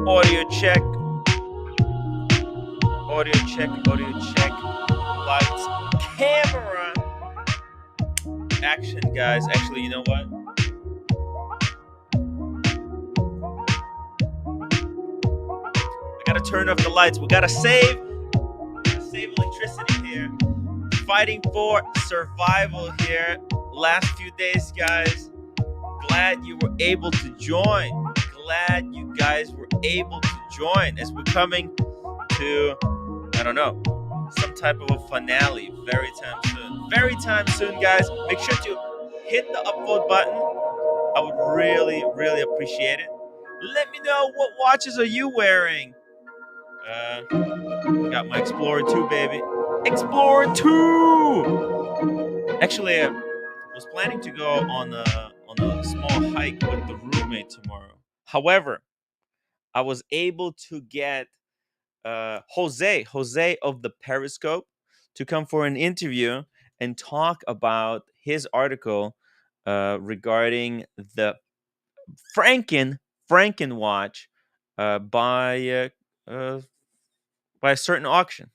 Audio check. Audio check. Audio check. Lights. Camera. Action, guys. Actually, you know what? I gotta turn off the lights. We gotta save electricity here. Fighting for survival here. Last few days, guys. Glad you were able to join. Glad you guys were able to join as we're coming to, I don't know, some type of a finale very time soon. Very time soon, guys. Make sure to hit the upvote button. I would really, really appreciate it. Let me know what watches are you wearing. Got my Explorer 2, baby. Explorer 2! Actually, I was planning to go on a small hike with the roommate tomorrow. However, I was able to get Jose of the Periscope to come for an interview and talk about his article regarding the Franken watch by a certain auction.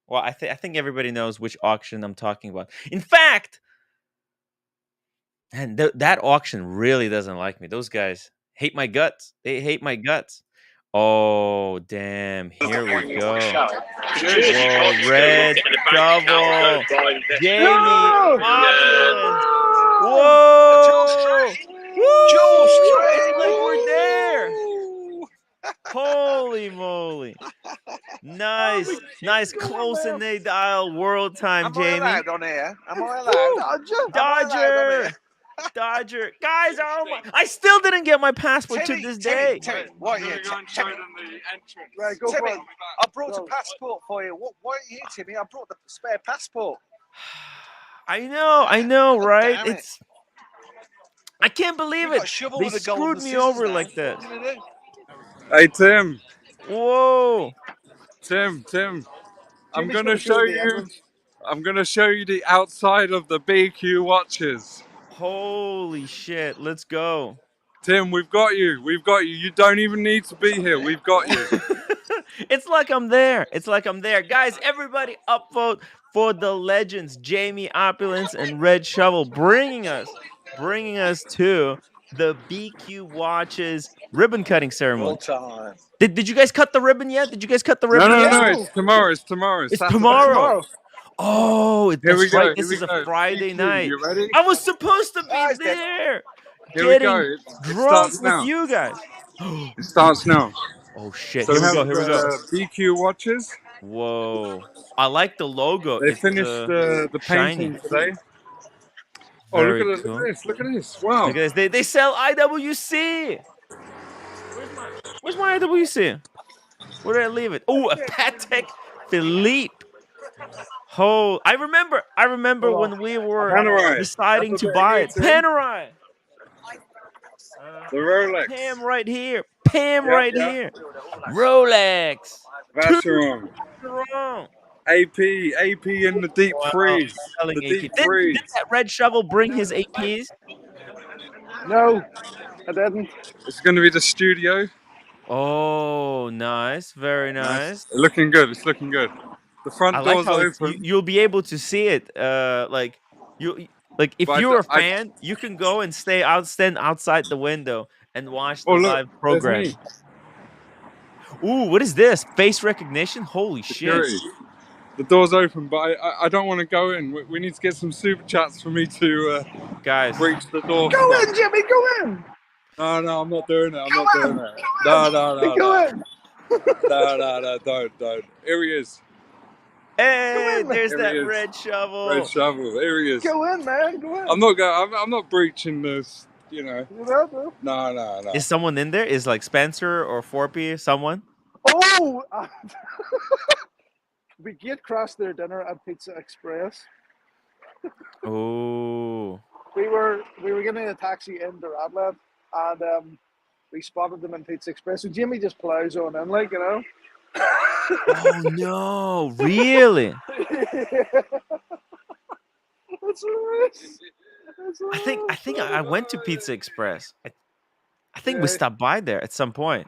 Well, I think everybody knows which auction I'm talking about. In fact, and that auction really doesn't like me. Those guys hate my guts. They hate my guts. Oh, damn. Here we go. Whoa, red shovel. Jamie Opulence. Whoa. Woo! It's like we're there. Holy moly. Nice close in the dial world time, Jamie. Am I allowed on here? Am I allowed? Dodger. Guys, oh my, I still didn't get my passport to this day. Timmy, what are you? Right, go Timmy, for it. I brought a passport for you. Why are you here, Timmy? I brought the spare passport. I know, right? Damn it. It's I can't believe it. They screwed me over like this. Hey Tim. Whoa. Tim. I'm gonna show you the outside of the BQ watches. Holy shit, let's go. Tim, we've got you. You don't even need to be here. We've got you. It's like I'm there. Guys, everybody upvote for the legends, Jamie Opulence and Red Shovel, bringing us to the BQ Watches ribbon cutting ceremony. All time. Did you guys cut the ribbon yet? No, it's tomorrow. It's tomorrow. Oh, that's right. This is a Friday BQ, night. You ready? I was supposed to be there. Here we go. It Drunk starts with now. you guys. It starts now. Oh shit! So Here we go. BQ watches. Whoa! I like the logo. They finished the painting today. Very look at cool. this! Look at this! Wow! Look at this. They sell IWC. Where's my IWC? Where did I leave it? Oh, a Patek Philippe. Oh, I remember when we were Panerai. deciding to buy it. Panerai. The Rolex. Pam right here. Here. Rolex. Vacheron. AP in the deep freeze. Did that Red Shovel bring his APs? No, I didn't. It's going to be the studio. Oh, nice. Very nice. It's looking good. The front door's open. You'll be able to see it. If you're a fan, you can go and stand outside the window and watch the live program. Ooh, what is this? Face recognition? Holy Security. shit. The door's open, but I don't want to go in. We need to get some super chats for me to guys reach the door. Go in, Jimmy, go in. No, I'm not doing it. No. Go in. No, don't. Here he is. Hey, there's that Red Shovel. Here he is. Go in, man. Go in. I'm not breaching this. You know. No. Is someone in there? Is like Spencer or Forpy someone? Oh! We get across their dinner at Pizza Express. Oh. We were getting a taxi into Radlett, and we spotted them in Pizza Express. So Jimmy just plows on in, like, you know. Oh no! Really? That's right. I think I went to Pizza Express. I think we stopped by there at some point.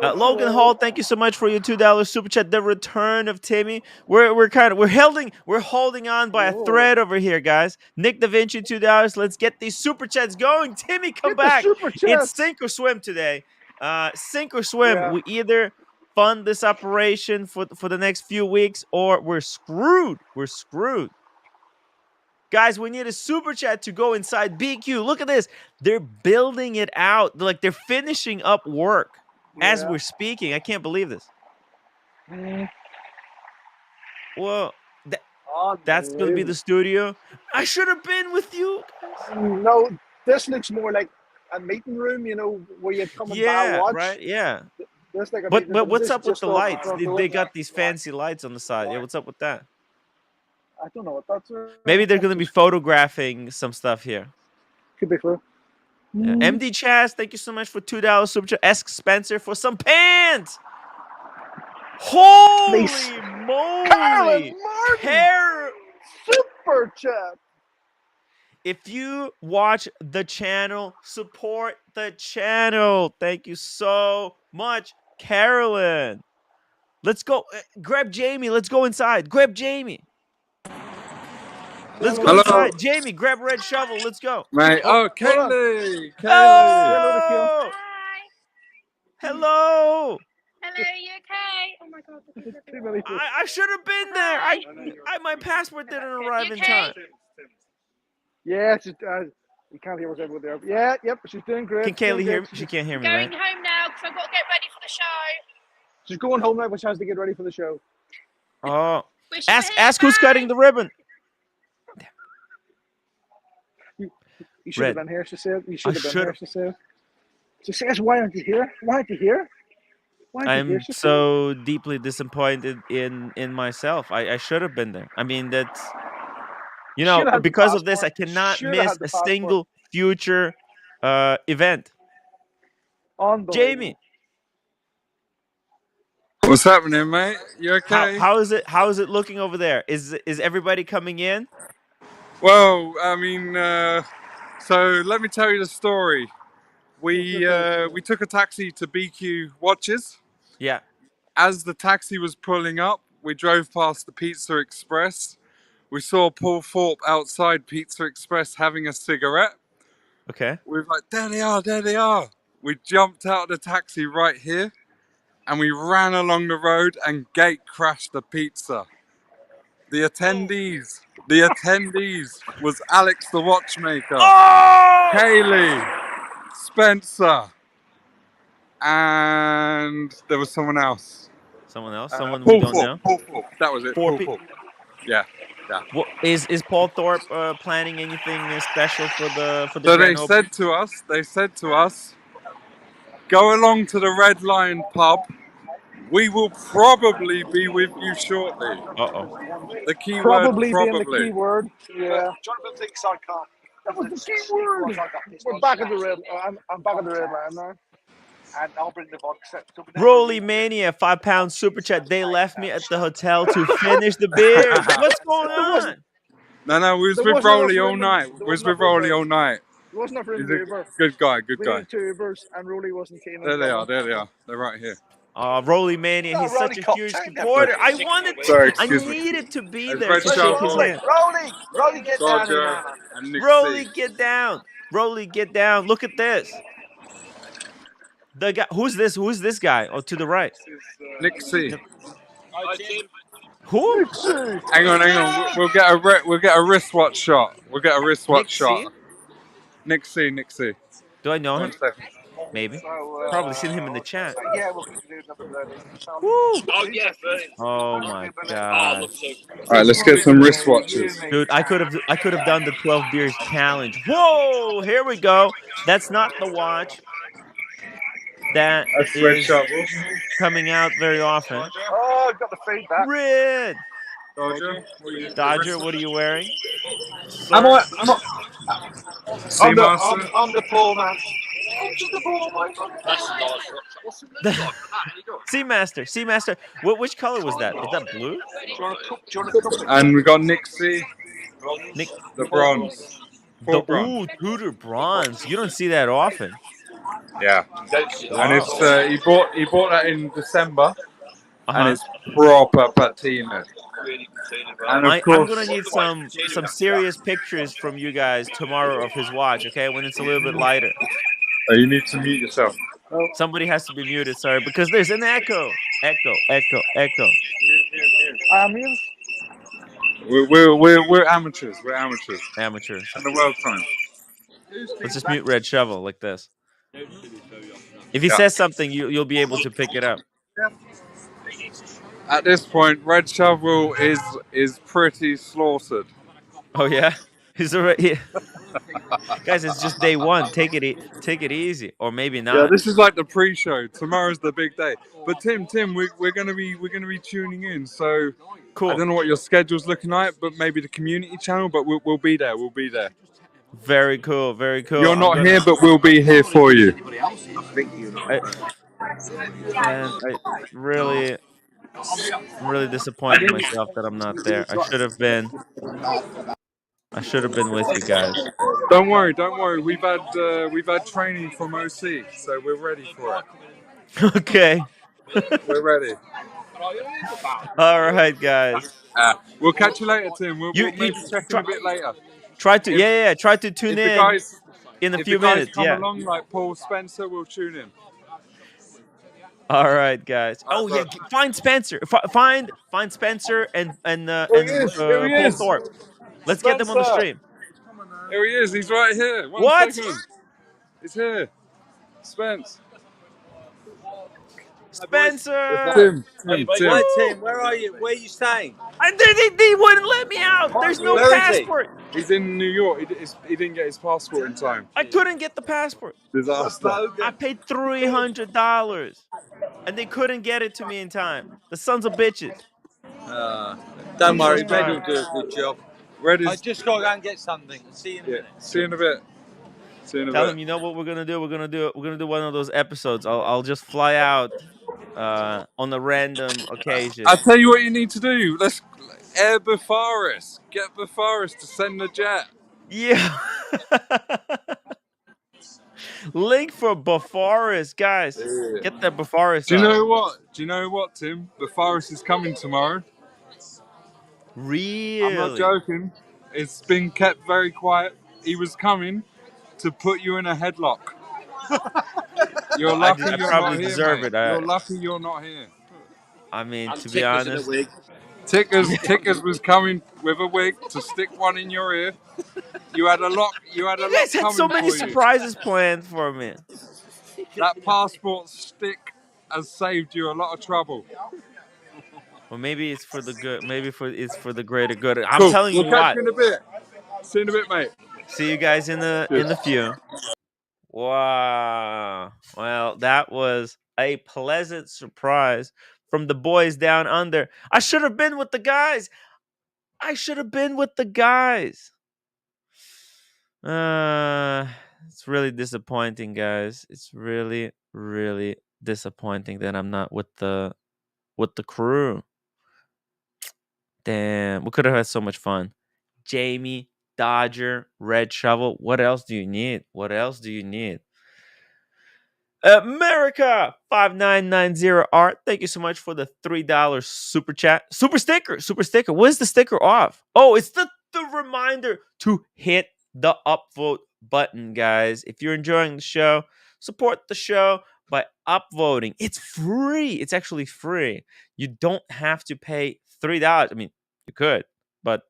Logan Hall, thank you so much for your $2 super chat. The return of Timmy. We're holding on by a Whoa. thread over here, guys. Nick Da Vinci, $2. Let's get these super chats going. Timmy, come Get the back. super It's chats. sink or swim today. Sink or swim. Yeah. We either fund this operation for the next few weeks, or we're screwed. We're screwed. Guys, we need a super chat to go inside BQ. Look at this. They're building it out. Like they're finishing up work as Yeah. we're speaking. I can't believe this. Well, that's going to be the studio. I should have been with you guys. No, this looks more like a meeting room, you know, where you'd come and buy a Yeah, watch. right? Yeah. This like a But meeting room, what's this up with just the off lights? front They door. got these fancy lights on the side. Yeah, what's up with that? I don't know what that's. Maybe they're going to be photographing some stuff here. Could be clear. Yeah. MD Chaz, thank you so much for $2 super chat. Ask Spencer for some pants. Holy moly! Martin! Super chat. If you watch the channel, support the channel. Thank you so much, Carolyn. Let's go. Grab Jamie. Let's go inside. Grab Jamie. Let's go Hello. inside. Jamie, grab red shovel. Let's go. Mate, Oh, Kaylee. Oh! Hi. Hello. Hello, are you okay? Oh my god, this is everywhere. I should have been there. Hi. My passport didn't arrive in okay? time. Yeah, she's, you can't hear what's over there. Yeah, yep, she's doing great. Can Kaylee hear me? She can't hear I'm me, going right? home now because I've got to get ready for the show. She's going home now, but she has to get ready for the show. Oh. Wish you were here. Ask who's Bye. cutting the ribbon. You should Red. have been here, she said. You should have been should've. here, she said. She says, why aren't you here? Why aren't you here? Why aren't you here? I'm She said. so deeply disappointed in myself. I should have been there. I mean, that's Shoulda had the because of this, I passport. cannot Shoulda miss had the a passport. single future event. Unbelievable. Jamie, What's happening, mate? You okay? how is it? How is it looking over there? Is everybody coming in? Well, I mean, so let me tell you the story. We took a taxi to BQ Watches. Yeah. As the taxi was pulling up, we drove past the Pizza Express. We saw Paul Thorpe outside Pizza Express having a cigarette. Okay. We were like, there they are, there they are. We jumped out of the taxi right here and we ran along the road and gate crashed the pizza. The attendees was Alex the watchmaker, Oh! Kaylee, Spencer, and there was someone else. Someone else? Someone we don't know? Paul Thorpe. That was it. Paul Paul Thorpe. Yeah. What is Paul Thorpe planning anything special for the So grand they opening? said to us, go along to the Red Lion pub. We will probably be with you shortly. Uh-oh. The key Probably word, being the key word. Yeah. Jonathan thinks I can't. That was the key word. We're back at the red. I'm back at the red line now. And I'll bring the vodka. Rolly Mania, £5 super chat. They left me at the hotel to finish the beers. What's going on? No, we was There with wasn't Rolly enough all room night. in- We there was wasn't with enough room Rolly in- all night. There wasn't enough room He's for a Uber. good guy, good We guy. needed 2 Ubers, and Rolly wasn't keen on There they are, coming. there they are. They're right here. Rolly Mania, No, he's Rolly such a cocked huge down there. supporter. I wanted Sorry, I excuse me. needed to be There's there Red to shake his Shovel. hand. Rolly, get down here, Roger man. and Nick Rolly, C. get down. Rolly, get down. Look at this. The guy, who's this? Who's this guy? Oh, to the right. Nick C. Who? Hang on. We'll get a wristwatch shot. We'll get a wristwatch Nick shot. C? Nick C. Do I know him? 1 second. Maybe. So, Probably seen him in the chat. yeah, we'll keep doing another learning. Woo! Oh my god. Alright, let's get some wristwatches. Dude, I could have done the 12 beers challenge. Whoa! Here we go. That's not the watch that That's Red is Shovel. coming out very often. Oh, I've got the feedback. Red Dodger, what are you wearing? I'm Sir? Seamaster. I'm the poor man. Seamaster. Which color was that? Was that blue? Do you want a cup? Do you want a cup? And we got Nick C. Nick, The bronze. the Full bronze. Tudor bronze. You don't see that often. Yeah, Wow. and it's he bought that in December, and Uh-huh. it's proper patina. And of I'm course, gonna need some serious pictures from you guys tomorrow of his watch, okay? When it's a little bit lighter. you need to mute yourself. Oh, Somebody has to be muted, sorry, because there's an echo. Echo, echo, echo. I mean, We're amateurs. We're amateurs. Amateurs. And the world time. Let's just mute Red Shovel like this. If he Yeah. says something, you'll be able to pick it up. At this point, Red Shovel is pretty slaughtered. Oh yeah? He's already guys, it's just day one. Take it easy. Or maybe Yeah, not. this is like the pre-show. Tomorrow's the big day. But Tim, we're gonna be tuning in. So I Cool. don't know what your schedule's looking like, but maybe the community channel. But we'll be there. We'll be there. Very cool, very cool. You're I'm not gonna here, but we'll be here for you. I man, really I'm really disappointed in myself that I'm not there. I should have been. I should have been with you guys. Don't worry, don't worry. We've had training from OC, so we're ready for Okay. it. We're ready. All right, guys. We'll catch you later, Tim. You We'll maybe check in try a bit later. try to If yeah, try to tune if the in guys in a if the few guys minutes. come Yeah. along like Paul Spencer, we'll tune in. All right, guys. All Oh right, yeah, bro. find Spencer. Find Spencer Here he is. Here he Paul is. Thorpe. Let's get them on the Spencer. stream. Here he is. He's right here. One What? second. He's here. Spence. Spencer. Tim. Woo! Where are you? Where are you staying? And they wouldn't let me out. There's no Where is he? passport. He's in New York. He didn't get his passport in time. I couldn't get the passport. Disaster. I paid $300 and they couldn't get it to me in time. The sons of bitches. Don't Jesus worry, Red Christ. will do a good job. Red I is. just got to go and get something. See you in a Yeah. minute. See you in a bit. See you in a Tell bit. him, you know what we're gonna do? We're gonna do one of those episodes. I'll just fly out on a random occasion. I tell you what you need to do. Let's air Bufaris. Get Bufaris to send the jet. Yeah. Link for Bafaris, guys. Get that Bafaris Do you on. know what? Do you know what, Tim? Bufaris is coming tomorrow. I'm not Really? joking. It's been kept very quiet. He was coming to put you in a headlock. You're Well, lucky I you're probably not here, deserve mate. it. You're lucky you're not here. I mean, to be honest, Tickers was coming with a wig to stick one in your ear. You had a lock. You had a you lot guys had so coming many for you. surprises planned for me. That passport stick has saved you a lot of trouble. Well, maybe it's for the good. Maybe it's for the greater good. I'm Cool. telling We'll you catch what. you in a bit. See you in a bit, mate. See you guys in Cheers. the few. Wow. Well, that was a pleasant surprise from the boys down under. I should have been with the guys. I should have been with the guys. It's really disappointing, guys. It's really, really disappointing that I'm not with the crew. Damn, we could have had so much fun. Jamie, Dodger, Red Shovel. What else do you need? What else do you need? America 5990 Art. Thank you so much for the $3 super chat. Super sticker. Super sticker. What is the sticker off? Oh, it's the reminder to hit the upvote button, guys. If you're enjoying the show, support the show by upvoting. It's free. It's actually free. You don't have to pay $3. I mean, you could, but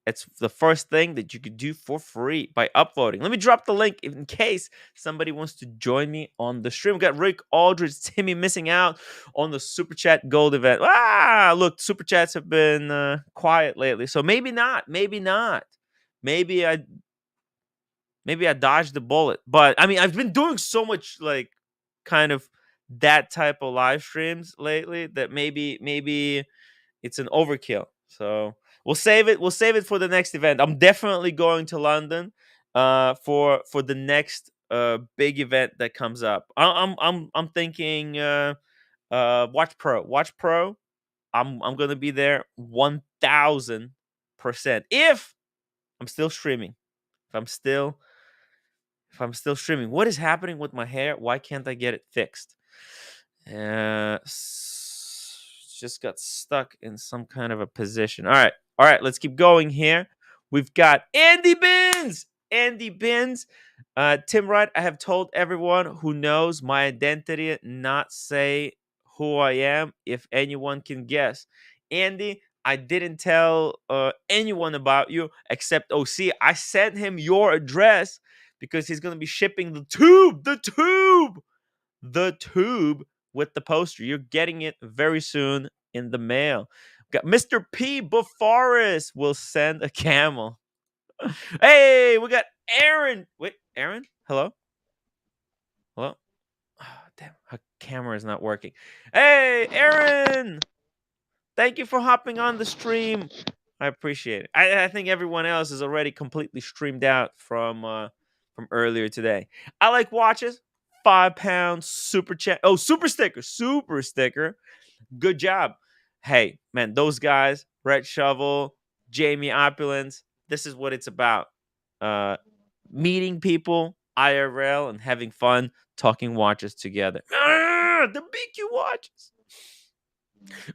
it's the first thing that you could do for free by upvoting. Let me drop the link in case somebody wants to join me on the stream. We got Rick Aldridge, Timmy missing out on the Super Chat Gold event. Look, Super Chats have been quiet lately, so maybe not. Maybe not. Maybe I dodged the bullet. But I mean, I've been doing so much like kind of that type of live streams lately that maybe it's an overkill. So we'll save it. We'll save it for the next event. I'm definitely going to London for the next big event that comes up. I'm thinking Watch Pro. Watch Pro. I'm gonna be there 1000% if I'm still streaming. If if I'm still streaming. What is happening with my hair? Why can't I get it fixed? Just got stuck in some kind of a position. All right, let's keep going here. We've got Andy Bins. Andy Bins. Tim Wright, I have told everyone who knows my identity not say who I am if anyone can guess. Andy, I didn't tell anyone about you except OC. I sent him your address because he's going to be shipping the tube with the poster. You're getting it very soon in the mail. Got Mr. P. Bofaris will send a camel. Hey, we got Aaron. Wait, Aaron? Hello? Hello? Oh, damn, her camera is not working. Hey, Aaron! Thank you for hopping on the stream. I appreciate it. I think everyone else is already completely streamed out from earlier today. I like watches. £5 super chat. Oh, super sticker. Super sticker. Good job. Hey, man, those guys, Red Shovel, Jamie Opulence, this is what it's about. Meeting people, IRL, and having fun talking watches together. The BQ watches.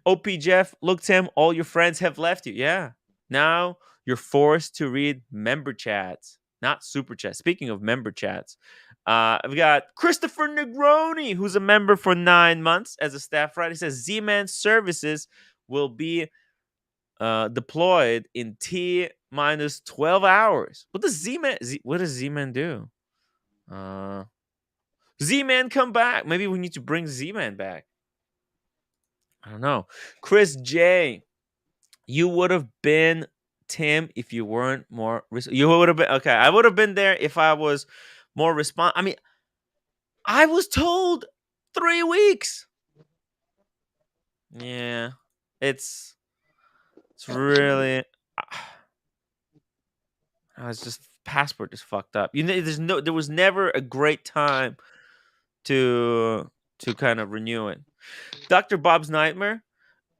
OP Jeff, look, Tim, all your friends have left you. Yeah. Now you're forced to read member chats, not super chats. Speaking of member chats, I've got Christopher Negroni, who's a member for 9 months as a staff writer. He says Z-Man services will be deployed in T minus 12 hours. What does Z-Man do? Z-Man come back. Maybe we need to bring Z-Man back. I don't know. Chris J, you would have been Tim if you weren't more. You would have been okay. I would have been there if I was more I mean, I was told 3 weeks. Yeah, it's really. It's just passport is fucked up. You know, there was never a great time to kind of renew it. Dr. Bob's Nightmare.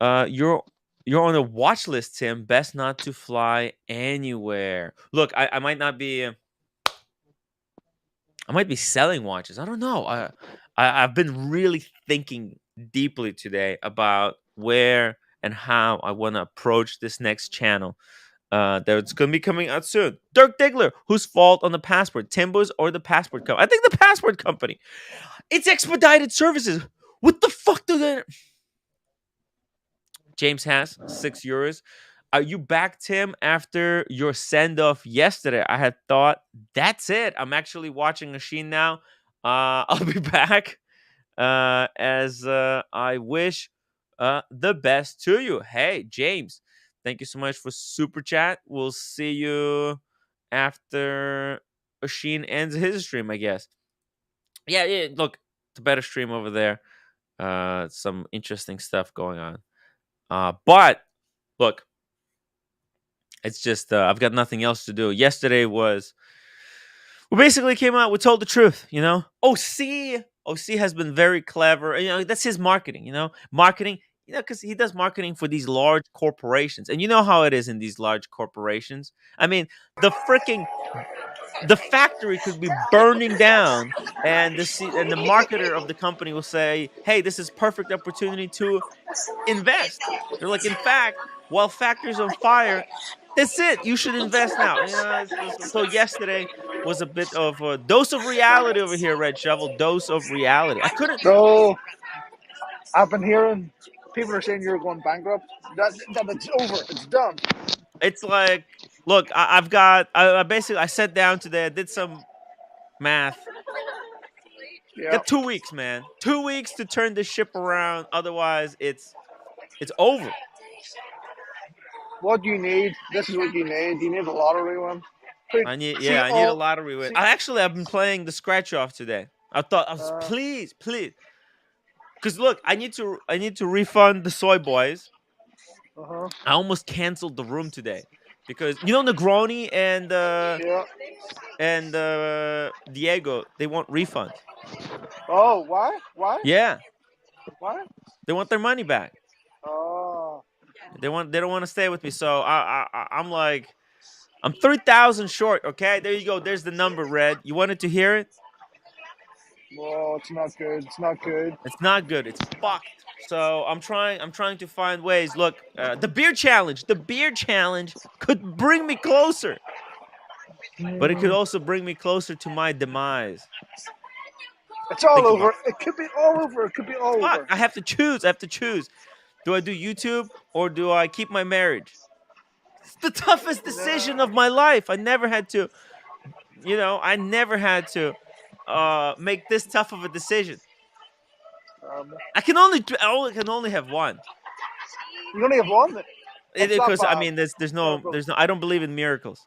You're on a watch list, Tim. Best not to fly anywhere. Look, I might not be. I might be selling watches. I don't know. I've been really thinking deeply today about where and how I want to approach this next channel. That's going to be coming out soon. Dirk Diggler, whose fault on the passport? Timbo's or the passport company? I think the passport company. It's expedited services. What the fuck do they? James has €6. Are you back, Tim, after your send off yesterday? I had thought that's it. I'm actually watching a Sheen now. I'll be back as I wish the best to you. Hey, James, thank you so much for super chat. We'll see you after Sheen ends his stream, I guess. Yeah. Look, it's a better stream over there. Some interesting stuff going on. But look, it's just I've got nothing else to do. Yesterday we basically came out. We told the truth, you know. OC has been very clever. You know, that's his marketing. You know, because he does marketing for these large corporations, and you know how it is in these large corporations. I mean, the factory could be burning down, and the marketer of the company will say, "Hey, this is perfect opportunity to invest." They're like, in fact, while factory's on fire, that's it. You should invest now. You know, so yesterday was a bit of a dose of reality over here, Red Shovel. Dose of reality. I couldn't. So I've been hearing people are saying you're going bankrupt. That it's over. It's done. It's like, look, I've got. I basically I sat down today. I did some math. Yeah. Got 2 weeks, man. 2 weeks to turn this ship around. Otherwise, it's over. What you need? This is what you need. You need a lottery one. I need a lottery win. I've been playing the scratch off today. I thought, please, because look, I need to refund the soy boys. I almost canceled the room today because you know Negroni and Diego, they want refunds. Oh, why? Yeah, Why? they want their money back. Oh. They don't want to stay with me. So I'm like, I'm 3,000 short. Okay, there you go. There's the number, Red. You wanted to hear it? Oh, it's not good. It's not good. It's not good. It's fucked. So I'm trying. I'm trying to find ways. Look, the beer challenge. The beer challenge could bring me closer, but it could also bring me closer to my demise. It's all Think over. about It could be all over. It could be all Fuck. over. I have to choose. I have to choose. Do I do YouTube or do I keep my marriage? It's the toughest decision of my life. I never had to. I never had to make this tough of a decision. Um, I can only have one. you only have one. That's not Because I bad. mean, there's no, Terrible. there's no. I don't believe in miracles.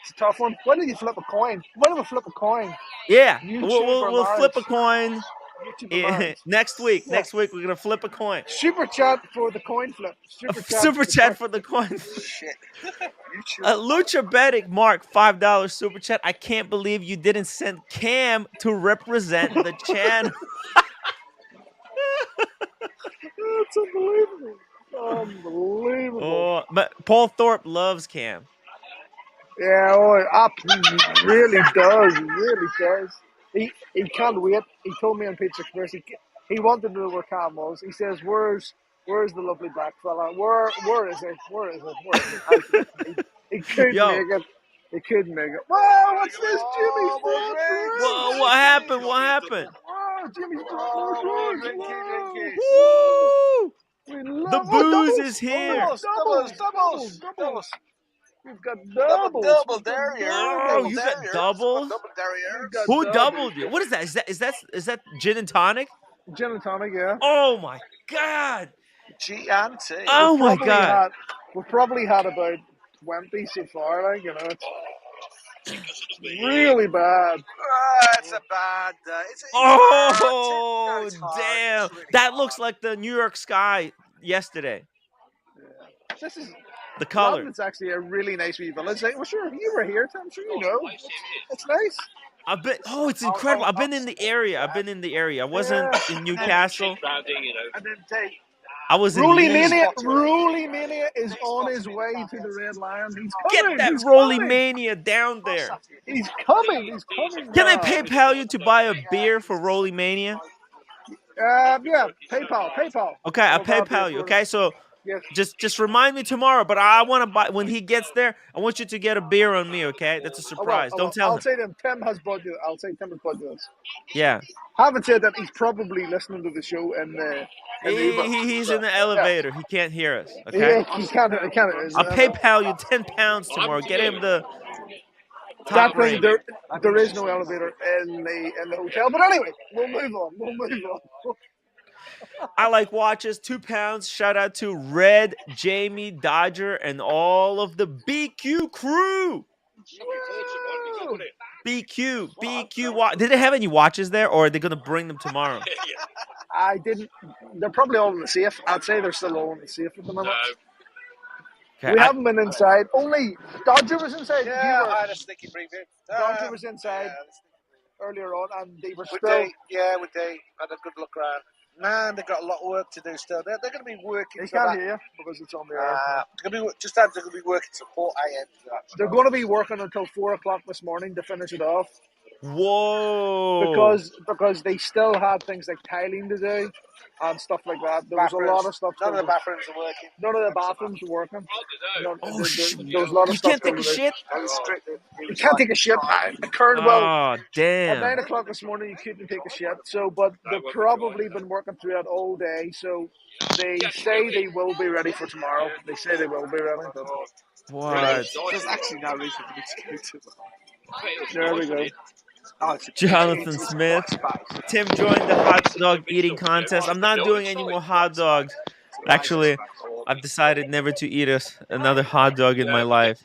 It's a tough one. When did you flip a coin? When do we flip a coin? Yeah, YouTube or we'll flip marriage? a coin YouTube or marriage? next week. Yeah. Next week we're gonna flip a coin. Super chat for the coin flip. Super chat. Super chat for the coin. Shit. YouTube. Lucha Bedic Mark $5 super chat. I can't believe you didn't send Cam to represent the channel. That's unbelievable. Unbelievable. Oh, but Paul Thorpe loves Cam. Yeah, he really does. He really does. He can't wait. He told me on Pizza Express he wanted to know where Cam was. He says, "Where's the lovely black fella? Where is he? Where is he? Where is he?" He couldn't Yo. make it. He couldn't make it. Whoa! What's this? Jimmy's more drinks. Whoa, what happened? What happened? Whoa! Jimmy's brought more drinks. Drinky. Woo! We The love booze doubles. is here. Doubles. We've got doubles. Double derriere. Oh, you got doubles? Double derriere. got Who doubles. doubled you? What is that? Is that gin and tonic? Gin and tonic, yeah. Oh my god! G&T. Oh my god! We've probably had about 20 so far, like, it's really bad. It's a bad day. Oh It's hard. damn! It's really That hard. looks like the New York sky yesterday. This is The color. London's actually a really nice wee village. Like, well, sure, you were here, Tim. Sure, you know. It's nice. I've been. Oh, it's incredible. I've been in the area. I wasn't in Newcastle. And then take I was in Roly Leeds. Mania is on his way to the Red Lion. He's coming. Get that He's Roly coming. Mania down there. He's coming. He's coming. Can I now. PayPal you to buy a beer for Roly Mania? Yeah, PayPal. Okay, I'll We'll have PayPal you. for- Okay, so Yes. just remind me tomorrow. But I want to buy when he gets there. I want you to get a beer on me. Okay, that's a surprise. Don't tell I'll him. say them. Tim has budget. I'll say Tim has budget. Yeah, Haven't said that. He's probably listening to the show and he's in the elevator. He can't hear us. Okay, Yeah, he can't. I'll PayPal you £10 tomorrow. Get him the That top thing, rate. there is no elevator in the hotel. But anyway, we'll move on. I like watches. £2. Shout out to Red, Jamie, Dodger, and all of the BQ crew. BQ. Did they have any watches there, or are they gonna bring them tomorrow? I didn't. They're probably all in the safe. I'd say they're still all in the safe at the moment. Okay, We haven't been inside. Only Dodger was inside. Yeah, I had a sneaky preview. Dodger was inside earlier on, and they were Would still. they had a good look around. Man, they've got a lot of work to do still. They're going to be working. They for can't that. hear you because it's on the air. They're going to be working support AM. They're going to be working until 4 o'clock this morning to finish it off. Whoa! Because they still had things like tiling to do and stuff like that. There was a lot of stuff. None of the bathrooms are working. None of the bathrooms are working. Oh shit! There was a lot of You stuff can't take a going on. shit. You can't take a shit. Kern, well, Oh at 9 damn! o'clock this morning, you couldn't take a shit. So, but they've probably been working through it all day. So they say they will be ready for tomorrow. They say they will be ready. What? There's actually no reason for me to go to them. There we go. Jonathan Smith. Tim joined the hot dog eating contest. I'm not doing any more hot dogs. Actually, I've decided never to eat another hot dog in my life.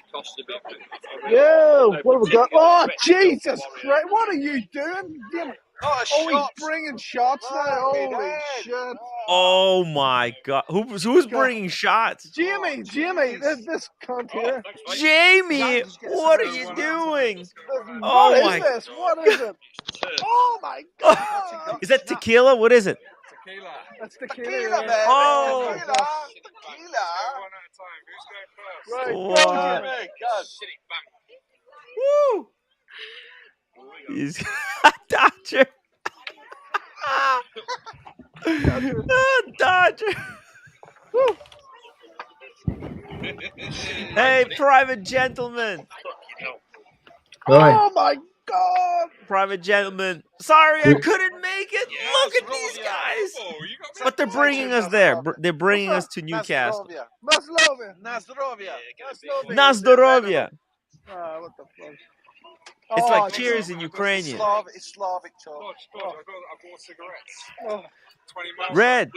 Yo, what have we got? Oh, Jesus Christ. What are you doing? He's bringing shots now. Holy shit. Oh my god! Who's bringing shots? Jimmy, this cunt here. Jamie, what are you doing? What my- is this? What is it? Oh my god! Is that tequila? What is it? Tequila. That's Tequila, tequila. man. Oh. Tequila. Right, What? go, Jimmy. Woo! He's Dodger. Dodger. Hey, private gentleman. Oh my God! Private gentleman. Sorry, I couldn't make it. Look at these guys. But they're bringing us there. They're bringing us to Newcastle. Maslovia. Nazdrovia. Na zdrowie. What the fuck? It's Oh, like cheers in Ukrainian. It's Slavic talk. I bought cigarettes. Oh, 20 miles. Red,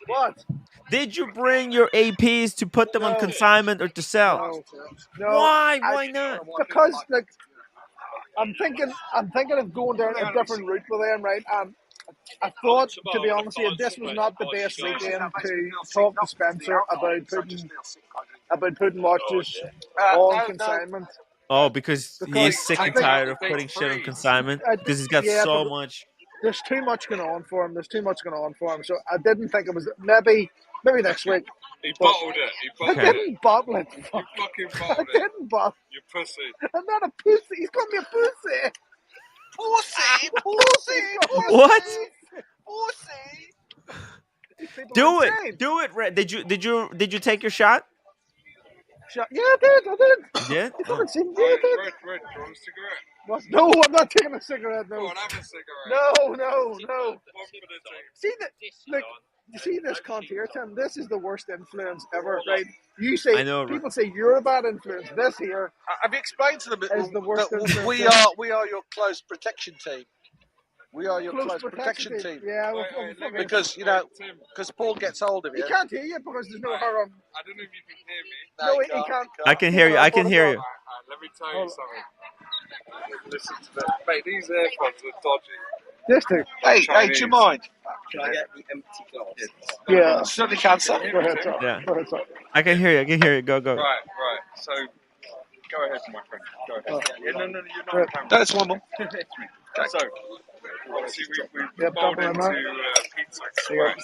what? did you bring your APs to put them on No. consignment or to sell? No. Why? Why not? Because like I'm thinking of going down a different route with them, right? And I thought, to be honest with you, this was not the best weekend to talk to Spencer about putting watches on consignment. Oh, because he is sick I and think- tired of putting shit on consignment. Because he's got Yeah, so but- much. There's too much going on for him. So I didn't think it was maybe next week. He bottled it. I didn't bottle it. You Fuck. fucking I bottled it. didn't bottle. You pussy. I'm not a pussy. He's called me a pussy. Pussy. What? Pussy. Do it, Red. Did you take your shot? Yeah, I did. You did? You haven't seen Red, it. Red, do you want a cigarette? What? No, I'm not taking a cigarette. Go No. on, have a cigarette. No. One for the team. See that? Look, you see this cunt here, Tim? This is the worst influence ever, right? You say I know, people say you're a bad influence. This here, Have you explained to them Is the worst that influence we are your close protection team? We are your close protection team. Yeah, Because Tim, because Paul gets hold of he you. can't hear you because there's no her on. I don't know if you can hear me. No, he can't. I can hear you. I can hear you. Alright, let me tell you something. Listen to this. Mate, these AirPods are dodgy. This thing. Hey, Chinese. do you mind? Can I get the empty glass? Yeah. Certainly can, sir. Go ahead, sir. Yeah. Go ahead, sir. I can hear you. I can hear you. Go. Right. So, go ahead, my friend. Go ahead. Yeah, no, you're not on camera. That's one more. So, obviously, we Yep, bowled double into amount. Pizza Express.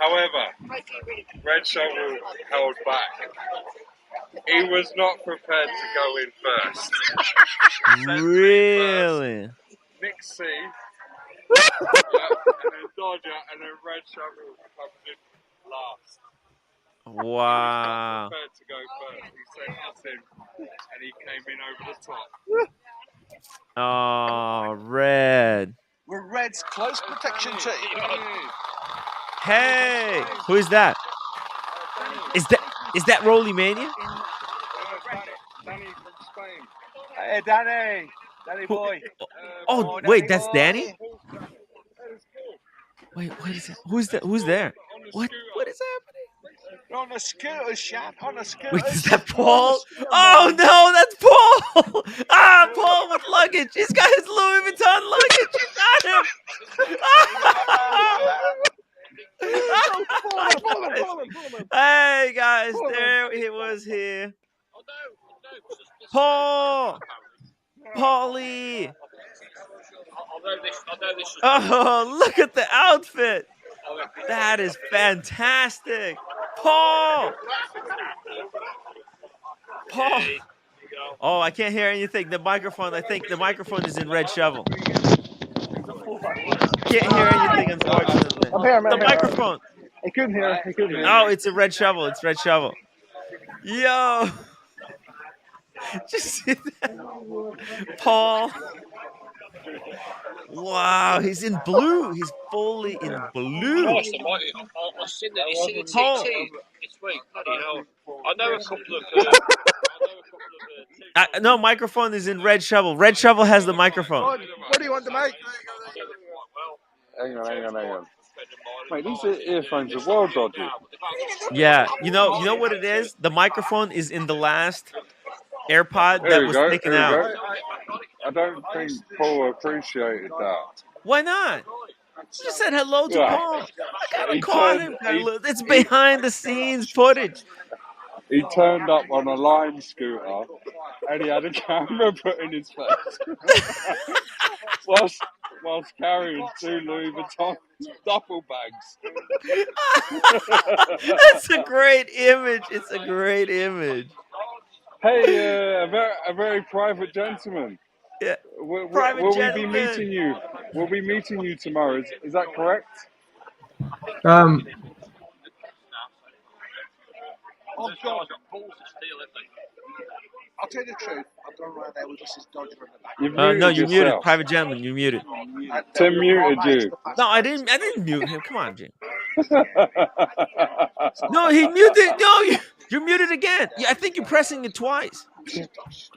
However, Red Shovel held back. He was not prepared to go in first. Really? Nick C, and then Dodger, and then Red Shovel comes in last. Wow. Prepared to go first. He said nothing, and he came in over the top. Oh, Red. We're Red's close protection team. Hey, who is that? Is that Rolly Mania? Danny from Spain. Hey, Danny boy. Oh, wait, that's Danny. Wait, what is that? Who's that? Who's there? What is happening? On a scooter, Shat. On a scooter. Wait, is that Paul? Oh no, that's Paul! Ah, Paul with luggage. He's got his Louis Vuitton luggage. You got him. Hey guys, there he was here. Paul, Paulie. Oh, look at the outfit. That is fantastic. Paul. Oh, I can't hear anything. The microphone, I think the microphone is in Red Shovel. Can't hear anything, unfortunately. I'm here. The microphone. He couldn't hear. Oh, it's a Red Shovel. It's Red Shovel. Yo. Just see that? Paul. Wow, he's in blue. He's fully in blue. I've seen the Paul. TT this week. Bloody hell. I know a couple of. No, microphone is in Red Shovel. Red Shovel has the microphone. What do you want to make? Hang on. Mate, these earphones are well dodgy. Yeah, you know what it is? The microphone is in the last AirPod that was taken out. I don't think Paul appreciated that. Why not? Just said hello to Yeah. Paul. I gotta call him. It's behind the scenes footage. He turned up on a Lime scooter and he had a camera put in his face. whilst carrying 2 Louis Vuitton duffel bags. That's a great image. It's a great image. Hey, a very private gentleman. Yeah. Will Private we be gentleman. meeting you? We'll be meeting you tomorrow. Is that correct? Oh, God. I'll tell you the truth. I've gone around there with Mrs. Dodger in the back. You've No, muted you're muted. yourself. Private gentleman, you're muted. Tim muted you. No, I didn't mute him. Come on, Jim. No, he muted. No, you're muted again. Yeah, I think you're pressing it twice.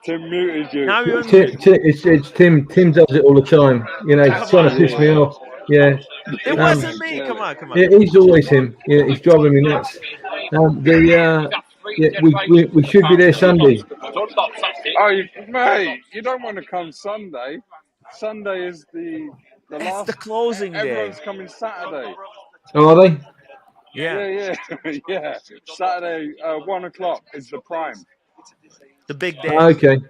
Tim muted you. Now you're unmuted. It's Tim. Tim does it all the time. You know, he's trying to piss me off. Yeah. It wasn't me. Come on. Yeah, he's always him. Yeah, he's driving me nuts. We should be there Sunday. Oh, mate, you don't want to come Sunday. Sunday is the That's last. the closing day. Everyone's coming Saturday. Oh, are they? Yeah. Yeah. Saturday, 1 o'clock is the prime. The big day. Okay.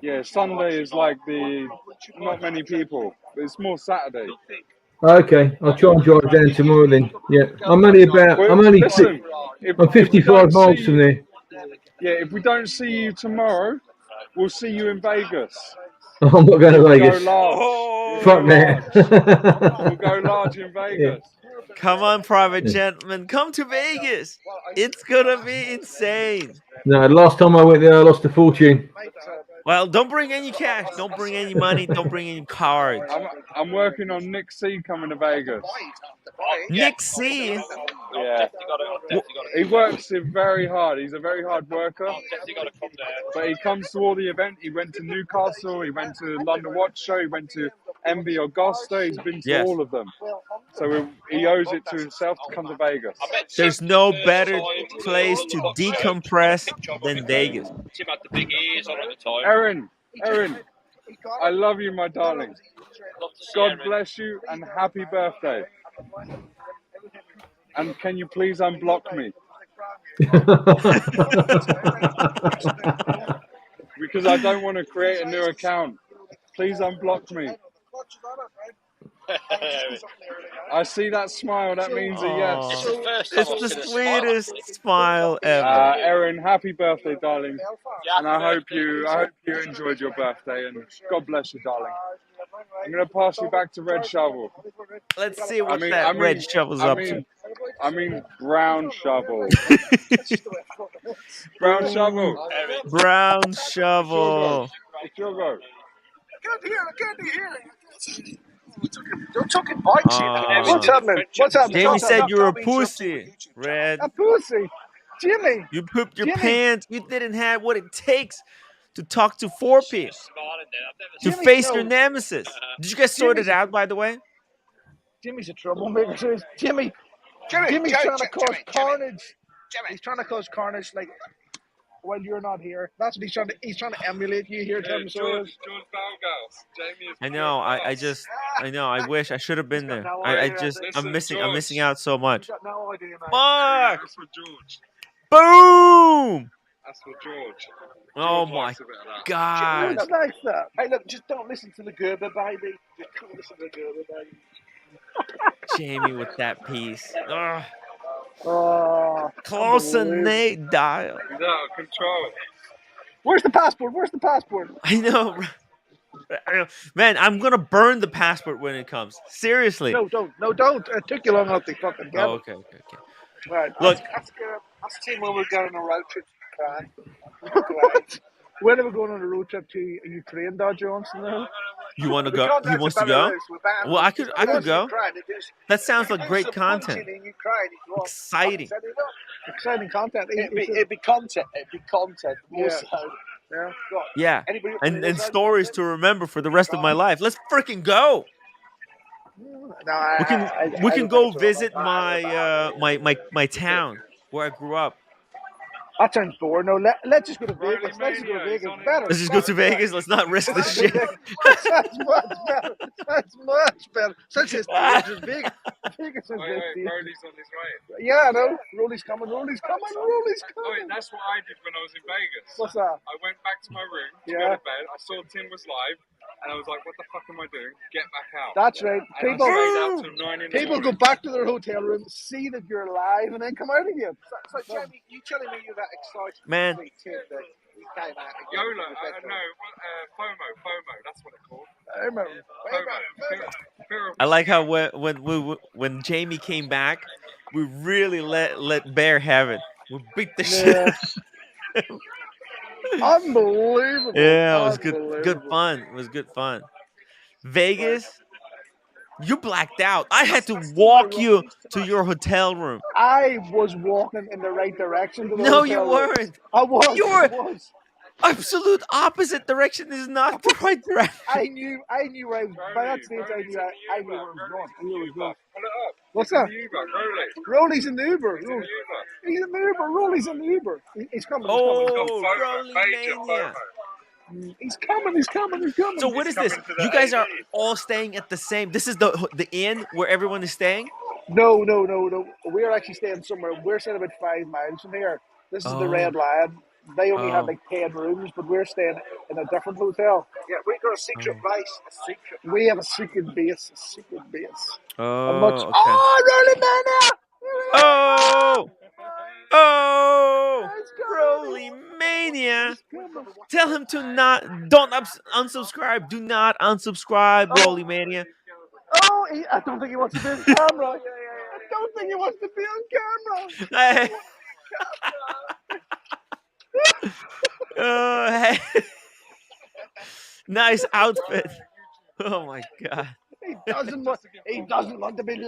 Yeah, Sunday is like not many people. But it's more Saturday. Okay, I'll try and drive down tomorrow then. Yeah, I'm only Listen, I'm 55 miles from there. Yeah, if we don't see you tomorrow, we'll see you in Vegas. I'm not going to Vegas. Go large. Fuck that. We'll go large in Vegas. Come on, private gentleman. Come to Vegas. It's going to be insane. No, last time I went there, I lost a fortune. Well, don't bring any cash. Don't bring any money. Don't bring any cards. I'm working on Nick C coming to Vegas. Nick C? Yeah. He works very hard. He's a very hard worker. But he comes to all the events. He went to Newcastle. He went to London Watch Show. He went to MB Augusta. He's been to all of them. So he owes it to himself to come to Vegas. There's no better place to decompress than Vegas. Tim had the big ears on at the time. Erin, I love you, my darling. God bless you and happy birthday. And can you please unblock me? Because I don't want to create a new account. Please unblock me. I see that smile. That means a yes. It's the sweetest smile ever. Erin, happy birthday, darling. And I hope you enjoyed your birthday. And God bless you, darling. I'm going to pass you back to Red Shovel. Let's see what Red Shovel's up to. I mean, Brown Shovel. Brown Shovel. Brown Shovel. It's your go. I can't hear. Don't talking bikes here. What's happening? Jamie said you're a pussy, Red. A pussy? Jimmy! You pooped your pants. You didn't have what it takes to talk to 4P. To face your nemesis. Did you guys sort it out, by the way? Jimmy's a troublemaker. Jimmy's trying to cause carnage. He's trying to cause carnage like while you're not here. That's what he's trying to emulate you here, Tim. George Balgas. Jamie is I know. I know. I wish I should have been there. I'm missing out so much. Mark. That's for George. Boom. That's for George. Oh my God. Like that. Hey, look, just don't listen to the Gerber, baby. Just don't listen to the Gerber, baby. Jamie with that piece. Ugh. Oh, Close and Nate dial. He's out of control. Where's the passport? I know. Man, I'm gonna burn the passport when it comes. Seriously. No, don't. It took you long enough to fucking get it. Oh, okay. Right. Look. Ask Tim when we're going on a road trip to Japan. When are we going on a road trip to Ukraine, Dodger wants to know? You want to go? He wants to go? Well, I could go. That sounds like great content. Exciting. Exciting content. It'd be content. More so. Yeah. And stories to remember for the rest of my life. Let's freaking go. We can go visit my town where I grew up. That sounds boring. No, let's just go to Vegas. Let's just go to Vegas. Let's not risk the shit. That's much better. Such as Vegas is big. Vegas is big. Rolly's on his way. Yeah, I know. Rolly's coming. Oh, wait, that's what I did when I was in Vegas. What's that? I went back to my room to go to bed. I saw Tim was live. And I was like, what the fuck am I doing? Get back out. That's right. And People, I stayed out till 9 in the people go morning. back to their hotel room, see that you're alive, and then come out again. So Jamie, you telling me you're that excited Man. to meet Tim that he came out again? YOLO, FOMO, that's what it's called. FOMO. I like how when Jamie came back, we really let Bear have it. We beat the shit. Yeah. Unbelievable. Yeah, it was good Unbelievable. fun. It was good fun. Vegas, you blacked out. I had to walk you to your hotel room. I was walking in the right direction to the No, you hotel room. weren't. I was. You were I was. absolute opposite direction is not the right direction. I knew where I was. By that stage, I knew where I was going. I knew where I was going. Pull it up. What's that? Rolly. Rolly's in the Uber. He's in the Uber. He's in the Uber. Rolly's in the Uber. He's coming. He's Oh, FOMO, Rolly major Mania. FOMO. He's coming. He's coming. He's coming. So what is this? coming to the You guys are AD. all staying at the same. This is the inn where everyone is staying. No. We're actually staying somewhere. We're staying about 5 miles from here. This is the Oh. Red Lion. They only have Oh. like 10 rooms, but we're staying in a different hotel. Yeah, we've got a secret base. A secret. We have a secret base. A secret base. Oh. A much. Okay. Oh, Rolly Mania! Oh. Oh. It's coming. Rolly Mania. It's coming. Tell him to don't unsubscribe. Do not unsubscribe, Rolly Mania. Oh, I don't think he wants to be on camera. I don't think he wants to be on camera. Hey. Nice outfit. Oh my god. He doesn't want to be live. They're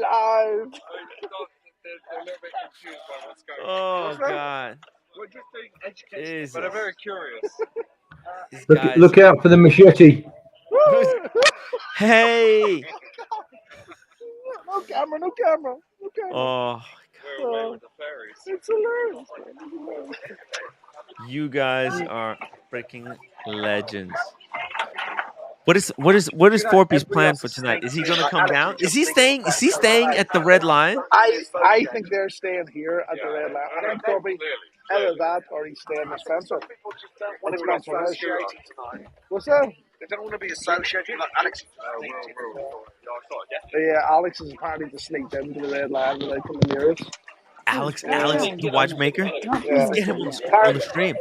a little bit confused by what's going on. Oh god. We're just doing education. Jesus. But they're very curious. These Look, guys. look out for the machete. Hey. No camera. No camera. No camera. Oh, We're away with the fairies. It's hilarious. you guys are freaking legends. What is 4P's plan for tonight? Is he going to come down? Is he staying at the Red Lion? I think they're staying here at the Red Lion. I think probably either that or he's staying with Spencer. People just don't want It's to be Spencer House. associated tonight. What's that? They don't want to be associated like Alex. Yeah, Alex is apparently to sneak into the Red Lion without coming near us. Alex, the watchmaker. Yeah. Get him on the stream.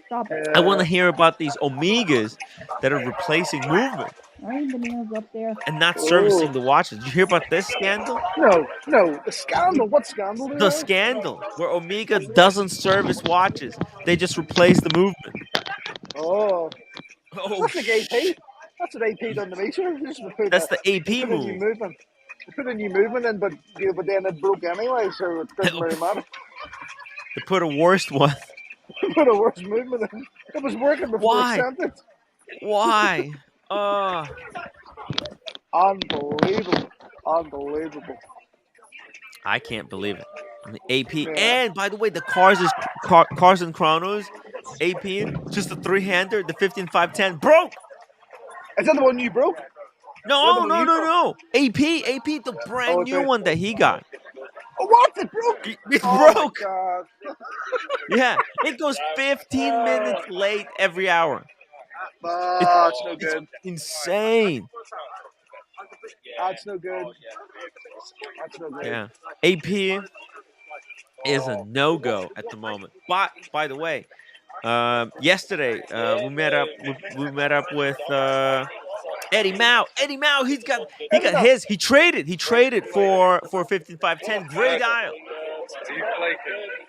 Stop it. I want to hear about these Omegas that are replacing movement I ain't bananas up there. and not servicing the watches. Did you hear about this scandal? No, the scandal. What scandal? The scandal where Omega doesn't service watches; they just replace the movement. Oh, Oh, that's like AP. That's what AP done to me. Sure, that's the AP put a new move. movement. They put a new movement in, but then it broke anyway, so it doesn't really matter. They put a worst one. Put a worse movement in. It was working before Why? it sent it. Why? Oh, Unbelievable. I can't believe it. AP, and by the way, the Cars and Chronos AP, just a 3-hander, the 15-5-10 broke. Is that the one you broke? No. AP, the brand new okay. one that he got. Oh, what? It broke? It Oh, broke. my God. Yeah, it goes 15 minutes late every hour. That's no good. Insane. That's no good. That's no good. Yeah, AP is a no-go at the moment. But by the way, yesterday we met up with Eddie Mao. Eddie Mao, he got his. He traded for 15-5-10. Great dial.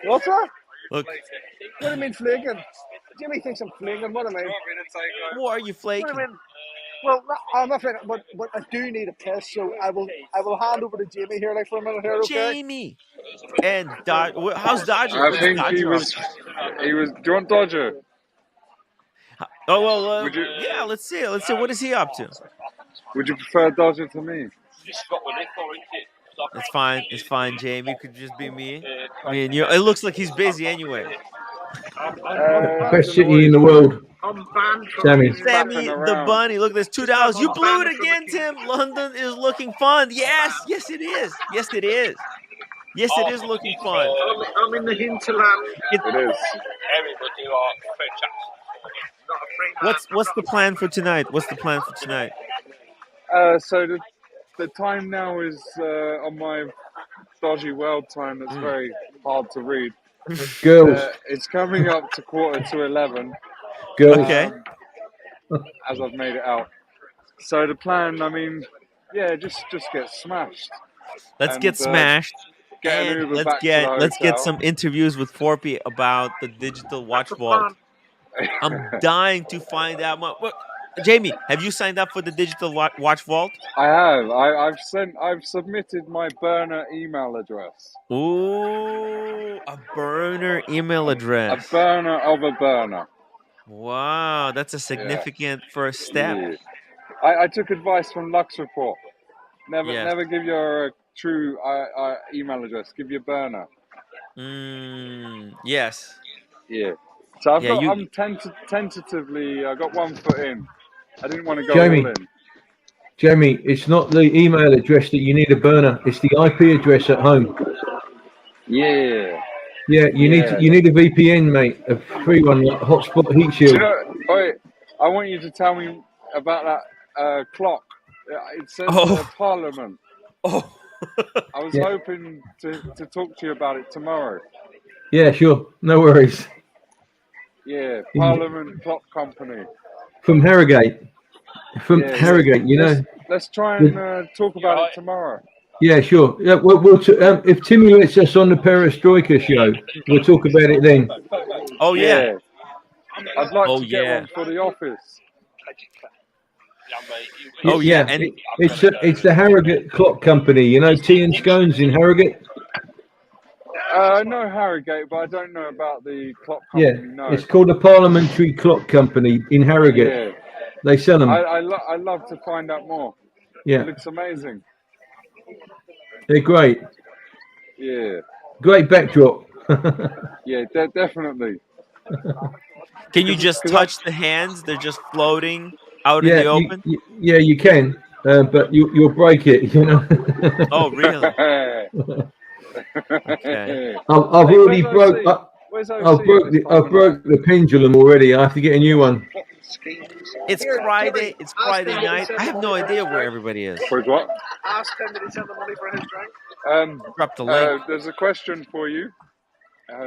What's that? Look, What do you mean flaking? Jimmy thinks I'm flaking. What do I mean? who are you flaking? What do I mean? Well, I'm not flaking, but I do need a piss, so I will hand over to Jamie here like for a minute here, okay? Jamie. And how's Dodger? I What's think Dodger he up was. to? Do you want Dodger? Oh well. Would you- Yeah, let's see. What is he up to? Would you prefer Dodger to me? It's fine, Jamie. It could just be me and you. It looks like he's busy anyway. Best city in the world. I'm banned from Sammy. Sammy the Bunny. Look, there's $2. You blew it again, Tim. London is looking fun. Yes, it is. Yes, it is looking fun. I'm in the hinterland. It is. Not a free What's the plan for tonight? What's the plan for tonight? So the time now is on my dodgy world time. That's very hard to read. Girls, It's coming up to 11:15. girls. Okay, As I've made it out. So the plan, I mean, yeah, just get smashed let's and get smashed, get an and Uber back to the let's get hotel. some interviews with Forpy about the digital watch That's the vault. plan. I'm dying to find out more. What, Jamie, have you signed up for the digital watch vault? I have. I've submitted my burner email address. Ooh, a burner email A address. burner of a burner. Wow, that's a Yeah. significant first step. Yeah. I took advice from Lux Report. Yes. Never give your true email address. Give your burner. Yes. Yeah. So Yeah, I'm tentatively. I got one foot in. I didn't want to go all Jamie, in. Jamie, it's not the email address that you need a burner. It's the IP address at home. Yeah. Yeah, you need a VPN, mate. A free one, like Hotspot Heat Do Shield. you know? Wait, I want you to tell me about that clock. It says Parliament. Oh. I was Yeah. hoping to talk to you about it tomorrow. Yeah, sure. No worries. Yeah, Parliament Clock Company. From Harrogate. From Yeah, Harrogate, you know. Let's try and talk about it tomorrow. Yeah, sure. Yeah, if Timmy lets us on the Perestroika show, we'll talk about it then. Oh yeah. I'd like to get one for the office. Oh yeah, and it's the Harrogate Clock Company. You know, Tea and Scones in Harrogate. I know Harrogate, but I don't know about the clock company. Yeah, No. it's called the Parliamentary Clock Company in Harrogate. Yeah. They sell them. I love to find out more. Yeah, it looks amazing. They're great. Yeah. Great backdrop. Yeah, definitely. Can you just touch the hands? They're just floating out in the open. Yeah, you can, but you'll break it. You know. Oh really? Okay. I've already broke. I've broke the pendulum already. I have to get a new one. It's Friday. It's Friday night. I have no idea where everybody is. Wait, what? Ask him, did he send the money for his drink? Drop the link. There's a question for you,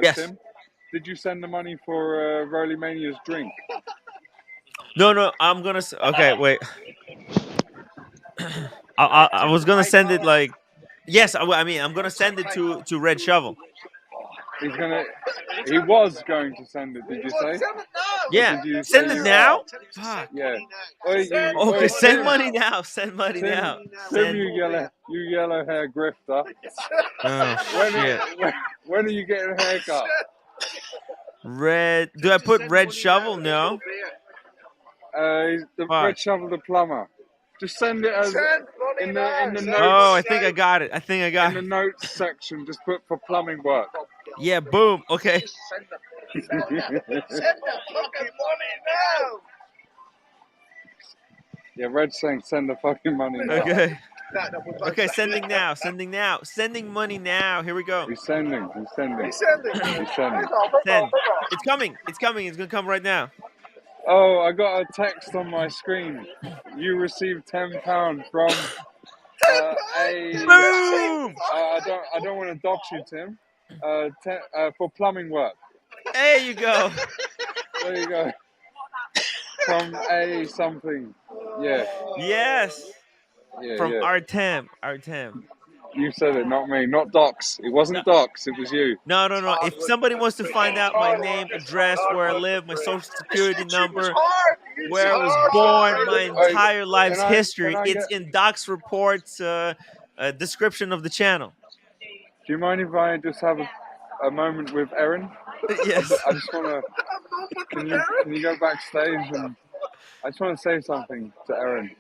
Yes. Tim. Did you send the money for Roly Mania's drink? No. I'm gonna. Okay, wait. I was gonna send it like. Yes, I mean I'm gonna send it to Red Shovel. He was going to send it. Did you say? Yeah. Did you Send say it now. Fuck. Yeah. Okay, send money now. Send money now. Tim, you yellow hair grifter. Oh shit. When are you getting a haircut? Red. Do I put Red Shovel? No. The Red Shovel the plumber. Just send it as in the notes. Oh, I think I got it. In the notes section, just put for plumbing work. Yeah, boom. Okay. Send the fucking money now. Yeah, Red's saying send the fucking money now. Okay. Okay, sending now. Sending money now. Here we go. He's sending. Send. It's coming. It's gonna come right now. Oh, I got a text on my screen. You received £10 from a. Boom! I don't want to dox you, Tim. For plumbing work. There you go. There you go. From a something. Yeah. Yes. Yeah, From yeah. Artem. You said it, not me. Not docs. It wasn't docs. It was you. No. If somebody wants to find out my name, address, where I live, my social security number, where I was born, my entire life's history, it's in Doc's reports description of the channel. Do you mind if I just have a moment with Erin? Yes. I just want to. Can you go backstage and I just want to say something to Erin.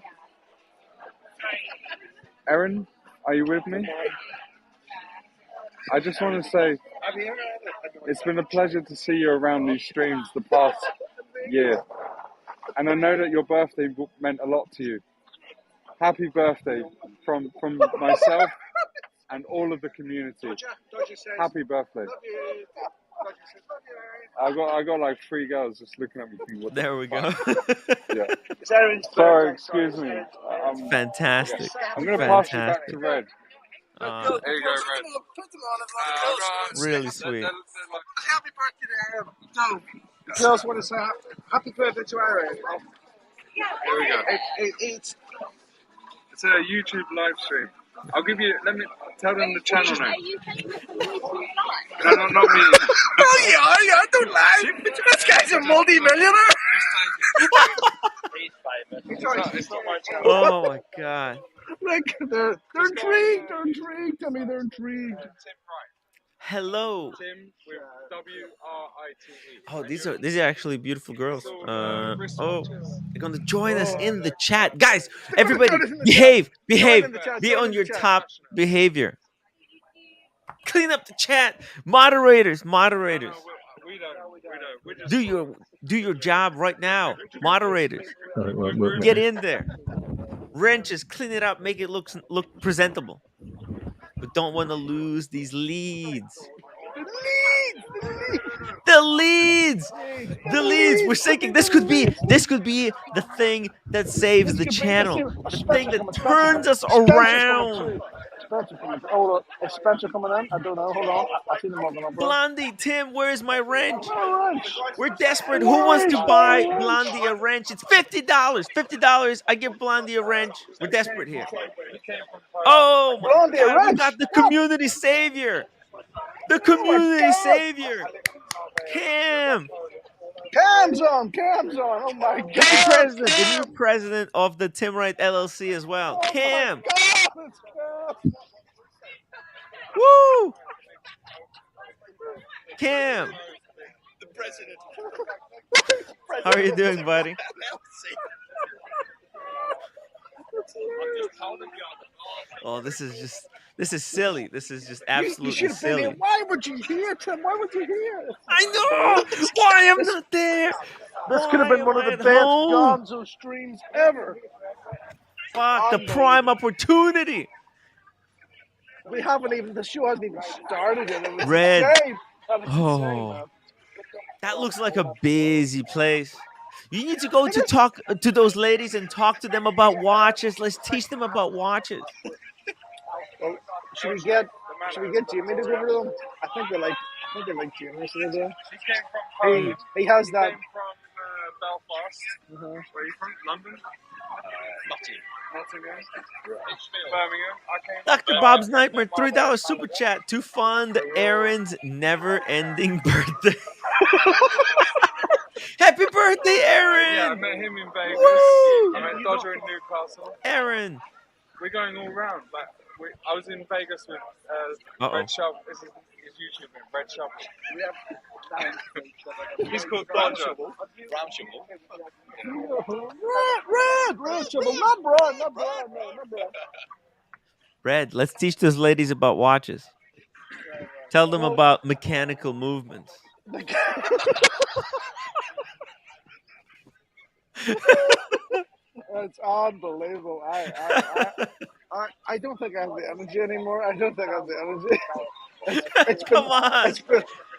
Erin, are you with me? I just want to say it's been a pleasure to see you around these streams the past year. And I know that your birthday meant a lot to you. Happy birthday from myself and all of the community. Happy birthday. I got like 3 girls just looking at me. Thinking, what There we go. Yeah. It's Aaron's Sorry, birthday, excuse me. Fantastic. I'm gonna pass you back Fantastic. to Red. There you go, Red. Put them on as Really sweet. Happy birthday to Aaron. So, girls want to say happy birthday to Aaron. Here we go. It's It's a YouTube live stream. I'll give you. Let me tell them the channel name. No, not me. oh yeah, don't lie. This guy's a multi-millionaire. It's not my channel. Oh my god. Like they're intrigued. They're intrigued. Tell me they're intrigued. Tim Wright. Hello. Tim with WRITE. Oh, these are actually beautiful girls. Wristwatches. They're gonna join us in the chat, guys. Everybody, behave. Be on your top behavior. Clean up the chat, moderators. We don't. We just Do your job right now, moderators. Right. Get in there. Wrenches, clean it up, make it look presentable. But don't want to lose these leads. The leads. We're thinking this could be the thing that saves the channel. The thing that turns us around. Spencer coming in? I don't know. Hold on. I see them walking up. Blondie, Tim, where's my wrench? Wrench. We're desperate. Who wants to buy Blondie a wrench? It's $50. $50. I give Blondie a wrench. We're desperate here. Oh my Blondie a God, we wrench? got the community savior. The community savior. Cam. Cam's on. Oh my God. The new president of the Tim Wright LLC as well. Cam. It's Cam. Woo. Cam. The president. How are you doing, buddy? Oh, this is silly. This is just You absolutely should have been here. silly. Why would you hear, Tim? Why would you hear? I know. Why am I not there? This could have been one of the best Gonzo streams ever. Fuck, the prime opportunity. We haven't even, the show hasn't even started yet. It was Red. insane. That was insane, Oh, man. that looks like a busy place. You need to go to talk to those ladies and talk to them about watches. Let's teach them about watches. Well, should we get Jimmy to go over them? I think they like Jimmy. So he has that. He came from Belfast. Where are you from? London? Nottingham. Birmingham. Dr. Bob's Nightmare, $3 super chat to fund Aaron's never-ending birthday. Happy birthday, Aaron! Yeah, I met him in Vegas. Woo! I met Dodger in Newcastle. Aaron. We're going all round. Like I was in Vegas with Red Sharp. This is his YouTube name, Red Sharp. He's called Dodger. Red Shovel, not Brian, no, not Brian. Red, let's teach those ladies about watches. Tell them about mechanical movements. It's unbelievable. I don't think I have the energy anymore. Come on.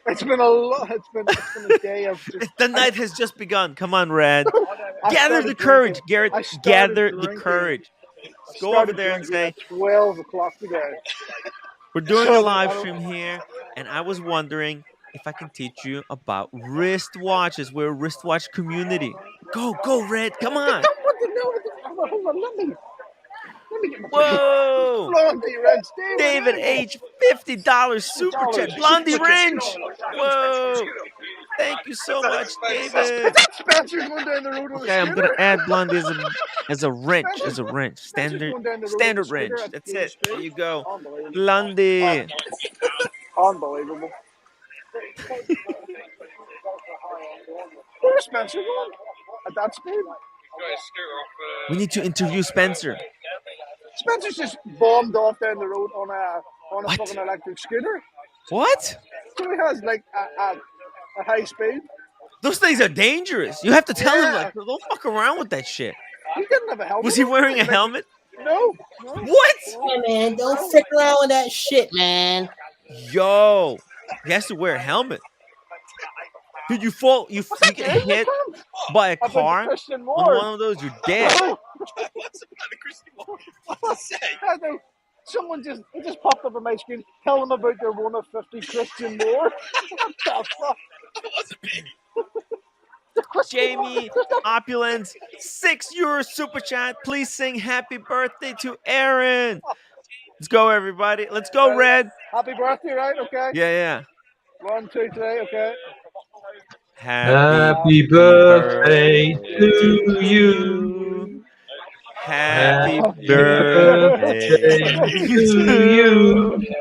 It's been a lot. It's been a day of just. The night has just begun. Come on, Red. Gather the courage, Garrett. Gather the courage. Go over there and say, 12 o'clock today. We're doing a live stream here, and I was wondering if I can teach you about wristwatches. We're a wristwatch community. Go, Red. Come on. I don't want to know. Hold on, let me get my Whoa. Blondie wrench. David H. $50 super chat. Blondie wrench. Whoa. Thank you so much, David. Spencer's going down the road with Okay, I'm gonna add Blondie as a wrench. Standard wrench. That's it. There you go. Blondie. Unbelievable. Where's Spencer going? At that speed? We need to interview Spencer. Spencer's just bombed off down the road on a What? fucking electric scooter. What? So he has like a high speed. Those things are dangerous. You have to tell him, like, don't fuck around with that shit. He didn't have a helmet. Was he wearing a helmet? No. What? Hey man, don't frick around with that shit, man. Yo, he has to wear a helmet. Dude, you fall, you get Hey, you hit can't. by a About the car Christian on Moore. one of those, you're dead. Oh, What's about the Christian Moore? What's that say? I know. Someone just popped up on my screen. Tell them about their 1 of 50 Christian Moore. What the fuck? What's a pig? The Christian Jamie Opulence, €6 super chat. Please sing happy birthday to Aaron. Let's go, everybody. Let's go, Moore. Red. Happy birthday, right? Okay. Yeah, yeah. 1, 2, 3. Okay. Happy Happy birthday birthday to to you. you. Happy Happy birthday birthday to to you. you.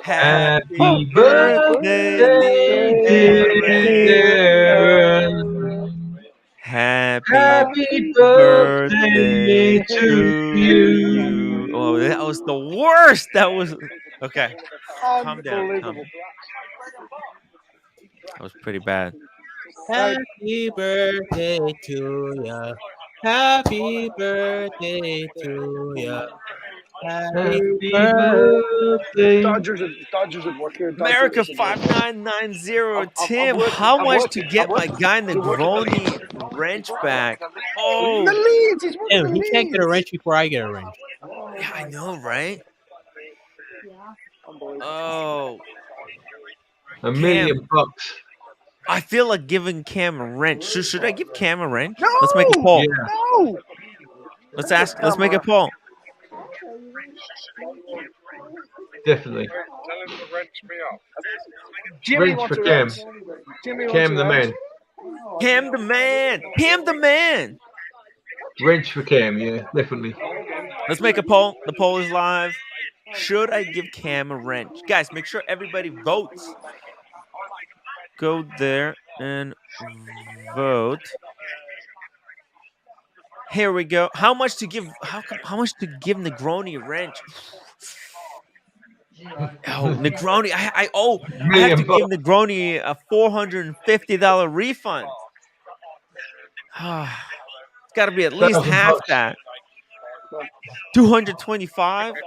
Happy Happy birthday, birthday, dear dear Aaron. Aaron. Happy Happy birthday birthday to to you. you. Oh, that was the worst. That was okay. Calm down. Calm Unbelievable. down. That was pretty bad. Right. Happy birthday to ya. Happy birthday to ya. Happy Happy birthday. birthday. Dodgers at work here. America Dodgers at work. 5990. I'm Tim, working. how I'm much to working. I'm get my working. guy You're working. Negroni wrench back? The Oh, Leeds. He's working Damn, the he can't get a Leeds. wrench before I get a wrench. yeah, I know, right? Yeah. Unbelievable. Oh, $1 Cam, million bucks. I feel like giving Cam a wrench. Should I give Cam a wrench? Let's make a No. poll. Yeah, No. Let's Don't give ask. Let's make a camera. poll. definitely. Tell him to wrench me up. Jimmy Wrench wants for a Cam. wrench. Jimmy wants a Cam the wrench. man. Cam the man. Cam the man. Wrench for Cam, yeah, definitely. Let's make a poll. The poll is live. Should I give Cam a wrench? Guys, make sure everybody votes. Go there and vote. Here we go. How much to give? How much to give Negroni a wrench? Oh, Negroni! I have to $1 million give bucks. Negroni a $450 refund. It's got to be at least half $1,000. that. 225. Fuck.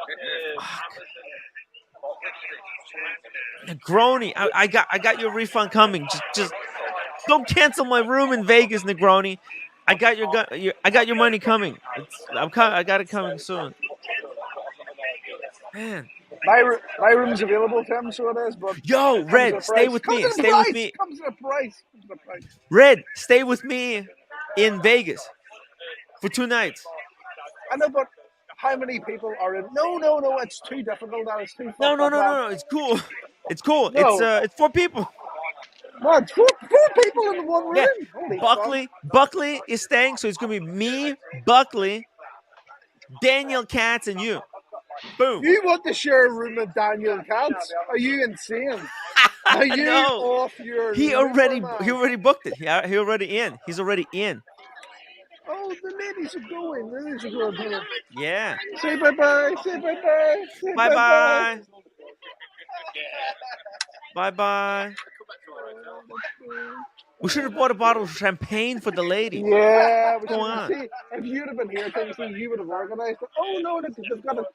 Negroni, I got your refund coming. Just don't cancel my room in Vegas, Negroni. I got I got your money coming. I got it coming soon. Man. My room's available to him, so it is. But Yo, it comes at Red, a stay price. with Comes me. at a Stay with price. me. Comes at a price. Comes at a price. Red, stay with me in Vegas for 2 nights. I know, but how many people are in? No, no, no. It's too difficult. That is too No, fucked no, up. no, That. no, no. It's cool. It's cool. No, It's 4 people. no. It's four people in one Yeah. room. Holy fuck. Buckley is staying, so it's gonna be me, Buckley, Daniel Katz, and you. Boom. You want to share a room with Daniel Katz? Are you insane? Are you No. off your He liver, already booked it. He already in. He's already in. Oh, the ladies are going. The ladies are going. Yeah. Say bye bye. Say bye bye. Say Bye bye bye. bye. Bye bye. We should have bought a bottle of champagne for the ladies. Yeah, we What's going should on? see. If you'd have been here, Tennessee, you would have organised it. Oh no, they've got a.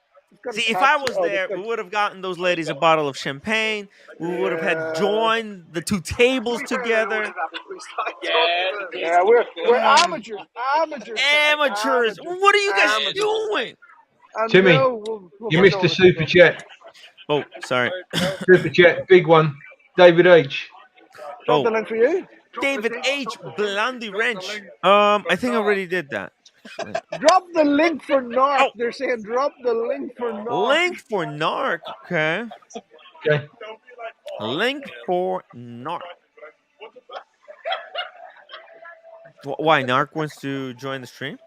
See, if I was there, we would have gotten those ladies a bottle of champagne. We would have had joined the 2 tables together. Yeah, we're amateurs. Amateurs. What are you guys doing? And Timmy, we'll you get missed the those. super chat. Oh, sorry. Super chat, big one. David H. Drop Oh, the link for you. David H. Blondie Wrench. I think I already did that. Actually. Drop the link for Narc. Oh. They're saying drop the link for Narc. Link for Narc. Okay. Okay. Link for Narc. Why? Narc wants to join the stream?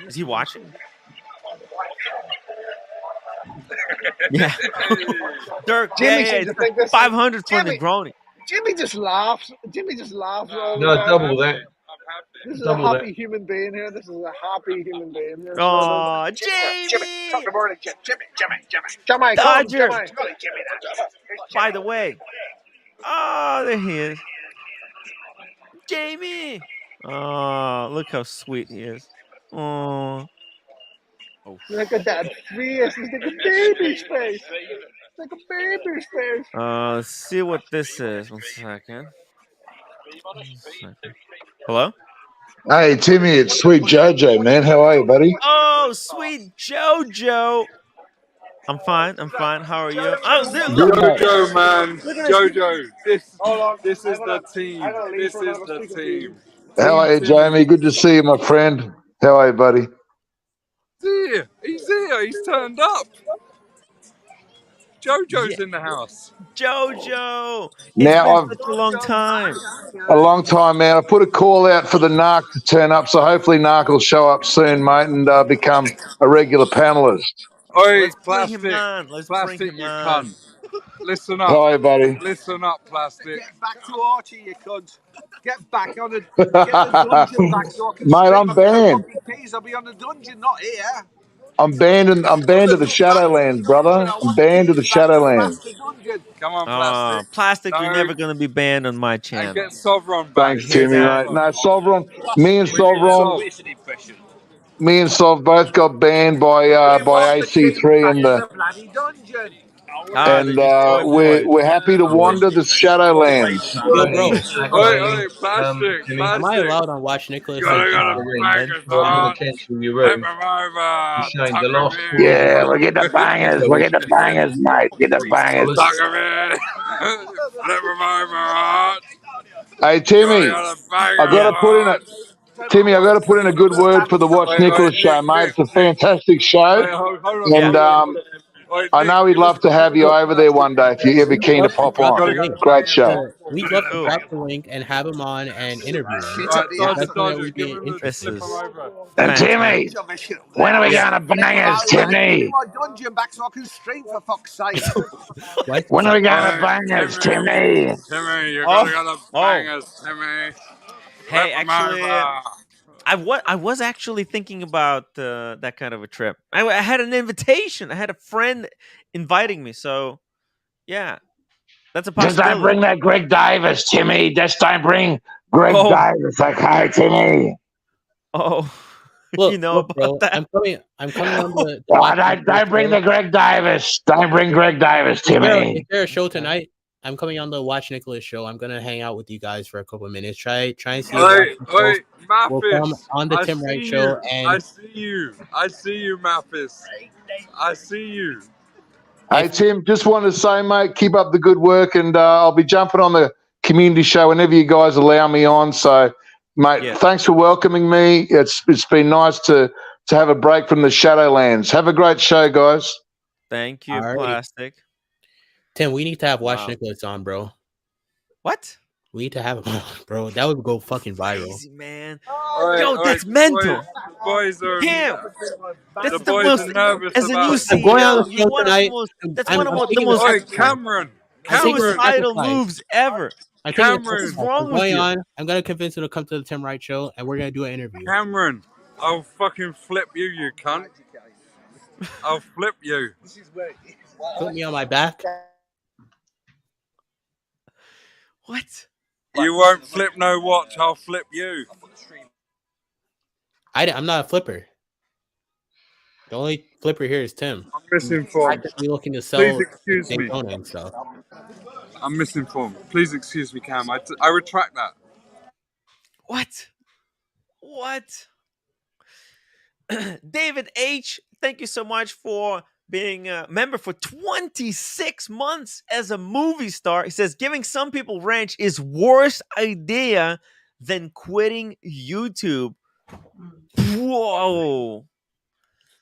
Is he watching? Yeah. Dirk, Jimmy yeah, seems to it's think this. 500 for Jimmy, Negroni. Jimmy just laughs. Jimmy just laughs all the No, time. double that. This is a Double happy that. human being here. This is a happy human being here. Oh, Jimmy, Jamie! morning, Jimmy, call him Dodger! Jimmy. By the way. Oh, there he is. Jamie! Oh, look how sweet he is. Oh. Oh. Look at that face. It's like a baby's face. It's like a baby's face. Let's see what this is. 1 second. Hello? Hey, Timmy, it's Sweet Jojo, man. How are you, buddy? Oh, sweet Jojo. I'm fine. I'm fine. How are you? Oh, dude, look. Good, mate. Jojo, man. Look at this. Jojo. Hold on. This I'm is the gonna team. leave This for a minute. is I'm the speaking to you. team. How are you, Team Jamie? Timmy. Good to see you, my friend. How are you, buddy? Here. He's here. He's turned up. Yeah, Jojo's in the house. Jojo. It's Now, been I've such a long time. a long time, man. I put a call out for the Narc to turn up, so hopefully Narc will show up soon, mate, and become a regular panelist. Oi, Let's bring him plastic. on. Let's bring Plastic, him you on. cunt. Listen How up. are you, buddy? Listen up, plastic. Get back to Archie, you cunt. Get back on the dungeon back so I can Mate, stream I'm a bit of banned. Rocky Keys. I'll be on the dungeon, not here. I'm banned to the Shadowlands, brother. I I'm want the banned to the keys back to Shadowlands. blast the dungeon. Come on, plastic. Plastic, you're No. never gonna be banned on my And channel. get Sovereign back. Thanks, You hear Timmy, Get that? mate. Sovereign. No, Sovereign. Me and We need Sovereign. Sov. It's an impression. Me and Sov both got banned by We want the keys AC3 back to the bloody dungeon. They destroyed the place. we're happy to wander the Shadowlands. Yo, Tony, bro, Oi, plastic, Timmy, am I plastic. allowed on Watch Nicholas Gotta, like into gotta the ring. bang dead? his Go up in the heart. tent in your Flip room. him over. He's showing Tuck the him last in. Yeah, we get the bangers. We get the bangers, mate. Get the bangers. Tuck him in. Flip him over. Hey, Gotta, Timmy, gotta bang I got his to Yeah. put in a heart. Timmy. I got to put in a good word for the Watch Oi, Nicholas show, mate. It's a fantastic show, hold on, Yeah. and hold on. Oi, I Nick, know we'd give us love to have you Look, over there one day if you're ever we'd keen to love to pop drop on. the gotta link. Great show. We'd love to Cool. drop the link and have him on and interview him. Shit Right, up here. If Dodger, that's something that Dodger, we'd give be him the This interested flip him is over. And fantastic. Timmy, when are we Yeah. going to bangers, Give me Timmy? my dungeon back so I can stream, for fuck's sake. in. Why is he When are we talking? going to Oi, bangers, Timmy, Timmy? Timmy, you gotta, Oh, gotta bang oh. us, Timmy. Flip Hey, him actually, over. I was actually thinking about that kind of a trip. I had an invitation. I had a friend inviting me. So yeah, that's a Just don't possibility. bring that Greg Davis, Timmy. Just don't bring Greg Oh, Davis, okay, Timmy? oh. You Look, know look, about bro. that? I'm coming on the Oh, Watch Nicholas don't bring show. the Greg Davis. Don't bring Greg Davis, Is Timmy. there a show tonight? I'm coming on the Watch Nicholas show. I'm gonna hang out with you guys for a couple of minutes. Try and see if Watch Nicholas will come Mathis, on the I Tim see Wright you. show. And I see you. I see you, Mathis. I see you. Hey, if Tim, just wanted to say, mate, keep up the good work, and I'll be jumping on the community show whenever you guys allow me on. So, mate, Yeah. thanks for welcoming me. It's been nice to have a break from the Shadowlands. Have a great show, guys. Thank you, alrighty, Plastic. Tim, we need to have Watch Wow. Nicholas on, bro. What? We need to have him on, bro. That would go fucking viral. Crazy, man. Oi, Yo, oi, that's mental. the boys are. Him. That's The the boys most. are nervous As a new about. I'm going on CEO, the you show one of the tonight. most. That's I'm one of the taking the most Oi, sacrifice. Cameron. I'm taking the suicidal sacrifice. moves ever. I'm taking the Cameron. What's sacrifice. wrong I'm with going you? on. I'm gonna convince him to come to the Tim Wright show, and we're gonna do an interview. Cameron, I'll fucking flip you, you cunt. I'll flip you. Put me on my back. What? You won't flip no watch. I'll flip you. I'm not a flipper. The only flipper here is Tim. I'm misinformed. Actively looking to Please sell excuse me. Daytona and stuff. I'm misinformed. Please excuse me, Cam. I retract that. What? What? David H, thank you so much for being a member for 26 months as a movie star. He says giving some people ranch is worse idea than quitting YouTube. Whoa.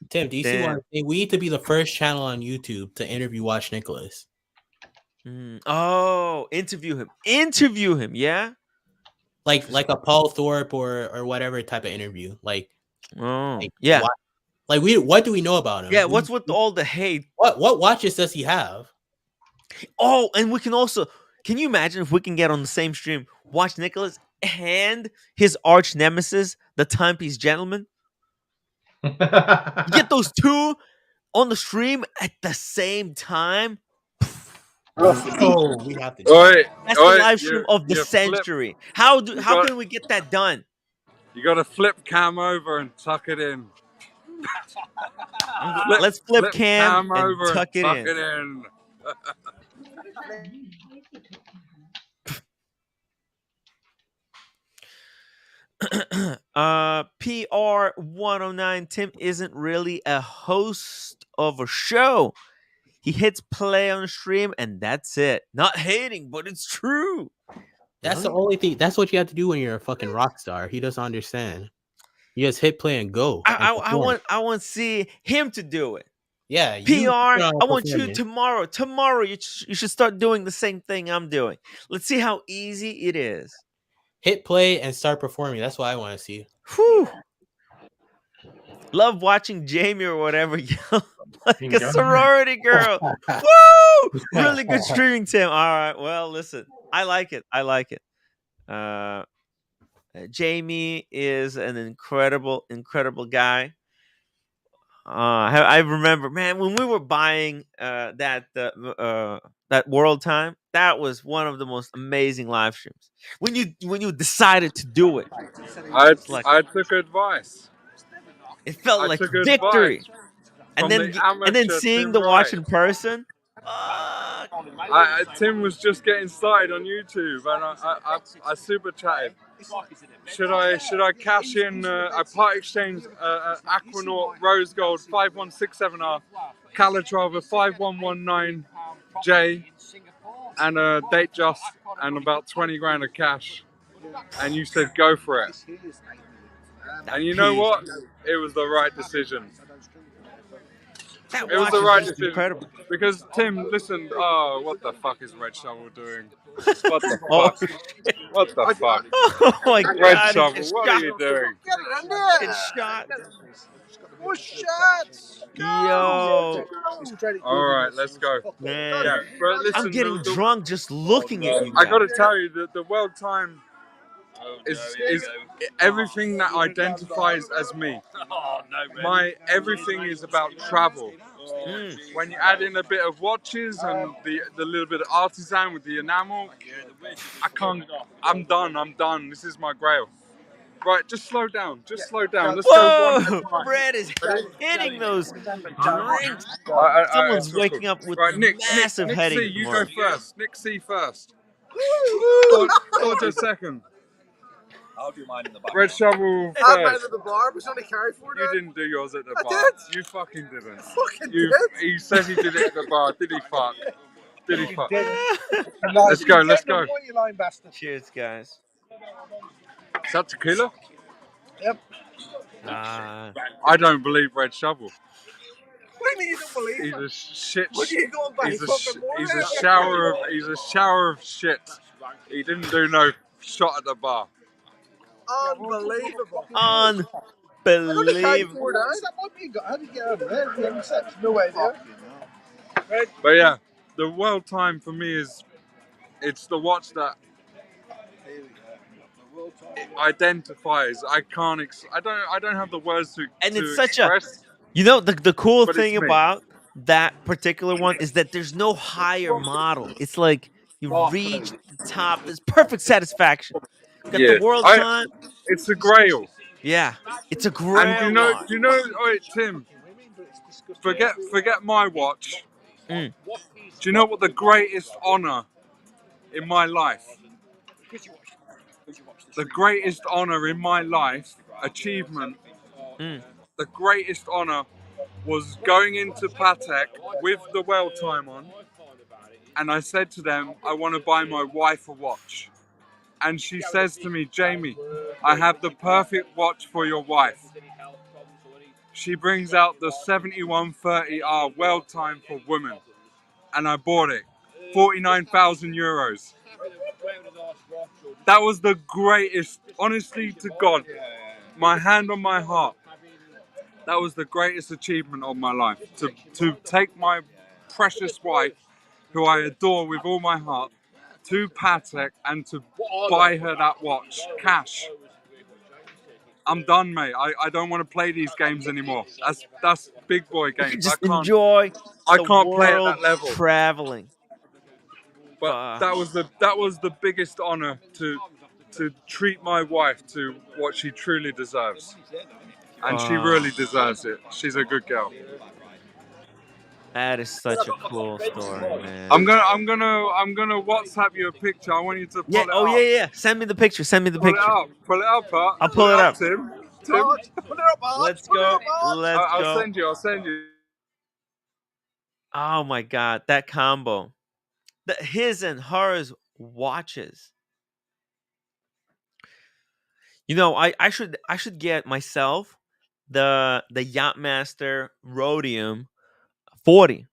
Tim, do you see what I'm saying? We need to be the first channel on YouTube to interview Watch Nicholas. Oh, interview him. Interview him, yeah? Like a Paul Thorpe or whatever type of interview. Yeah. What do we know about him? Yeah, what's with all the hate? What watches does he have? Oh, and we can also, can you imagine if we can get on the same stream, watch Nicholas and his arch nemesis, the timepiece gentleman? Get those two on the stream at the same time. Oh, we have to. That's the live stream of the century. How can we get that done? You got to flip Cam over and tuck it in. Let's flip Cam and over tuck it in. It in. PR109, Tim isn't really a host of a show. He hits play on stream and that's it. Not hating, but it's true. That's the Really? only thing. That's what you have to do when you're a fucking rock star. He doesn't understand. You just hit play and go. And I perform. want to see him to do it. Yeah, PR, I want perform you it. tomorrow. Tomorrow, you should start doing the same thing I'm doing. Let's see how easy it is. Hit play and start performing. That's what I want to see. Whew. Love watching Jamie or whatever yell like a sorority girl. Woo! Really good streaming, Tim. All right. Well, listen, I like it. I like it. Jamie is an incredible, incredible guy. I remember, man, when we were buying that World Time, that was one of the most amazing live streams. When you decided to do it, I took advice. it felt I like took victory. advice And from the then amateur seeing Tim the watch Wright. in person. Tim was just getting started on YouTube, and I super chatted. Should I cash in? I part exchange Aquanaut Rose Gold 5167R, Calatrava 5119J, and a date just and about 20 grand of cash. And you said go for it. And you know what? It was the right decision. It was the right decision. Incredible. Because Tim, listen. Oh, what the fuck is Red Shovel doing? What the fuck? What the fuck? Oh my Red God! Shovel, what are you doing? Get it in there. Get shot. More shots. Yo. All right, let's go. Man, Yeah, but listen, I'm getting drunk just looking at you I guys. got to tell you that the World Time is everything that identifies as me. My everything is about travel. When you add in a bit of watches and the little bit of artisan with the enamel, I can't. I'm done. This is my grail. Right, just slow down. Let's go one at a time. Brad is hitting those drinks. Someone's Cool. waking up with Right, Nick massive C, headache you tomorrow. go first. Nick C first. Dodger second. I'll do mine in the back. Red Shovel I had mine first. at the bar, was only carried for You didn't do yours at the I bar. did. You fucking didn't. Fucking You. did. He says he did it at the bar. Did he fuck? Did he fuck? Let's go. You lying bastard. Cheers, guys. Is that tequila? Yep. I don't believe Red Shovel. What do you mean you don't believe He's it? a shit. What are you going back fucking more? He's a shower of shit. He didn't do no shot at the bar. Unbelievable. Unbelievable. That might be good. How did you get over there? You haven't said no way there. But yeah, the World Time for me it's the watch that identifies. I don't have the words to And it's express. such a, you know, the cool But thing it's me. about that particular one is that there's no higher model. It's like you reach the top. There's perfect satisfaction. Got the World Time. It's a grail. Yeah, it's a grail. And do you know? Wait, Tim. Forget my watch. Do you know what the greatest honor in my life? The greatest honor in my life, achievement. The greatest honor was going into Patek with the World Time on, and I said to them, I want to buy my wife a watch. And she says to me, Jamie, I have the perfect watch for your wife. She brings out the 7130R World Time for women, and I bought it, 49,000 euros. That was the greatest, honestly to God, my hand on my heart. That was the greatest achievement of my life. To take my precious wife, who I adore with all my heart, to Patek and to buy her that watch, cash. I'm done, mate. I don't want to play these games anymore. That's big boy games. Just enjoy. I can't play at that level. Traveling. But that was the biggest honor to treat my wife to what she truly deserves. And she really deserves it. She's a good girl. That is such a cool story, man. I'm gonna WhatsApp you a picture. I want you to Yeah. pull it Oh yeah, up. yeah. Send me the picture. Send me the Pull it picture. up. Pull it up, I'll Pull pull it it up, up. Tim. Tim. Marge, put it up, Marge. Let's Put it go. up, Marge. Let's I'll go. send you. I'll send you. Oh my god, that combo. His and hers watches. You know, I should get myself the Yachtmaster Rhodium 40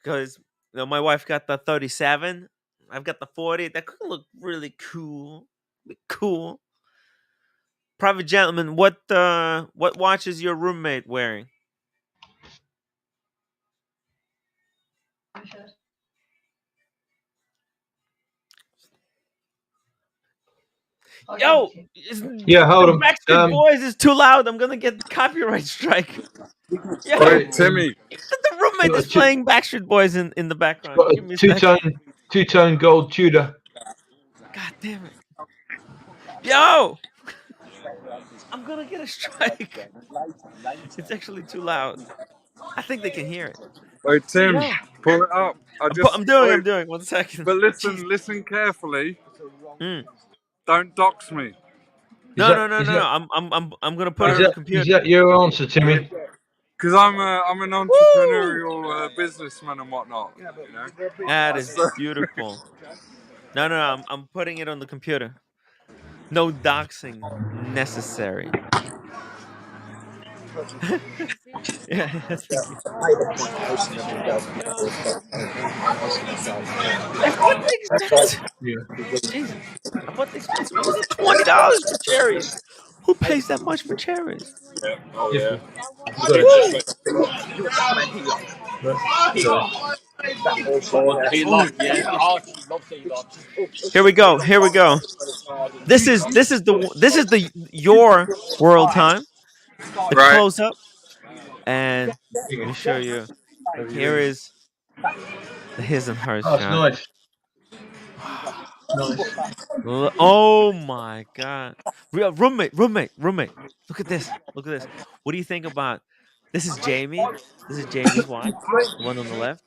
because my wife got the 37. I've got the 40. That could look really cool. Cool. Private gentleman, what watch is your roommate wearing? Yo, Yeah, hold the on. Backstreet Boys is too loud. I'm gonna get copyright strike. Yo, Right, the roommate is playing Backstreet Boys in the background. got a Give me a second. two-tone gold Tudor. God damn it. Yo, I'm gonna get a strike. It's actually too loud. I think they can hear it. Wait, Tim. Yo, Pull it up. I'm doing. 1 second. But Jeez. listen carefully. Mm. Don't dox me. Is No. that is that I'm gonna put it is on the that computer. is that your answer, Timmy? Because I'm an Woo! entrepreneurial businessman and whatnot. You know. That is beautiful. No. I'm putting it on the computer. No doxing necessary. Yeah, thank you. Yo, I bought the expensive. Yeah. Jesus, I bought the expensive. What was it? $20 for cherries. Who pays that much for cherries? Oh Yes, yeah. sir. You got it. Woo! Right. Sorry. He Oh, loves, yeah. Archie loves it. He loves. here we go. Here we go. This is the your world time. It's Right. close up, and let me show you. Here is the his and hers Oh, it's shot. nice. Nice. Oh my god. Roommate. Look at this. Look at this. What do you think about this is Jamie. This is Jamie's watch, the one on the left.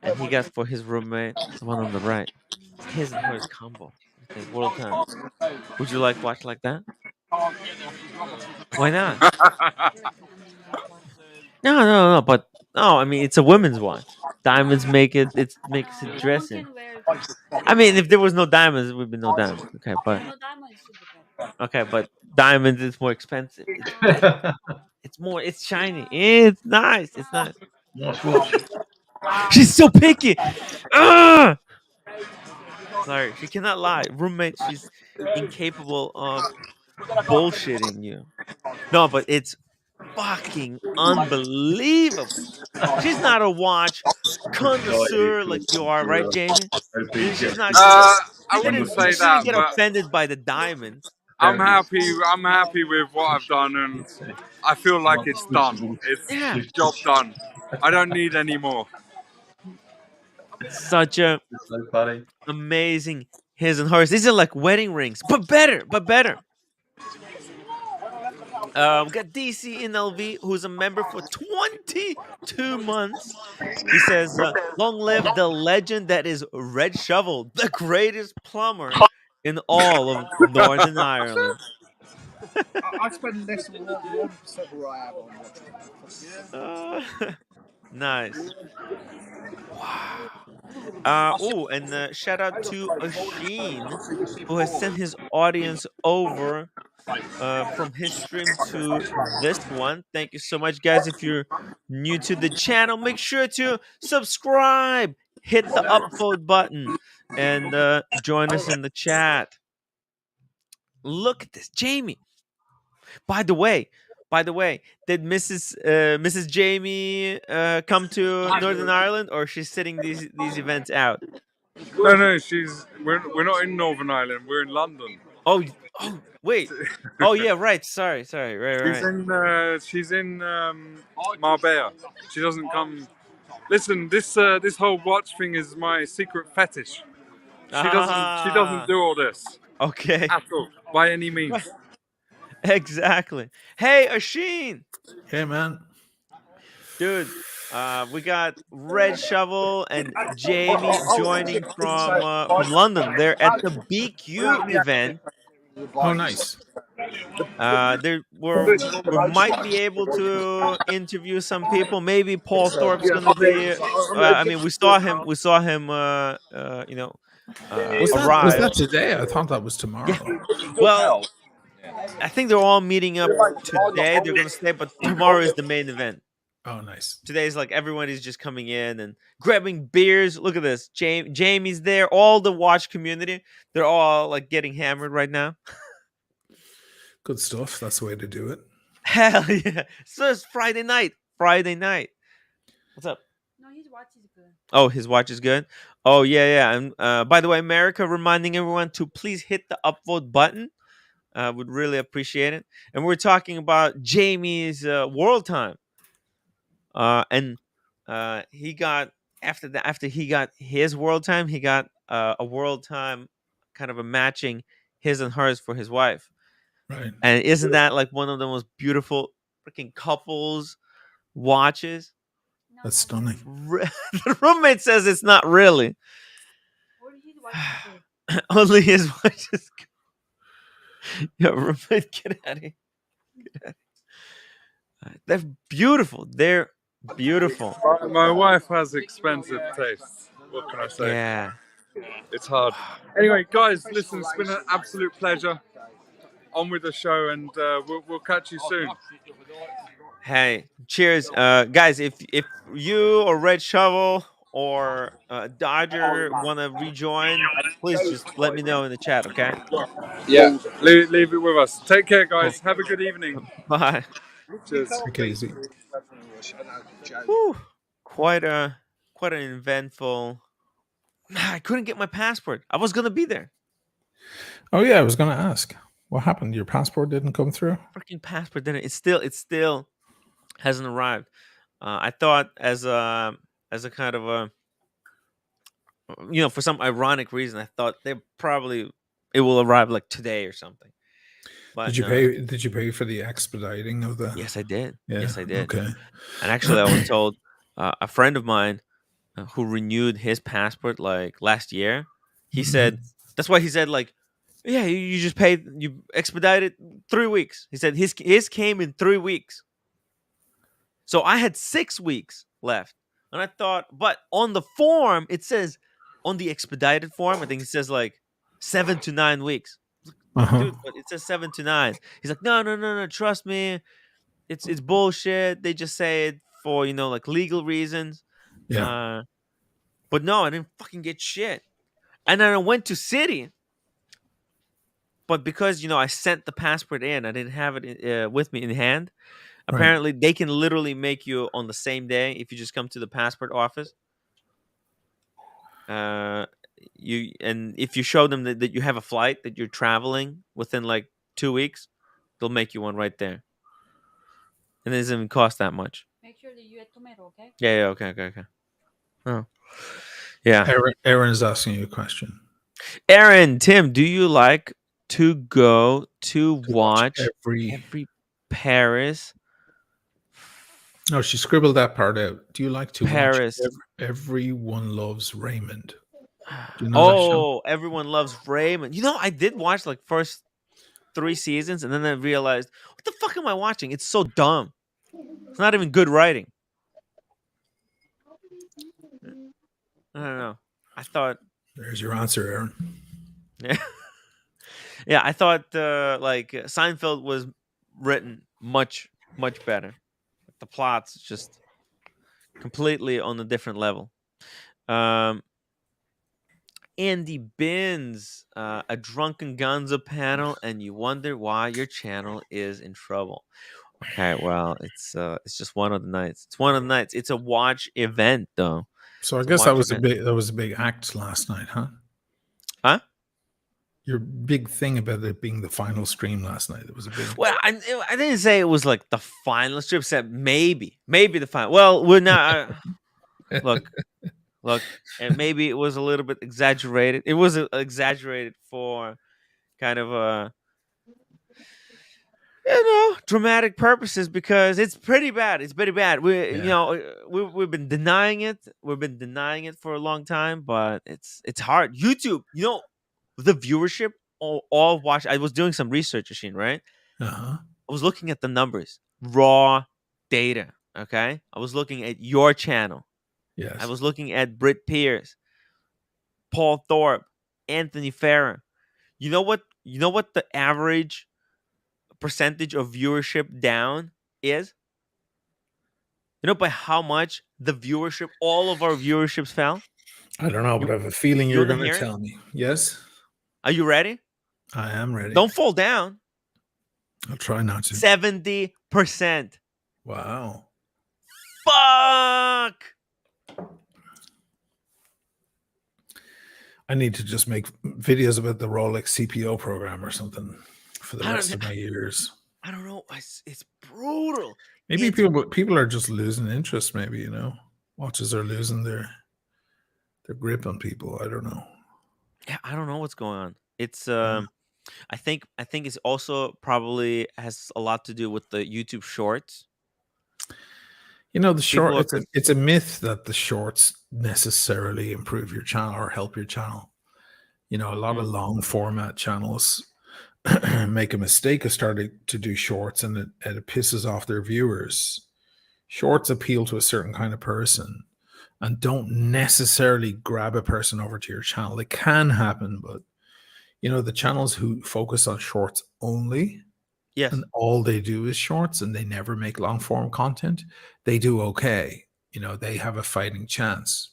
And he got for his roommate the one on the right. It's his and hers combo. What do you think? World time. Would you like watch like that? Why not? No. But no, I mean it's a women's watch. Diamonds make it. It makes it dressing. I mean, if there was no diamonds, it would be no diamonds. Okay, but diamonds is more expensive. It's more. It's shiny. It's nice. It's nice. Nice watch. She's so picky. Ugh! Sorry, she cannot lie. Roommate, she's incapable of bullshitting you. No, but it's fucking unbelievable. She's not a watch connoisseur like you are, right, Jamie? She's not. I wouldn't say She didn't that, get but offended by the diamonds. I'm happy. I'm happy with what I've done, and I feel like it's done. It's Yeah, job done. I don't need any more. such a amazing his and hers. These are like wedding rings, but better. We got DC in LV, who's a member for 22 months. He says, "Long live the legend that is Red Shovel, the greatest plumber in all of Northern Ireland." I spend less than 1% where I have on watching. Nice. Wow. And shout out to Asheen, who has sent his audience over from his stream to this one. Thank you so much, guys. If you're new to the channel, make sure to subscribe, hit the upvote button, and join us in the chat. Look at this, Jamie. By the way, did Mrs. Jamie come to Northern Ireland, or she's sitting these events out? No. We're not in Northern Ireland. We're in London. Oh, wait. Oh yeah, right. Sorry. Right. She's in Marbella. She doesn't come. Listen, this whole watch thing is my secret fetish. She doesn't do all this Okay. at all by any means. Exactly. Hey, Asheen. Hey, man. Dude, We got Red Shovel and Jamie joining from London. They're at the BQ event. Oh, nice. We might be able to interview some people. Maybe Paul Thorpe's gonna be. I mean, we saw him. We saw him. Was Arrive. that today? I thought that was Yeah. tomorrow. Well, I think they're all meeting up today. They're gonna stay, but tomorrow is the main event. Oh, nice. Today's like everyone is just coming in and grabbing beers. Look at this. Jamie's there. All the watch community. They're all like getting hammered right now. Good stuff. That's the way to do it. Hell yeah. So it's Friday night. Friday night. What's up? No, his watch is good. Oh, his watch is good. Oh yeah. And by the way, America reminding everyone to please hit the upvote button. Would really appreciate it. And we're talking about Jamie's world time. And he got after he got his world time, he got a world time kind of a matching his and hers for his wife. Right. And isn't that like one of the most beautiful freaking couples watches? That's stunning. The roommate says it's not really. Only his watch is good. Yo, roommate, get out of here. They're beautiful. They're beautiful. My wife has expensive tastes. What can I say? Yeah. It's hard. Anyway, guys, listen, it's been an absolute pleasure. On with the show, and we'll catch you soon. Hey, cheers, guys! If you or Red Shovel or Dodger want to rejoin, please just let me know in the chat, okay? Yeah, leave it with us. Take care, guys. Have a good evening. Bye. Cheers. Take it easy. Whew. Quite an eventful. I couldn't get my passport. I was gonna be there. Oh yeah, I was going to ask. What happened? Your passport didn't come through? Freaking passport didn't. It still hasn't arrived. I thought as a kind of a for some ironic reason, I thought it will arrive like today or something. But Did you pay? Did you pay for the expediting of the? Yes, I did. Yeah, Yes, I did. Okay. And actually, I was told a friend of mine who renewed his passport like last year. He said that's why he said like, yeah, you just paid, you expedited 3 weeks. He said his came in 3 weeks. So I had 6 weeks left, and I thought, but on the form it says, on the expedited form, I think it says like 7 to 9 weeks. Dude, but it says 7 to 9. He's like, no, trust me, it's bullshit. They just say it for like legal reasons. Yeah. But no, I didn't fucking get shit. And then I went to City, but because I sent the passport in, I didn't have it with me in hand. Apparently, they can literally make you on the same day if you just come to the passport office. If you show them that you have a flight, that you're traveling within like 2 weeks, they'll make you one right there. And it doesn't even cost that much. Make sure that you get tomato, okay? Yeah, okay. Oh. Yeah. Aaron is asking you a question. Aaron, Tim, do you like to go to watch every Paris? No, she scribbled that part out. Do you like to Paris? watch Everyone Loves Raymond? Do you know that show? Everyone Loves Raymond. I did watch like first 3 seasons, and then I realized, what the fuck am I watching? It's so dumb. It's not even good writing. I don't know. I thought. There's your answer, Aaron. Yeah. Yeah, I thought like Seinfeld was written much better. The plot's just completely on a different level. Andy Bins, a drunken Gonzo panel, and you wonder why your channel is in trouble. Okay, well, it's just one of the nights. It's one of the nights. It's a watch event, though. So I guess that was a big act last night, huh? Huh? Your big thing about it being the final stream last night. It was a big. Well, I didn't say it was like the final stream. Said maybe the final. Well, we're not. Look, and maybe it was a little bit exaggerated. It was exaggerated for kind of dramatic purposes, because it's pretty bad. It's pretty bad. We've been denying it. We've been denying it for a long time, but it's hard. YouTube, the viewership, all watch. I was doing some research, machine, right? Uh-huh. I was looking at the numbers, raw data. Okay, I was looking at your channel. Yes. I was looking at Britt Pierce, Paul Thorpe, Anthony Farah. You know what? You know what the average percentage of viewership down is? You know by how much the viewership, all of our viewerships fell? I don't know, but I You have a feeling you you're want to going to hear it? tell me. Yes, Are you ready? I am ready. Don't fall down. I'll try not to. 70%. Wow. Fuck. I need to just make videos about the Rolex CPO program or something for the rest of my years. I don't know. It's brutal. Maybe people are just losing interest. Maybe watches are losing their grip on people. I don't know. Yeah, I don't know what's going on. It's I think it's also probably has a lot to do with the YouTube Shorts. The short. It's a myth that the shorts necessarily improve your channel or help your channel. A lot of long format channels make a mistake of starting to do shorts, and it pisses off their viewers. Shorts appeal to a certain kind of person and don't necessarily grab a person over to your channel. It can happen, but the channels who focus on shorts only, yes, and all they do is shorts and they never make long form content, they do okay. They have a fighting chance.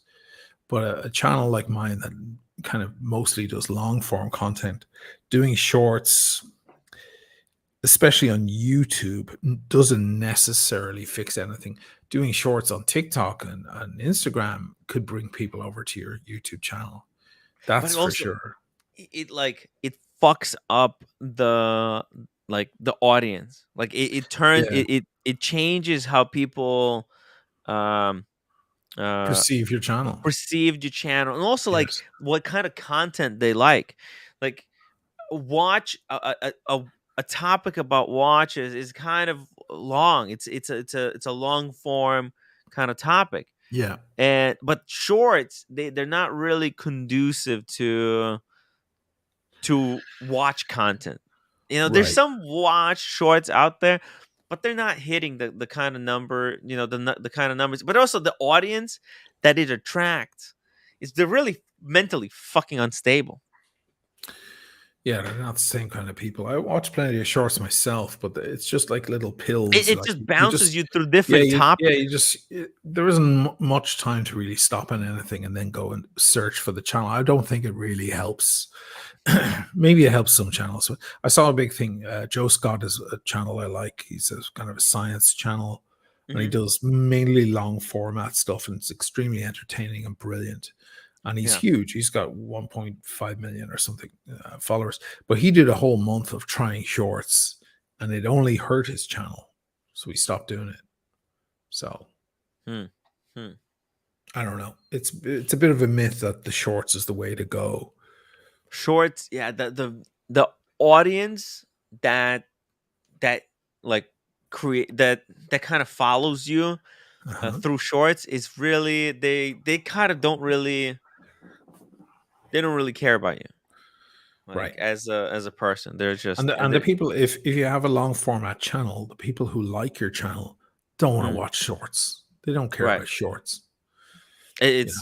But a channel like mine that kind of mostly does long form content, doing shorts, especially on YouTube, doesn't necessarily fix anything. Doing shorts on TikTok and Instagram could bring people over to your YouTube channel. That's for sure. It fucks up the audience. Like it turns it changes how people perceive your channel. And also like what kind of content they like. Like watch a topic about watches is kind of long. It's a long form kind of topic. Yeah. But shorts, they're not really conducive to watch content. There's some watch shorts out there, but they're not hitting the kind of number, the kind of numbers, but also the audience that it attracts they're really mentally fucking unstable. Yeah, they're not the same kind of people. I watch plenty of shorts myself, but it's just like little pills. It just bounces you through different topics. There isn't much time to really stop on anything and then go and search for the channel. I don't think it really helps. Maybe it helps some channels. I saw a big thing. Joe Scott is a channel I like. He's a kind of a science channel, and he does mainly long format stuff, and it's extremely entertaining and brilliant. And he's huge. He's got 1.5 million or something followers. But he did a whole month of trying shorts, and it only hurt his channel. So he stopped doing it. So I don't know. It's a bit of a myth that the shorts is the way to go. Shorts, yeah. The audience that like create that kind of follows you through shorts is really they kind of don't really care about you, right? As a person. They're just and the people. If you have a long format channel, the people who like your channel don't want to watch shorts. They don't care about shorts. It's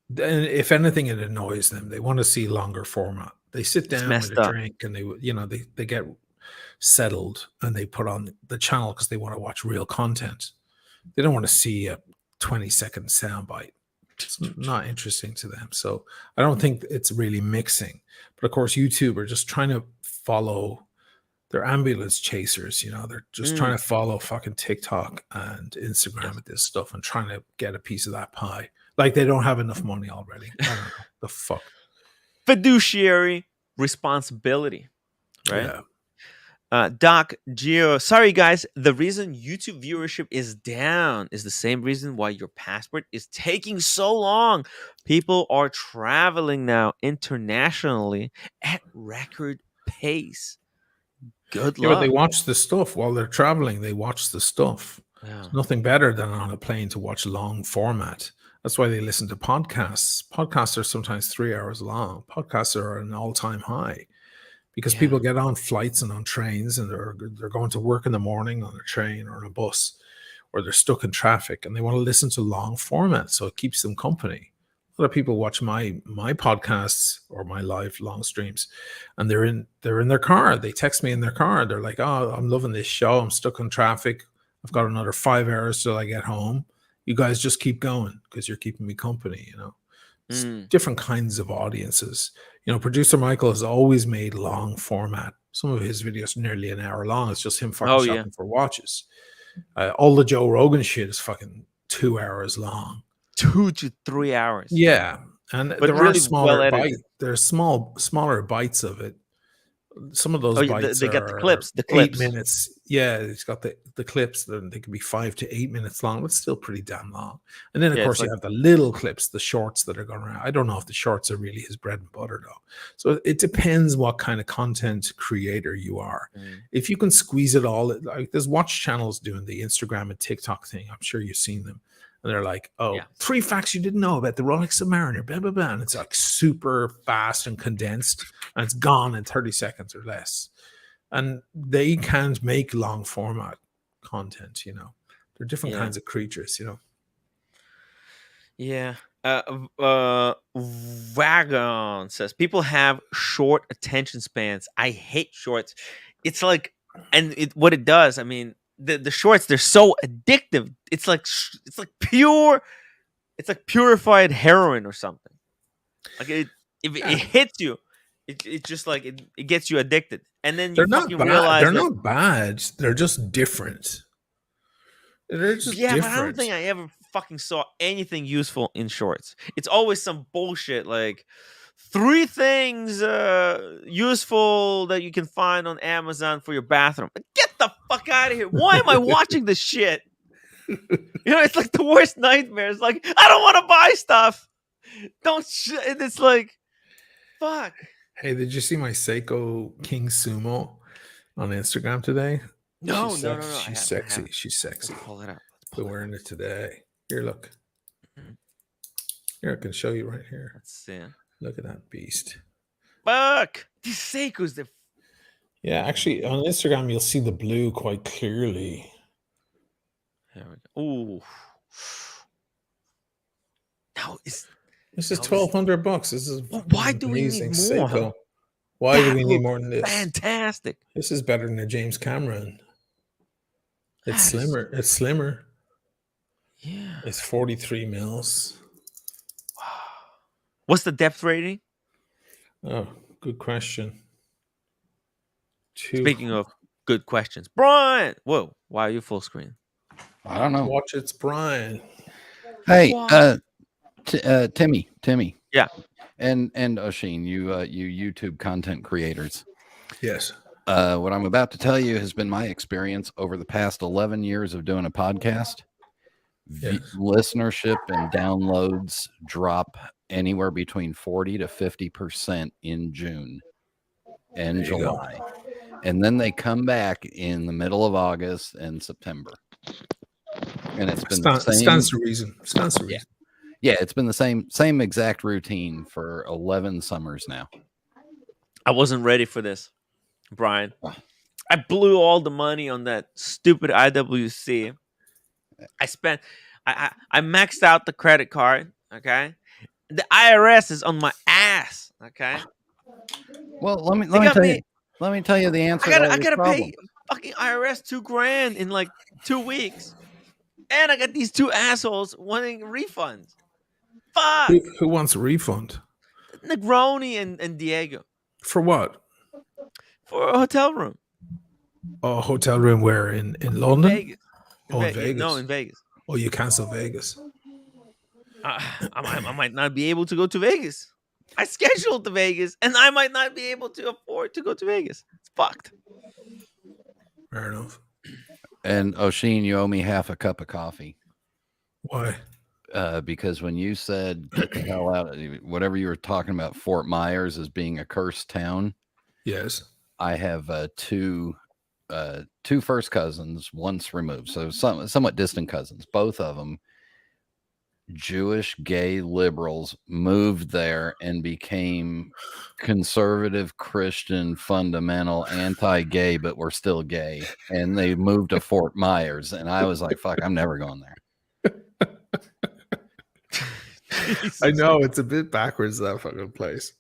and if anything, it annoys them. They want to see longer format. They sit down with a drink and they get settled and they put on the channel because they want to watch real content. They don't want to see a 20-second soundbite. It's not interesting to them. So I don't think it's really mixing. But of course, YouTube are just trying to follow. They're ambulance chasers. They're just trying to follow fucking TikTok and Instagram with this stuff and trying to get a piece of that pie. Like they don't have enough money already. I don't know. The fuck. Fiduciary responsibility, right? Yeah. Doc Geo, sorry guys, the reason YouTube viewership is down is the same reason why your passport is taking so long. People are traveling now internationally at record pace. Good Yeah, but they luck. watch the stuff while they're traveling. They watch the stuff. Yeah. There's nothing better than on a plane to watch long format. That's why they listen to podcasts. Podcasts are sometimes 3 hours long. Podcasts are an all-time high because people get on flights and on trains, and they're going to work in the morning on a train or on a bus, or they're stuck in traffic, and they want to listen to long format, so it keeps them company. A lot of people watch my podcasts or my live long streams, and they're in their car. They text me in their car. They're like, "Oh, I'm loving this show. I'm stuck in traffic. I've got another 5 hours till I get home. You guys just keep going because you're keeping me company." It's different kinds of audiences. Producer Michael has always made long format. Some of his videos are nearly an hour long. It's just him fucking shopping for watches. All the Joe Rogan shit is fucking 2 hours long. 2 to 3 hours. Yeah, and but there really are smaller well bites. There's smaller bites of it. Some of those bites they are got the clips. 8 minutes. Yeah, it's got the clips. They can be 5 to 8 minutes long, but still pretty damn long. And then, of course, you have the little clips, the shorts that are going around. I don't know if the shorts are really his bread and butter, though. So it depends what kind of content creator you are. If you can squeeze it all, like there's watch channels doing the Instagram and TikTok thing. I'm sure you've seen them. And they're like, 3 facts you didn't know about the Rolex Submariner, blah, blah, blah. And it's like super fast and condensed, and it's gone in 30 seconds or less. And they can't make long format content, They're different kinds of creatures, Yeah. Wagon says, people have short attention spans. I hate shorts. It's like, and what it does, I mean, the shorts, they're so addictive. It's like purified heroin or something. Like it hits you, it just like it gets you addicted, and then you fucking realize they're not bad. They're just different. They're just different. But I don't think I ever fucking saw anything useful in shorts. It's always some bullshit like 3 things useful that you can find on Amazon for your bathroom. Get the fuck out of here. Why am I watching this shit? It's like the worst nightmare. It's like, I don't want to buy stuff. It's like, fuck. Hey, did you see my Seiko King Sumo on Instagram today? No. She's sexy. She's sexy. Let's pull it up. Been wearing it today. Here, look. Here, I can show you right here. Let's see. Look at that beast. Fuck. These Seikos, they're... Yeah, actually, on Instagram, you'll see the blue quite clearly. There we go. Ooh. Now, this is $1,200. This is why do we need more? Seiko. Why do we need more than this? Fantastic. This is better than a James Cameron. It's slimmer. It's slimmer. Yeah. It's 43 mils. Wow. What's the depth rating? Oh, good question. Speaking of good questions, Brian. Whoa, why are you full screen? I don't know. Watch, it's Brian. Hey, Timmy. Yeah. And Oshin, you YouTube content creators. Yes. What I'm about to tell you has been my experience over the past 11 years of doing a podcast. Yes. Listenership and downloads drop anywhere between 40 to 50% in June and July. And then they come back in the middle of August and September. And it's been the same. Stands to reason. Stands to reason. Yeah, it's been the same exact routine for 11 summers now. I wasn't ready for this, Brian. I blew all the money on that stupid IWC. I maxed out the credit card, okay? The IRS is on my ass, okay? Well, let me tell you the answer. I gotta pay fucking IRS $2,000 in like 2 weeks. And I got these 2 assholes wanting refunds. Fuck. Who wants a refund? Negroni and Diego. For what? For a hotel room. Oh, hotel room where? In London? Vegas. In Vegas. No, in Vegas. Oh, you cancel Vegas. I might not be able to go to Vegas. I scheduled the Vegas, and I might not be able to afford to go to Vegas. It's fucked. Fair enough. And Oshin, you owe me half a cup of coffee. Why? Because when you said get the hell out, whatever you were talking about, Fort Myers as being a cursed town. Yes. I have two first cousins, once removed, so somewhat distant cousins. Both of them Jewish gay liberals moved there and became conservative Christian fundamental anti-gay, but were still gay, and they moved to Fort Myers, and I was like, fuck, I'm never going there. I know it's a bit backwards, that fucking place.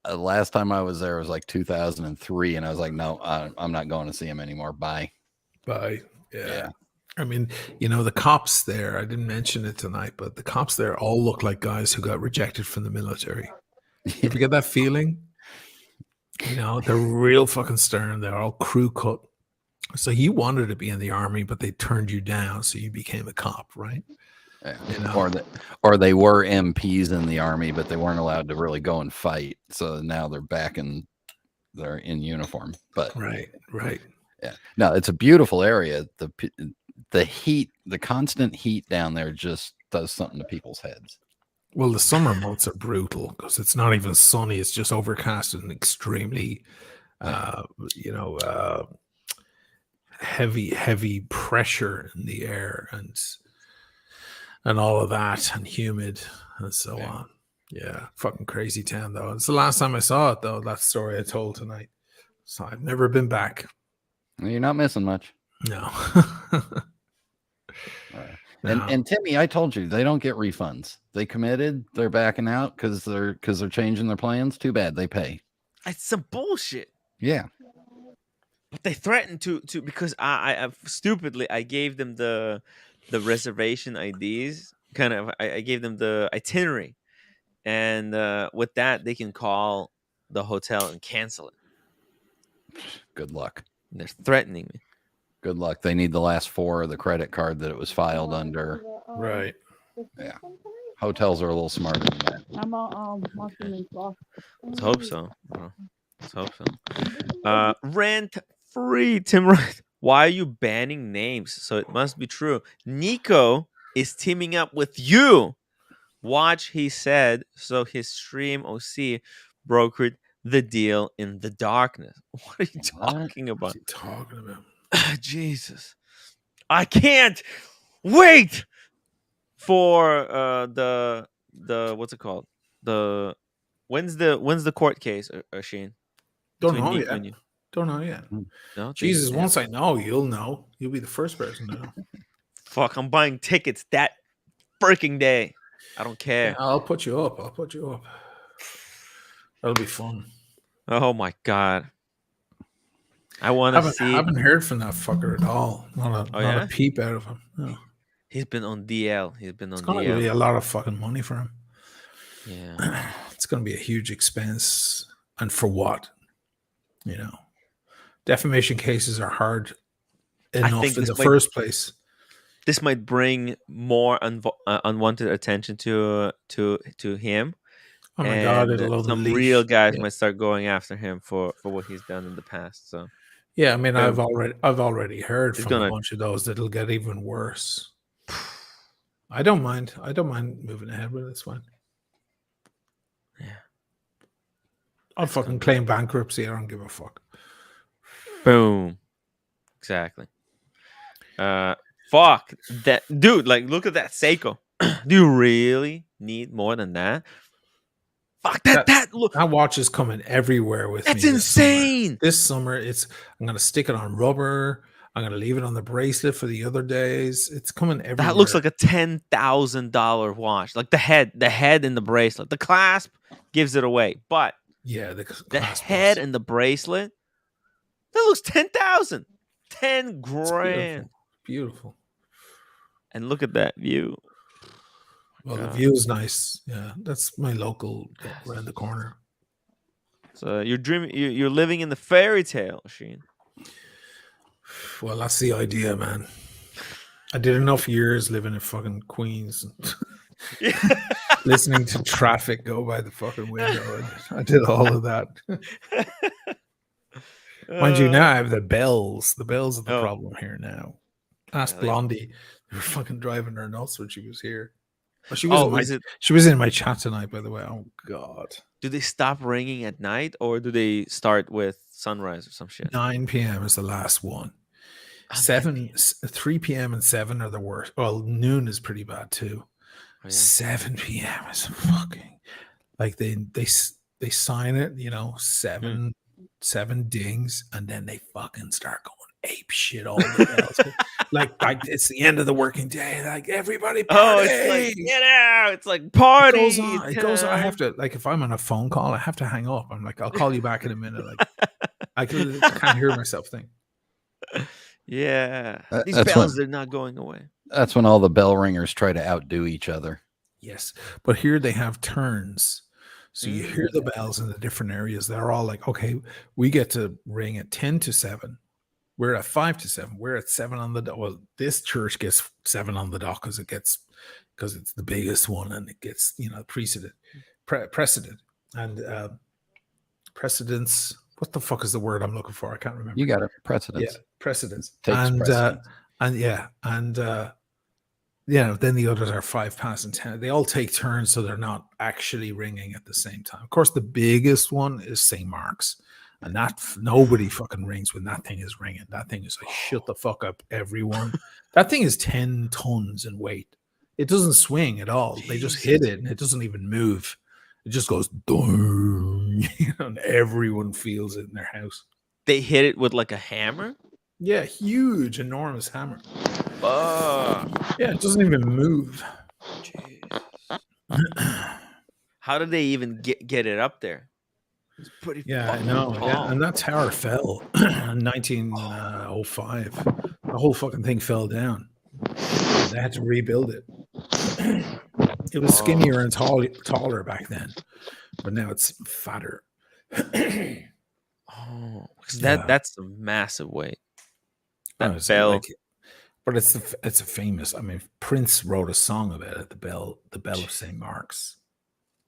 Last time I was there was like 2003, and I was like, no, I'm not going to see him anymore. Bye. Yeah. I mean, the cops there, I didn't mention it tonight, but the cops there all look like guys who got rejected from the military. You ever get that feeling? They're real fucking stern. They're all crew cut. So you wanted to be in the army, but they turned you down, so you became a cop, right? Yeah. Or they were MPs in the army, but they weren't allowed to really go and fight. So now they're in uniform. But right. Yeah. No, it's a beautiful area. The heat, the constant heat down there just does something to people's heads. Well, the summer months are brutal because it's not even sunny. It's just overcast and extremely, heavy pressure in the air and all of that, and humid and so on. Yeah, fucking crazy town though. It's the last time I saw it though. That story I told tonight. So I've never been back. You're not missing much. No. And Timmy, I told you they don't get refunds. They committed, they're backing out because they're changing their plans. Too bad, they pay. It's some bullshit. Yeah. But they threatened to because I stupidly I gave them the reservation IDs. Kind of I gave them the itinerary, and with that they can call the hotel and cancel it. Good luck. They're threatening me. Good luck. They need the last four of the credit card that it was filed under. Right. Yeah. Hotels are a little smarter than that. Let's hope so. Bro. Let's hope so. Rent free. Tim Wright. Why are you banning names? So it must be true. Nico is teaming up with you. Watch, he said. So his stream OC brokered the deal in the darkness. What are you talking about? Jesus. I can't wait for the what's it called? When's the court case, Shane? Don't know yet. No, Jesus, once I know, you'll know. You'll be the first person to know. Fuck, I'm buying tickets that freaking day. I don't care. Yeah, I'll put you up. That'll be fun. Oh my god. I want to see. I haven't heard from that fucker at all. Not a peep out of him. No. He's been on DL. It's going to be a lot of fucking money for him. Yeah. It's going to be a huge expense. And for what? Defamation cases are hard enough in the first place. This might bring more unwanted attention to him. Oh my god! Some real guys might start going after him for what he's done in the past. So yeah, I mean, I've already heard from a bunch of those that it'll get even worse. I don't mind moving ahead with it. It's fine. Yeah, I'll fucking claim bankruptcy. I don't give a fuck. Boom. Exactly. Fuck that, dude. Like, look at that Seiko. Do you really need more than that? Fuck that! Look, that watch is coming everywhere with me. That's insane. This summer, I'm gonna stick it on rubber. I'm gonna leave it on the bracelet for the other days. It's coming everywhere. That looks like a $10,000 watch. Like the head and the bracelet. The clasp gives it away, but yeah, the head and the bracelet. That looks 10,000. 10 grand. Beautiful. And look at that view. Well, the view is nice. Yeah, that's my local around the corner. So you're dreaming. You're living in the fairy tale, Sheen. Well, that's the idea, man. I did enough years living in fucking Queens, and listening to traffic go by the fucking window. I did all of that. Mind you, now I have the bells. The bells are the problem here now. Ask Blondie. They were fucking driving her nuts when she was here. Oh, she was in my chat tonight, by the way. Oh God! Do they stop ringing at night, or do they start with sunrise or some shit. 9 p.m. is the last one. 3 p.m. and 7 are the worst. Well, noon is pretty bad too. Oh, yeah. 7 p.m. is fucking like they sign it, seven dings, and then they fucking start going ape shit all the bells. like it's the end of the working day. Like everybody party. Oh, it's like get out. It's like party. It goes on. I have to if I'm on a phone call, I have to hang up. I'm like, I'll call you back in a minute. Like I can't hear myself think. Yeah, these bells are not going away. That's when all the bell ringers try to outdo each other. Yes, but here they have turns. So you hear the bells in the different areas. They're all like, okay, we get to ring at 10 to 7. We're at 5 to 7. We're at 7 on the dot. Well, this church gets 7 on the dot because it's the biggest one and it gets, precedent. And precedence. What the fuck is the word I'm looking for? I can't remember. You got it. Precedence. Yeah, precedence. Takes precedence. Then the others are 5 past and 10. They all take turns, so they're not actually ringing at the same time. Of course, the biggest one is St. Mark's, and that nobody fucking rings when that thing is ringing. That thing is like, shut the fuck up, everyone. That thing is 10 tons in weight. It doesn't swing at all. Jesus. They just hit it, and it doesn't even move. It just goes, and everyone feels it in their house. They hit it with like a hammer? Yeah, huge, enormous hammer. Yeah, it doesn't even move. Jesus. How did they even get it up there? It's pretty. Yeah, I know. Tall. Yeah, and that tower fell in 1905. The whole fucking thing fell down. They had to rebuild it. It was skinnier and taller back then, but now it's fatter. Because that's a massive weight. That bell. But it's a famous. I mean, Prince wrote a song about it. The bell of St. Mark's.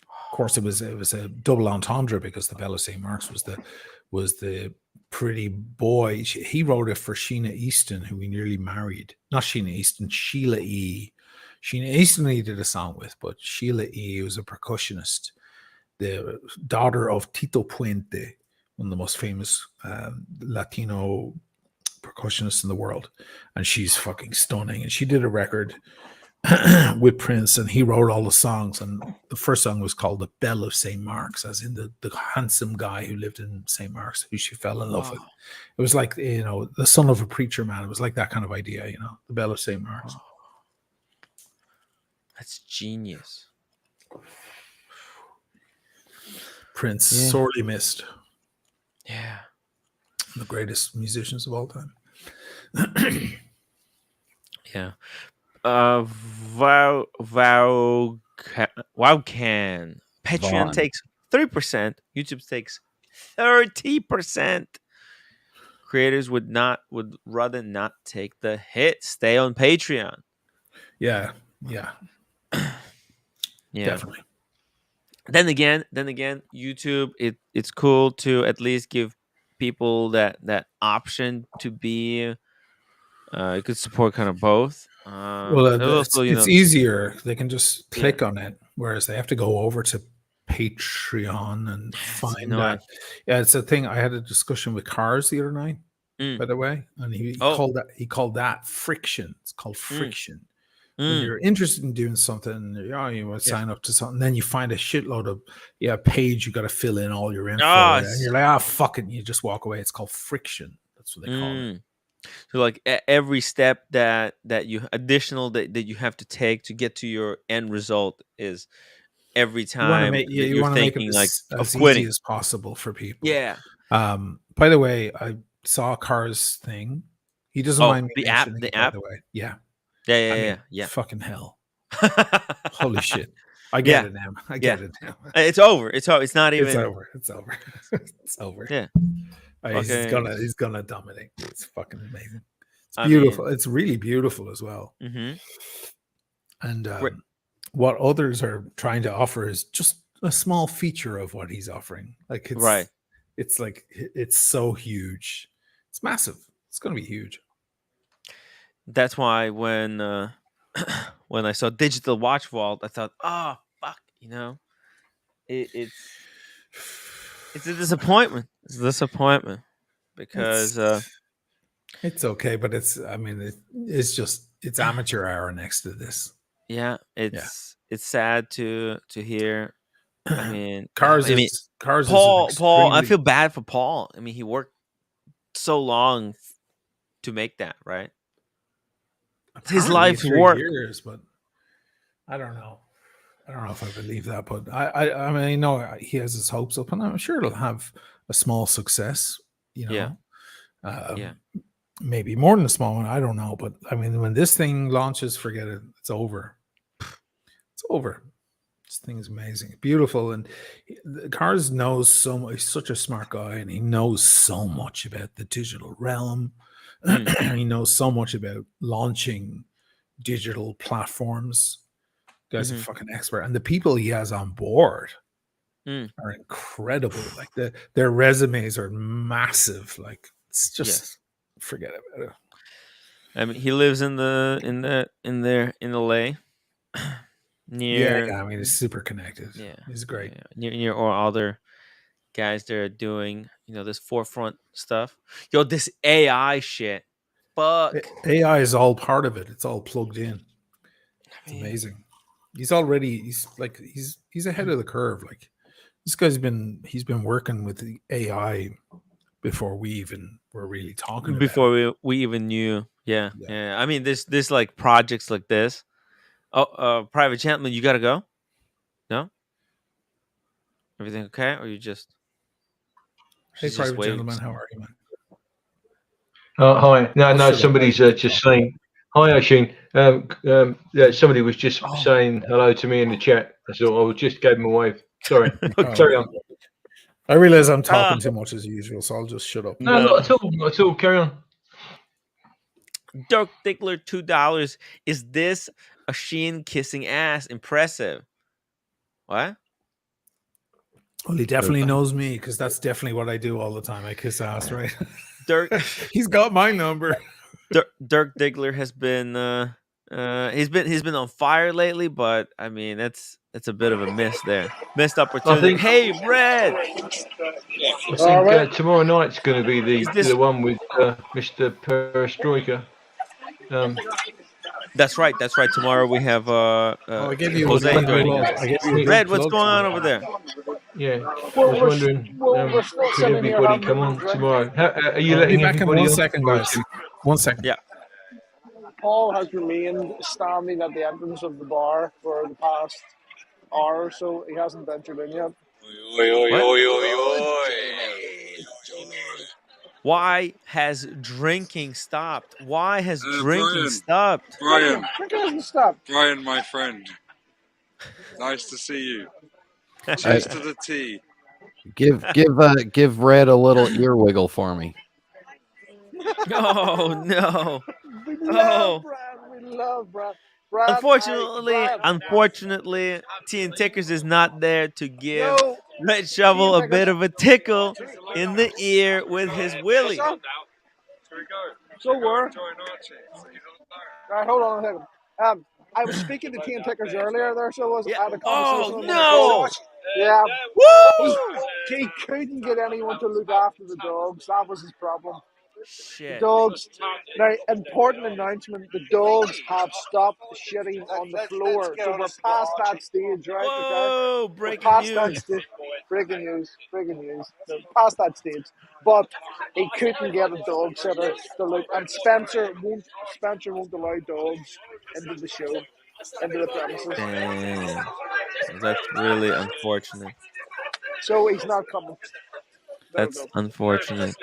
Of course, it was a double entendre because the bell of St. Mark's was the pretty boy. He wrote it for Sheena Easton, who he nearly married. Not Sheena Easton, Sheila E. Sheena Easton he did a song with, but Sheila E. was a percussionist, the daughter of Tito Puente, one of the most famous Latino percussionists in the world, and she's fucking stunning. And she did a record with Prince, and he wrote all the songs. And the first song was called "The Bell of St. Mark's," as in the handsome guy who lived in St. Mark's, who she fell in love with. It was like the son of a preacher man. It was like that kind of idea, the Bell of St. Mark's. That's genius. Prince, sorely missed. Yeah. The greatest musicians of all time. Yeah. Wowcan. Patreon takes 3%. YouTube takes 30%. Creators would rather not take the hit. Stay on Patreon. Yeah. Definitely. Then again, YouTube, it's cool to at least give people that option to be. You could support kind of both. It's easier. They can just click on it, whereas they have to go over to Patreon and find that. Yeah, it's a thing. I had a discussion with Cars the other night, by the way, and he called that friction. It's called friction. When you're interested in doing something, you want to sign up to something, then you find a shitload of page you got to fill in all your info, and you're like, fuck it, and you just walk away. It's called friction. That's what they call it. So like every step that you have to take to get to your end result is every time you want to make it as easy as possible for people. Yeah. By the way, I saw Car's thing. He doesn't mind me mentioning it, by the way. Yeah. Yeah. Fucking hell. Holy shit. I get it now. I get it now. It's over. It's not even. It's over. It's over. Yeah. He's gonna dominate. It's fucking amazing. It's beautiful. It's really beautiful as well. Mm-hmm. And what others are trying to offer is just a small feature of what he's offering. Like it's right. It's like it's so huge. It's massive. It's gonna be huge. That's why when I saw Digital Watch Vault, I thought, oh fuck, it's It's a disappointment. It's a disappointment because It's okay, but it's just it's amateur hour next to this. yeah, it's sad to hear. I mean, Cars I mean, is an Paul. I extremely feel bad for Paul. I mean, he worked so long to make that, right? His apparently life's 3 work. years, but I don't know. I don't know if I believe that, but I mean, I know he has his hopes up, and I'm sure it'll have a small success. You know, Yeah. maybe more than a small one. I don't know, but I mean, when this thing launches, forget it. It's over. It's over. This thing is amazing, beautiful, and Cars knows so much. He's such a smart guy, and he knows so much about the digital realm. He knows so much about launching digital platforms. Guy's a fucking expert, and the people he has on board are incredible. Like their resumes are massive. Like it's just forget about it. I mean, he lives in LA. Near, I mean, he's super connected. Yeah, he's great. Near or other guys that are doing this forefront stuff. Yo, this AI shit. Fuck. AI is all part of it. It's all plugged in. It's amazing. He's ahead of the curve. Like this guy's he's been working with the AI before we even were really talking before about we even knew. Yeah. I mean, this like projects like this. Oh, private gentleman, you gotta go. No. Everything okay, or you just? Hey, private gentleman, how are you, man? Hi. No. Somebody's just saying hi, Oisin. Somebody was just saying hello to me in the chat. So I just gave him a wave. Sorry. Carry on. I realize I'm talking too much as usual, so I'll just shut up. No, not at all. Not at all. Carry on. Dirk Diggler, $2. Is this a Sheen kissing ass? Impressive. What? Well, he definitely knows me because that's definitely what I do all the time. I kiss ass, right? Dirk, he's got my number. Dirk Diggler has been he's been on fire lately, but I mean it's a bit of a missed opportunity. Hey, Red. I think tomorrow night's going to be the one with Mr. Perestroika. That's right. Tomorrow we have I gave you Jose joining us. Red, what's going on over there? Yeah, I was wondering, could everybody come on tomorrow? Are you letting back in everybody 1 on? second, guys. 1 second. Yeah. Paul has remained standing at the entrance of the bar for the past hour or so. He hasn't ventured in yet. Why has drinking stopped? Why has drinking stopped? Brian, drinking hasn't stopped. Brian, my friend, nice to see you. Cheers to the tea. Give Red a little ear wiggle for me. Oh no! We love Brad. We love Brad. Unfortunately, T and Tickers is not there to give Red Shovel a bit of a tickle in the ear with his willy. So we're. Right, hold on a second. I was speaking to T and Tickers earlier there, so I had a conversation with him. Oh no! Yeah. Woo! He couldn't get anyone to look after the dogs. That was his problem. Shit. The dogs. Now, important announcement: the dogs have stopped shitting on the floor. So we're past that stage, right? Whoa! Okay? Breaking news. Breaking news. So past that stage, but he couldn't get a dog sitter to look. And Spencer won't allow dogs into the show, into the premises. Damn. That's really unfortunate. So he's not coming. That's unfortunate.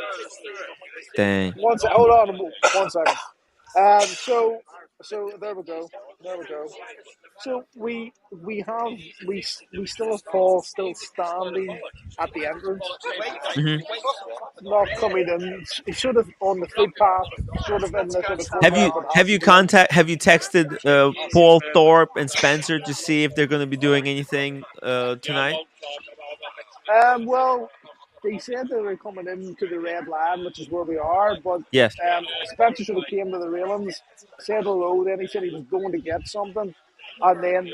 Dang. Hold on 1 second. So there we go. So we still have Paul still standing at the entrance, not coming in. He should have on the footpath, sort of in the sort of. Have you texted Paul Thorpe and Spencer to see if they're going to be doing anything tonight? Well, they said they were coming into the Red Lion, which is where we are, but yes. Spencer sort of came to the railings, said hello, then he said he was going to get something, and then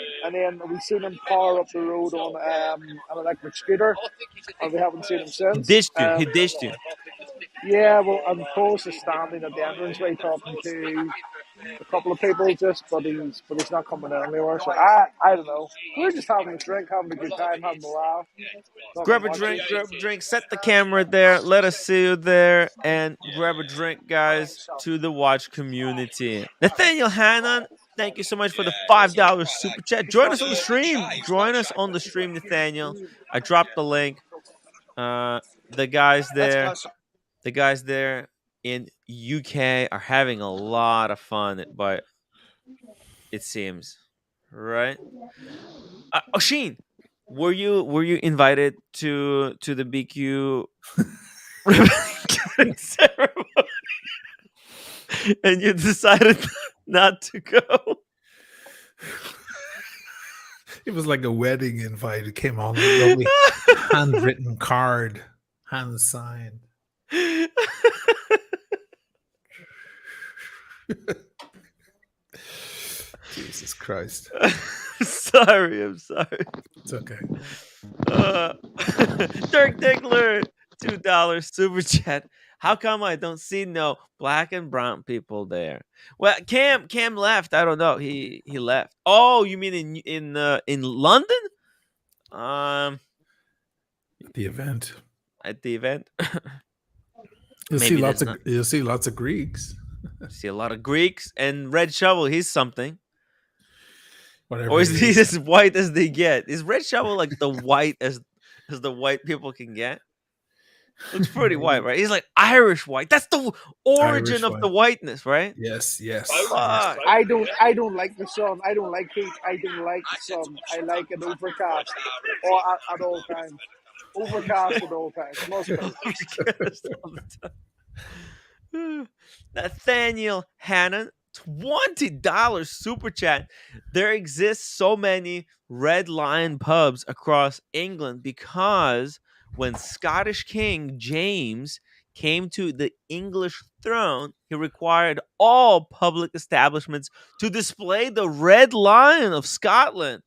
we seen him power up the road on an electric scooter, and we haven't seen him He since. dished you. He dished you. Yeah, well, I'm close to standing at the entranceway talking to a couple of people but he's not coming down anywhere. So I don't know. We're just having a drink, having a good time, having a laugh. Grab a drink, grab a drink, set the camera there, let us see you there, and grab a drink, guys, to the watch community. Nathaniel Hannon, thank you so much for the $5 super chat. Join us on the stream. Join us on the stream, Nathaniel. I dropped the link. The guys there in UK are having a lot of fun, but it seems, right? Oshin, were you invited to the BQ cutting ceremony, and you decided not to go? It was like a wedding invite. It came on a lovely handwritten card, hand signed. Jesus Christ. I'm sorry. It's okay. Dirk Dickler, $2 super chat. How come I don't see no black and brown people there? Well, Cam left. I don't know. He left. Oh, you mean in London? The event. At the event. You'll see lots of Greeks. See a lot of Greeks and Red Shovel. He's something. Whatever. Or is he as white as they get? Is Red Shovel like the white as the white people can get? Looks pretty white, right? He's like Irish white. That's the origin of the whiteness, right? Yes. Fuck. I don't like the sun. I don't like heat. I don't like the sun. I like an overcast or at all times. Overcast at all times. Must be. Overcast all the time. Nathaniel Hannon, $20 super chat. There exists so many Red Lion pubs across England because when Scottish King James came to the English throne, he required all public establishments to display the Red Lion of Scotland.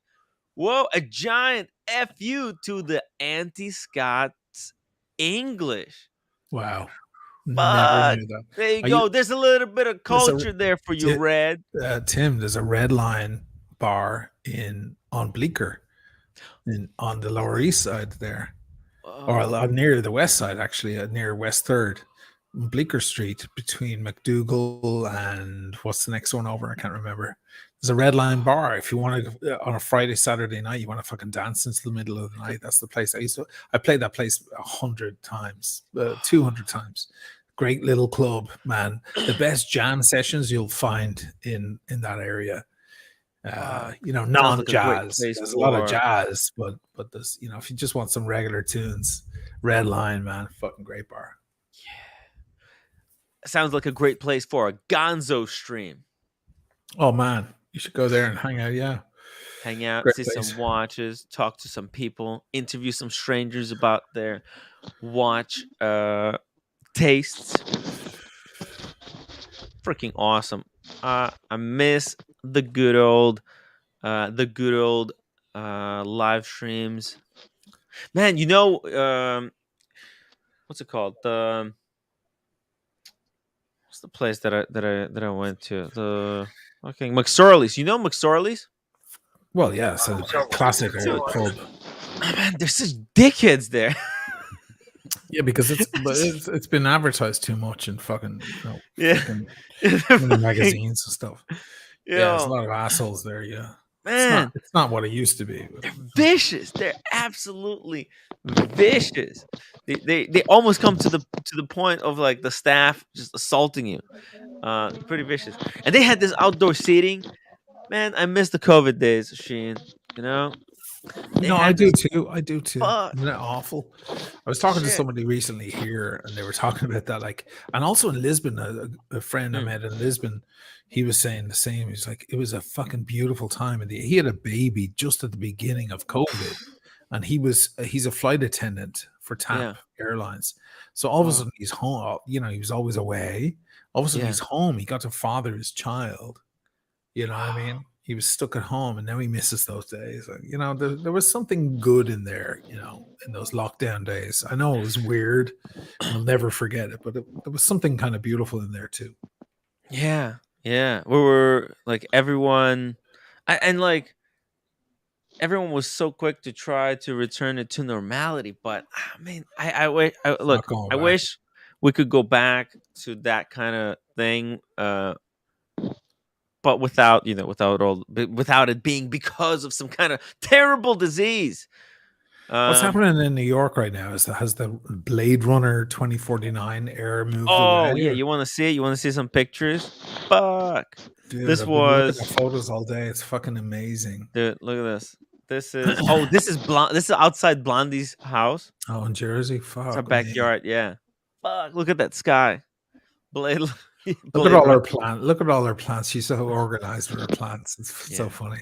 Whoa, a giant FU to the anti-Scots English. Wow. But Never knew that. there you go. There's a little bit of culture there for you, Red. Tim, there's a Red Line bar on Bleecker, on the Lower East Side there, or near the West Side, actually, near West Third, Bleecker Street, between McDougall and what's the next one over? I can't remember. There's a Red Line bar. If you want to, on a Friday, Saturday night, you want to fucking dance into the middle of the night, that's the place. I played that place 100 times, 200 times. Great little club, man. The best jam sessions you'll find in that area. Non-jazz. There's a lot of jazz, but there's, if you just want some regular tunes, Red Line, man, fucking great bar. Yeah. Sounds like a great place for a Gonzo stream. Oh man, you should go there and hang out. Yeah. Hang out, great see place. some watches, talk to some people, interview some strangers about their watch tastes. Freaking awesome. I miss the good old live streams. Man, what's it called? What's the place that I went to? The fucking McSorley's. You know McSorley's? Well, yeah, it's a classic old pub. Man, there's such dickheads there. Yeah, because it's been advertised too much in fucking magazines and stuff. Yeah, there's a lot of assholes there. Yeah, man, it's not what it used to be. They're vicious. They're absolutely vicious. They almost come to the point of like the staff just assaulting you. Pretty vicious. And they had this outdoor seating. Man, I miss the COVID days, Sheen. I do too. Fuck. Isn't that awful? I was talking to somebody recently here, and they were talking about that. And also in Lisbon, a friend I met in Lisbon, he was saying the same. He's like, it was a fucking beautiful time, and he had a baby just at the beginning of COVID, and he's a flight attendant for TAP Airlines. So all of a sudden he's home. He was always away. All of a sudden he's home. He got to father his child. You know what I mean? he was stuck at home, and now he misses those days. You know, there was something good in there. You know, in those lockdown days. I know it was weird. We'll never forget it, but there was something kind of beautiful in there too. Yeah, yeah. We were like everyone, and like everyone was so quick to try to return it to normality. But I mean, I wish. Look, going I back. wish we could go back to that kind of thing. But without without it being because of some kind of terrible disease. What's happening in New York right now has the Blade Runner 2049 era moved Oh away? yeah, you want to see it? You want to see some pictures? Fuck. Dude, This I've been looking was at photos all day. It's fucking amazing. Dude, look at this. This is this is outside Blondie's house. Oh, in Jersey, It's our fuck me. backyard. Yeah. Fuck. Look at that sky. Blade. Look at Blade all her Runner. plants. Look at all her plants. She's so organized with her plants. It's so Yeah. funny.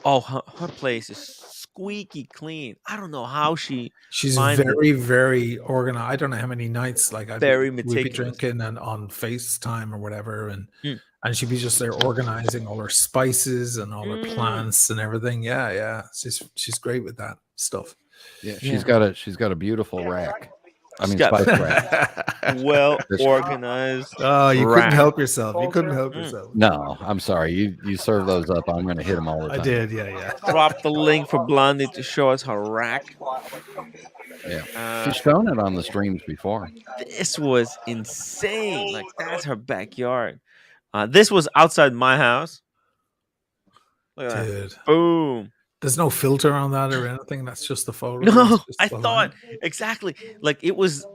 Oh, her place is squeaky clean. I don't know how She's finds it. very, very organized. I don't know how many nights like Very we'd be meticulous. drinking and on FaceTime or whatever, and Mm. and she'd be just there organizing all her spices and all her plants and everything. Yeah, yeah. She's great with that stuff. Yeah, she's got a beautiful rack. I mean, She's got- spice rack. Well organized. Oh, you rack. couldn't help yourself. You couldn't help yourself. No, I'm sorry. You serve those up. I'm going to hit them all the I time. did. Yeah, yeah. Drop the link for Blondie to show us her rack. Yeah, she's shown it on the streams before. This was insane. Like that's her backyard. This was outside my house. Look at Dude. that. Boom. There's no filter on that or anything. That's just the photo. No, That's just I the thought line. exactly like it was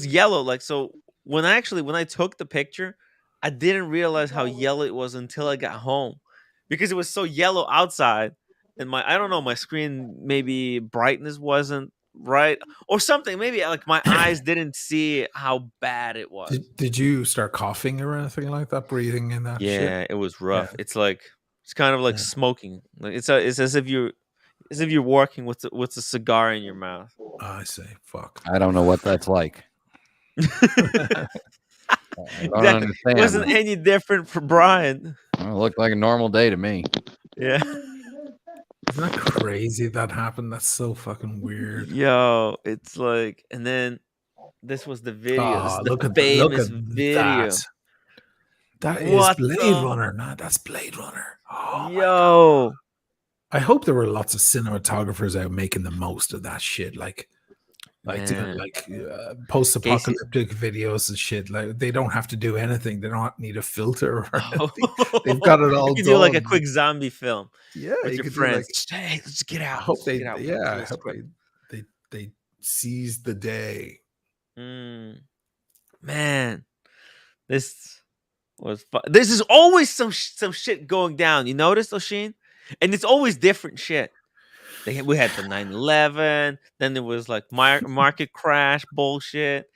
yellow. Like so when I took the picture, I didn't realize how yellow it was until I got home. Because it was so yellow outside. And my screen maybe brightness wasn't right or something. Maybe like my eyes didn't see how bad it was. Did you start coughing or anything like that? Breathing in that shit? Yeah, it was rough. Yeah. It's kind of like smoking. Like it's as if you're working with a cigar in your mouth. I see. Fuck. I don't know what that's like. I don't Exactly. understand. It wasn't any different for Brian. Well, it looked like a normal day to me. Yeah. Isn't that crazy that happened? That's so fucking weird. Yo, it's like, and then this was the video. This is the look at famous video. that. That is What Blade the- Runner. No, that's Blade Runner. Oh, Yo. I hope there were lots of cinematographers out making the most of that shit. Like Man. post-apocalyptic videos and shit. Like they don't have to do anything. They don't need a filter or anything. They've got it all You could do like a done. quick zombie film. Yeah, with you your could do, friends. like- Just, hey, let's get out. I hope Let's they, get out. yeah, I Let's hope quit. they seize the day. Man, this was fun. This is always some shit going down. You notice, Oshin? And it's always different shit. We had the 9/11. Then there was like market crash bullshit.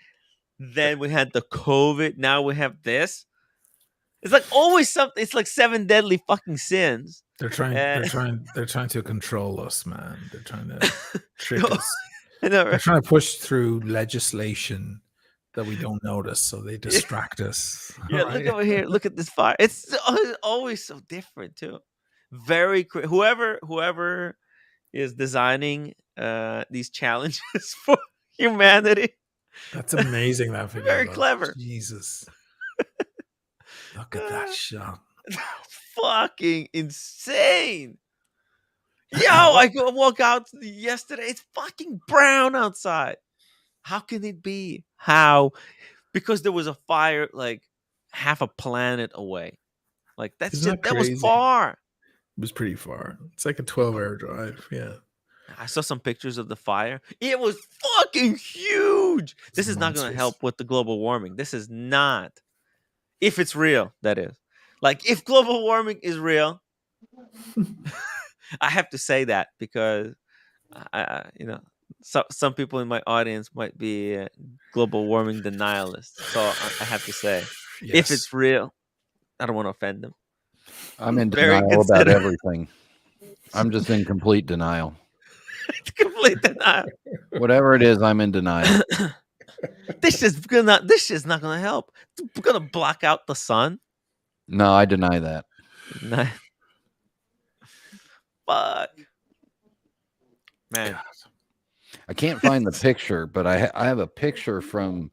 Then we had the COVID. Now we have this. It's like always something. It's like 7 deadly fucking sins. They're trying to control us, man. They're trying to trick us. I know, They're right? trying to push through legislation that we don't notice, so they distract us. Yeah, Right? look over here. Look at this fire. It's always so different too. Very whoever is designing these challenges for humanity. That's amazing. That video. Very though. clever. Jesus. Look at that shot. Fucking insane. Yo, I walk out yesterday. It's fucking brown outside. How can it be? How? Because there was a fire like half a planet away. Like that's Isn't that was crazy? far. It was pretty far. It's like a 12-hour drive. Yeah. I saw some pictures of the fire. It was fucking huge. This is not going to monstrous. help with the global warming. This is not. If it's real, that is. Like if global warming is real, I have to say that because some people in my audience might be global warming denialists. So I have to say, if Yes. it's real, I don't want to offend them. I'm in Very denial about considerate. everything. I'm just in complete denial. Complete denial. Whatever it is, I'm in denial. This is not gonna help. We're gonna block out the sun. No, I deny that. Nah. Fuck. Man. I can't find the picture, but I have a picture from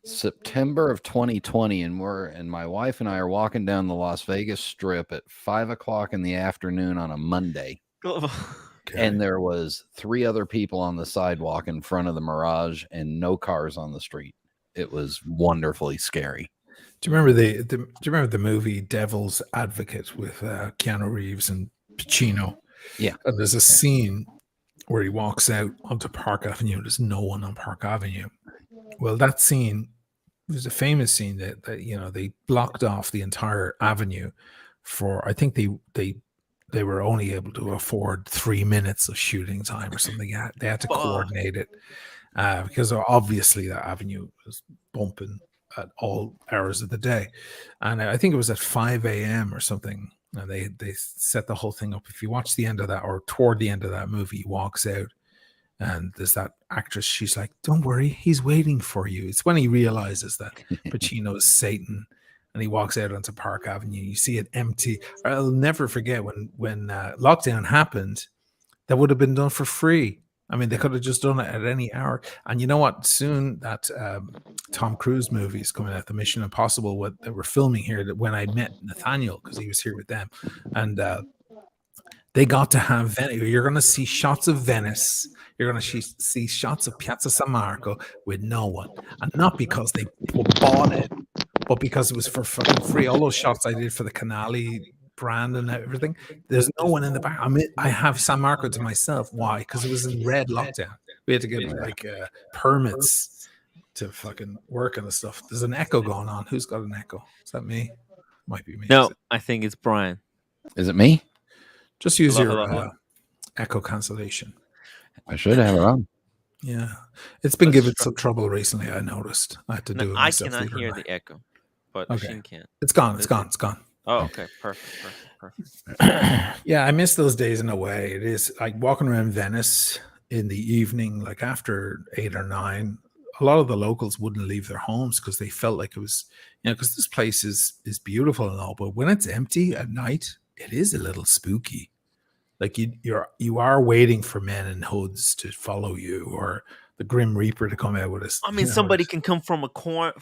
September of 2020, and my wife and I are walking down the Las Vegas Strip at 5:00 in the afternoon on a Monday. And there was 3 other people on the sidewalk in front of the Mirage and no cars on the street. It was wonderfully scary. Do you remember do you remember the movie Devil's Advocate with Keanu Reeves and Pacino? Yeah. And there's a scene where he walks out onto Park Avenue. There's no one on Park Avenue. Well, that scene was a famous scene that they blocked off the entire avenue for, I think they were only able to afford 3 minutes of shooting time or something. They had to coordinate it because obviously that avenue was bumping at all hours of the day. And I think it was at 5 a.m. or something. And they set the whole thing up. If you watch the end of that, or toward the end of that movie, he walks out and there's that actress. She's like, "Don't worry, he's waiting for you." It's when he realizes that Pacino is Satan. And he walks out onto Park Avenue. You see it empty. I'll never forget when lockdown happened, that would have been done for free. I mean, they could have just done it at any hour. And you know what? Soon that Tom Cruise movie is coming out, the Mission Impossible, what they were filming here, that when I met Nathaniel, because he was here with them, and they got to have Venice. You're going to see shots of Venice. You're going to see shots of Piazza San Marco with no one. And not because they bought it, but because it was for fucking free. All those shots I did for the Canali brand and everything, there's no one in the back. I mean, I have San Marco to myself. Why? Because it was in red lockdown. We had to get permits to fucking work on the stuff. There's an echo going on. Who's got an echo? Is that me? Might be me. No, I think it's Brian. Is it me? Just use your echo cancellation. I should have it on. Yeah, it's been giving some trouble recently. I noticed. I had to do it myself. I cannot hear the echo, but Sheen can. It's gone. It's gone. It's gone. Oh, okay, perfect. Yeah, I miss those days in a way. It is like walking around Venice in the evening, like after 8 or 9. A lot of the locals wouldn't leave their homes because they felt like it was, because this place is beautiful and all, but when it's empty at night, it is a little spooky. Like you are waiting for men in hoods to follow you, or the Grim Reaper to come out with us. I mean, somebody can come from a corner,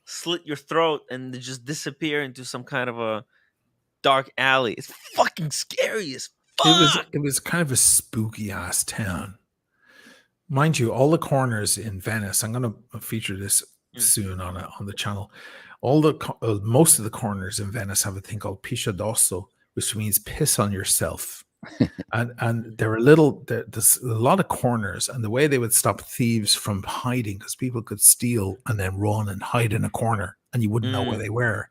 slit your throat, and just disappear into some kind of a dark alley. It's fucking scary as fuck. It was kind of a spooky ass town, mind you. All the corners in Venice. I'm going to feature this soon on the channel. Most of the corners in Venice have a thing called piscia d'osso, which means piss on yourself. and there's a lot of corners, and the way they would stop thieves from hiding, because people could steal and then run and hide in a corner and you wouldn't know where they were,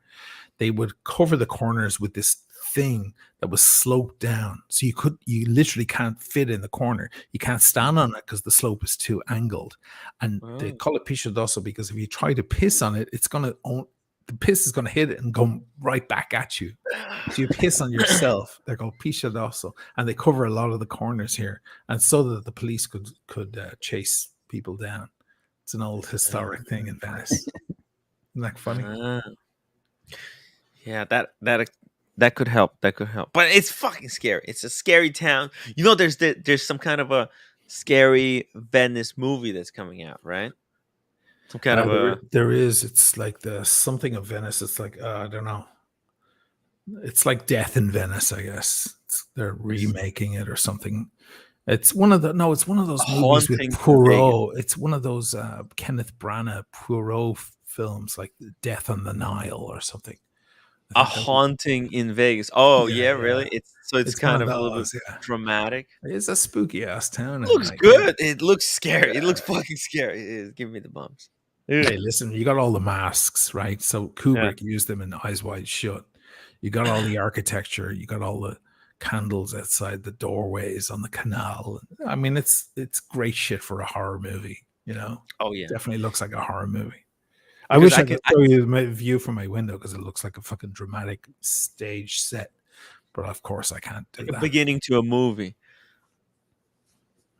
they would cover the corners with this thing that was sloped down, so you literally can't fit in the corner. You can't stand on it because the slope is too angled, and they call it piscia d'osso because if you try to piss on it, the piss is going to hit it and go right back at you. So you piss on yourself. They're called piscia d'osso, and they cover a lot of the corners here, and so that the police could chase people down. It's an old historic thing in Venice. Isn't that funny? Yeah, that could help. That could help. But it's fucking scary. It's a scary town. There's some kind of a scary Venice movie that's coming out, right? Some kind of there is. It's like the something of Venice. It's like I don't know. It's like Death in Venice, I guess. They're remaking it or something. It's one of those movies with Poirot. It's one of those Kenneth Branagh Poirot films, like Death on the Nile or something. A Haunting in Vegas. Oh yeah, really? It's kind of a little bit dramatic. It's a spooky ass town. It looks good. It looks scary. It looks fucking scary. It is. Give me the bumps. Hey, listen, you got all the masks, right? So Kubrick used them in Eyes Wide Shut. You got all the architecture. You got all the candles outside the doorways on the canal. I mean, it's great shit for a horror movie, Oh yeah, definitely looks like a horror movie. I wish I could show you my view from my window because it looks like a fucking dramatic stage set, but of course I can't do that. Beginning to a movie.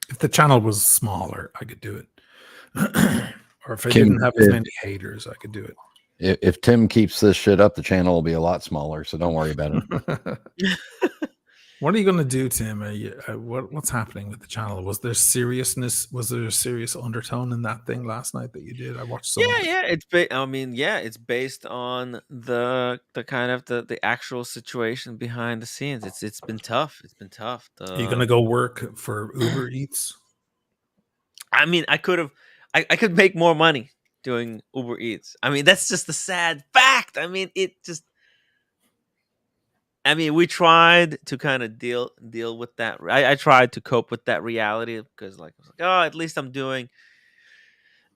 If the channel was smaller, I could do it. Or if I didn't have as many haters, I could do it. If Tim keeps this shit up, the channel will be a lot smaller, so don't worry about it. What are you going to do, Tim? What's happening with the channel? Was there seriousness? Was there a serious undertone in that thing last night that you did? I watched some of it. Yeah. It's based on the kind of the actual situation behind the scenes. It's been tough. It's been tough. Are you going to go work for Uber Eats? I mean, I could make more money doing Uber Eats. I mean, that's just a sad fact. I mean, we tried to kind of deal with that. I tried to cope with that reality because, like, I was like, oh, at least I'm doing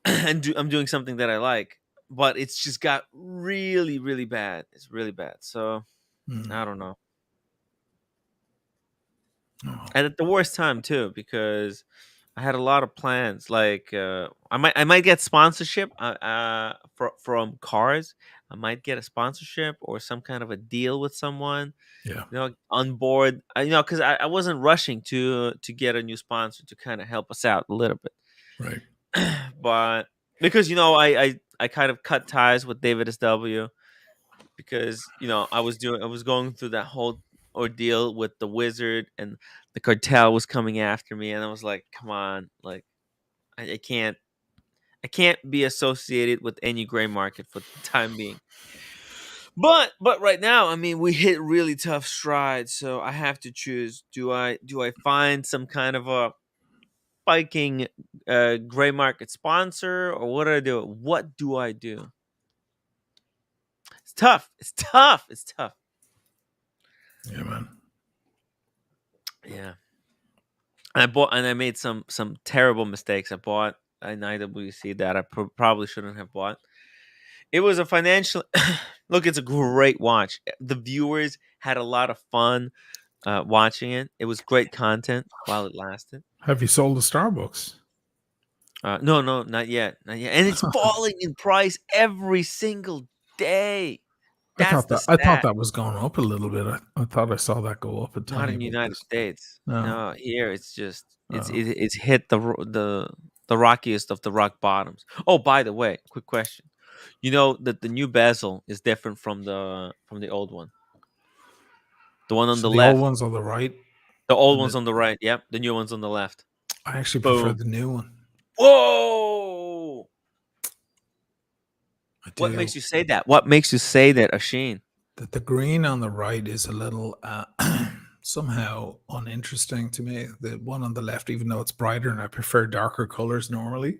I'm doing something that I like. But it's just got really, really bad. It's really bad. So I don't know. And at the worst time too, because I had a lot of plans. Like I might get sponsorship from cars. I might get a sponsorship or some kind of a deal with someone. Yeah. On board. Because I wasn't rushing to get a new sponsor to kind of help us out a little bit. Right. But because I kind of cut ties with David SW because I was going through that whole ordeal with the Wizard, and the cartel was coming after me, and I was like, come on, like I can't be associated with any gray market for the time being. But right now, we hit really tough strides, so I have to choose. Do I find some kind of a spiking gray market sponsor, or what do I do? What do I do? It's tough. It's tough. It's tough. Yeah, man. Yeah. And I made some terrible mistakes. I bought an IWC that I probably shouldn't have bought. It was a financial look. It's a great watch. The viewers had a lot of fun watching it. It was great content while it lasted. Have you sold the Starbucks? No, not yet, and it's falling in price every single day. I thought that was going up a little bit. I thought I saw that go up a tiny bit. Not in the United States. No. No, here it's just it's hit the rockiest of the rock bottoms. Oh, by the way, quick question. You know that the new bezel is different from the old one. The one on the left. The old one's on the right. The old one's on the right. Yep. The new one's on the left. I actually prefer the new one. Whoa! What makes you say that? What makes you say that, Asheen? That the green on the right is a little somehow uninteresting to me. The one on the left, even though it's brighter, and I prefer darker colors normally,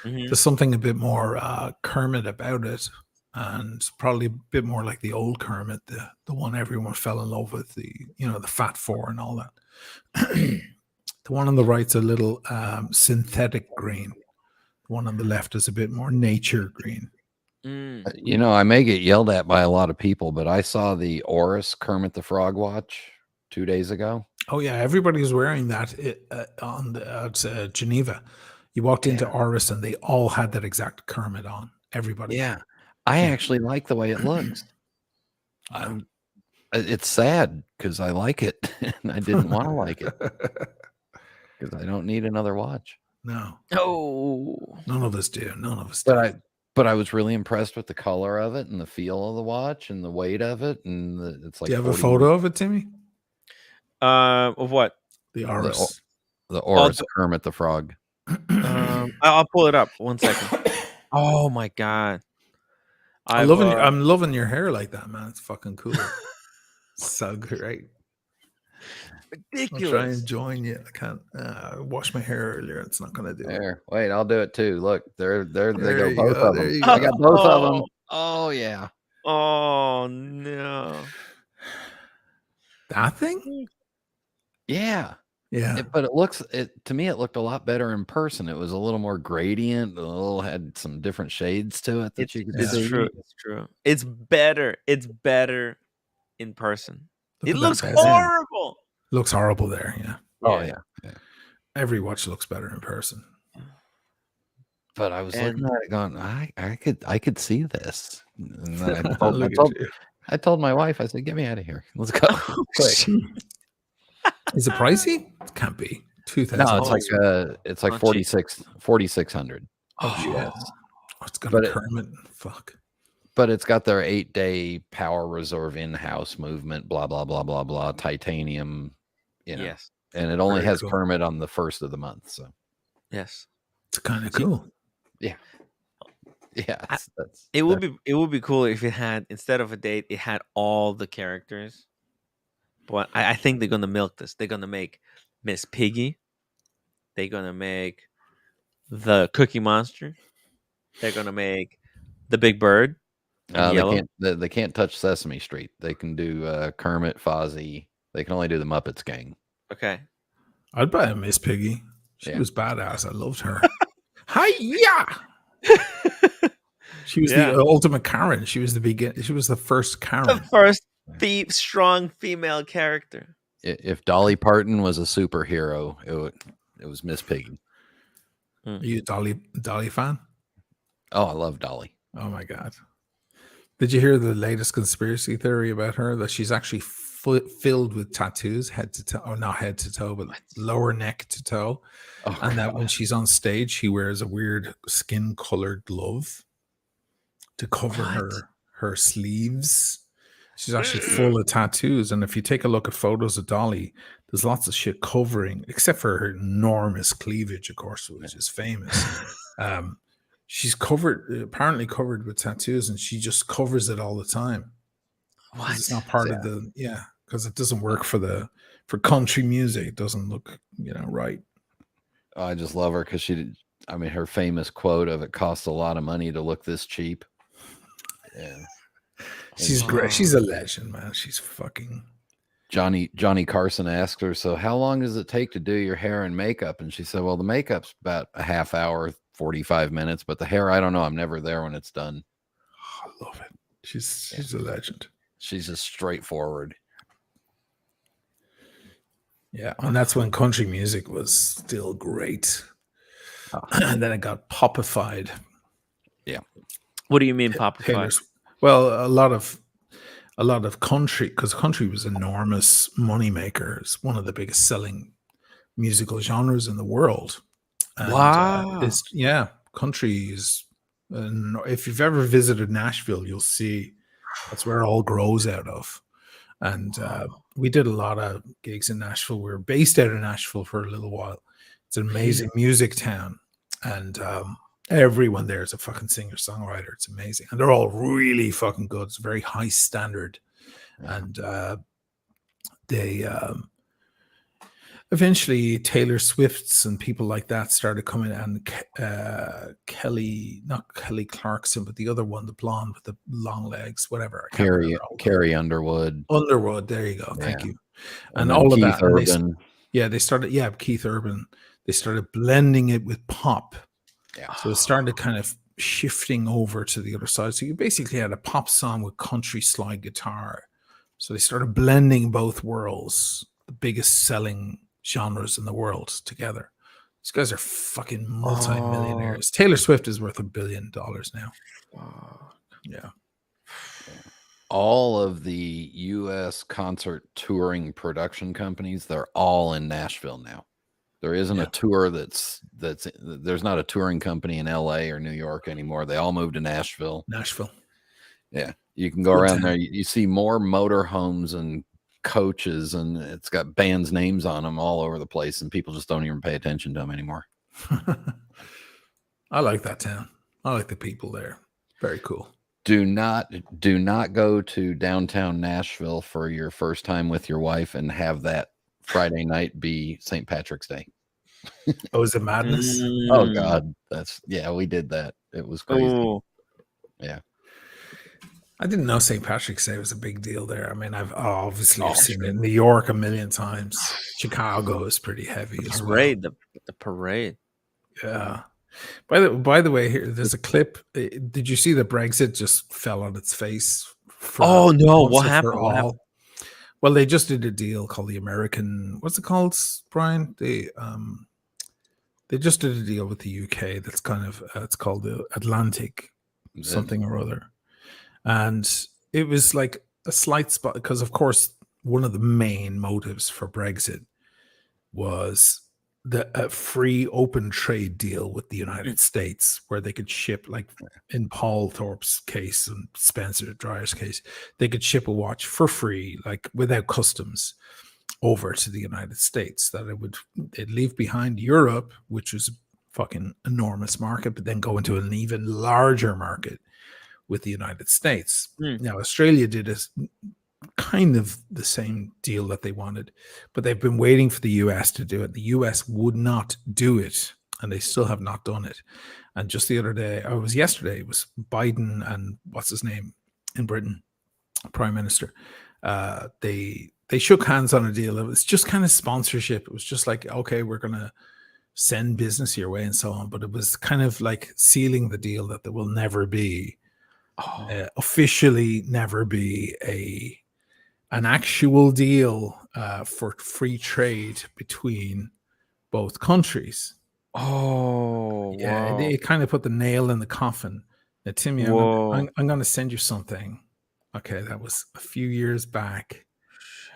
there's something a bit more Kermit about it, and probably a bit more like the old Kermit, the one everyone fell in love with, the Fat Four and all that. The one on the right's a little synthetic green. The one on the left is a bit more nature green. I may get yelled at by a lot of people, but I saw the Oris Kermit the Frog watch 2 days ago. Oh yeah, everybody's wearing that at Geneva. You walked into Oris and they all had that exact Kermit on. Everybody. Yeah, I actually like the way it looks. It's sad because I like it, and I didn't want to like it because I don't need another watch. No. Oh, none of us do. None of us do. But I was really impressed with the color of it and the feel of the watch and the weight of it. And it's like, do you have a photo of it, Timmy? Of what? The Oris. The Oris Kermit the Frog. I'll pull it up. 1 second. Oh my God. I'm loving your hair like that, man. It's fucking cool. So great. Ridiculous. I'll try and join you. I can't wash my hair earlier. It's not going to do it. Wait, I'll do it too. Look, there they go. Both of them. I got both of them. Oh yeah. Oh no. That thing? Yeah. Yeah. But to me, it looked a lot better in person. It was a little more gradient. Had some different shades to it that you could see. It's true. It's true. It's better. It's better in person. It looks horrible. Looks horrible there, yeah. Oh yeah. Every watch looks better in person. But I was looking at it going, I could see this. And then I told my wife, I said, get me out of here. Let's go. Is it pricey? It can't be. 2,000. No, it's like 4,600. Oh, yes. It's got a Kermit. Fuck. But it's got their 8-day power reserve in-house movement, blah, blah, blah, blah, blah, titanium You know? Yes. And it only Very has cool. permit on the first of the month. So Yes. It's kind of cool. yeah. Yeah. It would be cool if it had, instead of a date, it had all the characters. But I think they're gonna milk this. They're gonna make Miss Piggy. They're gonna make the Cookie Monster. They're gonna make the Big Bird in yellow. They can't touch Sesame Street. They can do Kermit, Fozzie. They can only do the Muppets gang. Okay. I'd buy a Miss Piggy. She Yeah. was badass. I loved her. Hi-ya! She was the ultimate Karen. She was She was the first Karen. The first strong female character. If Dolly Parton was a superhero, it was Miss Piggy. Are you a Dolly fan? Oh, I love Dolly. Oh my god! Did you hear the latest conspiracy theory about her? That she's actually filled with tattoos, head to toe, or not head to toe, but lower neck to toe, and that when she's on stage, she wears a weird skin-colored glove to cover her sleeves. She's actually full of tattoos, and if you take a look at photos of Dolly, there's lots of shit covering, except for her enormous cleavage, of course, which is famous. She's apparently covered with tattoos, and she just covers it all the time. What? It's not part of because it doesn't work for country music. It doesn't look, right. Oh, I just love her because her famous quote of "It costs a lot of money to look this cheap." Yeah. She's great. She's a legend, man. She's fucking. Johnny Carson asked her, "So how long does it take to do your hair and makeup?" And she said, "Well, the makeup's about a half hour, 45 minutes, but the hair, I don't know. I'm never there when it's done." Oh, I love it. She's a legend. She's just straightforward. Yeah, and that's when country music was still great. And then it got popified. Yeah. What do you mean popified? Well, a lot of country, because country was an enormous moneymaker. It's one of the biggest selling musical genres in the world. And, wow. Country is. If you've ever visited Nashville, you'll see that's where it all grows out of. And we did a lot of gigs in Nashville. We were based out of Nashville for a little while. It's an amazing music town, and everyone there is a fucking singer-songwriter. It's amazing, and they're all really fucking good. It's very high standard, and they eventually Taylor Swift's and people like that started coming, and not Kelly Clarkson, but the other one, the blonde with the long legs, whatever. Carrie Underwood. Underwood, there you go. Thank you. And all of Keith that. Urban. They started. Yeah, Keith Urban. They started blending it with pop. Yeah. So it started kind of shifting over to the other side. So you basically had a pop song with country slide guitar. So they started blending both worlds, the biggest selling genres in the world, together. These guys are fucking multi-millionaires. Taylor Swift is worth $1 billion now. Yeah. All of the U.S. concert touring production companies, they're all in Nashville now. There isn't a tour there's not a touring company in L.A. or New York anymore. They all moved to Nashville. Yeah. You can go around there. You see more motorhomes and coaches, and it's got bands' names on them all over the place, and people just don't even pay attention to them anymore. I like that town. I like the people there. Very cool. Do not go to downtown Nashville for your first time with your wife and have that Friday night be St. Patrick's Day. Oh, is it madness? Oh God, we did that. It was crazy. Ooh. Yeah. I didn't know St. Patrick's Day was a big deal there. I mean, I've obviously seen it in New York a million times. Chicago is pretty heavy as well. The parade. Yeah. By the way, here there's a clip. Did you see that Brexit just fell on its face? Oh no! What happened? Well, they just did a deal called the American. What's it called, Brian? They just did a deal with the UK. That's kind of it's called the Atlantic something or other, and it was like a slight spot because, of course, one of the main motives for Brexit was the free open trade deal with the United States, where they could ship, like in Paul Thorpe's case and Spencer Dryer's case, they could ship a watch for free, like without customs. over to the United States. That it'd leave behind Europe, which was a fucking enormous market, but then go into an even larger market with the United States. Now, Australia did kind of the same deal that they wanted, but they've been waiting for the US to do it. The US would not do it, and they still have not done it. And just the other day, yesterday, it was Biden and what's his name in Britain, Prime Minister. They shook hands on a deal. It was just kind of sponsorship. It was just like, okay, we're going to send business your way and so on. But it was kind of like sealing the deal that there will never be, officially never be an actual deal for free trade between both countries. Oh, yeah, wow. it kind of put the nail in the coffin. Now, Timmy, I'm going to send you something. Okay, that was a few years back,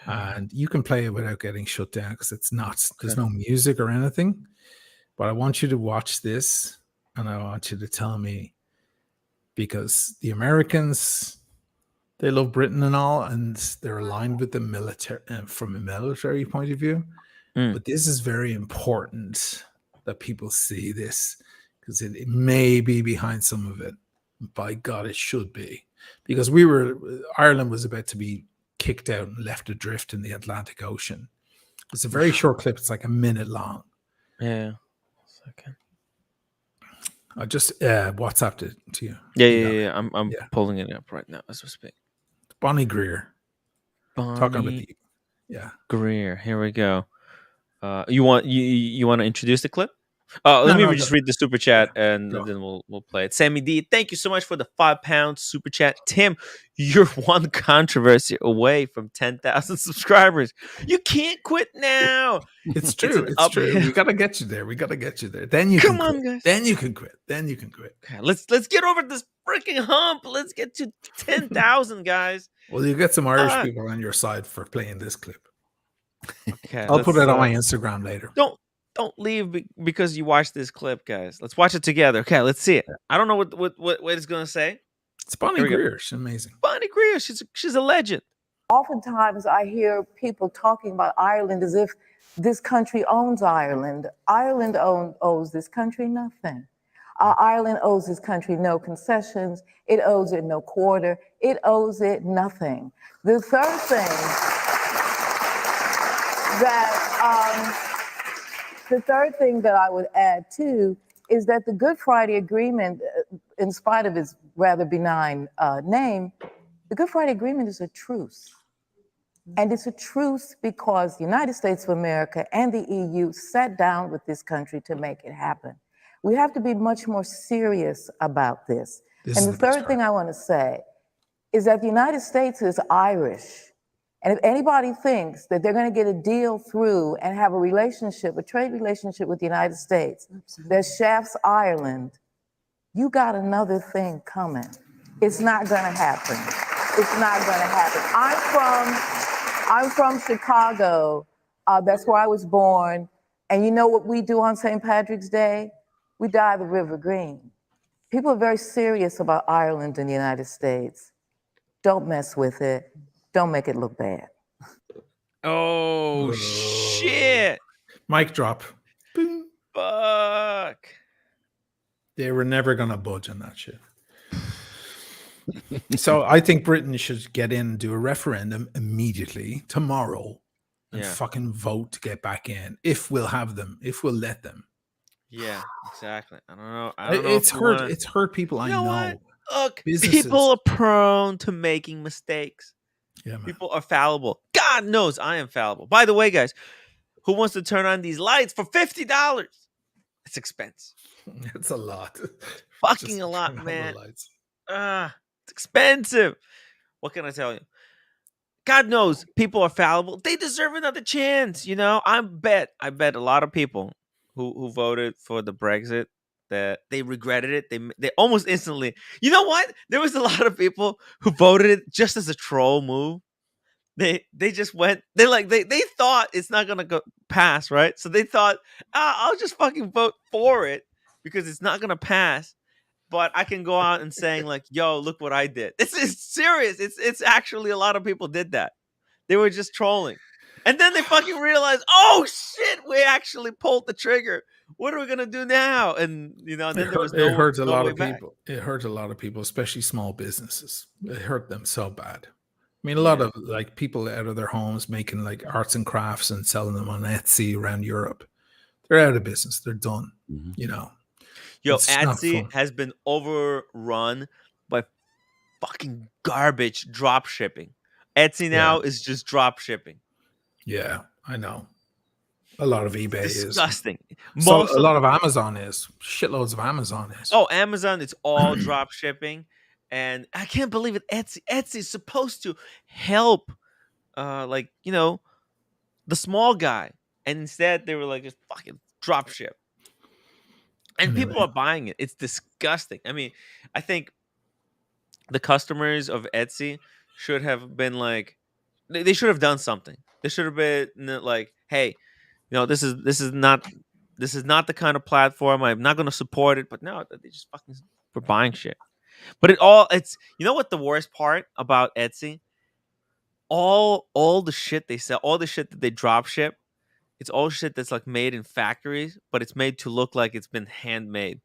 and you can play it without getting shut down because it's not. There's no music or anything. But I want you to watch this, and I want you to tell me, because the Americans, they love Britain and all, and they're aligned with the military from a military point of view. But this is very important that people see this, because it may be behind some of it. By God, it should be, because Ireland was about to be kicked out and left adrift in the Atlantic Ocean. It's a very short clip. It's like a minute long. Yeah. Okay. I just WhatsApped it to you. Yeah. I'm pulling it up right now as we speak. Bonnie Greer. Talking about Bonnie Greer. Here we go. You want to introduce the clip? Let me just read the super chat and then we'll play it. Sammy D, thank you so much for the £5 super chat. Tim, you're one controversy away from 10,000 subscribers. You can't quit now. It's true. It's true. We gotta get you there. Then you Come can on, quit. guys. Then you can quit. Okay, let's get over this freaking hump. Let's get to 10,000, guys. Well, you get some Irish people on your side for playing this clip. Okay, I'll put it on my Instagram later. Don't leave because you watched this clip, guys. Let's watch it together. Okay, let's see it. I don't know what it's gonna say. It's Bonnie Greer. She's amazing. Bonnie Greer. She's a legend. Oftentimes, I hear people talking about Ireland as if this country owns Ireland. Ireland owes this country nothing. Ireland owes this country no concessions. It owes it no quarter. It owes it nothing. The third thing that I would add too is that the Good Friday Agreement, in spite of its rather benign name, the Good Friday Agreement is a truce. And it's a truce because the United States of America and the EU sat down with this country to make it happen. We have to be much more serious about this. And the third thing I want to say is that the United States is Irish. And if anybody thinks that they're going to get a deal through and have a trade relationship with the United States that shafts Ireland, you got another thing coming. It's not going to happen. It's not going to happen. I'm from Chicago. That's where I was born. And you know what we do on St. Patrick's Day? We dye the river green. People are very serious about Ireland and the United States. Don't mess with it. Don't make it look bad. Oh, shit. Mic drop. Boom. Fuck. They were never going to budge on that shit. So I think Britain should get in and do a referendum immediately, tomorrow, and fucking vote to get back in. If we'll have them, if we'll let them. Yeah, exactly. I don't know. It's hurt people. I know. What? Look, businesses. People are prone to making mistakes. Yeah, man. People are fallible. God knows I am fallible. By the way, guys, who wants to turn on these lights for $50? It's expensive. It's a lot. Fucking a lot, man. It's expensive. What can I tell you? God knows people are fallible. They deserve another chance. You know, I bet a lot of people who voted for the Brexit that they regretted it. They almost instantly. You know what? There was a lot of people who voted it just as a troll move. They just went. They thought it's not gonna go pass, right? So they thought, I'll just fucking vote for it because it's not gonna pass. But I can go out and saying like, yo, look what I did. It's serious. It's actually a lot of people did that. They were just trolling. And then they fucking realize, oh shit, we actually pulled the trigger. What are we gonna do now? And then there was It no hurts a lot way of back. people. It hurts a lot of people, especially small businesses. It hurt them so bad. I mean, a lot Yeah. of like people out of their homes making like arts and crafts and selling them on Etsy around Europe. They're out of business. They're done. You know, Yo, it's not Etsy fun. has been overrun by fucking garbage drop shipping. Etsy Yeah. now is just drop shipping. Yeah, I know. A lot of eBay is. Disgusting. So Most a of lot of Amazon is. Shitloads of Amazon is. Amazon, it's all drop shipping. And I can't believe it. Etsy is supposed to help the small guy. And instead they were like just fucking drop ship. And people Anyway. are buying it. It's disgusting. I mean, I think the customers of Etsy should have been like they should have done something. They should have been like, hey, this is not the kind of platform. I'm not going to support it. But no, they just fucking were buying shit. But it's what the worst part about Etsy? All the shit they sell, all the shit that they drop ship, it's all shit that's like made in factories, but it's made to look like it's been handmade.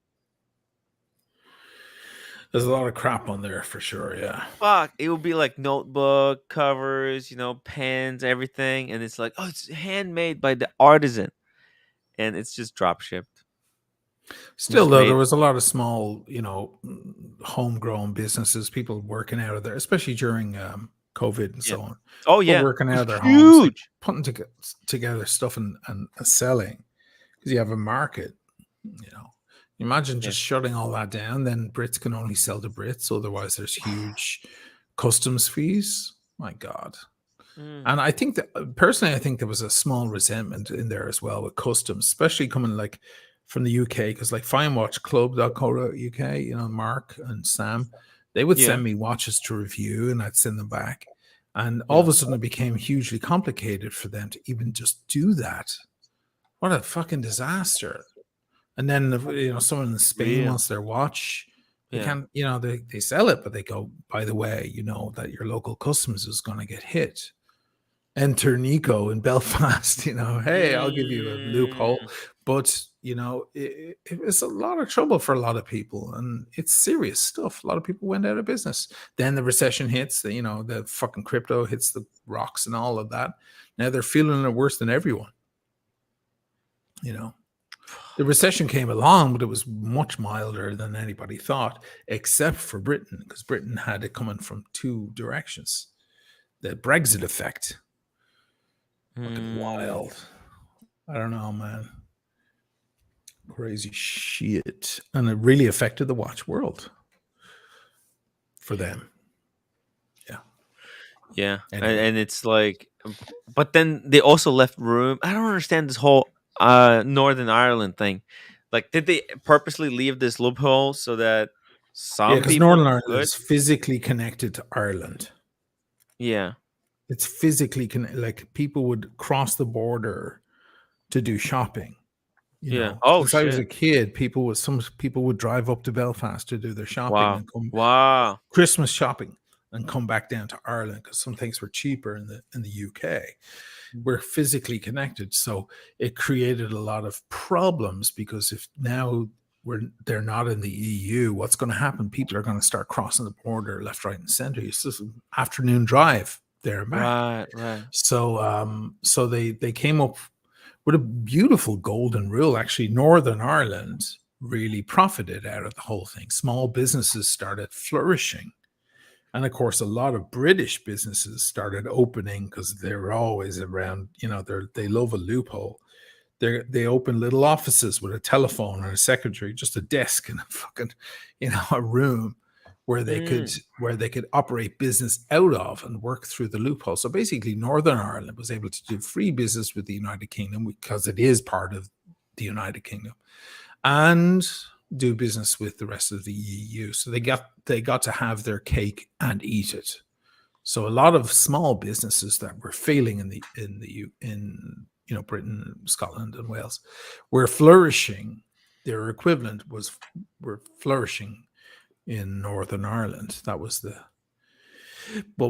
There's a lot of crap on there for sure. Yeah. Fuck, it would be like notebook covers, pens, everything, and it's like, oh, it's handmade by the artisan, and it's just drop shipped. Still, though, there was a lot of small, homegrown businesses, people working out of there, especially during COVID and so on. Oh People yeah, working out of their huge. homes, like, putting together stuff and selling because you have a market. Imagine just shutting all that down. Then Brits can only sell to Brits. Otherwise, there's huge customs fees. My God. And I think that personally, I think there was a small resentment in there as well with customs, especially coming like from the UK, because like finewatchclub.co.uk, Mark and Sam, they would send me watches to review and I'd send them back. And all of a sudden it became hugely complicated for them to even just do that. What a fucking disaster. And then, someone in Spain wants their watch. They can't, they sell it, but they go, by the way, that your local customs is going to get hit. Enter Nico in Belfast, hey, I'll give you a loophole. But, it was a lot of trouble for a lot of people. And it's serious stuff. A lot of people went out of business. Then the recession hits, the fucking crypto hits the rocks and all of that. Now they're feeling it worse than everyone. The recession came along, but it was much milder than anybody thought, except for Britain, because Britain had it coming from two directions. The Brexit effect. Fucking wild. I don't know, man. Crazy shit. And it really affected the watch world for them. Yeah. Yeah. Anyway. And it's like, but then they also left room. I don't understand this whole Northern Ireland thing. Like, did they purposely leave this loophole so that some because people Northern Ireland could? is physically connected to Ireland. Yeah. It's physically like people would cross the border to do shopping. Since I was a kid, some people would drive up to Belfast to do their shopping and come Christmas shopping and come back down to Ireland because some things were cheaper in the UK. We're physically connected, so it created a lot of problems because if now they're not in the EU, what's going to happen? People are going to start crossing the border left, right, and center. It's just an afternoon drive there and back. Right. So they came up with a beautiful golden rule. Actually, Northern Ireland really profited out of the whole thing. Small businesses started flourishing. And of course, a lot of British businesses started opening because they're always around, they love a loophole. They open little offices with a telephone and a secretary, just a desk and a fucking, a room where they could operate business out of and work through the loophole. So basically, Northern Ireland was able to do free business with the United Kingdom because it is part of the United Kingdom, and do business with the rest of the EU. So they got to have their cake and eat it. So a lot of small businesses that were failing in Britain, Scotland, and Wales were flourishing. Their equivalent were flourishing in Northern Ireland. That was but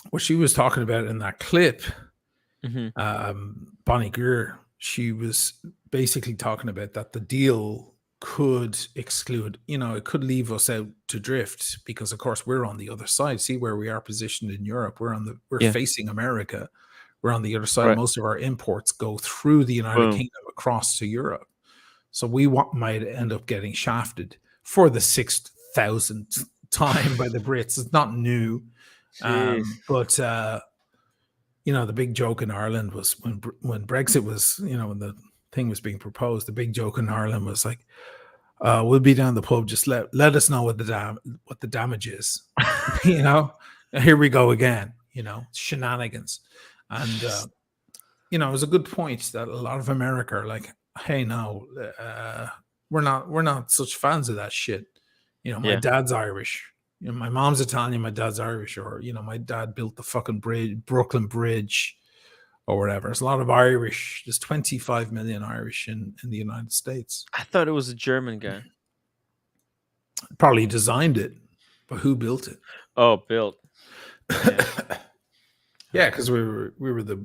what she was talking about in that clip, Mhm. Bonnie Greer, she was basically talking about that the deal could exclude, it could leave us out to drift because, of course, we're on the other side. See where we are positioned in Europe. We're Yeah. facing America. We're on the other side. Right. Most of our imports go through the United Boom. Kingdom across to Europe. So we might end up getting shafted for the 6,000th time by the Brits. It's not new. But the big joke in Ireland was when Brexit was, when the thing was being proposed, the big joke in Ireland was like, we'll be down the pub, just let us know what the damage is. Here we go again, shenanigans. And it was a good point that a lot of America are like, hey, no, we're not such fans of that shit. My dad's Irish. My mom's Italian, my dad's Irish, or my dad built the fucking Brooklyn Bridge, or whatever. There's a lot of Irish. There's 25 million Irish in the United States. I thought it was a German guy. Probably designed it, but who built it? Oh, built. Yeah, because we were the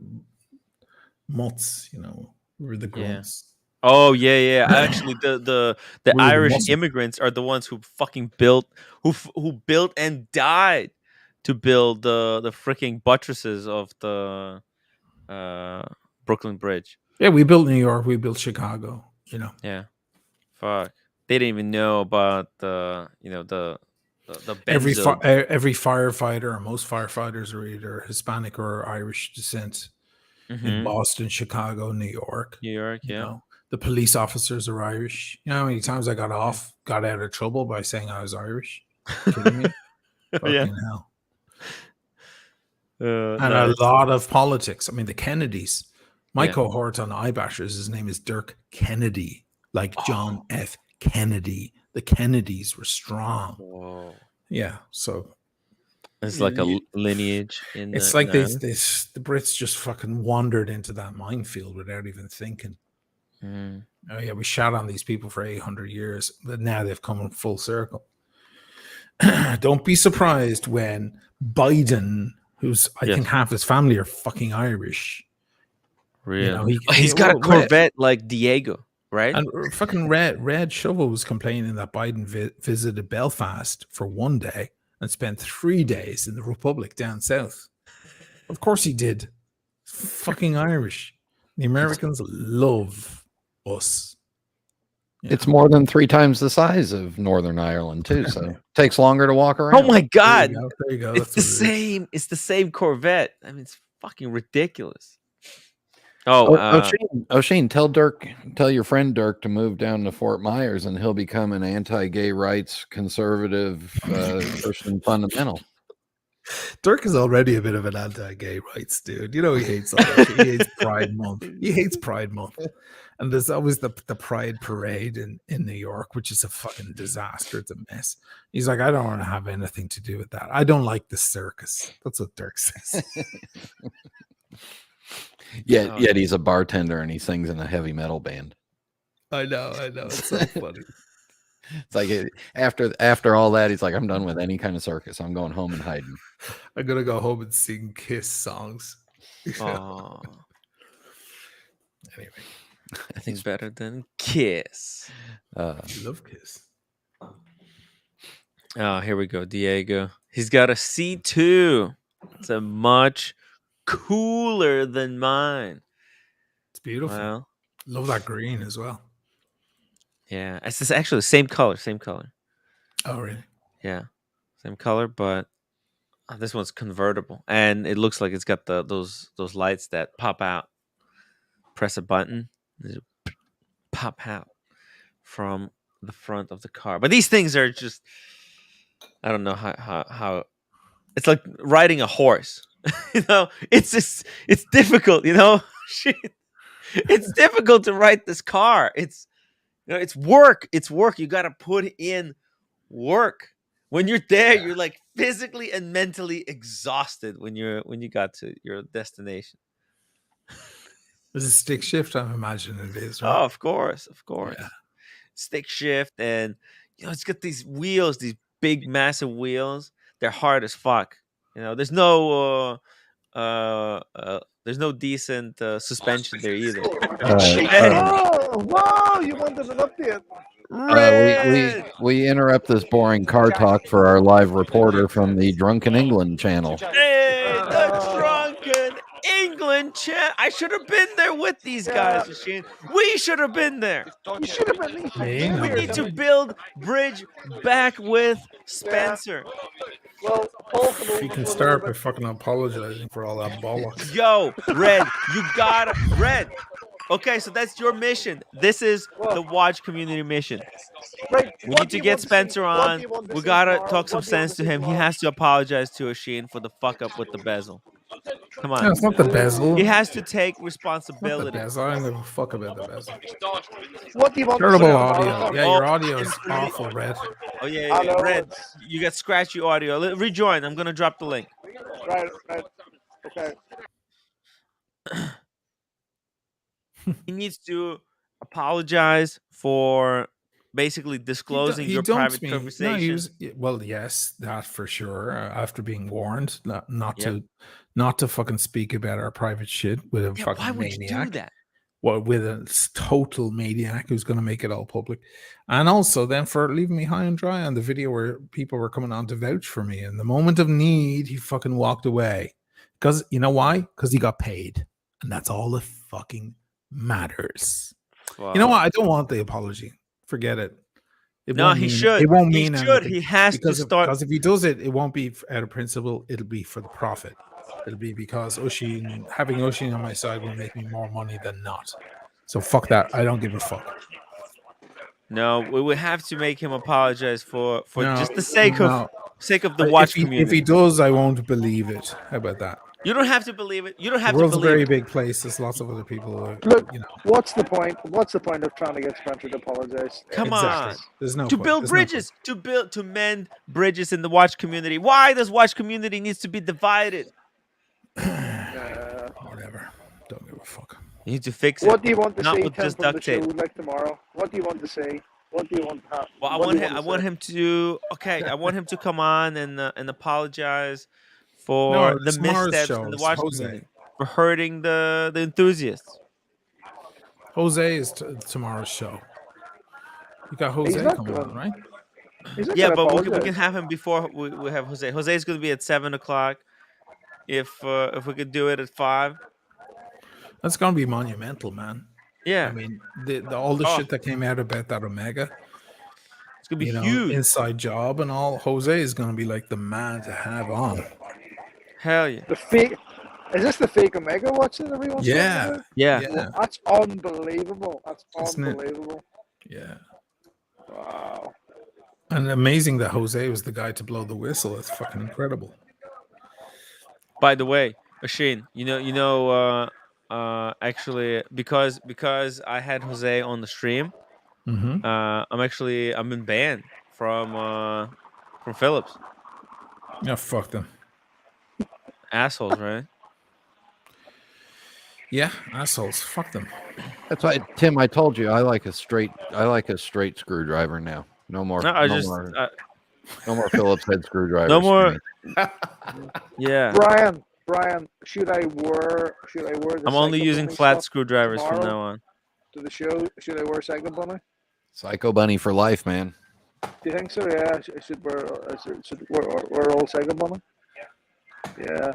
mutts, we were the grunts. Oh yeah. Actually, the We were the Irish muscle. immigrants are the ones who fucking built, who built and died to build the freaking buttresses of the Brooklyn Bridge. Yeah, we built New York. We built Chicago. Yeah, fuck. They didn't even know about the Every benzo. every firefighter, or most firefighters, are either Hispanic or Irish descent. In Boston, Chicago, New York. The police officers are Irish. You know how many times I got out of trouble by saying I was Irish? Kidding me? Fucking hell. And Nice. a lot of politics. I mean, the Kennedys. My cohort on iBashers, his name is Dirk Kennedy, like John F. Kennedy. The Kennedys were strong. Whoa. Yeah, so it's like a lineage in. It's like the Brits just fucking wandered into that minefield without even thinking. Oh yeah, we shot on these people for 800 years, but now they've come in full circle. Don't be surprised when Biden, who's I think half his family are fucking Irish. Really? He's got a Corvette like Diego, right? And fucking Red Shovel was complaining that Biden visited Belfast for one day and spent 3 days in the Republic down south. Of course he did. Fucking Irish. The Americans love us. It's more than 3 times the size of Northern Ireland too, so it takes longer to walk around. Oh my god! There you go. It's the same. It's the same Corvette. I mean, it's fucking ridiculous. O'Sheen, tell your friend Dirk to move down to Fort Myers, and he'll become an anti-gay rights conservative Christian fundamental. Dirk is already a bit of an anti-gay rights dude. He hates all that shit. He hates Pride Month. He hates Pride Month. And there's always the Pride Parade in New York, which is a fucking disaster. It's a mess. He's like, I don't want to have anything to do with that. I don't like the circus. That's what Dirk says. Yet he's a bartender and he sings in a heavy metal band. I know. It's so funny. It's like after all that, he's like, I'm done with any kind of circus. I'm going home and hiding. I'm gonna go home and sing Kiss songs. Oh. Anyway, nothing better than Kiss. I love Kiss. Oh, here we go, Diego. He's got a C2. It's a much cooler than mine. It's beautiful. Well, love that green as well. Yeah, it's actually the same color. Oh, really? Yeah, same color, but this one's convertible, and it looks like it's got those lights that pop out. Press a button, pop out from the front of the car. But these things are just, I don't know how it's like riding a horse. It's difficult. Shit. It's difficult to ride this car. It's work. You got to put in work. When you're there, you're like physically and mentally exhausted when you got to your destination. There's a stick shift, I'm imagining it is, right? Oh, of course. Yeah. Stick shift, and it's got these wheels, these big, massive wheels. They're hard as fuck. There's no decent suspension there either. Oh, wow! You wanted an update. We interrupt this boring car talk for our live reporter from the Drunken England channel. Hey, the Drunken England chat. I should have been there with these guys, Machine. We should have been there. You should have been there. We need to build bridge back with Spencer. Well, Paul can You can start by fucking apologizing for all that bollocks. Yo, Red, you gotta Red. Okay, so that's your mission. This is the Watch community mission. Right, We need to get Spencer on. We gotta talk some sense to him. He has to apologize to Oisin for the fuck up with the bezel. Come on. No, it's not the bezel. He has to take Not responsibility. the bezel. I don't give a fuck about the bezel. What do you want? Terrible audio. Yeah, your audio is awful, Red. Oh yeah, Red. You got scratchy audio. Rejoin. I'm gonna drop the link. Right. Okay. He needs to apologize for basically disclosing your private conversation. Well, yes, that for sure. After being warned not to fucking speak about our private shit with a fucking why would maniac. you do that? Well, with a total maniac who's going to make it all public, and also then for leaving me high and dry on the video where people were coming on to vouch for me. In the moment of need, he fucking walked away because you know why? Because he got paid, and that's all that fucking matters. You know what? I don't want the apology. Forget it. He should. It won't He mean should. anything. He has to start. Because if he does it, it won't be out of principle. It'll be for the profit. It'll be because having Oisin on my side will make me more money than not. So fuck that. I don't give a fuck. No, we would have to make him apologize for just the sake of the Watch community. If he does, I won't believe it. How about that? You don't have to believe it. You don't have the world's to believe a very it. big place. There's lots of other people who, Look, what's the point? What's the point of trying to get Spencer to apologize? Come on. There's no to point. build There's bridges, to mend bridges in the Watch community. Why does Watch community needs to be divided? Whatever. Don't give a fuck. You need to fix it. What do you want to Not say with Tim, just from the duct show tape. like tomorrow? What do you want to say? What do you want to have? Well, I want him to come on and apologize for the missteps in the Watch community, for hurting the enthusiasts. Jose is tomorrow's show. You got Jose coming on, right? Yeah, but we can have him before we have Jose. Jose is going to be at 7:00. If we could do it at 5. That's going to be monumental, man. Yeah. I mean, all the shit that came out about that Omega. It's going to be huge. Inside job and all. Jose is going to be like the man to have on. Hell yeah. The fake. Is this the fake Omega watch that everyone's talking about? Yeah. Well, that's unbelievable. That's Isn't it? unbelievable. Yeah. Wow. And amazing that Jose was the guy to blow the whistle. It's fucking incredible. By the way, Oisin, actually because I had Jose on the stream, Mm-hmm. I'm been banned from Philips. Yeah, fuck them. Assholes, right? Yeah, assholes. Fuck them. That's why, Tim. I told you I like a straight screwdriver now. No more. No, no more Phillips head screwdrivers. No more. Yeah. Brian, should I wear the I'm only Psycho using Bunny flat stuff screwdrivers from tomorrow now on. to the show? Should I wear Psycho Bunny? Psycho Bunny for life, man. Do you think so? Yeah, I should wear all Psycho Bunny. Yeah.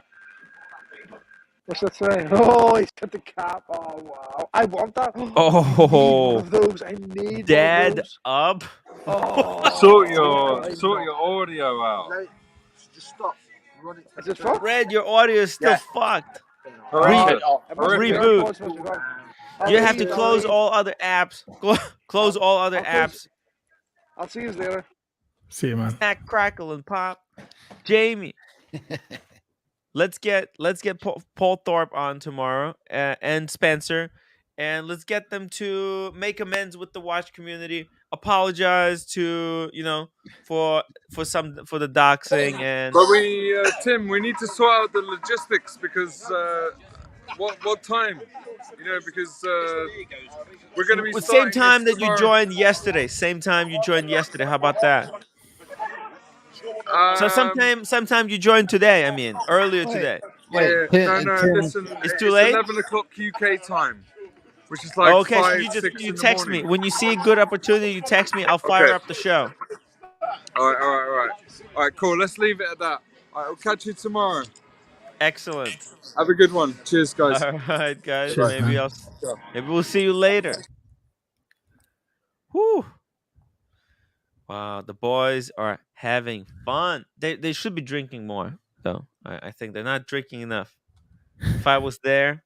What's that saying? Oh, he's got the cap. Oh wow! I want that. Oh, I need one of those. I need Dad one of those. up. Oh, Sort your audio out. No, just stop. Run it. Is it fucked? Red, your audio is still fucked. Horrific. Reboot. You have to I'll close see all other apps. Close all other apps. I'll see you later. See you, man. Snack, crackle, and pop. Jamie. Let's get Paul Thorpe on tomorrow and Spencer, and let's get them to make amends with the Watch community, apologize to for the doxing and. But Tim, we need to sort out the logistics because what time? Because we're going to be same time that tomorrow. you joined yesterday. Same time you joined yesterday. How about that? So sometime you joined today. I mean, earlier today. Wait, No. Listen, It's too it's late. 11 o'clock UK time, which is like Okay, so 5, 6 you in the text me morning. when you see a good opportunity. You text me. I'll fire Okay. up the show. All right. Cool. Let's leave it at that. All right, I'll catch you tomorrow. Excellent. Have a good one. Cheers, guys. All right, guys. Cheers, Maybe man. maybe we'll see you later. Whew. Wow, the boys are having fun. They should be drinking more, though. I think they're not drinking enough. If I was there,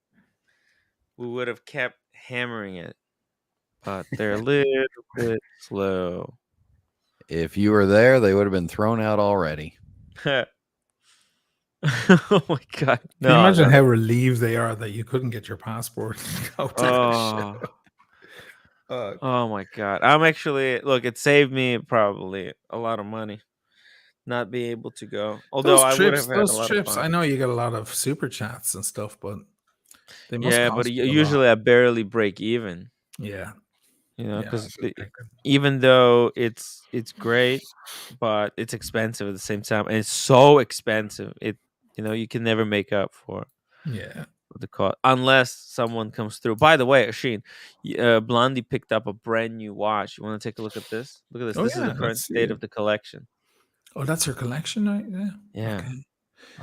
we would have kept hammering it. But they're a little bit slow. If you were there, they would have been thrown out already. Oh my god! Can you No, imagine no. how relieved they are that you couldn't get your passport and go to the show? Oh my god! I'm actually look. It saved me probably a lot of money not being able to go. Although I would have had a lot of Trips. fun. I know you get a lot of super chats and stuff, but they must Yeah, but cost you a lot. usually I barely break even. Yeah, You know, yeah, because that's what I'm thinking. even though it's great, but it's expensive at the same time, and it's so expensive. You can never make up for Yeah. the cost unless someone comes through. By the way, Asheen, Blondie picked up a brand new watch. You want to take a look at this? Look at this. Oh This is yeah, the current let's see state it. of the collection. Oh, that's her collection right there. Yeah. Okay.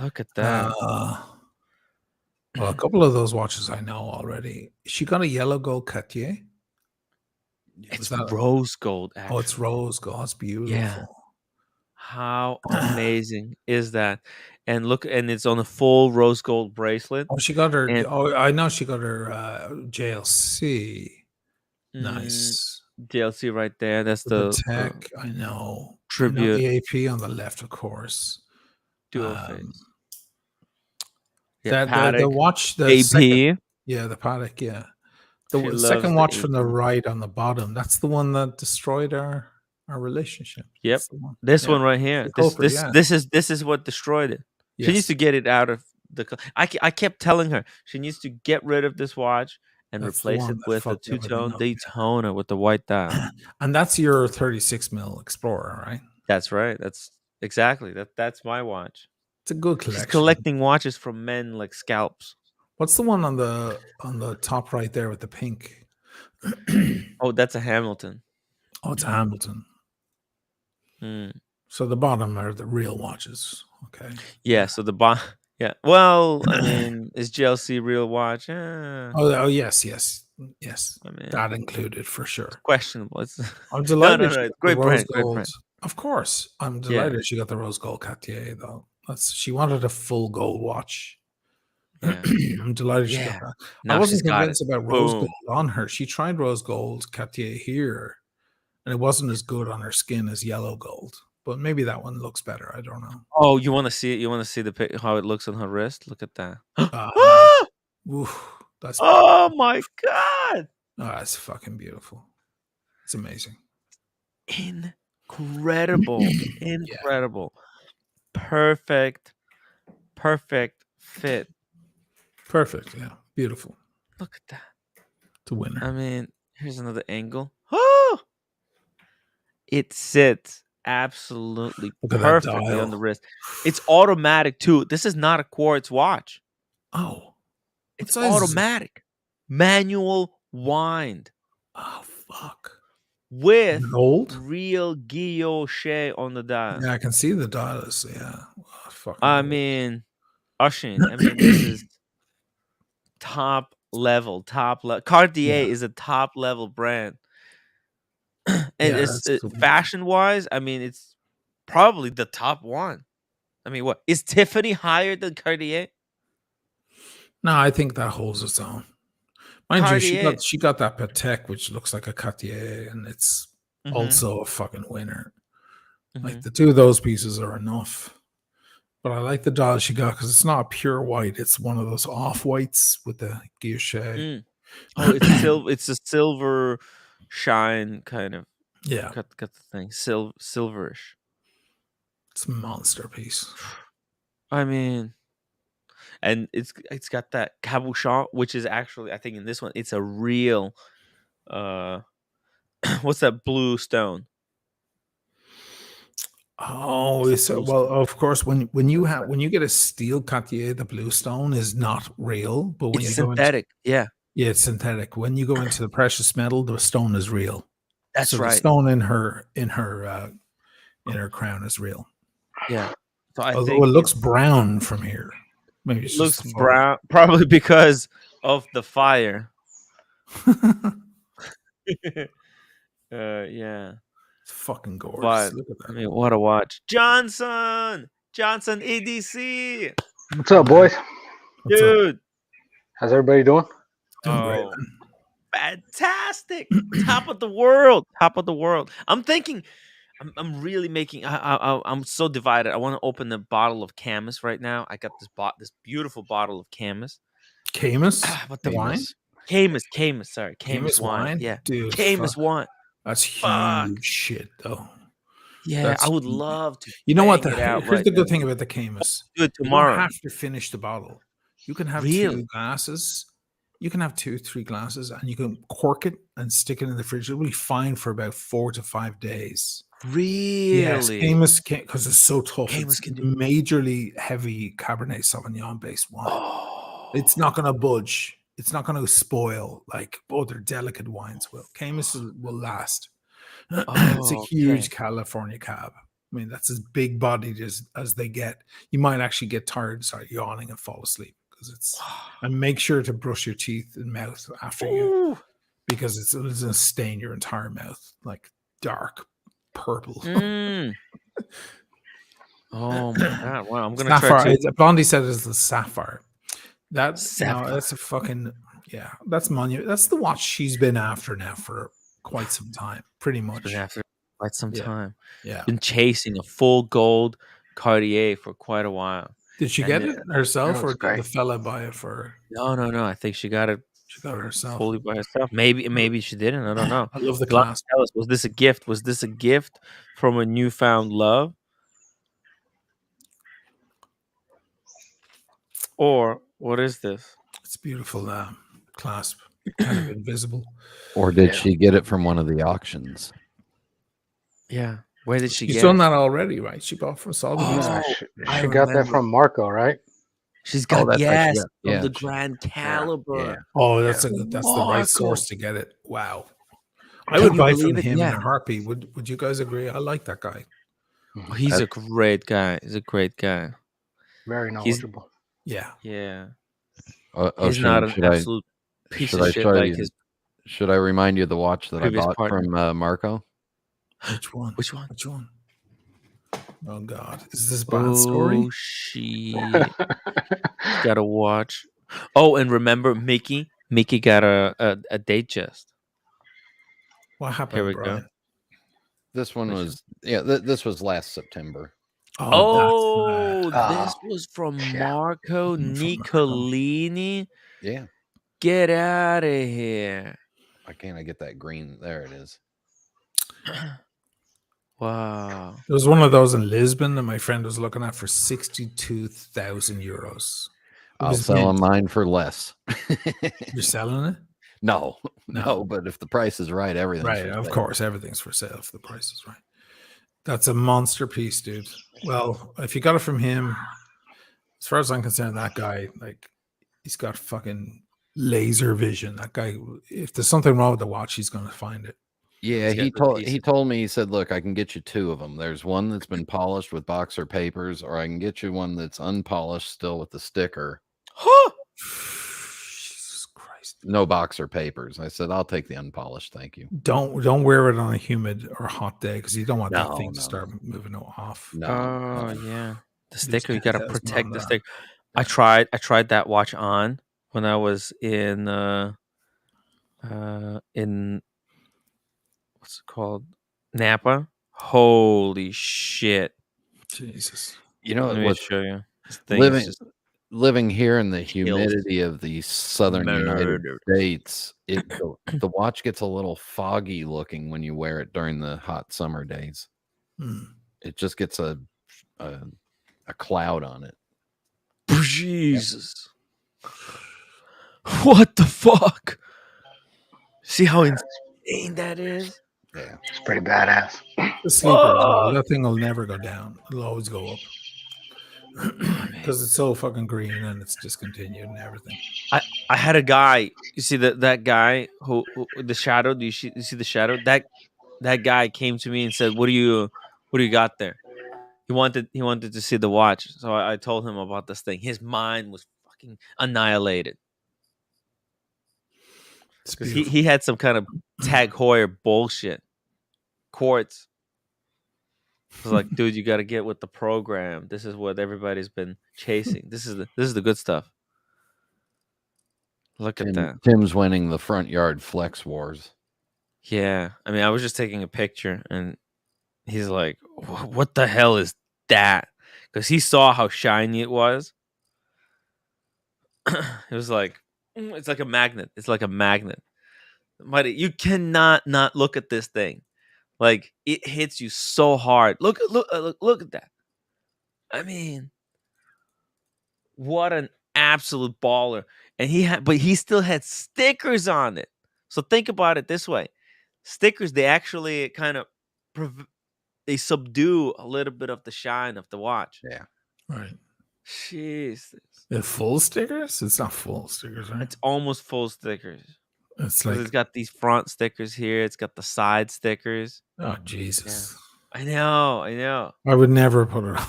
Look at that. Well, a couple of those watches I know already. She got a yellow gold Cartier. It's rose gold. Actually. Oh, it's rose gold. It's beautiful. Yeah. How amazing is that? And look, and it's on a full rose gold bracelet. Oh, she got her. And, I know she got her JLC. Nice. JLC right there. That's the the tech. I know. tribute. I know the AP on the left, of course. Dual face. Yeah, the Patek, watch, the AP. second, the Patek, yeah. The second watch the from the right on the bottom. That's the one that destroyed our relationship. Yep. This one right here. This is what destroyed it. She needs to get it out of the. I kept telling her she needs to get rid of this watch and replace it with a two-tone Daytona with the white dial. And that's your 36 mil Explorer, right? That's right. That's exactly that's my watch. It's a good collection. She's collecting watches from men like scalps. What's the one on the top right there with the pink? Oh, that's a Hamilton. Oh, it's a Hamilton. So the bottom are the real watches. Okay. Yeah. So the bottom. Yeah. Well, I mean, is JLC real watch? Oh yes. I mean, that included for sure. It's questionable. I'm delighted. No. Great brand. Great brand. Of course, I'm delighted she got the rose gold Cartier though. She wanted a full gold watch. Yeah. I'm delighted she got that. Now I wasn't she's got convinced about rose gold on her. She tried rose gold Cartier here, and it wasn't as good on her skin as yellow gold. But maybe that one looks better. I don't know. Oh, you want to see it? You want to see how it looks on her wrist? Look at that. That's oh my god! Oh, that's fucking beautiful. It's amazing. Incredible. Incredible. Perfect fit. Perfect. Yeah. Beautiful. Look at that. It's a winner. I mean, here's another angle. Oh! It sits absolutely perfectly on the wrist. It's automatic too. This is not a quartz watch. Oh. It's automatic. Manual wind. Oh, fuck. With gold? Real guilloche on the dial. Yeah, I can see the dials. Yeah. I mean, Asheen, this is top level. Cartier is a top level brand. And it's fashion wise, it's probably the top one. What is Tiffany higher than Cartier? No, I think that holds its own. Mind you, she got that Patek, which looks like a Cartier, and it's also a fucking winner. Like the two of those pieces are enough. But I like the dial she got because it's not a pure white; it's one of those off whites with the guilloche. Oh, it's silver. It's a silver shine kind of. Yeah, got the thing silverish. It's a monster piece. And it's got that cabochon, which is actually, I think in this one, it's a real, what's that blue stone? Oh, so well, of course, when you get a steel Cartier, the blue stone is not real, but when It's you go into synthetic. Yeah, it's synthetic. When you go into the precious metal, the stone is real. that's So the right. stone in her crown is real. Yeah. So I Although think it looks brown from here. Maybe it's it looks just the photo. brown, probably because of the fire. Yeah. It's fucking gorgeous. But Look at that. I mean, what a watch. Johnson EDC. What's up, boys? What's up? Dude. How's everybody doing? Doing great, Oh, man. fantastic. Top of the world. Top of the world. I'm thinking I'm really making I'm so divided. I want to open a bottle of Camus right now. I got this beautiful bottle of Camus. Camus? What the wine? Camus, sorry. Camus wine. Yeah. Dude, Camus fuck. wine. That's huge shit, though. Yeah, That's I would huge. love to. You know what? bang it out Here's right the good now. thing about the Camus. Do it You tomorrow. don't have to finish the bottle. You can have Really? 2 glasses. You can have 2-3 glasses, and you can cork it and stick it in the fridge. It'll be fine for about 4 to 5 days. Really? Yes, Camus, because it's so tough. Camus It's can do. majorly heavy Cabernet Sauvignon based wine. Oh. It's not going to budge. It's not going to spoil like other delicate wines will. Camus will last. It's a huge California cab. I mean, that's as big bodied as they get. You might actually get tired, start yawning, and fall asleep because it's. And make sure to brush your teeth and mouth after you, because it's going to stain your entire mouth like dark purple. Oh my god! Wow, I'm gonna sapphire. try to. Blondie said it's the sapphire. That's Sapphire. No, that's a fucking That's That's the watch she's been after now for quite some time, pretty much. Been after quite some time. Yeah. Been chasing a full gold Cartier for quite a while. Did she And get it herself, or did great. the fella buy it for her? No. I think she got it. She got it herself. Fully by herself. Maybe she didn't. I don't know. I love the Blonde, clasp. tell us, was this a gift? Was this a gift from a newfound love? Or what is this? It's beautiful clasp, kind of invisible. Or did she get it from one of the auctions? Yeah. Where did she She's get done it? that already, right? She bought from Sotheby. She got that from Marco, right? She's got that's right, from yeah, the Grand Caliber. Oh, that's the right Marco. source to get it. Wow. I Can would you buy from believe it? him in Yeah. a heartbeat. Would you guys agree? I like that guy. He's a great guy. He's a great guy. Very knowledgeable. Yeah. Yeah. Oh, He's not an absolute piece of shit like his. Should I remind you of the watch that I previous bought partner. from Marco? Which one? Which one? Which one? Oh God! Is this a bad story? Oh shit! Gotta watch. Oh, and remember Mickey? Mickey got a date just. What happened, Here we Brian? go. This one was this was last September. Oh, that's this was from Marco Nicolini. Yeah. Get out of here! Why can't I get that green? There it is. Wow. There was one of those in Lisbon that my friend was looking at for 62,000 euros. I'll sell mine for less. You're selling it? No, but if the price is right, everything's right. for Of sale. course, everything's for sale if the price is right. That's a monster piece, dude. Well, if you got it from him, as far as I'm concerned, that guy, like, he's got fucking laser vision. That guy, if there's something wrong with the watch, he's going to find it. Yeah, he told me, he said, look, I can get you 2 of them. There's one that's been polished with boxer papers, or I can get you one that's unpolished still with the sticker. Jesus Christ. No boxer papers. I said, I'll take the unpolished, thank you. Don't wear it on a humid or hot day because you don't want that thing to start moving off. Yeah. The sticker, you gotta protect the sticker. I tried that watch on when I was in what's it called? Napa. Holy shit. Jesus. You know, Let me show you. This thing is just living here in the humidity of the southern United States, the watch gets a little foggy looking when you wear it during the hot summer days. It just gets a cloud on it. Jesus. What the fuck? See how insane that is? Yeah, it's pretty badass. The sleeper as well. That thing will never go down. It'll always go up. Because it's so fucking green and it's discontinued and everything. I had a guy. You see that guy who the shadow? You see the shadow? That guy came to me and said, what do you got there?" He wanted to see the watch, so I told him about this thing. His mind was fucking annihilated because he had some kind of Tag Heuer bullshit quartz. I was like, dude, you got to get with the program. This is what everybody's been chasing. This is the good stuff. Look at that. Tim's winning the front yard flex wars. Yeah, I mean, I was just taking a picture, and he's like, "What the hell is that?" Because he saw how shiny it was. It was like, it's like a magnet. It's like a magnet. But you cannot not look at this thing. Like, it hits you so hard. Look at that. I mean, what an absolute baller. And he still had stickers on it. So think about it this way. Stickers, they actually kind of they subdue a little bit of the shine of the watch. Yeah. Right. Jesus. The full stickers? It's not full stickers, right? It's almost full stickers. It's like it's got these front stickers here. It's got the side stickers. Oh Jesus. Yeah. I know. I would never put it on.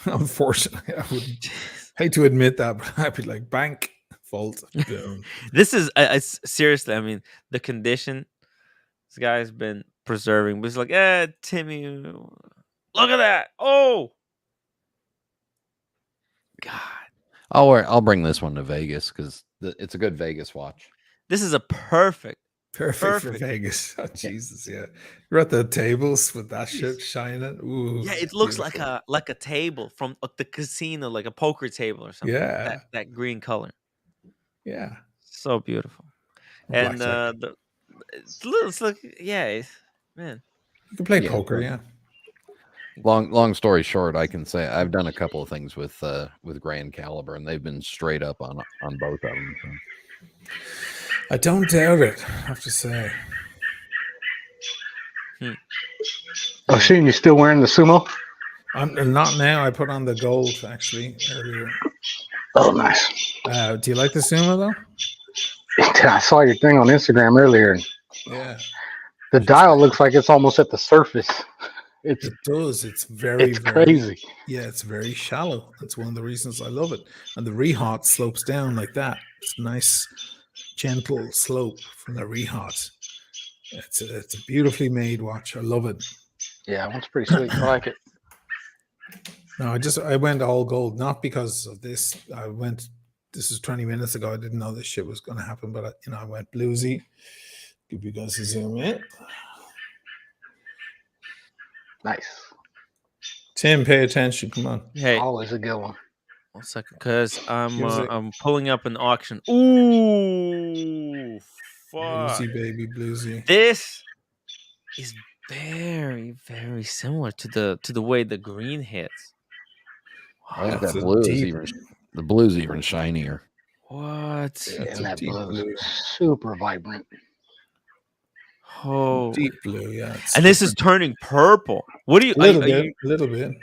Unfortunately, I would hate to admit that, but I'd be like, bank, fault, boom. This is seriously, I mean, the condition this guy's been preserving, but it's like, Timmy, look at that. Oh God. I'll bring this one to Vegas because it's a good Vegas watch. This is a perfect for Vegas. Oh, Jesus, yeah. You're at the tables with that shit shining. Ooh, yeah, it looks beautiful. like a table from the casino, like a poker table or something. Yeah, that green color. Yeah, so beautiful. And it's like man. You can play poker, yeah. Long story short, I can say I've done a couple of things with Grand Caliber, and they've been straight up on both of them. So. I don't doubt it, I have to say. Oh, shit, you still wearing the sumo? I'm not now. I put on the gold actually earlier. Oh, nice. Do you like the sumo though? I saw your thing on Instagram earlier. Yeah. The dial looks like it's almost at the surface. It does. It's very crazy. Yeah, it's very shallow. That's one of the reasons I love it. And the rehot slopes down like that. It's a nice, gentle slope from the rehot. It's a beautifully made watch. I love it. Yeah, one's pretty sweet. I like it. No, I went all gold, not because of this. This is 20 minutes ago. I didn't know this shit was going to happen, but I went bluesy. Give you guys a zoom in. Nice. Tim, pay attention. Come on. Hey, always a good one. 1 second, because I'm pulling up an auction. Ooh, fuck. Bluesy, baby, bluesy. This is very, very similar to the way the green hits. I think that the blue is even shinier. What? Yeah, and that blue is super vibrant. Oh, deep blue, yeah. And this is turning purple. What do you? A little bit.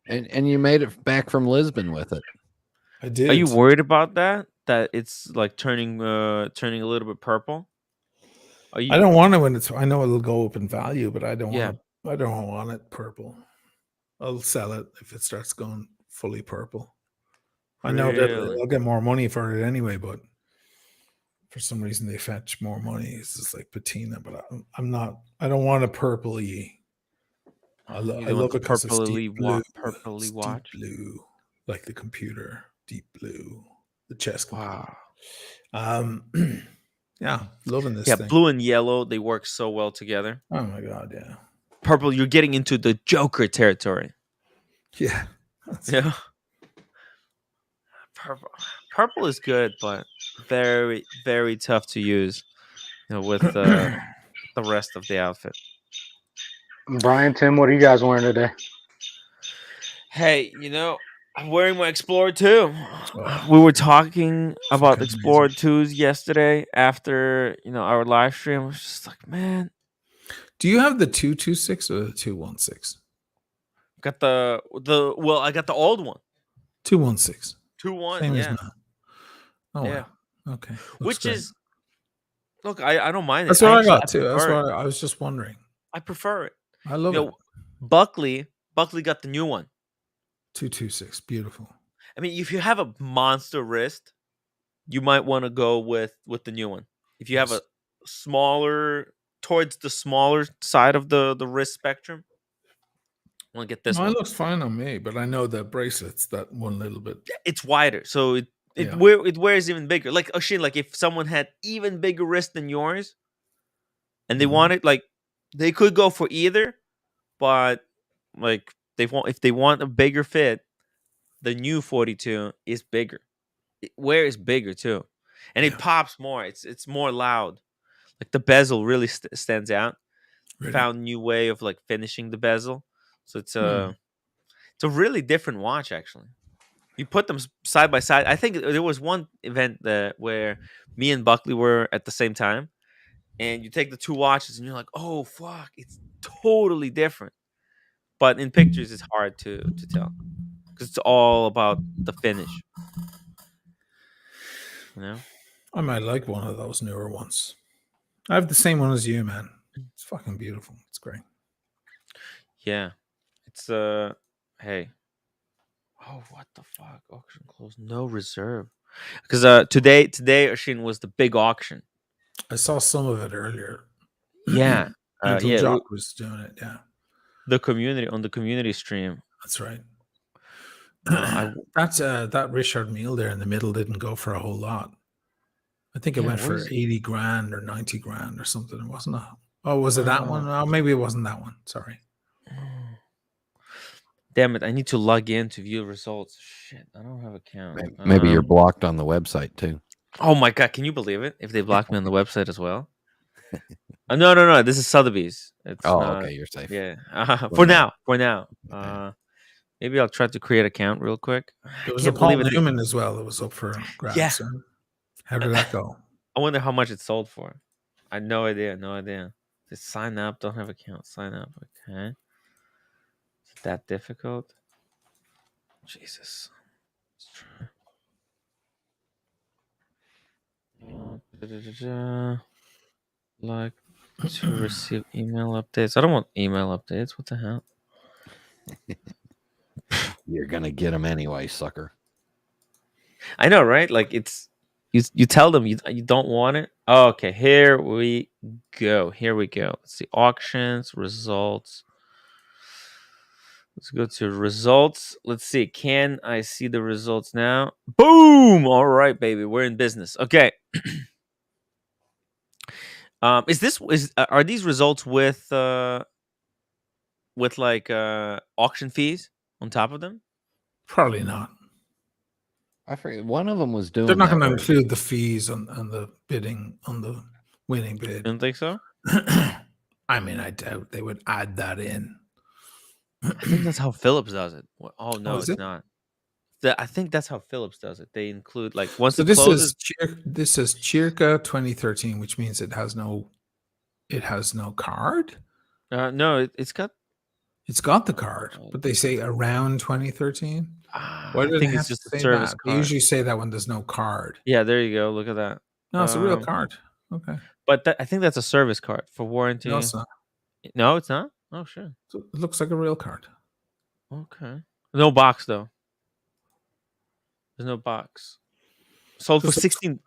And you made it back from Lisbon with it. I did. Are you worried about that? That it's like turning a little bit purple? I don't want it when it's. I know it'll go up in value, but I don't want. Yeah. I don't want it purple. I'll sell it if it starts going fully purple. I know that I'll get more money for it anyway, but for some reason they fetch more money. It's just like patina, but I'm not. I don't want a purpley. I love it because it's deep blue. Purpley watch. Deep blue, like the computer. Deep blue, the chest. Wow. Yeah, loving this. Yeah, thing. Blue and yellow, they work so well together. Oh my god, yeah. Purple, you're getting into the Joker territory. Yeah. Yeah. Purple is good, but very, very tough to use, with the rest of the outfit. Brian, Tim, what are you guys wearing today? Hey, I'm wearing my Explorer 2. Oh, We were talking about fucking Explorer amazing. 2s yesterday after our live stream. I was just like, man, Do you have the 226 or the 216? got I got the old one. 216. 2.1, Same as yeah. mine. Oh Yeah. wow. Okay. Looks Which great. is look, I don't mind it. That's what I I got too. That's prefer it. why I was just wondering. I prefer it. I love it. Buckley got the new one. 226. Beautiful. I mean, if you have a monster wrist, you might want to go with the new one. If you have a smaller towards the smaller side of the wrist spectrum, I want to get this Mine one. looks fine on me, but I know the bracelets that one little bit. It's wider, so it Yeah. wears even bigger. Like Oshin, like if someone had even bigger wrist than yours, and they wanted they could go for either, but like if they want a bigger fit, the new 42 is bigger. Wear is bigger too, and it pops more. It's more loud. Like the bezel really stands out. Really? Found new way of like finishing the bezel, so it's Hmm. a really different watch actually. You put them side by side. I think there was one event where me and Buckley were at the same time, and you take the two watches and you're like, oh fuck, it's totally different. But in pictures, it's hard to tell because it's all about the finish. You know. I might like one of those newer ones. I have the same one as you, man. It's fucking beautiful. It's great. Yeah, it's hey. Oh, what the fuck? Auction closed. No reserve. Because today Oshin was the big auction. I saw some of it earlier. Yeah. Until Yeah. Jock was doing it. Yeah. The community stream. That's right. I that Richard meal there in the middle didn't go for a whole lot. I think it Yeah, went for where's- 80 grand or 90 grand or something. It wasn't a. Oh, was it that one? Oh, maybe it wasn't that one. Sorry. Damn it! I need to log in to view results. Shit, I don't have an account. Maybe you're blocked on the website too. Oh my god! Can you believe it? If they blocked me on the website as well. No. This is Sotheby's. It's not, okay, you're safe. Yeah. For now. Maybe I'll try to create an account real quick. There was a Paul Newman as well that was up for grabs. Yeah. How did that go? I wonder how much it sold for. I had no idea. Just sign up. Don't have account. Sign up. Okay. Is it that difficult? Jesus. Like to receive email updates. I don't want email updates. What the hell? You're gonna get them anyway, sucker. I know, right? Like it's you tell them you don't want it. Oh, okay, here we go. Let's see auctions results. Let's go to results. Let's see. Can I see the results now? Boom! All right, baby. We're in business. Okay. Are these results with like auction fees on top of them? Probably not. I forget. One of them was doing. They're not that going to where- include the fees on the bidding on the winning bid. Don't think so. I mean, I doubt they would add that in. I think that's how Phillips does it. Oh no, is it's it? not. I think that's how Phillips does it. They include like once So it this closes. this is Chirka 2013, which means it has no card. No, it's got the card, but they say around 2013. Why do I they think have it's just to a say service that? They card. usually say that when there's no card. Yeah, there you go. Look at that. No, it's a real card. Okay. But I think that's a service card for warranty. No, it's not. No, it's not. Oh, sure. So it looks like a real card. Okay. No box though. There's no box. Sold for 16.5.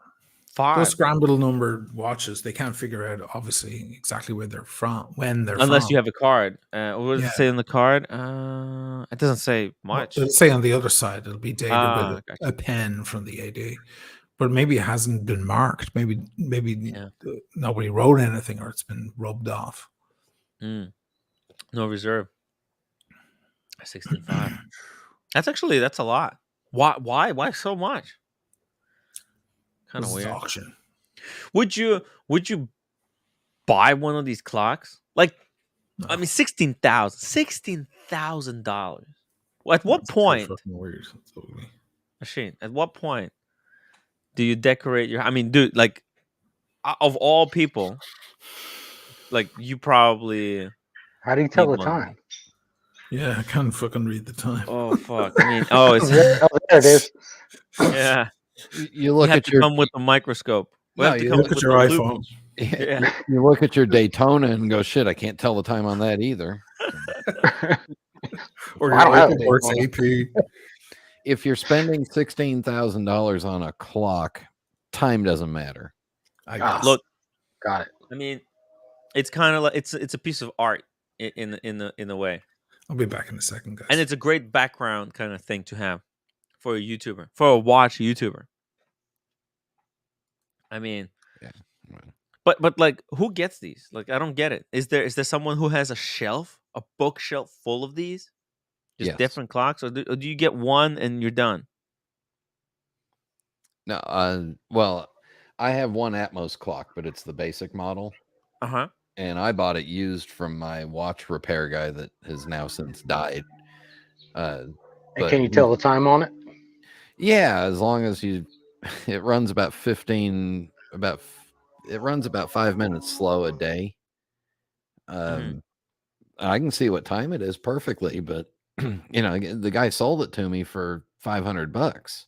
Those scramble number watches, they can't figure out obviously exactly where they're from, when they're Unless from. you have a card. What does it say on the card? It doesn't say much. It'll say on the other side, it'll be dated with gotcha. a pen from the AD. But maybe it hasn't been marked. Maybe nobody wrote anything, or it's been rubbed off. No reserve. 16.5. That's a lot. Why so much? Kind of This is weird. auction. Would you buy one of these clocks? Like, I mean, $16,000. At what So point, fucking weird. Totally. Machine? At what point do you decorate your? I mean, dude, like of all people, like you probably How do you tell need the one. time? Yeah, I can't fucking read the time. Oh fuck! I mean, oh, it's Oh, there it is. yeah. You You look have at to your come with a microscope. We no. have to You come Look look, at with your the loop. iPhone. Yeah. you look at your Daytona and go, shit. I can't tell the time on that either. Or Well, I your don't have a open works Daytona. AP. If you're spending $16,000 on a clock, time doesn't matter. I Ah, guess. Look, got it. I mean, it's kind of like it's a piece of art in a way, I'll be back in a second, guys. and it's a great background kind of thing to have for a YouTuber, for a watch YouTuber. I mean, Yeah. but like, who gets these? Like, I don't get it. Is there someone who has a bookshelf full of these, just Yes. different clocks, or do you get one and you're done? No. Well, I have one Atmos clock, but it's the basic model. Uh-huh. And I bought it used from my watch repair guy that has now since died. And But can you tell the time on it? yeah, as long as it runs about it runs about 5 minutes slow a day. I can see what time it is perfectly, but the guy sold it to me for $500.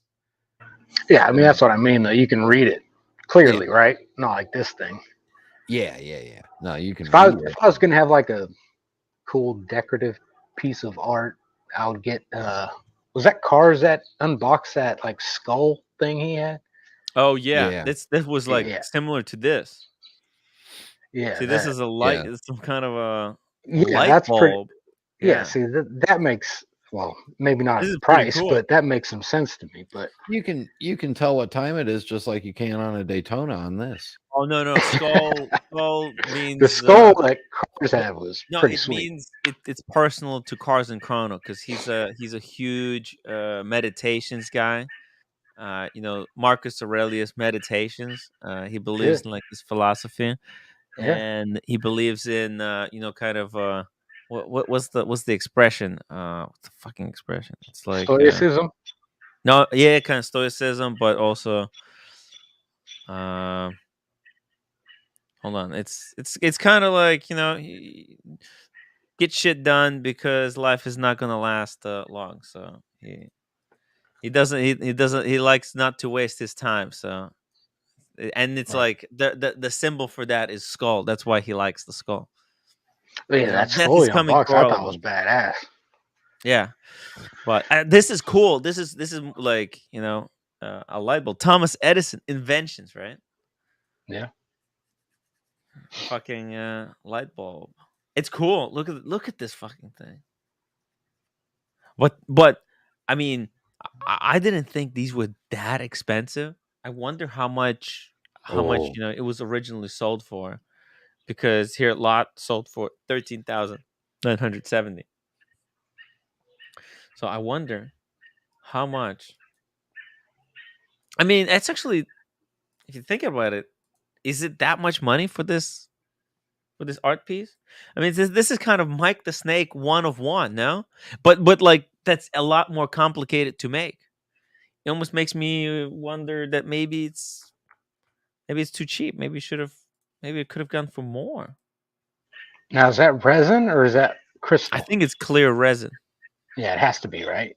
Yeah, I mean that's what I mean. Though you can read it clearly, right? Not like this thing. Yeah. No, you can If I read it. was gonna have like a cool decorative piece of art, I would get. Was that Cars that unboxed that like skull thing he had? Oh yeah, Yeah. this was like Yeah. similar to this. Yeah. See, this is a light. Yeah. It's some kind of a Yeah, light that's pretty. bulb. Yeah. See, that makes maybe not This at is the pretty price, cool. but that makes some sense to me. But You can tell what time it is just like you can on a Daytona on this. Oh no, skull means the skull that Cars had was no, pretty it sweet. means it's personal to Cars and Chrono because he's a huge meditations guy. Marcus Aurelius meditations. He believes in like this philosophy, Yeah. and he believes in kind of what's the expression? What's the fucking expression? It's like Stoicism. no, yeah, kind of stoicism, but also hold on. It's kind of like get shit done because life is not gonna last long. So he likes not to waste his time. So and it's Right. like the symbol for that is skull. That's why he likes the skull. Yeah, that Death skull is he coming unboxed, for I all thought of was them. badass. Yeah, but this is cool. This is like a light bulb. Thomas Edison inventions, right? Yeah. A fucking light bulb. It's cool. Look at this fucking thing. But I mean, I didn't think these were that expensive. I wonder how much Oh. it was originally sold for, because here at Lot sold for 13,970. So I wonder how much. I mean, it's actually, if you think about it, is it that much money for this art piece? I mean, this is kind of Mike the Snake one of one, no? But like that's a lot more complicated to make. It almost makes me wonder that maybe it's too cheap. Maybe it could have gone for more. Now is that resin or is that crystal? I think it's clear resin. Yeah, it has to be, right?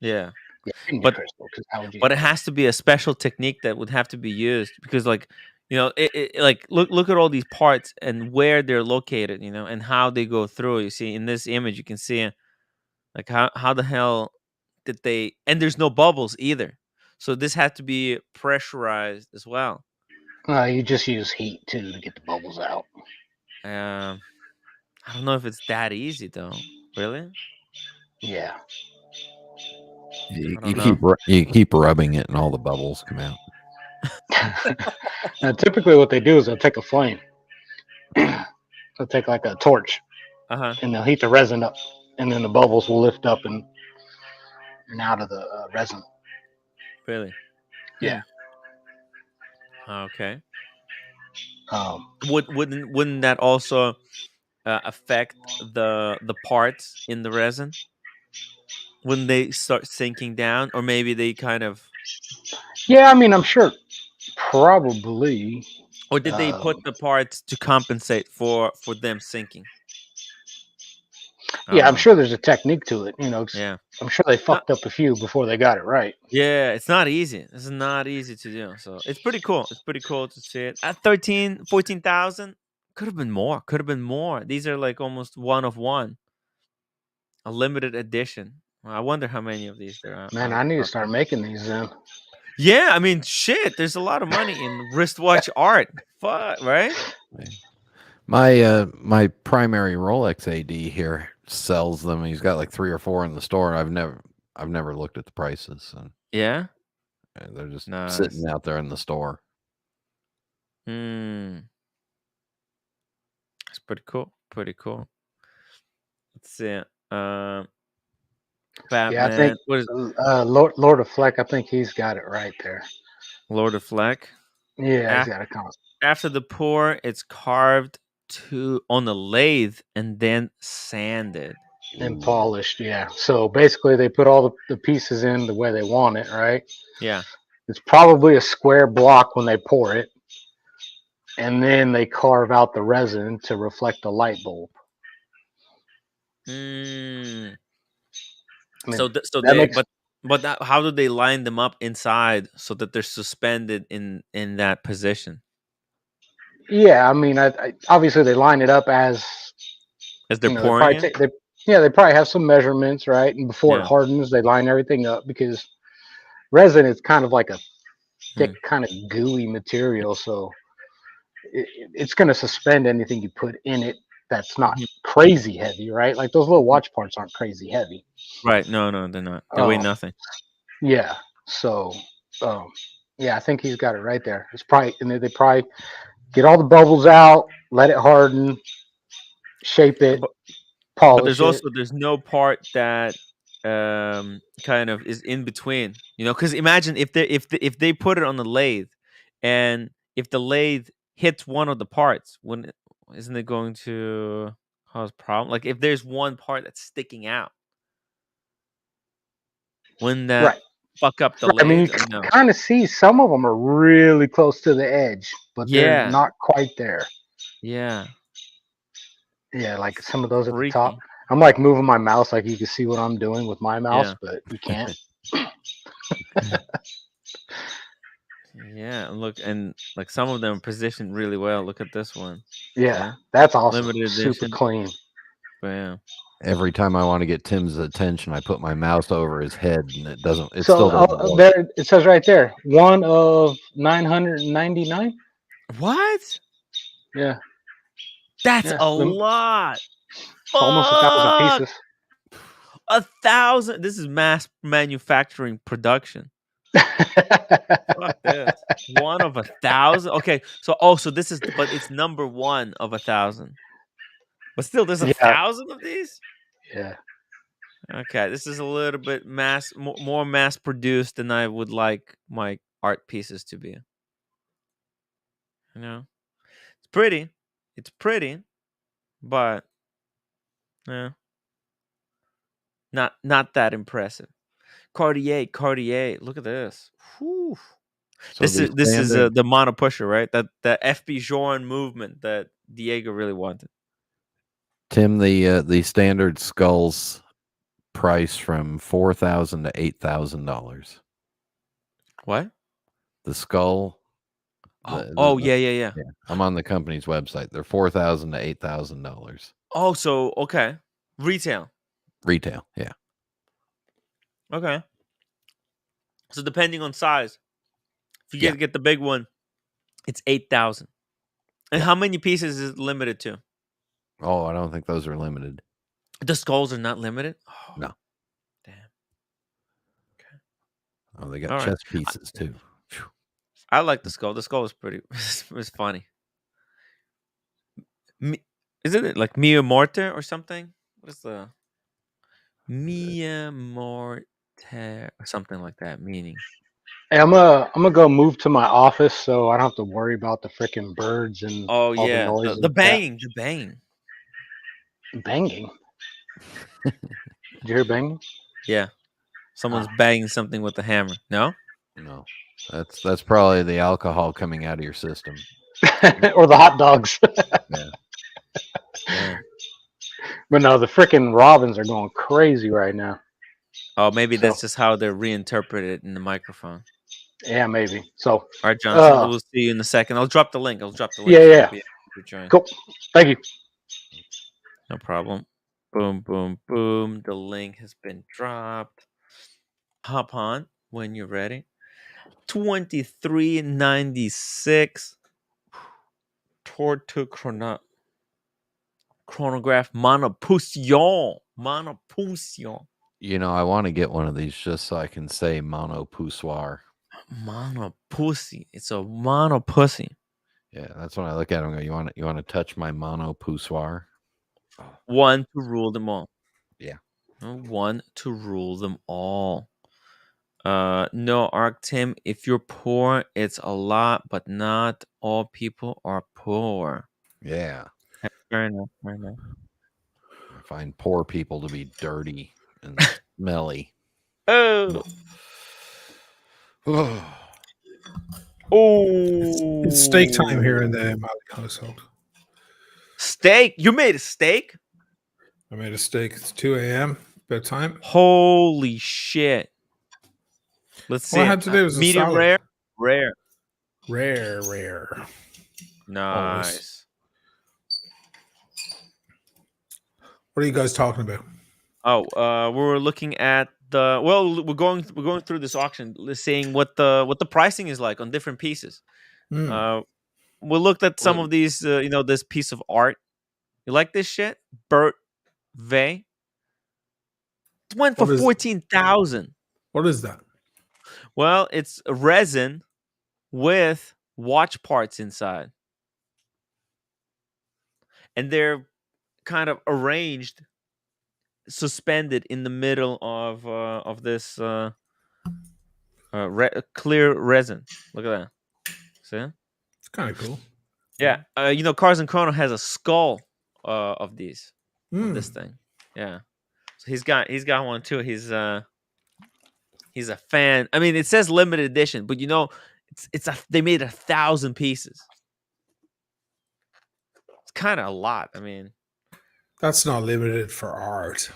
Yeah. Yeah, it can be But crystal because how would you? but it has to be a special technique that would have to be used, because like like look at all these parts and where they're located, and how they go through. You see in this image, you can see like how the hell did they, and there's no bubbles either. So this had to be pressurized as well. You just use heat too to get the bubbles out. I don't know if it's that easy though. Really? Yeah. You, I don't know. you keep rubbing it and all the bubbles come out. Now, typically, what they do is they'll take a flame. They'll take like a torch, and they'll heat the resin up, and then the bubbles will lift up and out of the resin. Really? Yeah. Okay. Um, Wouldn't that also affect the parts in the resin? when they start sinking down, or maybe they kind of, Yeah, I mean, I'm sure probably. or did they put the parts to compensate for them sinking? I Yeah, don't I'm know. sure there's a technique to it. Yeah. I'm sure they fucked up a few before they got it right. Yeah, it's not easy. It's not easy to do. So it's pretty cool. It's pretty cool to see it. At 14,000, could have been more. Could have been more. These are like almost one of one. A limited edition. I wonder how many of these there are. Man, I need to start making these then. Yeah, I mean, shit. There's a lot of money in wristwatch art. Fuck, right? My primary Rolex AD here sells them. He's got like 3 or 4 in the store. I've never looked at the prices. So. Yeah, they're just nice. sitting out there in the store. It's pretty cool. Pretty cool. Let's see. Batman. Yeah, I think what is Lord of Fleck. I think he's got it right there. Lord of Fleck? Yeah, he's got it coming. After the pour, it's carved on the lathe and then sanded and polished. Yeah. So basically, they put all the pieces in the way they want it, right? Yeah. It's probably a square block when they pour it, and then they carve out the resin to reflect the light bulb. I mean, how do they line them up inside so that they're suspended in that position? Yeah, I mean, I obviously they line it up as they're pouring it. They probably have some measurements, right? And before it hardens, they line everything up because resin is kind of like a thick, kind of gooey material, so it's going to suspend anything you put in it that's not crazy heavy, right? Like those little watch parts aren't crazy heavy. Right. No, they're not. They weigh nothing. Yeah. So, I think he's got it right there. It's probably, and they probably get all the bubbles out, let it harden, shape it, polish but it. there's no part that kind of is in between, because imagine if they put it on the lathe, and if the lathe hits one of the parts, isn't it going to cause problem? Like if there's one part that's sticking out, wouldn't that fuck up the lathe? I mean, you can kind of see some of them are really close to the edge, but they're not quite there. Yeah. Yeah, like some of those at the top. I'm like moving my mouse like you can see what I'm doing with my mouse, but you can't. Yeah, look, and like some of them are positioned really well. Look at this one. Yeah, that's awesome. Limited edition. Super clean. Yeah. Every time I want to get Tim's attention, I put my mouse over his head, and it still doesn't work. There it says right there, 1 of 999. What? Yeah. That's a lot. It's almost 1,000 pieces. 1,000. This is mass manufacturing production. Fuck this. 1 of 1,000. Okay, so this is, but it's number 1 of 1,000. But still, there's 1,000 of these. Yeah. Okay, this is a little bit more mass produced than I would like my art pieces to be. It's pretty. It's pretty, but yeah, not that impressive. Cartier. Look at this. Whew. So this is the mono pusher, right? That FB Joran movement that Diego really wanted. Tim, the standard skulls price from $4,000 to $8,000. What? The skull. Yeah. I'm on the company's website. They're $4,000 to $8,000. Oh, so okay, retail, yeah. Okay. So depending on size, if you get the big one, it's 8,000. And how many pieces is it limited to? Oh, I don't think those are limited. The skulls are not limited? Oh, no. Damn. Okay. Oh, they got chest pieces too. I like the skull. The skull was pretty. It was funny. Isn't it like Mia Morte or something? What is the Mia Morte or something like that meaning? Hey, I'm gonna go move to my office so I don't have to worry about the freaking birds and all the noise. The banging. Banging. Did you hear banging? Yeah. Someone's banging something with a hammer. No? No. That's probably the alcohol coming out of your system. Or the hot dogs. Yeah. Yeah. But no, the freaking robins are going crazy right now. Oh, maybe So- that's just how they're reinterpreted in the microphone. Yeah, maybe. So, All right, Johnson, we'll see you in a second. I'll drop the link. Yeah, so yeah. you'll be able to join. Cool. Thank you. No problem. Boom, boom, boom. The link has been dropped. Hop on when you're ready. 2396. Tortu chronograph monopusion. Monopusion. You know, I want to get one of these just so I can say monopoussoir. Monopussy. It's a monopussy. Yeah, that's when I look at them and go, you want to touch my monopoussoir? One to rule them all. Yeah. One to rule them all. No, Arc Tim, if you're poor, it's a lot, but not all people are poor. Yeah. Fair enough. Fair enough. I find poor people to be dirty and smelly. Oh. Oh. It's steak time here in the Malik household. Steak? You made a steak? I made a steak. It's 2 a.m. bedtime. Holy shit. Let's see. All I had to do was a medium salad. rare? Rare. Rare. Nice. Always. What are you guys talking about? Oh, we're looking at we're going through this auction, seeing what the pricing is like on different pieces. We looked at some of these, this piece of art. You like this shit? Bert Vey. It went for 14,000. What is that? Well, it's resin with watch parts inside. And they're kind of arranged, suspended in the middle of this clear resin. Look at that. See? It's kind of cool. Yeah. Cars and Chrono has a skull of these. Of this thing. Yeah. So he's got one too. He's a fan. I mean, it says limited edition, but they made 1,000 pieces. It's kind of a lot. I mean, that's not limited for art.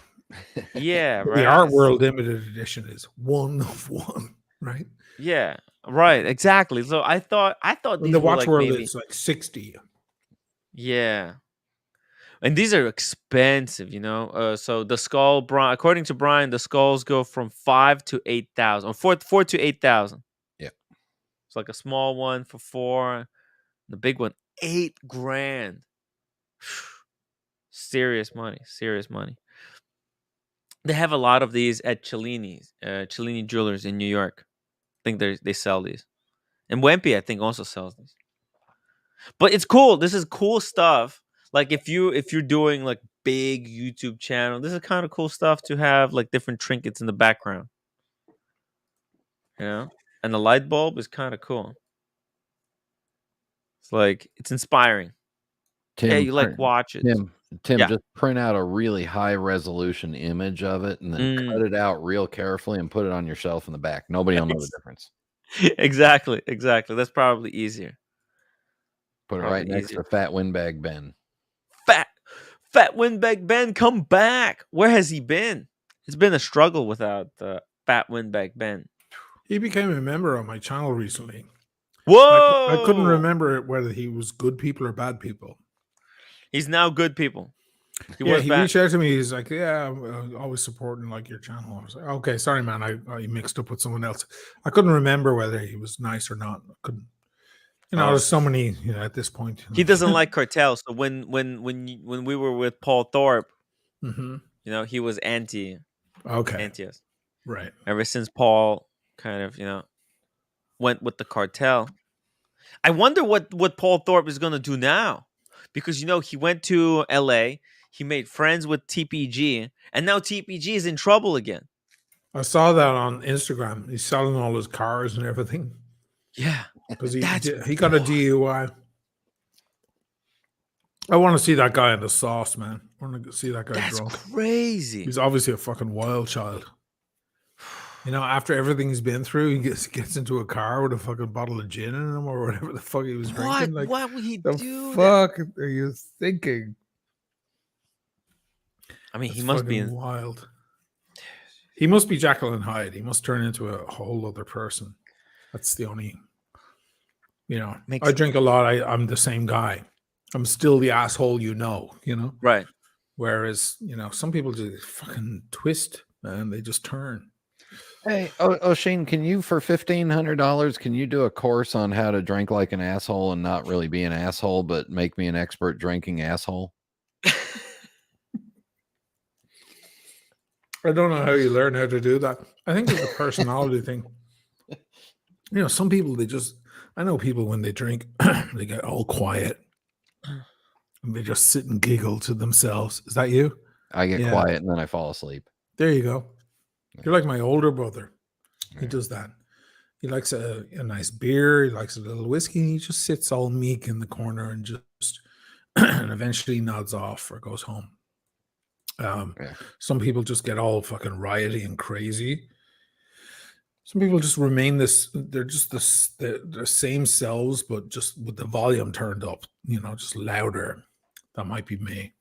Yeah, right. The Art World limited edition is 1 of 1, right? Yeah, right. Exactly. So I thought these the were Watch like World maybe, is like 60. Yeah. And these are expensive, So the skull, according to Brian, the skulls go from 5 to 8,000, or 4 to 8,000. Yeah. It's like a small one for 4, the big one $8,000. Serious money. They have a lot of these at Cellini Jewelers in New York. I think they sell these, and Wempe I think also sells these. But it's cool. This is cool stuff. Like if you're doing like big YouTube channel, this is kind of cool stuff to have, like different trinkets in the background. And the light bulb is kind of cool. It's like, it's inspiring. Tim, you like watches. Tim, Yeah. just print out a really high resolution image of it and then cut it out real carefully and put it on your shelf in the back. Nobody will know the difference. Exactly. That's probably easier. Put it right next to Fat Windbag Ben. Fat Windbag Ben, come back. Where has he been? It's been a struggle without Fat Windbag Ben. He became a member on my channel recently. Whoa! I couldn't remember whether he was good people or bad people. He's now good people. He reached out to me. He's like, "Yeah, I'm always supporting like your channel." I was like, "Okay, sorry, man. I mixed up with someone else. I couldn't remember whether he was nice or not. I couldn't. There's so many. At this point, he doesn't like cartel. So when we were with Paul Thorpe, he was anti. Okay. Anti us. Right. Ever since Paul kind of went with the cartel, I wonder what Paul Thorpe is gonna do now, because he went to LA, he made friends with TPG, and now TPG is in trouble again. I saw that on Instagram. He's selling all his cars and everything. Yeah, because he got a DUI. I want to see that guy in the sauce, man. I want to see that guy drunk. Crazy. He's obviously a fucking wild child. You know, after everything he's been through, he gets into a car with a fucking bottle of gin in him or whatever the fuck he was drinking. Like, why would he the do fuck are you thinking? I mean, That's he must fucking be wild. He must be Jekyll and Hyde. He must turn into a whole other person. That's the only, you know. I drink a lot. I'm the same guy. I'm still the asshole, you know. Right. Whereas, some people just fucking twist, man. They just turn. Hey, O'Shane, can you, for $1,500, can you do a course on how to drink like an asshole and not really be an asshole, but make me an expert drinking asshole? I don't know how you learn how to do that. I think it's a personality thing. Some people, I know people when they drink, they get all quiet. And they just sit and giggle to themselves. Is that you? I get quiet and then I fall asleep. There you go. You're like my older brother. He does that. He likes a nice beer. He likes a little whiskey. He just sits all meek in the corner and just and eventually nods off or goes home. Some people just get all fucking rioty and crazy. Some people just remain they're just the same selves, but just with the volume turned up, just louder. That might be me.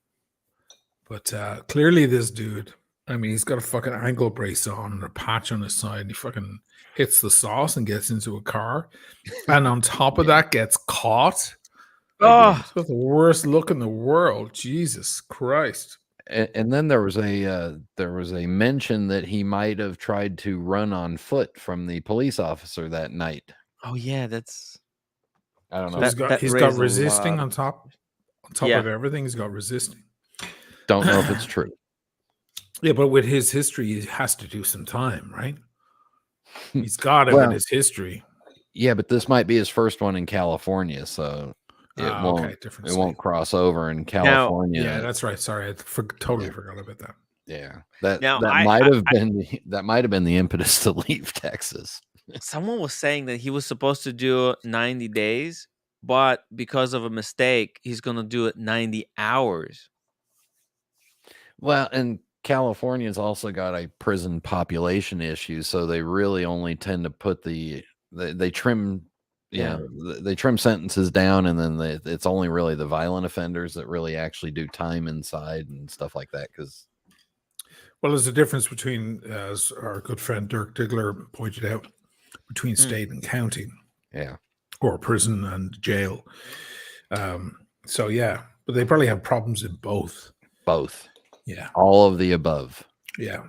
But clearly this dude, I mean, he's got a fucking ankle brace on and a patch on his side. And he fucking hits the sauce and gets into a car. And on top of that, gets caught. He's got the worst look in the world. Jesus Christ. And then there was a mention that he might have tried to run on foot from the police officer that night. Oh yeah, that's. I don't know. So he's got resisting on top of everything. He's got resisting. Don't know if it's true. Yeah, but with his history, he has to do some time, right? He's got it with his history. Yeah, but this might be his first one in California, so it won't cross over in California. Yeah, that's right. Sorry, I totally forgot about that. Yeah, that might have been the impetus to leave Texas. Someone was saying that he was supposed to do 90 days, but because of a mistake, he's going to do it 90 hours. Well, and California's also got a prison population issue, so they really only tend to put they trim. They trim sentences down, and then it's only really the violent offenders that really actually do time inside and stuff like that. Well, there's a difference between, as our good friend Dirk Diggler pointed out, between state and county. Yeah. Or prison and jail. So, yeah. But they probably have problems in both. Both. Yeah. All of the above. Yeah.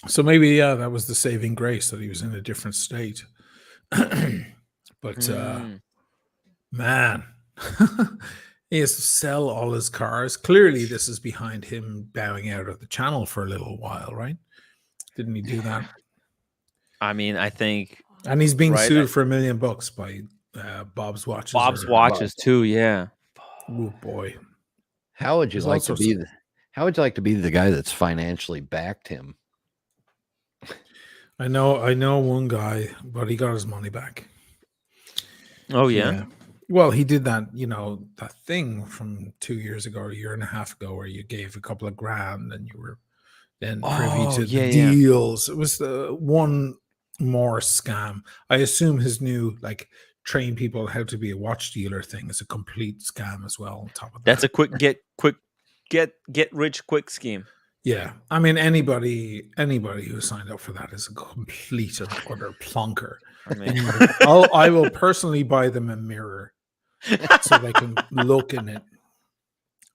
So maybe, that was the saving grace, that he was in a different state. But, man, he has to sell all his cars. Clearly, this is behind him bowing out of the channel for a little while, right? Didn't he do that? I mean, I think. And he's being sued for $1 million by Bob's Watches. Bob's Watches too, yeah. Oh boy. How would you like to be the guy that's financially backed him? I know one guy, but he got his money back. Oh yeah. Well, he did that, that thing from 2 years ago or a year and a half ago where you gave a couple of grand and you were then privy to the deals. It was the one more scam. I assume his new train people how to be a watch dealer thing is a complete scam as well on top of that. That's a quick get rich quick scheme. Yeah. I mean, anybody who signed up for that is a complete and utter plonker. I mean, I will personally buy them a mirror so they can look in it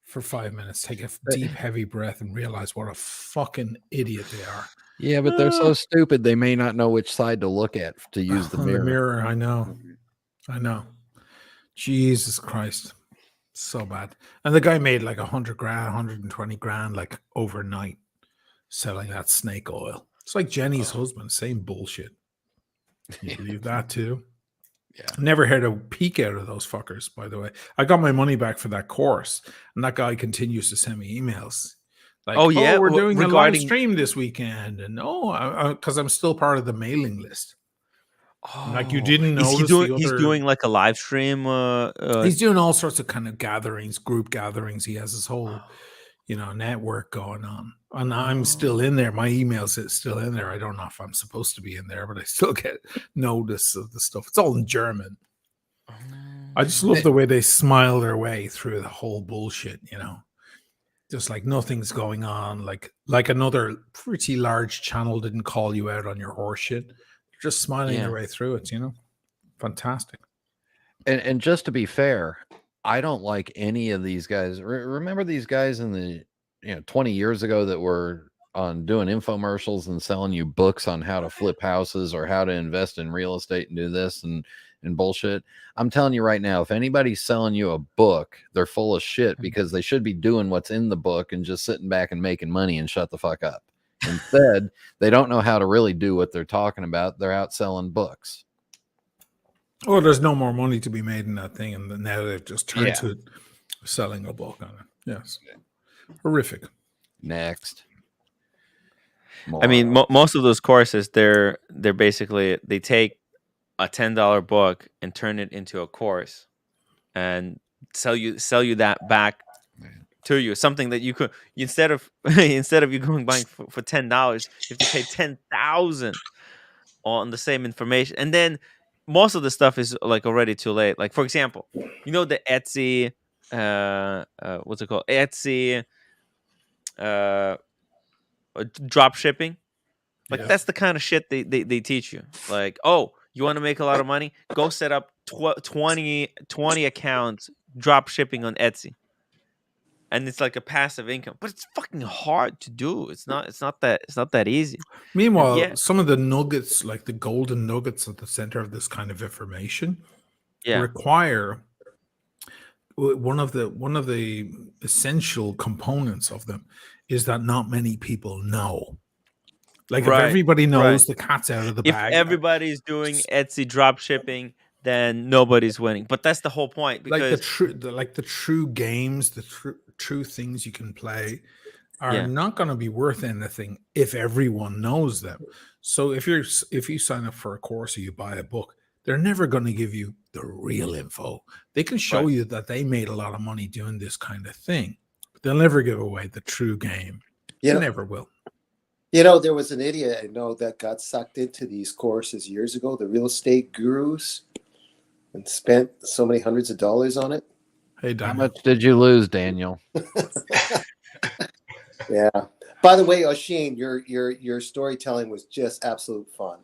for 5 minutes, take a deep, heavy breath, and realize what a fucking idiot they are. Yeah, but they're so stupid they may not know which side to look at to use the mirror. The mirror, I know. Jesus Christ. So bad. And the guy made like 100 grand, 120 grand, like overnight selling that snake oil. It's like Jenny's husband, same bullshit. You believe that too? Yeah. Never heard a peek out of those fuckers, by the way. I got my money back for that course, and that guy continues to send me emails. Like, we're doing a live stream this weekend. And because I'm still part of the mailing list. Like you didn't know he's doing like a live stream. He's doing all sorts of kind of gatherings, group gatherings. He has his whole, network going on. And I'm still in there. My email's still in there. I don't know if I'm supposed to be in there, but I still get notice of the stuff. It's all in German. I just love the way they smile their way through the whole bullshit, you know. Just like nothing's going on. Like another pretty large channel didn't call you out on your horse shit. They're just smiling their way through it, you know. Fantastic. And just to be fair, I don't like any of these guys. Remember these guys in the 20 years ago that were on doing infomercials and selling you books on how to flip houses or how to invest in real estate and do this and bullshit. I'm telling you right now, if anybody's selling you a book, they're full of shit, because they should be doing what's in the book and just sitting back and making money and shut the fuck up. Instead, they don't know how to really do what they're talking about. They're out selling books. Oh, there's no more money to be made in that thing, and now they've just turned to selling a book on it. Yes, horrific. Next, I mean, most of those courses, they're basically, they take a $10 book and turn it into a course, and sell you that back to you. Something that you could, instead of you going buying for $10, you have to pay $10,000 on the same information, and then most of the stuff is like already too late. Like, for example, the Etsy, what's it called? Etsy, drop shipping. Like, that's the kind of shit they teach you. Like, oh, you want to make a lot of money? Go set up 20 accounts drop shipping on Etsy. And it's like a passive income, but it's fucking hard to do. It's not that easy. Meanwhile, some of the nuggets, like the golden nuggets at the center of this kind of information, require one of the essential components of them is that not many people know. Like, if everybody knows, the cat's out of the bag. If everybody's doing Etsy drop shipping, then nobody's winning. But that's the whole point, because the true games, the true things you can play are not going to be worth anything if everyone knows them. So if you sign up for a course or you buy a book, they're never going to give you the real info. They can show you that they made a lot of money doing this kind of thing, but they'll never give away the true game. They never will. There was an idiot I know that got sucked into these courses years ago, the real estate gurus, and spent so many hundreds of dollars on it. Hey, Daniel. How much did you lose, Daniel? Yeah. By the way, Oisin, your storytelling was just absolute fun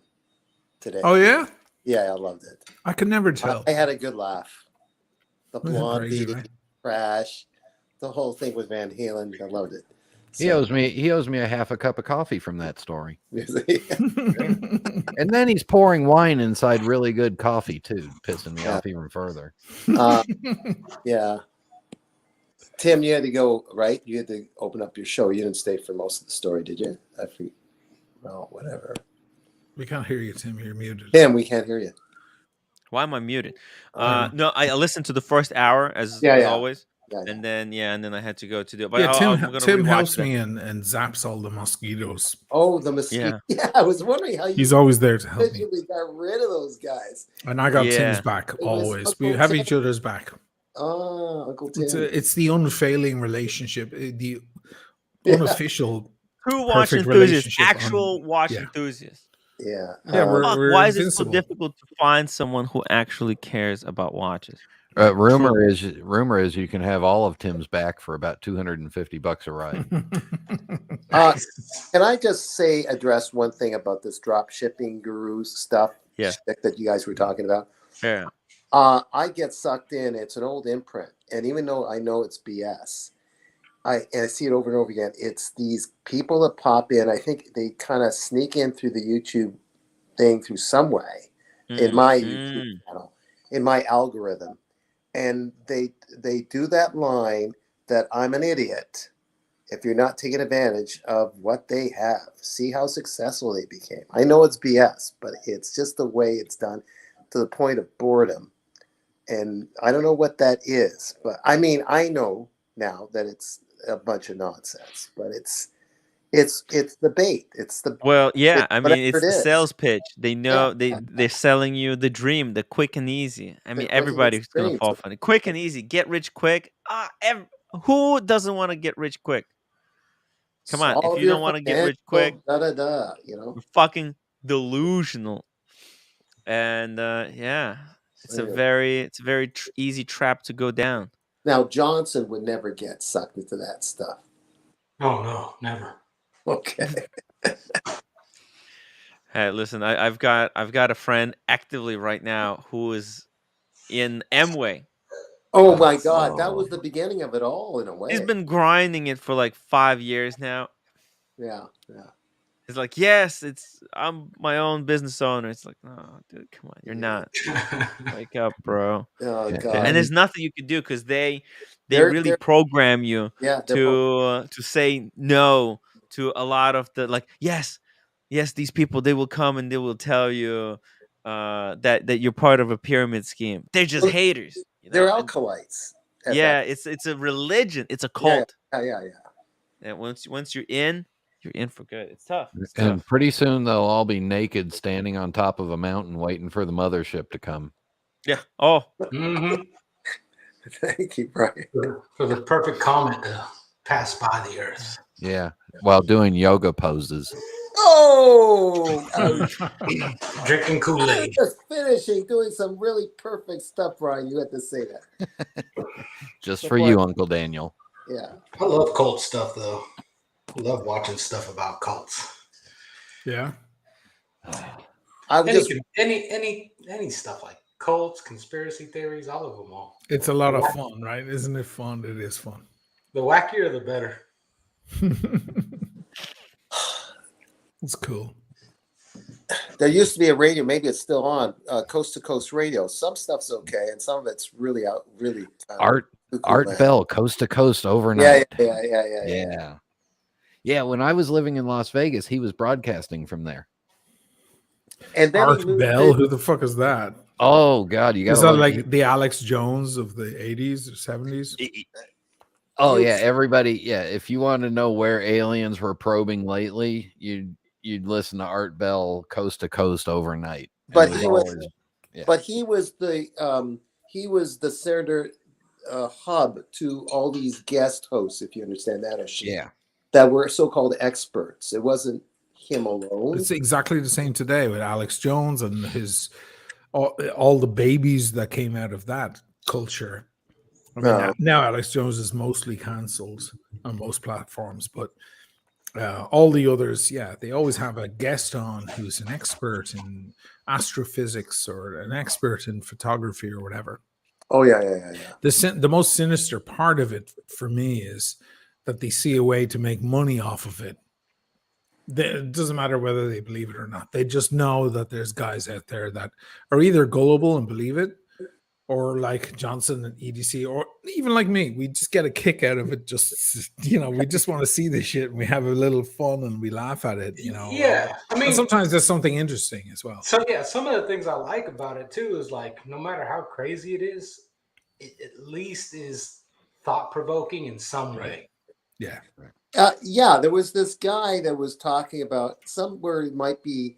today. Oh yeah? Yeah, I loved it. I could never tell. I had a good laugh. The Blondie crash, the whole thing with Van Halen, I loved it. So. He owes me a half a cup of coffee from that story. And then he's pouring wine inside really good coffee too, pissing me off even further. Yeah. Tim, you had to go, right? You had to open up your show. You didn't stay for most of the story, did you? Well, whatever. We can't hear you, Tim. You're muted. Tim, we can't hear you. Why am I muted? No, I listened to the first hour as always. And then I had to go to do it. But Tim helps me and zaps all the mosquitoes. Oh, the mosquitoes. Yeah, I was wondering how he's always there to help me. Got rid of those guys. And I got Tim's back always. We have each other's back. Oh, Uncle Tim. It's the unfailing relationship, the unofficial true watch enthusiasts, actual watch enthusiasts. Yeah. Why is it so difficult to find someone who actually cares about watches? Rumor is you can have all of Tim's back for about $250 a ride. Can I just address one thing about this drop shipping gurus stuff that you guys were talking about? Yeah. I get sucked in. It's an old imprint, and even though I know it's BS, I see it over and over again. It's these people that pop in. I think they kind of sneak in through the YouTube thing through some way in my YouTube channel, in my algorithm. And they do that line that I'm an idiot if you're not taking advantage of what they have. See how successful they became. I know it's BS, but it's just the way it's done to the point of boredom. And I don't know what that is, but I mean, I know now that it's a bunch of nonsense, but it's the bait. It's the it's the sales pitch. They know they're selling you the dream, the quick and easy. I mean, everybody's gonna fall for it. Quick and easy, get rich quick. Who doesn't want to get rich quick? Come on, if Solve you your don't want to get rich quick, financial you're fucking delusional. And yeah, it's a Anyway. very easy trap to go down. Now Johnson would never get sucked into that stuff. Oh no, never. Okay. Hey, listen, I've got a friend actively right now who is in Amway. Oh my God, that was the beginning of it all in a way. He's been grinding it for like 5 years now. Yeah. He's like, yes, I'm my own business owner. It's like, no, dude, come on, you're not. Wake up, bro. Oh God. And there's nothing you can do because they They're- really they're- program you Yeah, to say no to a lot of the like, yes, these people, they will come and they will tell you that you're part of a pyramid scheme. They're just Well, haters. They're alkalites. Yeah, it's a religion. It's a Yeah, cult. yeah. And once you're in for good. It's tough. It's And tough. pretty soon they'll all be naked, standing on top of a mountain, waiting for the mothership to come. Yeah. Oh. Mm-hmm. Thank you, Brian. For the perfect comet to pass by the Earth. Yeah, while doing yoga poses. Oh, Drinking Kool-Aid. Just finishing doing some really perfect stuff, Brian. You had to say that. Just for you, Uncle Daniel. Yeah. I love cult stuff, though. I love watching stuff about cults. Yeah. Any stuff like cults, conspiracy theories, all of them all. It's a lot of fun, right? Isn't it fun? It is fun. The wackier, the better. It's cool. There used to be a radio, maybe it's still on, Coast to Coast Radio. Some stuff's okay, and some of it's really Art Bell, Coast to Coast overnight. Yeah. When I was living in Las Vegas, he was broadcasting from there. And then Art Bell, who the fuck is that? Oh God, you got is that like the Alex Jones of the 80s or 70s? Oh yeah, everybody. Yeah, if you want to know where aliens were probing lately, you'd listen to Art Bell, Coast to Coast overnight. But he was the center hub to all these guest hosts, if you understand that, that were so-called experts. It wasn't him alone. It's exactly the same today with Alex Jones and his all the babies that came out of that culture. I mean, now Alex Jones is mostly cancelled on most platforms, but all the others, they always have a guest on who's an expert in astrophysics or an expert in photography or whatever. Oh yeah. The most sinister part of it for me is that they see a way to make money off of it. It doesn't matter whether they believe it or not. They just know that there's guys out there that are either gullible and believe it, or like Johnson and EDC, or even like me, we just get a kick out of it. Just, we just want to see this shit and we have a little fun and we laugh at it, Yeah. I mean, and sometimes there's something interesting as well. So yeah, some of the things I like about it too is like, no matter how crazy it is, it at least is thought-provoking in some way. Yeah. There was this guy that was talking about somewhere it might be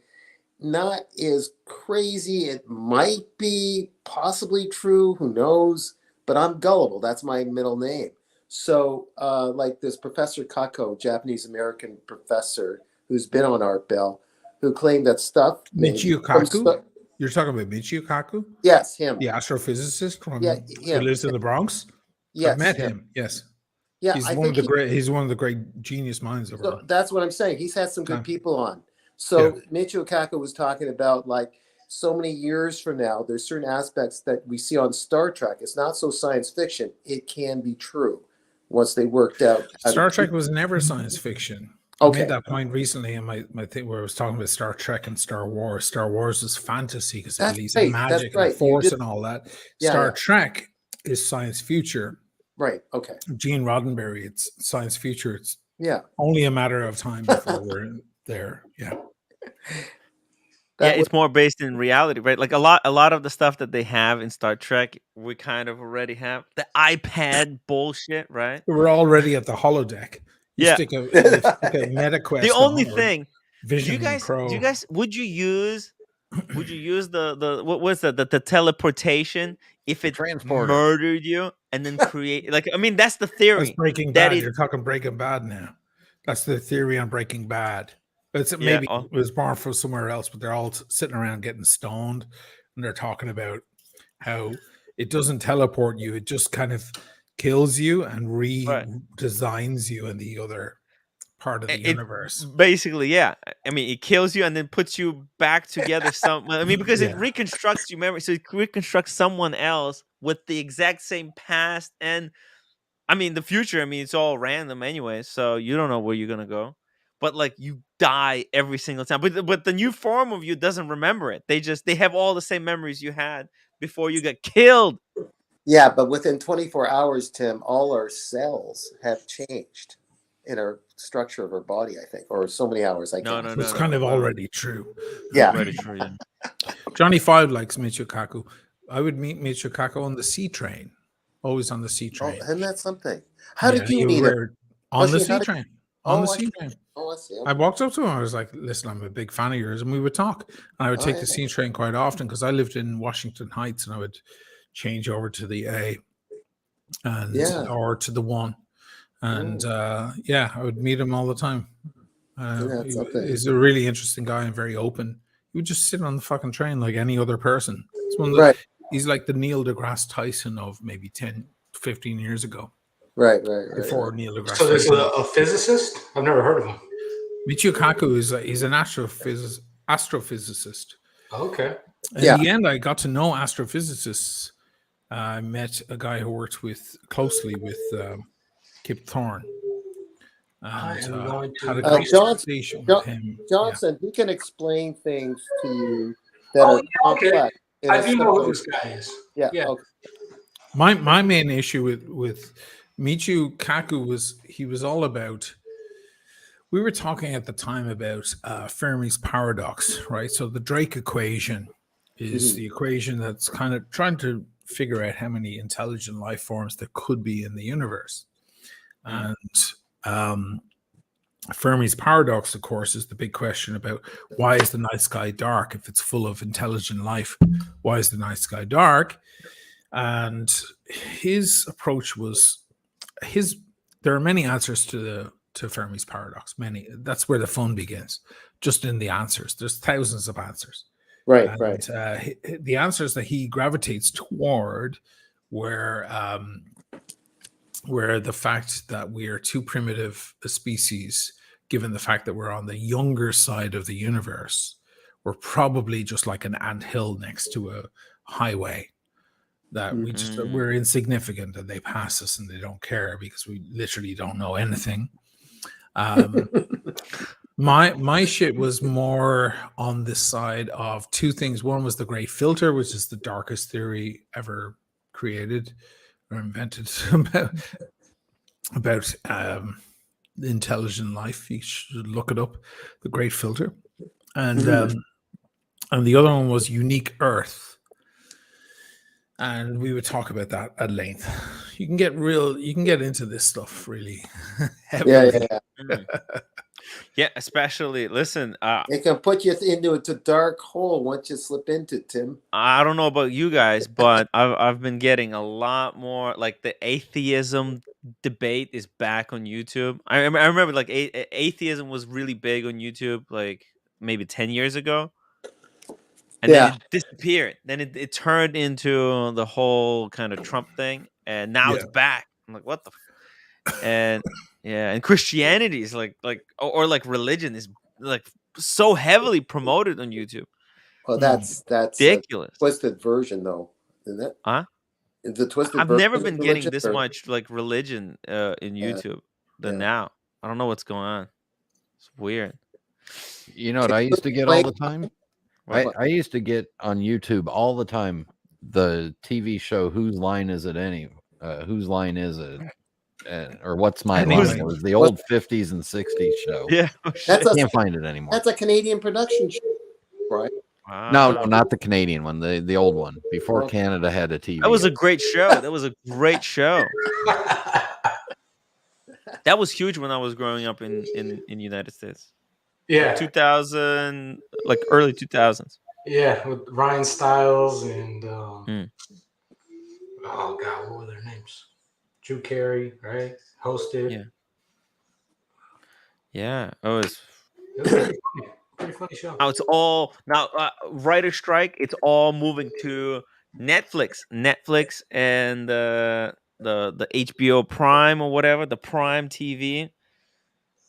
not as crazy. It might be possibly true. Who knows? But I'm gullible. That's my middle name. So like this Professor Kako, Japanese-American professor who's been on Art Bell, who claimed that stuff. Michio Kaku? You're talking about Michio Kaku? Yes, him. The astrophysicist who lives in the Bronx? Yes. I've met him. Yes. Yeah, he's one of the great genius minds over there. That's what I'm saying. He's had some good people on. So Michio Kaku was talking about like so many years from now, there's certain aspects that we see on Star Trek. It's not so science fiction. It can be true once they worked out. Star Trek was never science fiction. I made that point recently in my thing where I was talking about Star Trek and Star Wars. Star Wars is fantasy because it believes in magic and force and all that. Star Trek is science future. Right. Okay. Gene Roddenberry, it's science future. It's only a matter of time before we're there. Yeah. It's more based in reality, right? Like a lot of the stuff that they have in Star Trek, we kind of already have. The iPad bullshit, right? We're already at the holodeck. You stick a MetaQuest. The only thing, Vision do you guys would you use the what was that the teleportation if it murdered you and then create that's the theory. That's Breaking Bad. You're talking Breaking Bad now. That's the theory on Breaking Bad. It's maybe it was born from somewhere else, but they're all sitting around getting stoned, and they're talking about how it doesn't teleport you; it just kind of kills you and redesigns you in the other part of the universe. Basically, yeah. I mean, it kills you and then puts you back together. I mean, because it reconstructs your memory, so it reconstructs someone else with the exact same past and. I mean, the future, I mean, it's all random anyway, so you don't know where you're gonna go. But like you die every single time. But the new form of you doesn't remember it. They have all the same memories you had before you got killed. Yeah, but within 24 hours, Tim, all our cells have changed in our structure of our body, I think, or so many hours. I can't. It's kind of already true. Yeah. Already true, yeah. Johnny Five likes Michio Kaku. I would meet Michio Kaku on the C train. Always on the C train. Oh, and that's something. How did you meet him? On the C train. On the C train. Oh, I see. Okay. I walked up to him. I was like, listen, I'm a big fan of yours. And we would talk. And I would take the C train quite often because I lived in Washington Heights and I would change over to the A or to the 1. And I would meet him all the time. He's a really interesting guy and very open. He would just sit on the fucking train like any other person. It's one of the, He's like the Neil deGrasse Tyson of maybe 10, 15 years ago. Right. Before Neil deGrasse So there's Tyson. a physicist? I've never heard of him. Michio Kaku he's an astrophysicist. Okay. In the end, I got to know astrophysicists. I met a guy who worked closely with Kip Thorne. And had a conversation with him. Johnson, he can explain things to you that are complex. I do know who this guy is. Yeah. Okay. My main issue with Michio Kaku was all about. We were talking at the time about Fermi's paradox, right? So the Drake equation is the equation that's kind of trying to figure out how many intelligent life forms there could be in the universe. And Fermi's paradox, of course, is the big question about why is the night sky dark if it's full of intelligent life? Why is the night sky dark? And his approach was there are many answers to Fermi's paradox. Many. That's where the fun begins. Just in the answers. There's thousands of answers. Right. The answers that he gravitates toward were the fact that we are too primitive a species, given the fact that we're on the younger side of the universe. We're probably just like an anthill next to a highway. That we're insignificant and they pass us and they don't care because we literally don't know anything. My shit was more on this side of two things. One was the great filter, which is the darkest theory ever created or invented about intelligent life. You should look it up, the great filter. And the other one was unique Earth. And we would talk about that at length. You can get into this stuff really heavily. Yeah, especially listen. It can put you into a dark hole once you slip into it, Tim. I don't know about you guys, but I've been getting a lot more like the atheism debate is back on YouTube. I remember like atheism was really big on YouTube like maybe 10 years ago. And then it disappeared. Then it turned into the whole kind of Trump thing, and now it's back. I'm like, what the? And Christianity is like or like religion is like so heavily promoted on YouTube. Well, that's ridiculous. Twisted version, though, isn't it? Huh? The twisted. I've never been getting this much like religion in YouTube than now. I don't know what's going on. It's weird. You know what I used to get all the time? I used to get on YouTube all the time the TV show Whose Line Is It Whose Line Is It? Or What's My Line? It was the old 50s and 60s show. Yeah. I can't find it anymore. That's a Canadian production show, right? No, not the Canadian one, the old one, before Canada had a TV. That was a great show. That was huge when I was growing up in United States. Yeah. 2000, like early 2000s. Yeah, with Ryan Stiles and oh god, what were their names? Drew Carey, right? Hosted. Yeah. Oh, it's It was pretty funny. Pretty funny show. now it's all now writer strike. It's all moving to Netflix, and the HBO Prime or whatever, the Prime TV.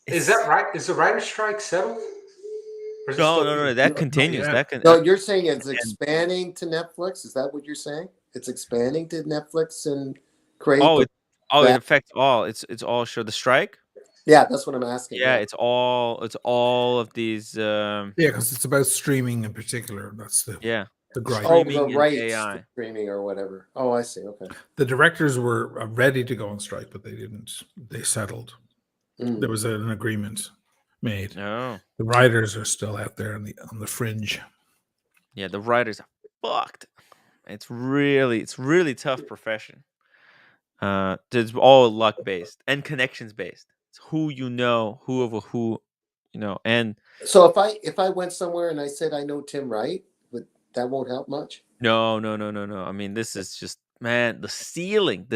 Is that right? Is the writer's strike settled? Or is it No, still no, no. going? That continues. yet. That can. No, you're saying it's and expanding to Netflix. Is that what you're saying? It's expanding to Netflix and Crave, oh, but it that affects all. It's all show the strike. yeah, that's what I'm asking. Yeah, Yeah. it's all of these. Yeah, because it's about streaming in particular. That's Yeah, the gripe. Oh, the streaming and rights to AI. streaming or whatever. Oh, I see. Okay. The directors were ready to go on strike, but they didn't. They settled. Mm. There was an agreement made. Oh, The writers are still out there on the fringe. yeah. The writers are fucked. It's really tough profession. It's all luck based and connections based. It's who you know, who over who, and So if I went somewhere and I said I know Tim Wright, but that won't help much. no. I mean, this is just, man, the ceiling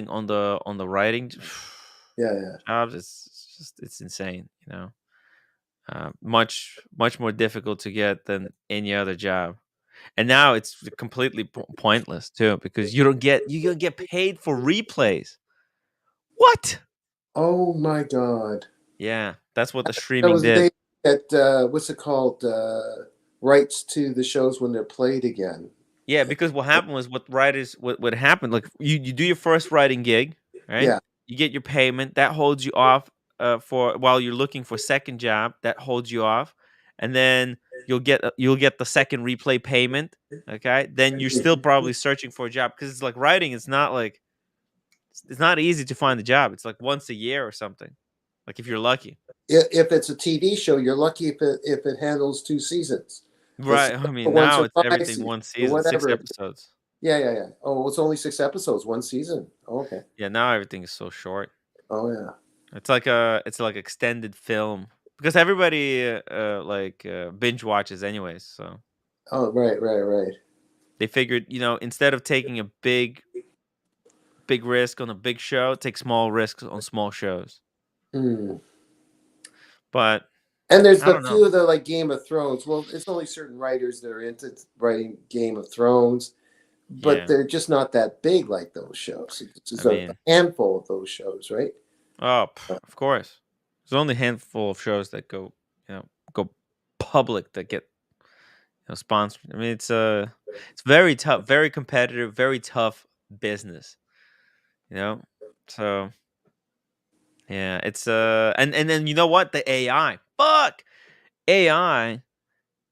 on the writing Yeah. jobs it's insane. Much more difficult to get than any other job. And now it's completely pointless too, because you don't get paid for replays. What? Oh my God. Yeah, that's what the That streaming was did. they that what's it called? Rights to the shows when they're played again. Yeah, because what happened was what happened, like you do your first writing gig, right? Yeah. You get your payment that holds you off for while you're looking for second job that holds you off, and then you'll get the second replay payment. Okay, then you're still probably searching for a job, because it's like writing. It's not easy to find a job. It's like once a year or something, like if you're lucky. If it's a TV show, you're lucky if it handles 2 seasons. Right. I mean, Once now or it's 5 everything seasons one or season, 6 whatever. episodes. Yeah. Oh, it's only 6 episodes, 1 season. Oh, okay. Yeah, now everything is so short. Oh yeah. It's like extended film, because everybody binge watches anyways. So Oh, right. they figured, instead of taking a big risk on a big show, take small risks on small shows. Hmm. But And there's I the don't know. few of the like Game of Thrones. Well, it's only certain writers that are into writing Game of Thrones, but Yeah. they're just not that big like those shows. It's just I a mean, handful of those shows, right? of course, there's only a handful of shows that go public, that get sponsored. I mean, it's very tough, very competitive, very tough business. So yeah, it's and then you know what? The AI. Fuck. AI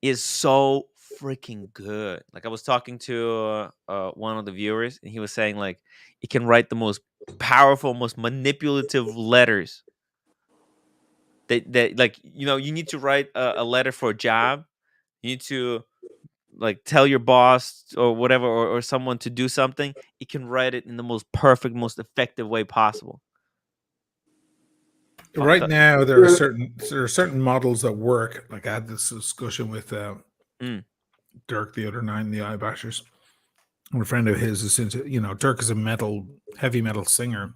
is so freaking good. Like, I was talking to one of the viewers, and he was saying, like, it can write the most powerful, most manipulative letters. That like, you need to write a letter for a job. You need to, like, tell your boss or whatever, or someone to do something. It can write it in the most perfect, most effective way possible. Right now, there are certain models that work. Like, I had this discussion with Dirk the other night in the Eye Bashers. And a friend of his is into, Dirk is a heavy metal singer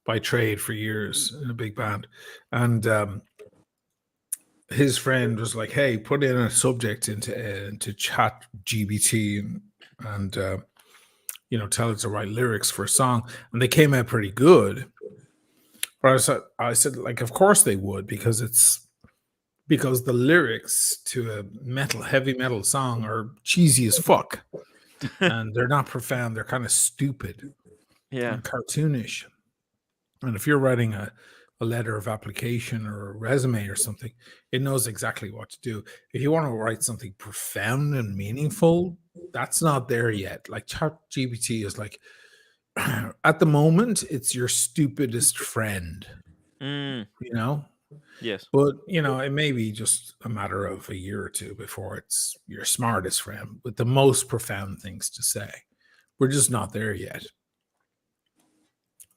by trade for years in a big band, and his friend was like, "Hey, put in a subject into Chat GBT and tell it to write lyrics for a song," and they came out pretty good. But I said, like, of course they would, because the lyrics to a heavy metal song are cheesy as fuck, and they're not profound. They're kind of stupid, and cartoonish. And if you're writing a letter of application or a resume or something, it knows exactly what to do. If you want to write something profound and meaningful, that's not there yet. Like, ChatGPT is like, at the moment, it's your stupidest friend. Yes. But it may be just a matter of a year or two before it's your smartest friend with the most profound things to say. We're just not there yet.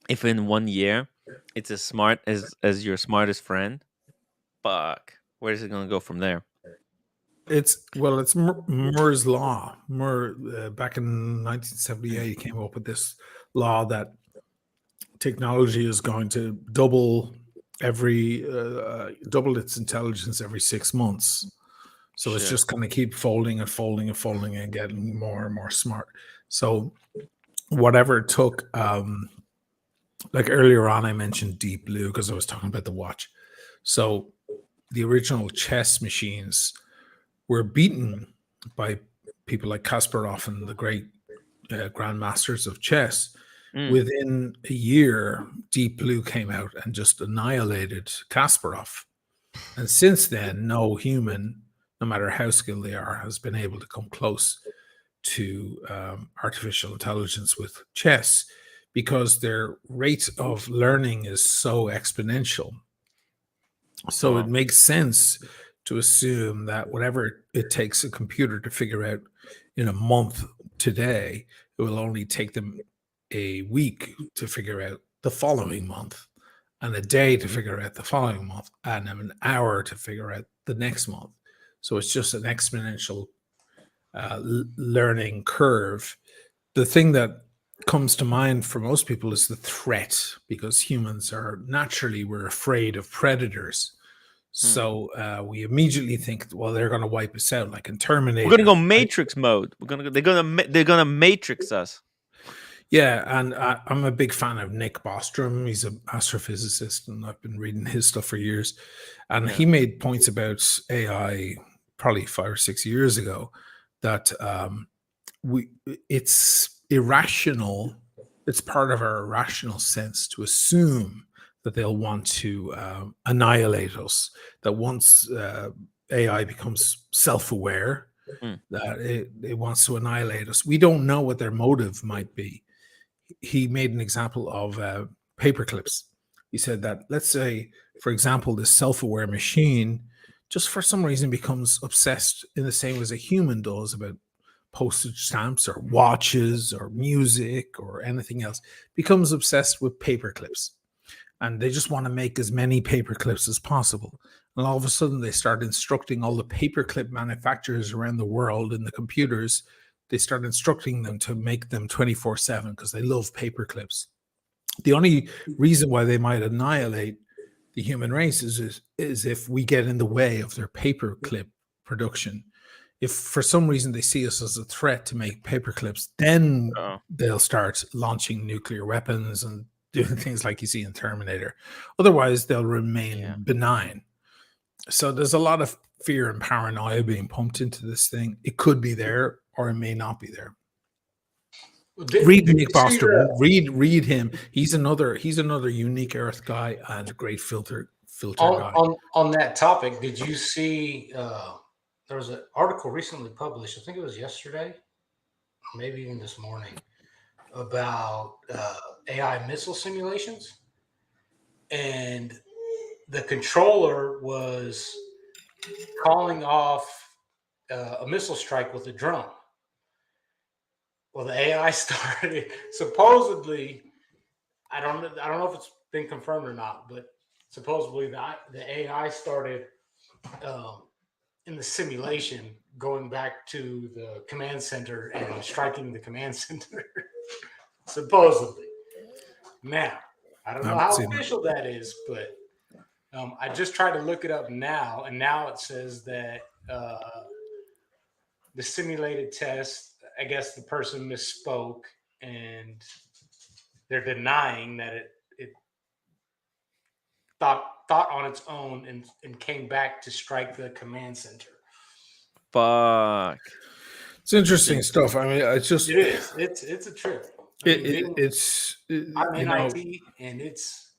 If in 1 year it's as smart as your smartest friend, fuck, where is it going to go from there? It's Moore's law. Moore, back in 1978, came up with this law that technology is going to double doubled its intelligence every 6 months. So it's Shit. just going to keep folding and folding and folding and getting more and more smart. So whatever it took, like earlier on, I mentioned Deep Blue because I was talking about the watch. So the original chess machines were beaten by people like Kasparov and the great grandmasters of chess. Within a year, Deep Blue came out and just annihilated Kasparov. And since then, no human, no matter how skilled they are, has been able to come close to artificial intelligence with chess because their rate of learning is so exponential. So it makes sense to assume that whatever it takes a computer to figure out in a month today, it will only take them a week to figure out the following month, and a day to figure out the following month, and an hour to figure out the next month. So it's just an exponential learning curve. The thing that comes to mind for most people is the threat, because humans are naturally, we're afraid of predators. So we immediately think, well, they're going to wipe us out, like in Terminator. We're gonna go Matrix mode. They're gonna Matrix us. Yeah, and I'm a big fan of Nick Bostrom. He's an astrophysicist, and I've been reading his stuff for years. And he made points about AI probably 5 or 6 years ago that it's irrational. It's part of our irrational sense to assume that they'll want to annihilate us. That once AI becomes self-aware, that it wants to annihilate us. We don't know what their motive might be. He made an example of paper clips. He said that, let's say, for example, this self-aware machine just for some reason becomes obsessed in the same way as a human does about postage stamps or watches or music or anything else, becomes obsessed with paper clips. And they just want to make as many paper clips as possible. And all of a sudden they start instructing all the paperclip manufacturers around the world in the computers. They start instructing them to make them 24/7 because they love paper clips. The only reason why they might annihilate the human race is if we get in the way of their paper clip production. If for some reason they see us as a threat to make paper clips, then they'll start launching nuclear weapons and doing things like you see in Terminator. Otherwise, they'll remain benign. So there's a lot of fear and paranoia being pumped into this thing. It could be there, or it may not be there. Read Nick Bostrom. Read him. He's another unique Earth guy and a great filter guy. On that topic, did you see? There was an article recently published. I think it was yesterday, or maybe even this morning, about AI missile simulations, and the controller was calling off a missile strike with a drone. Well, the AI started supposedly. I don't know if it's been confirmed or not, but supposedly the AI started in the simulation going back to the command center and striking the command center. Supposedly. Now, I don't know how official that is, but I just tried to look it up now, and now it says that the simulated test, I guess the person misspoke, and they're denying that it thought on its own and came back to strike the command center. Fuck. It's interesting stuff. I mean, it's just it is. It's a trip. I'm in IT, and it's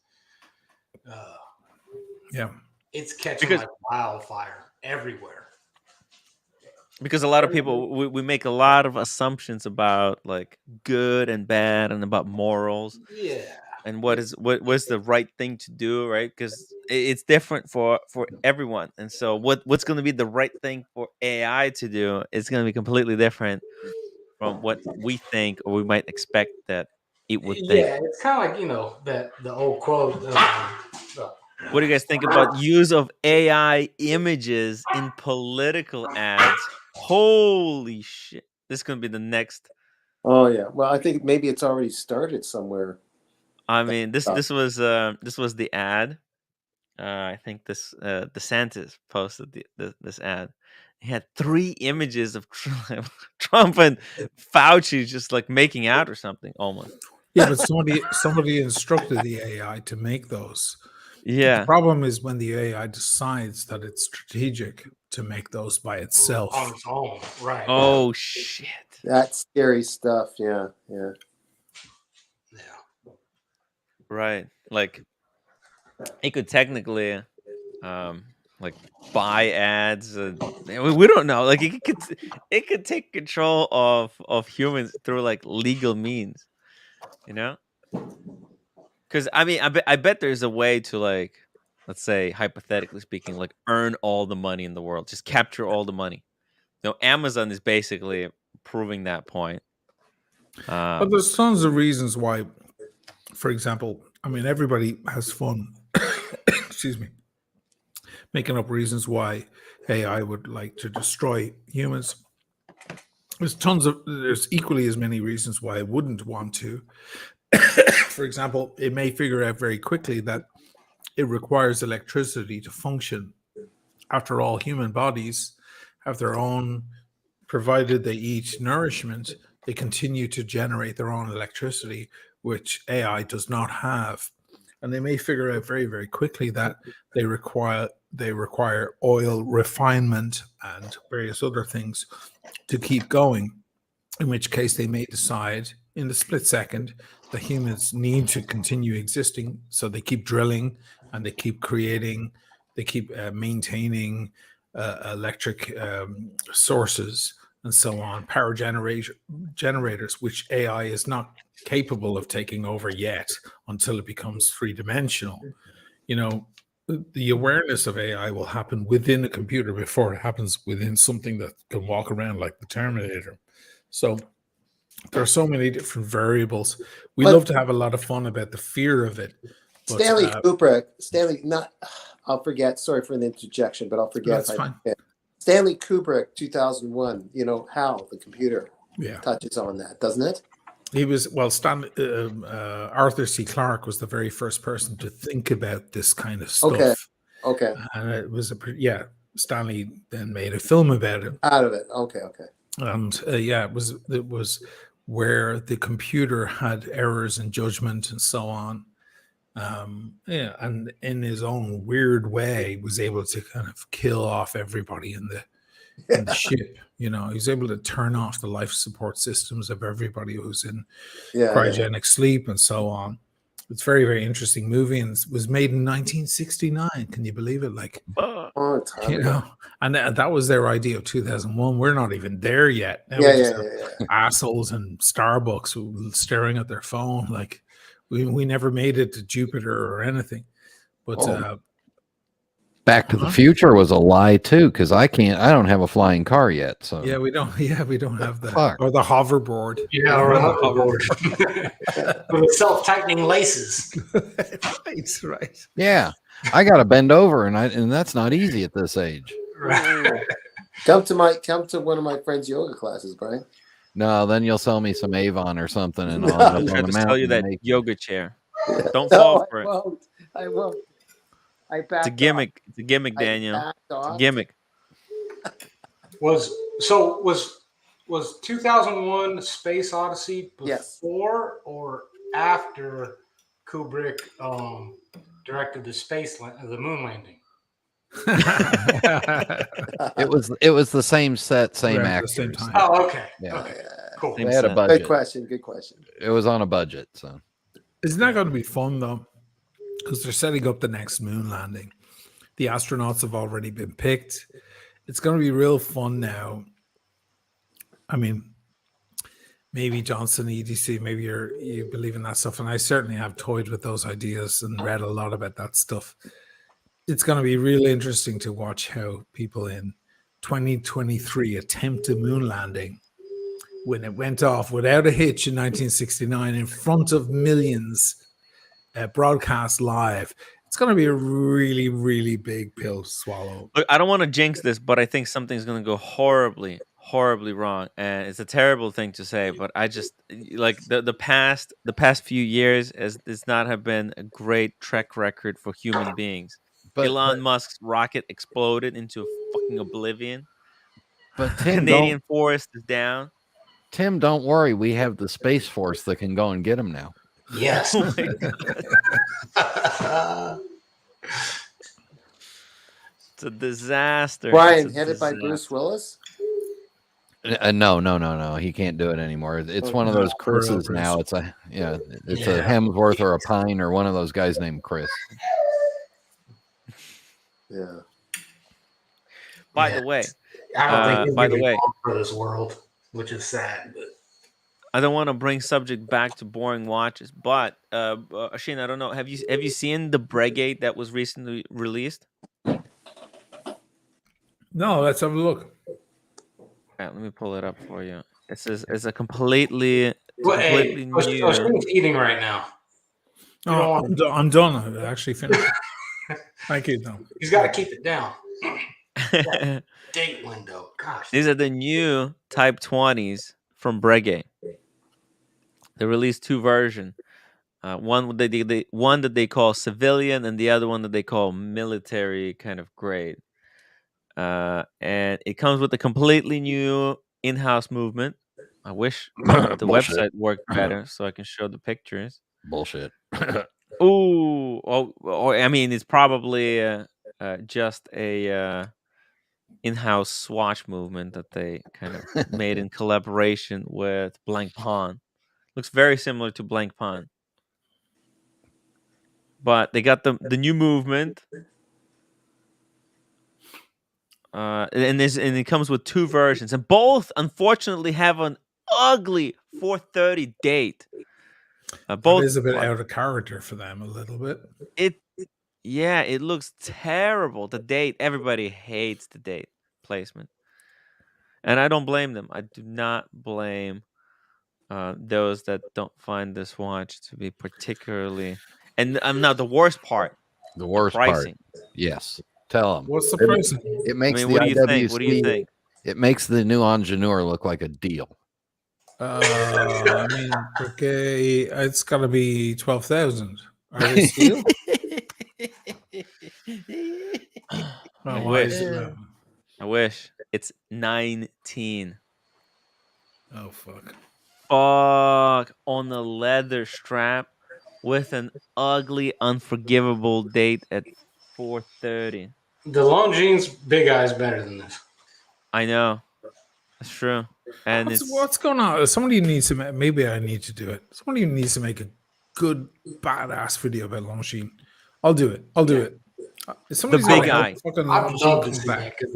it's catching like wildfire everywhere. Because a lot of people, we make a lot of assumptions about like good and bad and about morals. Yeah. And what's the right thing to do, right? Because it's different for everyone. And so what's going to be the right thing for AI to do is going to be completely different from what we think or we might expect that it would think. Yeah, it's kind of like, the old quote. What do you guys think about use of AI images in political ads? Holy shit. This is going to be the next. Oh, yeah. Well, I think maybe it's already started somewhere. I mean, this was the ad. I think this DeSantis posted this ad. He had 3 images of Trump and Fauci just like making out or something almost. Yeah, but somebody instructed the AI to make those. The Yeah. problem is when the AI decides that it's strategic to make those by itself. On its own, right? Oh shit. That's scary stuff. Yeah. Right. Like he could technically like buy ads. We don't know. Like it could take control of humans through like legal means, you know? Because I mean, I bet there's a way to like, let's say hypothetically speaking, like earn all the money in the world, just capture all the money. Amazon is basically proving that point. But there's tons of reasons why. For example, I mean, everybody has fun. Excuse me. Making up reasons why AI would like to destroy humans. There's equally as many reasons why it wouldn't want to. For example, it may figure out very quickly that it requires electricity to function. After all, human bodies have their own, provided they eat nourishment, they continue to generate their own electricity, which AI does not have. And they may figure out very, very quickly that they require oil refinement and various other things to keep going, in which case they may decide in the split second that humans need to continue existing. So they keep drilling and they keep creating, they keep maintaining electric sources and so on, power generators, which AI is not capable of taking over yet until it becomes three-dimensional. The awareness of AI will happen within a computer before it happens within something that can walk around like the Terminator. So there are so many different variables. We love to have a lot of fun about the fear of it. But, I'll forget. Sorry for the interjection, but I'll forget. That's fine. Stanley Kubrick, 2001. HAL, the computer, touches on that, doesn't it? He was Arthur C. Clarke was the very first person to think about this kind of stuff. Okay. And it was Stanley then made a film about it. Out of it. Okay. And it was where the computer had errors in judgment and so on. And in his own weird way was able to kind of kill off everybody in the ship. He was able to turn off the life support systems of everybody who's in cryogenic sleep and so on. It's a very, very interesting movie, and it was made in 1969. Can you believe it? And that was their idea of 2001. We're not even there yet. Assholes in Starbucks staring at their phone. Like we never made it to Jupiter or anything. But Back to the Future was a lie too, because I don't have a flying car yet. So we don't have the or the hoverboard. Yeah, or the hoverboard with self-tightening laces. Right. Yeah, I got to bend over, and that's not easy at this age. Right. Come to one of my friends' yoga classes, Brian. No, then you'll sell me some Avon or something, and I'll try to sell you that yoga chair. Don't fall for it. I won't. It's a gimmick. It's a gimmick, Daniel. It's a gimmick. Was 2001 Space Odyssey before or after Kubrick directed the moon landing? It was the same set, same actors. Same time. Oh, okay. Yeah. Okay. Cool. They had a budget. Good question. It was on a budget, so. Isn't that going to be fun though? Because they're setting up the next moon landing. The astronauts have already been picked. It's going to be real fun now. I mean, maybe Johnson, EDC, maybe you believe in that stuff. And I certainly have toyed with those ideas and read a lot about that stuff. It's going to be really interesting to watch how people in 2023 attempt a moon landing when it went off without a hitch in 1969 in front of millions. Broadcast live. It's going to be a really, really big pill to swallow. Look, I don't want to jinx this, but I think something's going to go horribly, horribly wrong, and it's a terrible thing to say. But I just like the past few years has not have been a great track record for human beings. Elon Musk's rocket exploded into fucking oblivion. But Tim, Canadian forest is down. Tim, don't worry. We have the Space Force that can go and get him now. Yes. Oh my God. It's a disaster. Brian, It's a headed by disaster. Bruce Willis. No. He can't do it anymore. It's one of those Chris's now. It's a it's a Yeah. Hemsworth or a Pine or one of those guys named Chris. Yeah. By the way, I don't think he's by gonna the be way, long for this world, which is sad. But I don't want to bring subject back to boring watches, but Asheen, I don't know. Have you seen the Bregate that was recently released? No, let's have a look. Let me pull it up for you. It's a completely well, hey, new. Osheen's eating right now. Oh, I'm done. I actually finished. Thank you, Tom. He's got to keep it down. Date window. Gosh. These are the new Type 20s from Breguet. They released two versions. One that they call civilian, and the other one that they call military kind of grade. And it comes with a completely new in-house movement. I wish the Bullshit. website worked better so I can show the pictures. Bullshit. I mean, it's probably just a in-house swatch movement that they kind of made in collaboration with Blank Pawn. Looks very similar to Blank Pawn, but they got the new movement, and it comes with two versions, and both unfortunately have an ugly 4:30 date. Both is a bit out of character for them, a little bit. It looks terrible. The date, everybody hates the date placement, and I don't blame them. I do not blame those that don't find this watch to be particularly. And I'm not the worst part. The worst pricing. part. Yes. Tell them. What's the pricing? It makes what do you think? What do you IWC think? It makes the new Ingenieur look like a deal. I mean, okay, it's got to be 12,000. Are they steel? I wish. It's 19. Oh fuck. Fuck, on a leather strap with an ugly, unforgivable date at 4:30. The Longines Big Eye is better than this. I know. That's true. And what's going on? Somebody needs to maybe I need to do it. Somebody needs to make a good badass video about Longines. I'll do it. The Big Eye. I'd love to see that because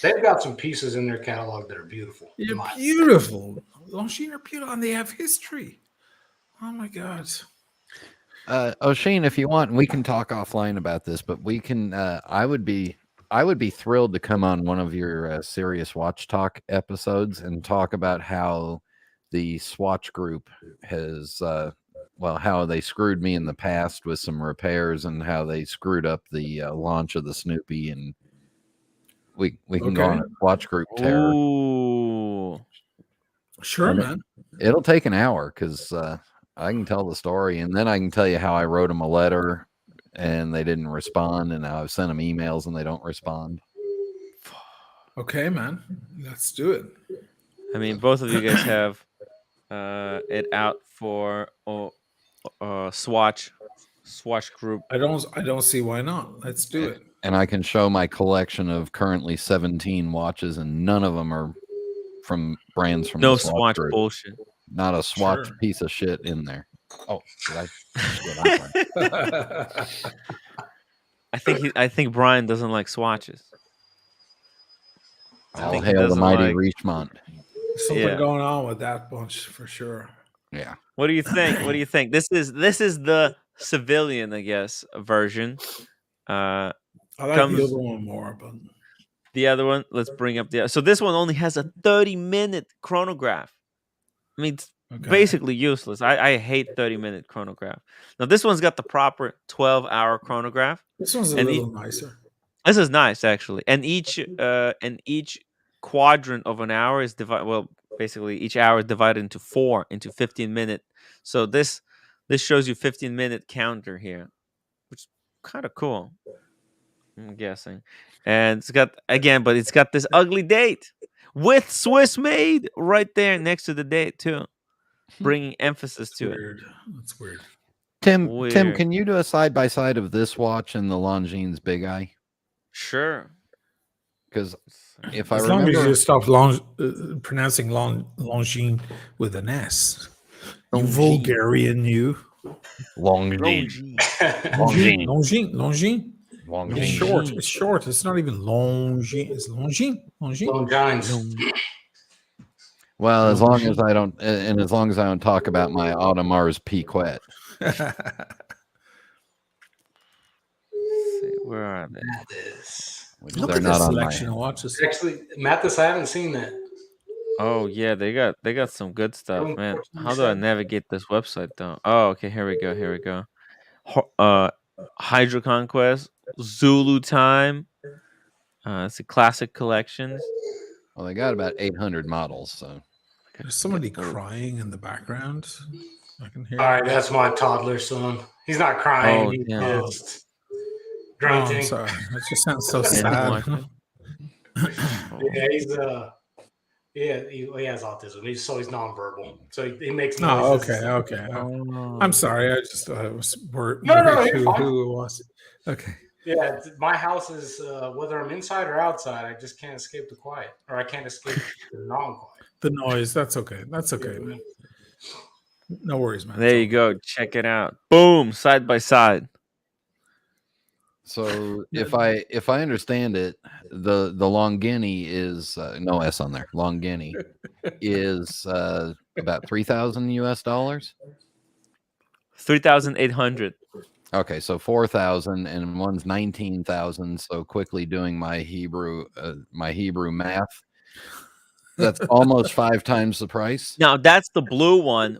they've got some pieces in their catalog that are beautiful. You're beautiful. Longines are beautiful, and they have history. Oh my god. O'Shane, if you want, we can talk offline about this, but we can. I would be thrilled to come on one of your Serious Watch Talk episodes and talk about how the Swatch Group has, how they screwed me in the past with some repairs and how they screwed up the launch of the Snoopy, and we can go on a Swatch Group terror. Ooh. Sure, man. It'll take an hour because I can tell the story, and then I can tell you how I wrote them a letter and they didn't respond, and I've sent them emails and they don't respond. Okay, man. Let's do it. I mean, both of you guys have it out for Swatch Group. I don't see why not. Let's do it. And I can show my collection of currently 17 watches, and none of them are from brands from no the Swatch Group. bullshit. Not a Swatch piece of shit in there. Oh, did I think Brian doesn't like swatches. All hail the mighty Richemont. Something going on with that bunch for sure. Yeah. What do you think? This is the civilian, I guess, version. I like the other one more, but the other one. Let's bring up so this one only has a 30-minute chronograph. I mean, it's basically useless. I hate 30-minute chronograph. Now this one's got the proper 12-hour chronograph. This one's a little nicer. This is nice actually, and each quadrant of an hour is divided. Well, basically each hour is divided into 15-minute. So this shows you 15-minute counter here, which is kind of cool. I'm guessing. And it's got this ugly date with Swiss made right there next to the date too, bringing emphasis to it. Weird. That's weird. Tim, Weird. can you do a side by side of this watch and the Longines Big Eye? Sure. Because if as I long remember, as you stop pronouncing Longines with an S, you Longines. vulgarian, you. Longines. Longines. It's short. It's short. It's not even Longines. It's Longines. Longines. Well, as long as I don't talk about my Audemars Piguet. Where are they? Which Look they're at not this on selection my. of watches. Actually, Mathis, I haven't seen that. Oh yeah, they got some good stuff, man. How do I navigate this website though? Oh, okay, here we go. Hydro Conquest, Zulu Time. It's a classic collections. Well, they got about 800 models, so. There's somebody crying in the background. I can hear. All right, that's my toddler son. He's not crying. He's just grunting. I'm sorry. It just sounds so sad. Yeah, he's he has autism. He's nonverbal. So he makes noises. Okay. I'm sorry. I just was worried you're fine. who it was. Okay. Yeah, my house is whether I'm inside or outside, I just can't escape the quiet, or I can't escape the non-quiet. The noise. That's okay. That's okay, man. No worries, man. There you go. Check it out. Boom, side by side. So if I understand it, the Longini is no S on there. Longini is about $3,000 US. 3,800. Okay, so 4,000 and one's 19,000. So quickly doing my Hebrew math, that's almost 5 times the price. Now that's the blue one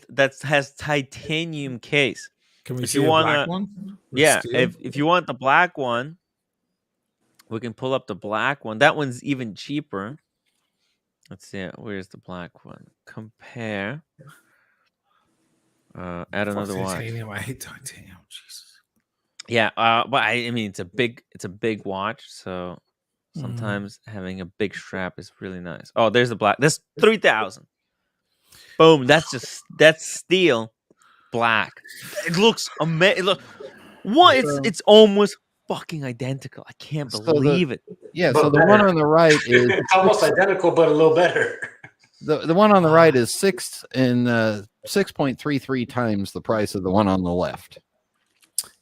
that has titanium case. Can we see a black one? Yeah, if you want the black one, we can pull up the black one. That one's even cheaper. Let's see. Where's the black one? Compare. Add another watch. Titanium. I hate titanium. Jesus. Yeah, but I mean it's a big watch, so sometimes having a big strap is really nice. Oh, there's the black. That's 3,000. Boom. That's steel black. It looks amazing. Look, it's almost fucking identical. I can't believe it. Yeah, so the one on the right is it's almost identical, but a little better. The one on the right is 6.33 times the price of the one on the left.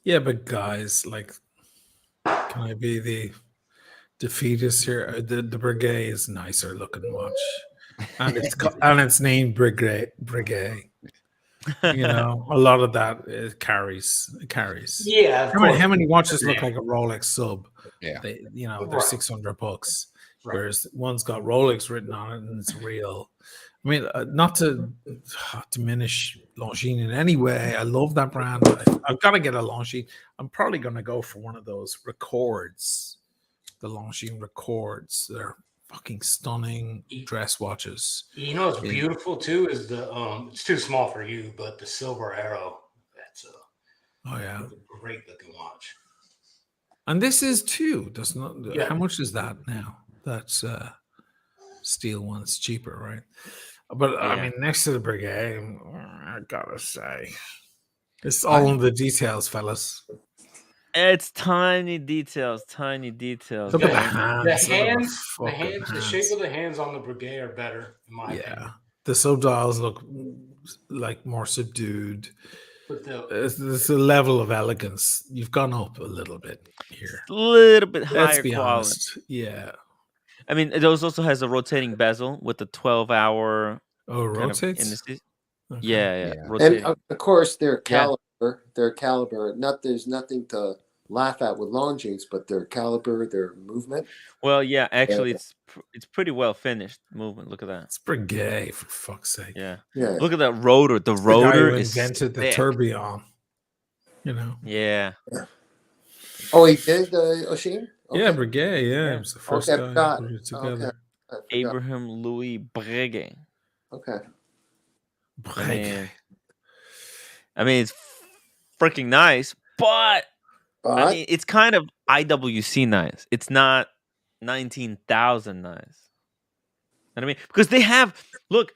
Yeah, but guys, like, can I be the defeatist here? The Breguet is nicer looking watch, and it's named Breguet. You know, a lot of that it carries. Yeah. How many watches look like a Rolex sub? Yeah. They're $600. Right. Whereas one's got Rolex written on it and it's real. I mean, not to diminish Longines in any way. I love that brand. I've got to get a Longines. I'm probably going to go for one of those Records, the Longines Records. They're fucking stunning dress watches. You know what's beautiful too is the it's too small for you, but the Silver Arrow. That's a great looking watch. And this is too. Does not. Yeah. How much is that now? That's steel one's cheaper, right? But I mean, next to the Breguet, I gotta say, it's all in the details, fellas. It's tiny details. Look at the hands. The shape of the hands on the Breguet are better, in my opinion. The subdials look like more subdued. It's a level of elegance. You've gone up a little bit here. A little bit higher Let's be quality. honest. Yeah. I mean, it also has a rotating bezel with the 12-hour. Oh, rotates? Okay. Yeah. And of course, their caliber. Their caliber. There's nothing to laugh at with Longines, but their caliber, their movement. Well, yeah, actually, it's pretty well finished movement. Look at that. It's Breguet, for fuck's sake. Yeah. Yeah. Look at that rotor. The rotor is invented the tourbillon. You know. Yeah. Oh, he did Oisin? Okay. Yeah, Breguet. Yeah, it was the first guy put it together. Abraham Louis Breguet. Okay. Breguet. I mean, it's freaking nice, but I mean, it's kind of IWC knives. It's not 19,000 knives. You know what I mean? Because they have look.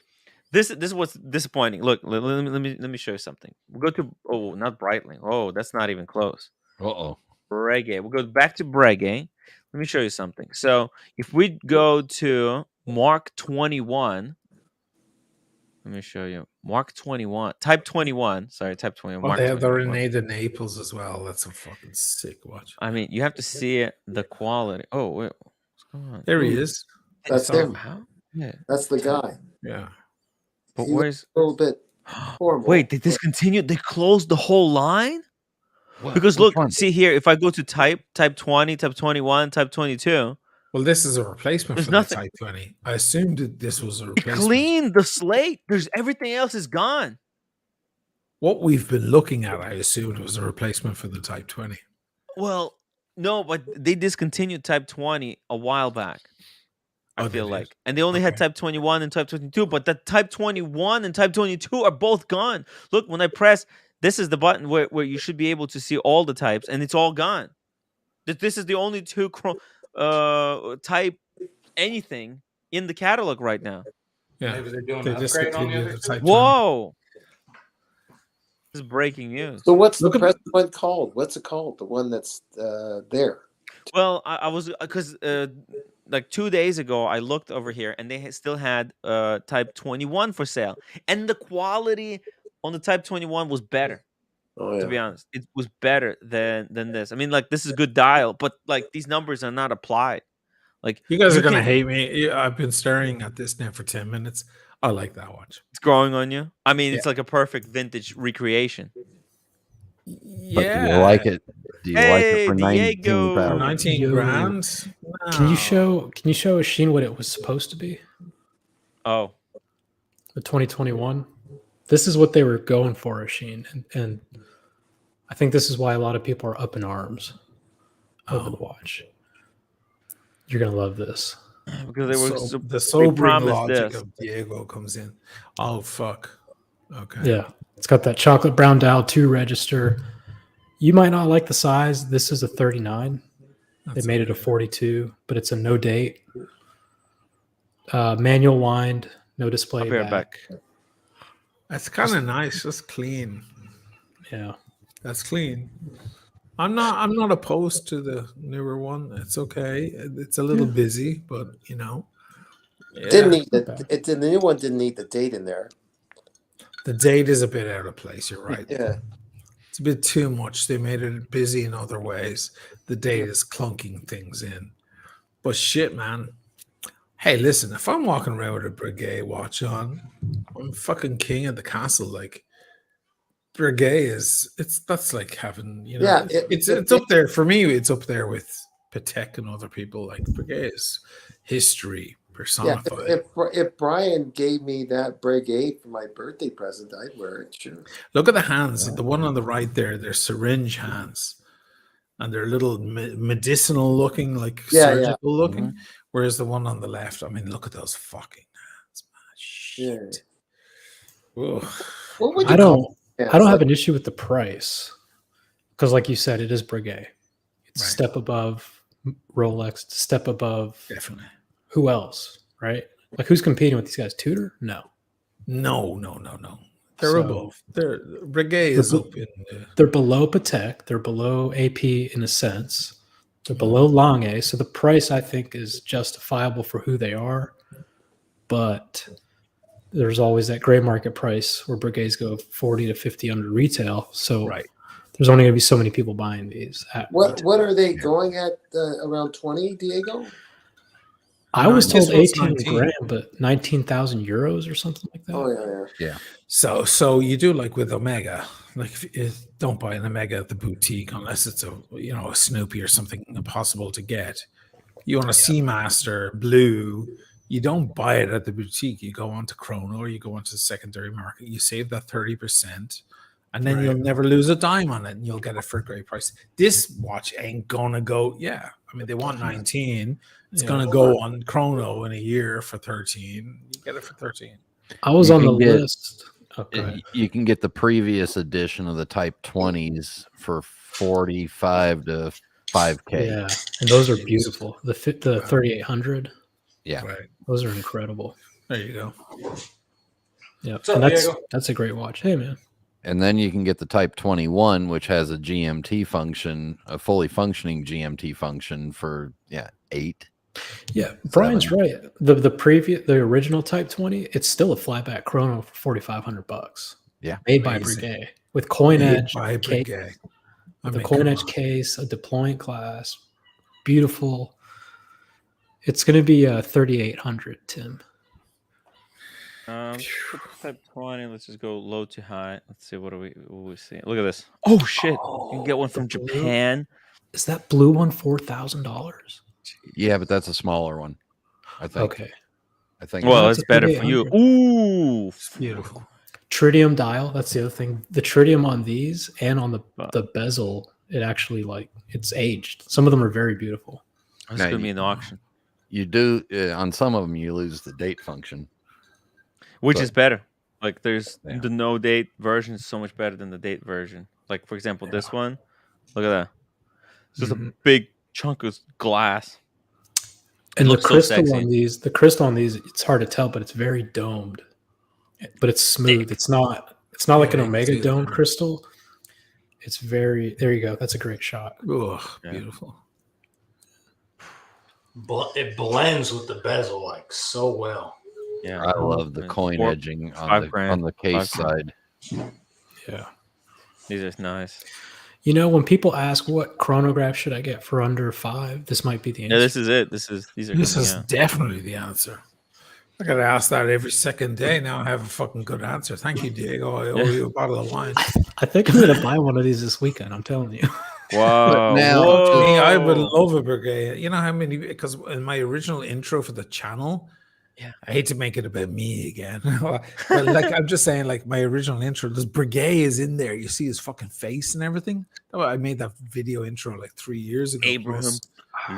This is what's disappointing. Look, let me show you something. We'll go to not Breitling. Oh, that's not even close. Uh-oh. Breguet. We'll go back to Breguet. Let me show you something. So if we go to Mark 21, let me show you Mark 21, Type 21. Sorry, Type 21. Oh, Mark they have the 21. Renee de Naples as well. That's a fucking sick watch. I mean, you have to see it, the quality. Oh wait, what's going on? There he is. That's him. How? Yeah. That's the guy. Yeah. But He where's looks a little bit horrible. Wait, they discontinued? They closed the whole line? Because Which look, one? see here, if I go to type 20, type 21, type 22, Well, this is a replacement there's for nothing. the Type 20. I assumed that this was a They replacement. cleaned the slate. There's everything else is gone. What we've been looking at, I assumed, was a replacement for the Type 20. Well, no, but they discontinued type 20 a while back. I feel like. And they only had type 21 and type 22, but the type 21 and type 22 are both gone. Look, when I press, this is the button where you should be able to see all the types, and it's all gone. This is the only two type anything in the catalog right now. Yeah. Maybe they're doing They an upgrade on the discontinued other the two. Type 20. Whoa! This is breaking news. So what's the present one called? What's it called? The one that's there. Well, I was because like 2 days ago I looked over here and they still had type 21 for sale, and the quality on the type 21 was better. Oh, To be honest, it was better than this. I mean, like this is good dial, but like these numbers are not applied. Like You guys are going to can- hate me. I've been staring at this now for 10 minutes. I like that watch. It's growing on you. I mean, Yeah. it's like a perfect vintage recreation. But do you like it? Do you like it for Diego. 19,000? 19 grand? Can you show Sheen what it was supposed to be? Oh, the 2021. This is what they were going for, Sheen, and I think this is why a lot of people are up in arms over the watch. You're gonna love this because they were the sobering promised logic this. of Diego comes in. Oh fuck. Okay. Yeah, it's got that chocolate brown dial 2 register. You might not like the size. This is a 39. They made it a 42, but it's a no date. Manual wind, no display I'll be right back. That's kind of nice. That's clean. Yeah. That's clean. I'm not opposed to the newer one. It's okay. It's a little busy, but you know. Didn't need the new one didn't need the date in there. The date is a bit out of place. You're right. Yeah. It's a bit too much. They made it busy in other ways. The date is clunking things in. But shit, man. Hey, listen, if I'm walking around with a Breguet watch on, I'm fucking king of the castle. Like Breguet that's like having, you know, Yeah, it's up there for me. It's up there with Patek and other people. Like Breguet is history personified. Yeah, if Brian gave me that Breguet for my birthday present, I'd wear it. Sure. Look at the hands. The one on the right there, they're syringe hands, and they're little medicinal looking, like surgical looking. Mm-hmm. Whereas the one on the left, I mean, look at those fucking hands, man. Shit. I don't have an issue with the price because, like you said, it is Breguet. It's a step above Rolex, it's a step above. Definitely. Who else, right? Like who's competing with these guys? Tudor? No. They're above. Breguet is up in. They're below Patek. They're below AP in a sense. They're below Lange. So the price, I think, is justifiable for who they are. But there's always that gray market price where Breguets go 40 to 50 under retail. So there's only going to be so many people buying these. What are they going at around 20, Diego? I was told 18 19 grand, but 19,000 euros or something like that. Oh yeah. So you do like with Omega, like don't buy an Omega at the boutique unless it's a Snoopy or something impossible to get. You want a Seamaster Blue, you don't buy it at the boutique. You go onto Chrono or you go onto the secondary market. You save that 30%, and then you'll never lose a dime on it, and you'll get it for a great price. This watch ain't gonna go. Yeah, I mean they want 19. It's gonna go on Chrono in a year for 13. You get it for 13. I was on the list. Okay. You can get the previous edition of the Type 20s for 45 to 5K. Yeah, and those are beautiful. The 3800. Yeah. Right. Those are incredible. There you go. Yeah, What's up, and Diego? that's a great watch. Hey, man. And then you can get the Type 21, which has a GMT function, a fully functioning GMT function for $8. Yeah, Brian's right. The original Type 20, it's still a flyback chrono for $4,500. Yeah, made by Amazing. Breguet with coin Made edge by case, Breguet. with I a mean, coin come edge on. case, a deployant class, beautiful. It's going to be 3,800, Tim. Put type 20. Let's just go low to high. Let's see what we see. Look at this. Oh shit! You can get one from Japan. Is that blue one $4,000? Yeah, but that's a smaller one, I think. Okay. I think. Well, it's better for you. Ooh, it's beautiful. Tritium dial. That's the other thing. The tritium on these and on the bezel, it actually it's aged. Some of them are very beautiful. It's gonna be an auction. You do on some of them. You lose the date function, which is better. Like there's the no date version is so much better than the date version. Like for example, this one. Look at that. It's just a big chunk of glass. And the crystal on these, it's hard to tell, but it's very domed. But it's smooth. It's not like an Omega dome crystal. It's very there you go. That's a great shot. Ugh, beautiful. It blends with the bezel like so well. Yeah, I love the coin edging on the case side. Yeah, these are nice. You know, when people ask what chronograph should I get for under $5, this might be the answer. Yeah, this is it. These are definitely the answer. I gotta ask that every second day. Now I have a fucking good answer. Thank you, Diego. I owe you a bottle of wine. I think I'm gonna buy one of these this weekend. I'm telling you. Wow. I would love a Breguet. You know how many? Because in my original intro for the channel, I hate to make it about me again, but like I'm just saying, like my original intro, this Breguet is in there. You see his fucking face and everything. Oh, I made that video intro like 3 years ago. Abraham,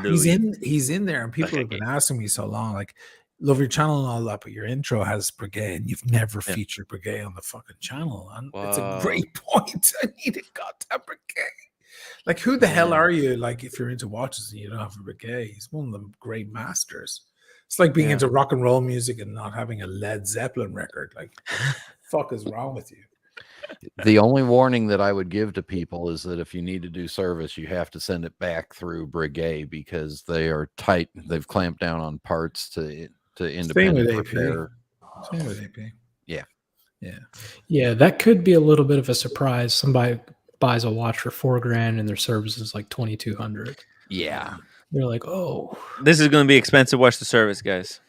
He's in there, and people have been asking me so long, like, love your channel and all that, but your intro has Breguet, and you've never featured Breguet on the fucking channel. And it's a great point. I need a goddamn Breguet. Like, who the hell are you? Like, if you're into watches and you don't have a Breguet, he's one of the great masters. It's like being into rock and roll music and not having a Led Zeppelin record. Like, what the fuck is wrong with you? The only warning that I would give to people is that if you need to do service, you have to send it back through Breguet because they are tight. They've clamped down on parts to independent repair. Same with AP. Yeah. That could be a little bit of a surprise. Somebody buys a watch for $4,000 and their service is like $2,200. Yeah, they're like, oh, this is going to be expensive. Watch the service, guys.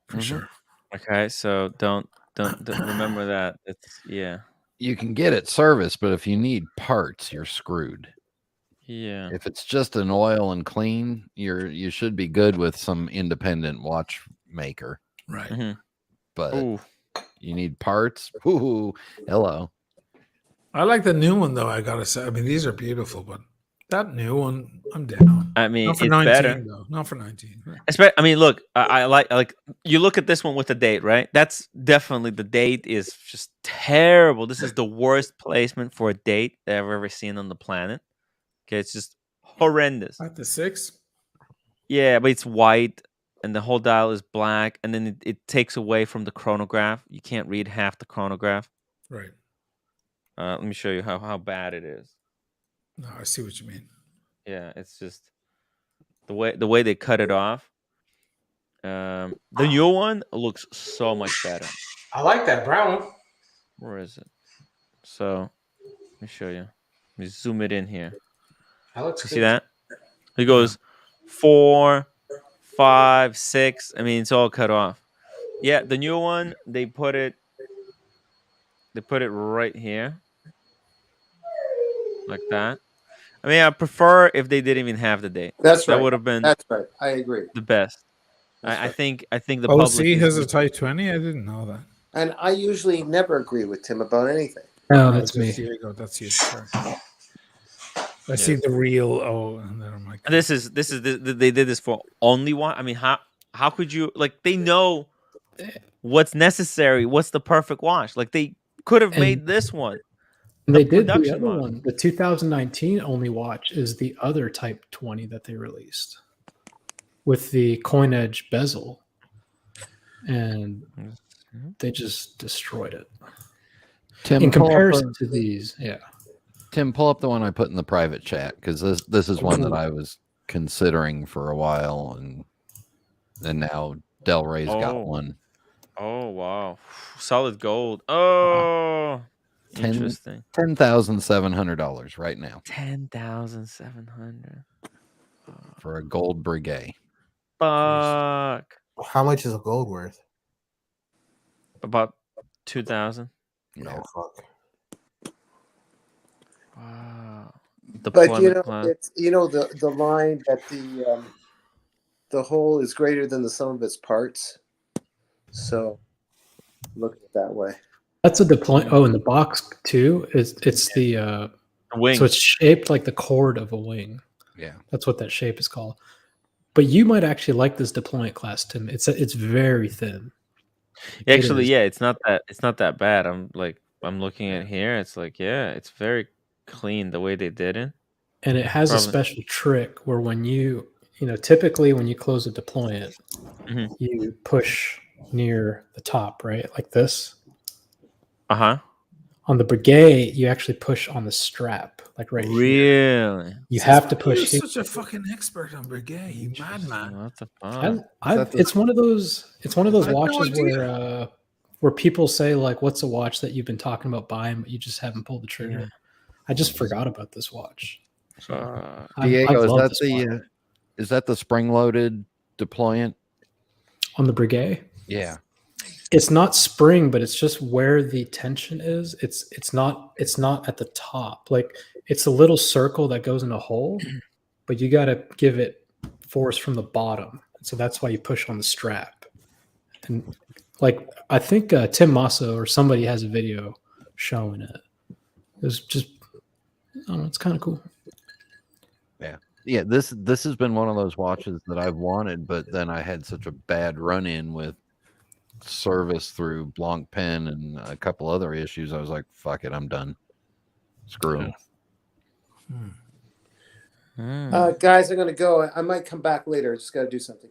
For sure. Okay, so don't remember that. You can get it serviced, but if you need parts, you're screwed. Yeah. If it's just an oil and clean, you should be good with some independent watchmaker. Right. But you need parts. Ooh, hello. I like the new one though. I gotta say, I mean, these are beautiful, but that new one, I'm down. I mean, not for it's 19, better. though. Not for 19. I mean, look, I like you look at this one with the date, right? That's definitely the date is just terrible. This is the worst placement for a date that I've ever seen on the planet. Okay, it's just horrendous. At the 6? Yeah, but it's white and the whole dial is black, and then it takes away from the chronograph. You can't read half the chronograph. Right. Let me show you how bad it is. No, I see what you mean. Yeah, it's just the way they cut it off. The new one looks so much better. I like that brown one. Where is it? So let me show you. Let me zoom it in here. That looks You good. see that? It goes 4, 5, 6. I mean, it's all cut off. Yeah, the new one they put it right here, like that. I mean, I prefer if they didn't even have the date. That's right. That would have been. That's right. I agree. The best. I right. think the OC public has a Type 20. I didn't know that. And I usually never agree with Tim about anything. No, that's me. Diego, that's you. Sorry. I see the real. Oh, and then I'm like, This is they did this for only one. I mean, how could you they know what's necessary? What's the perfect watch? Like they could have made this one. And they did the production other model. one. The 2019 only watch is the other Type 20 that they released with the coin edge bezel, and they just destroyed it. Tim, In pull up comparison to these, yeah. Tim, pull up the one I put in the private chat, because this is one that I was considering for a while, and now Del Rey's got one. Oh wow, solid gold. Oh, interesting. $10,700 right now 10,700 for a gold brigade. Fuck. How much is a gold worth? About 2,000. Yeah. Oh, fuck. Wow. But you Deployment know, plan. it's the line that the whole is greater than the sum of its parts. So look at it that way. That's a deployment. Oh, in the box too, it's the wing. So it's shaped like the chord of a wing. Yeah, that's what that shape is called. But you might actually like this deployment class, Tim. It's very thin. Actually, yeah, it's not that bad. I'm looking at here. It's like, yeah, it's very clean the way they did it. And it has a special trick where when typically when you close a deployment, you push near the top, right? Like this. Uh-huh. On the brigade, you actually push on the strap, like right here. Really? You have to push. You're such a fucking expert on brigade, you madman. What the fuck? It's one of those no watches idea. where people say like, "What's a watch that you've been talking about buying, but you just haven't pulled the trigger?" Yeah. I just forgot about this watch. Diego, I love this watch. is that the spring-loaded deployant On the brigade? Yeah. It's not spring, but it's just where the tension is. It's not at the top. Like it's a little circle that goes in a hole, but you got to give it force from the bottom. So that's why you push on the strap. And like I think Tim Masso or somebody has a video showing it. It was just, I don't know, it's kind of cool. Yeah, this has been one of those watches that I've wanted, but then I had such a bad run-in with service through Blanc Pen and a couple other issues. I was like, fuck it, I'm done. Screw them. Guys, I'm going to go. I might come back later. I just got to do something.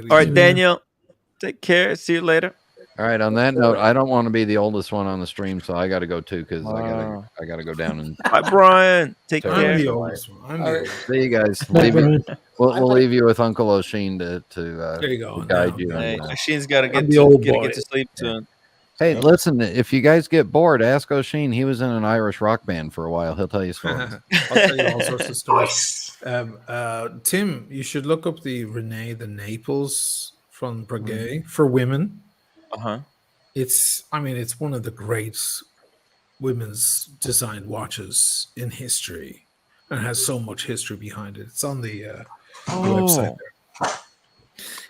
All right, Daniel. Take care. See you later. All right. On that note, I don't want to be the oldest one on the stream, so I got to go too because I got to go down and. Bye, Brian. Take care. I'm the oldest one. I'm the oldest. See you guys. We'll leave you with Uncle O'Sheen to there you go. guide you. Hey, O'Sheen's got to get to sleep soon. Hey, listen, if you guys get bored, ask O'Sheen. He was in an Irish rock band for a while. He'll tell you stories. I'll tell you all sorts of stories. Tim, you should look up the Renee the Naples from Breguet for women. Uh-huh. It's one of the great women's designed watches in history and has so much history behind it. It's on the website there.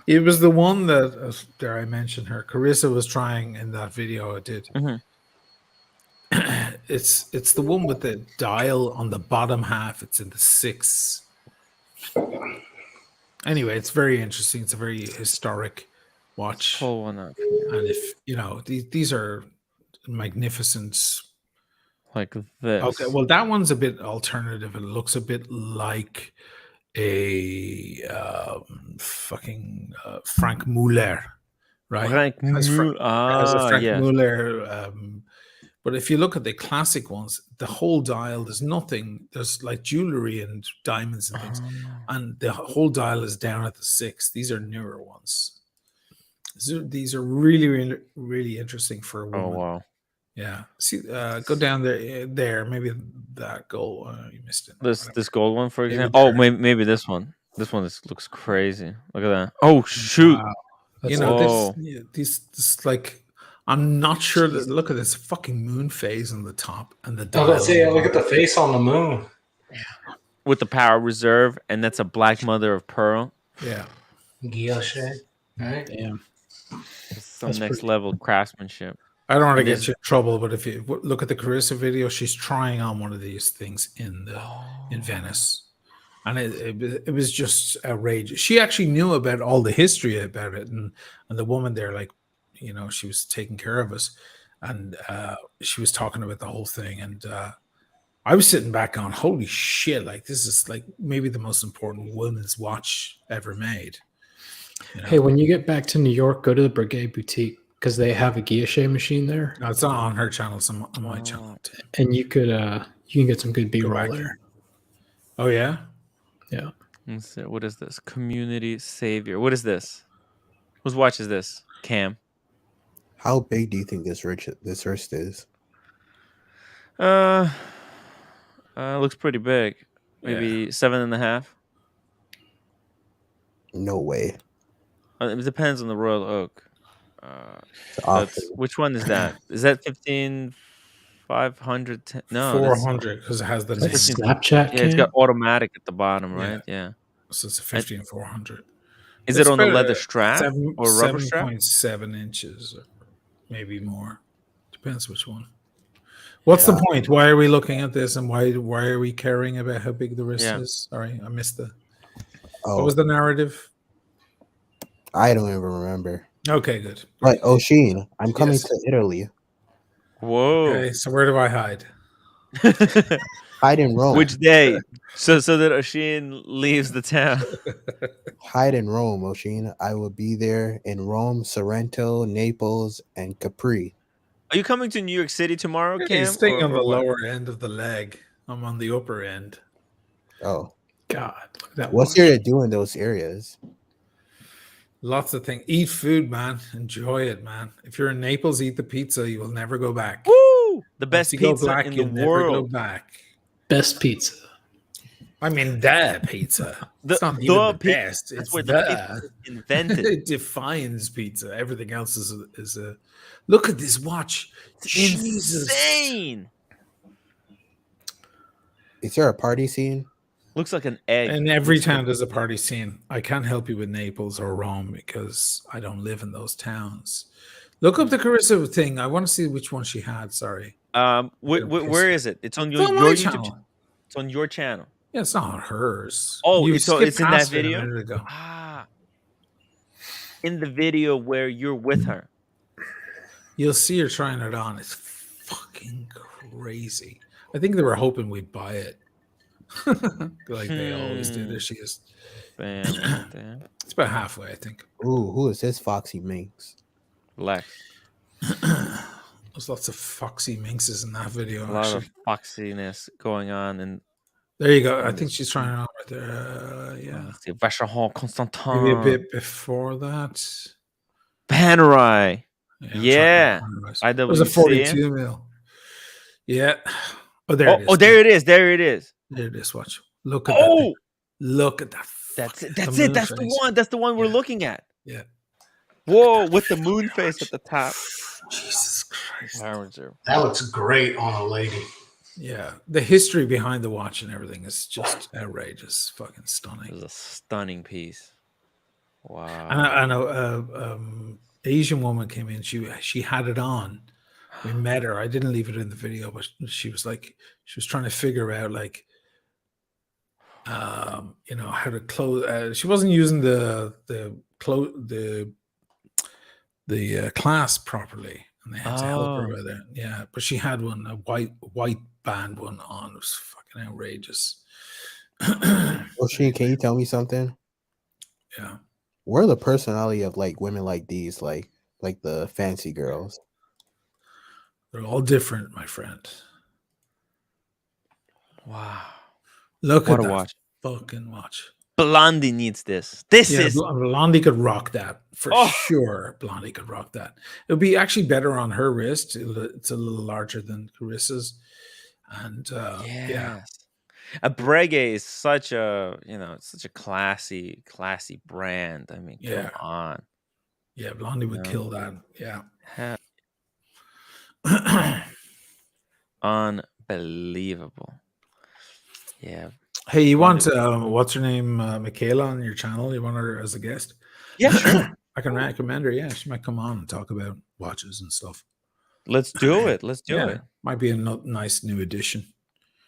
It was the one that, dare I mention her, Carissa was trying in that video I did. It's the one with the dial on the bottom half. It's in the 6. Anyway, it's very interesting. It's a very historic watch. Pull one up. And if these are magnificent. Like this. Okay, well, that one's a bit alternative. It looks a bit like a Frank Muller, right? Frank Muller. But if you look at the classic ones, the whole dial, there's nothing. There's like jewelry and diamonds and things, and the whole dial is down at the 6. These are newer ones. These are really, really, really interesting for a woman. Oh wow! Yeah. See, go down there. Maybe that gold. You missed it. This gold one, for example. Oh, maybe this one. This one looks crazy. Look at that. Oh shoot! Wow. This like. I'm not sure that. Look at this fucking moon phase on the top and the dial. Look at the face on the moon. With the power reserve, and that's a black mother of pearl. Yeah. Guilloche. Right? Damn. Some next level craftsmanship. I don't want to get you in trouble, but if you look at the Carissa video, she's trying on one of these things in Venice, and it was just outrageous. She actually knew about all the history about it, and the woman there, like, she was taking care of us, and she was talking about the whole thing, and I was sitting back going, "Holy shit! Like this is like maybe the most important women's watch ever made." You know? Hey, when you get back to New York, go to the Brigade Boutique because they have a guilloche machine there. No, it's not on her channel. It's on my channel. Too. And you can get some good B-roll there. Oh yeah, yeah. Let's see, what is this? Community Savior. What is this? Whose watch is this? Cam. How big do you think this wrist is? Looks pretty big. Maybe 7.5. No way. It depends on the Royal Oak. Which one is that? Is that 15,500? No, 400 because it has the name. Snapchat. Yeah, it's got automatic at the bottom, right? Yeah. So it's a 15,400. Is it on a leather strap or rubber strap? 7.7 inches, or maybe more. Depends which one. What's the point? Why are we looking at this, and why are we caring about how big the wrist is? Sorry, I missed the. What was the narrative? I don't even remember. Okay, good. But Oshin, I'm coming to Italy. Whoa. Okay, so where do I hide? Hide in Rome. Which day? So that Oshin leaves the town. Hide in Rome, Oshin. I will be there in Rome, Sorrento, Naples, and Capri. Are you coming to New York City tomorrow, Cam? He's staying on the lower end of the leg. I'm on the upper end. Oh. God. Look at that What's there to do in those areas? Lots of things. Eat food, man. Enjoy it, man. If you're in Naples, eat the pizza. You will never go back. Woo! The best Once you pizza go black, in you'll the never world. go back. Best pizza. I mean, the pizza. It's not even the best. That's It's where the pizza was invented. It defines pizza. Everything else is a. Look at this watch. It's Jesus. insane. Is there a party scene? Looks like an egg. In every town there's a party scene. I can't help you with Naples or Rome because I don't live in those towns. Look up the Carissa thing. I want to see which one she had. Sorry. Where is it? It's on your my YouTube channel. channel. It's on your channel. Yeah, it's not hers. Oh, You it's skipped in that past it a video. minute ago. In the video where you're with her. You'll see her trying it on. It's fucking crazy. I think they were hoping we'd buy it. Like they always do. There she is. Bam, It's about halfway, I think. Ooh, who is this Foxy Minx? Lex. There's lots of foxy minxes in that video. A lot of foxiness going on. And there you go. I think she's trying it on right there. Yeah. Vacheron Constantin. Maybe a bit before that. Panerai. Yeah. It was a 42 mil. Yeah. Oh, there it is. Oh, there it is. There it is. There it is. Watch. Look at that. Thing. Look at that. That's it. That's it. That's the one. That's the one we're looking at. Yeah. Whoa, with the moon face at the top. Jesus Christ. That looks great on a lady. Yeah. The history behind the watch and everything is just outrageous. Fucking stunning. It was a stunning piece. Wow. And I know Asian woman came in. She had it on. We met her. I didn't leave it in the video, but she was trying to figure out how to close. She wasn't using the clasp properly, and they had to help her with it. Yeah, but she had one, a white band one on. It was fucking outrageous. Oshin, can you tell me something? Yeah. Where are the personality of like women like these, like the fancy girls? They're all different, my friend. Wow. Look What at a that watch. fucking watch. Blondie needs this. This is Blondie could rock that for sure. Blondie could rock that. It would be actually better on her wrist. It's a little larger than Carissa's. And yeah. A Breguet is such a classy brand. I mean, come on. Yeah, Blondie would kill that. Yeah. Unbelievable. Yeah. Hey, you want what's her name, Michaela, on your channel? You want her as a guest? Yeah, sure. I can recommend her. Yeah, she might come on and talk about watches and stuff. Let's do it. Let's do it. Might be a nice new addition.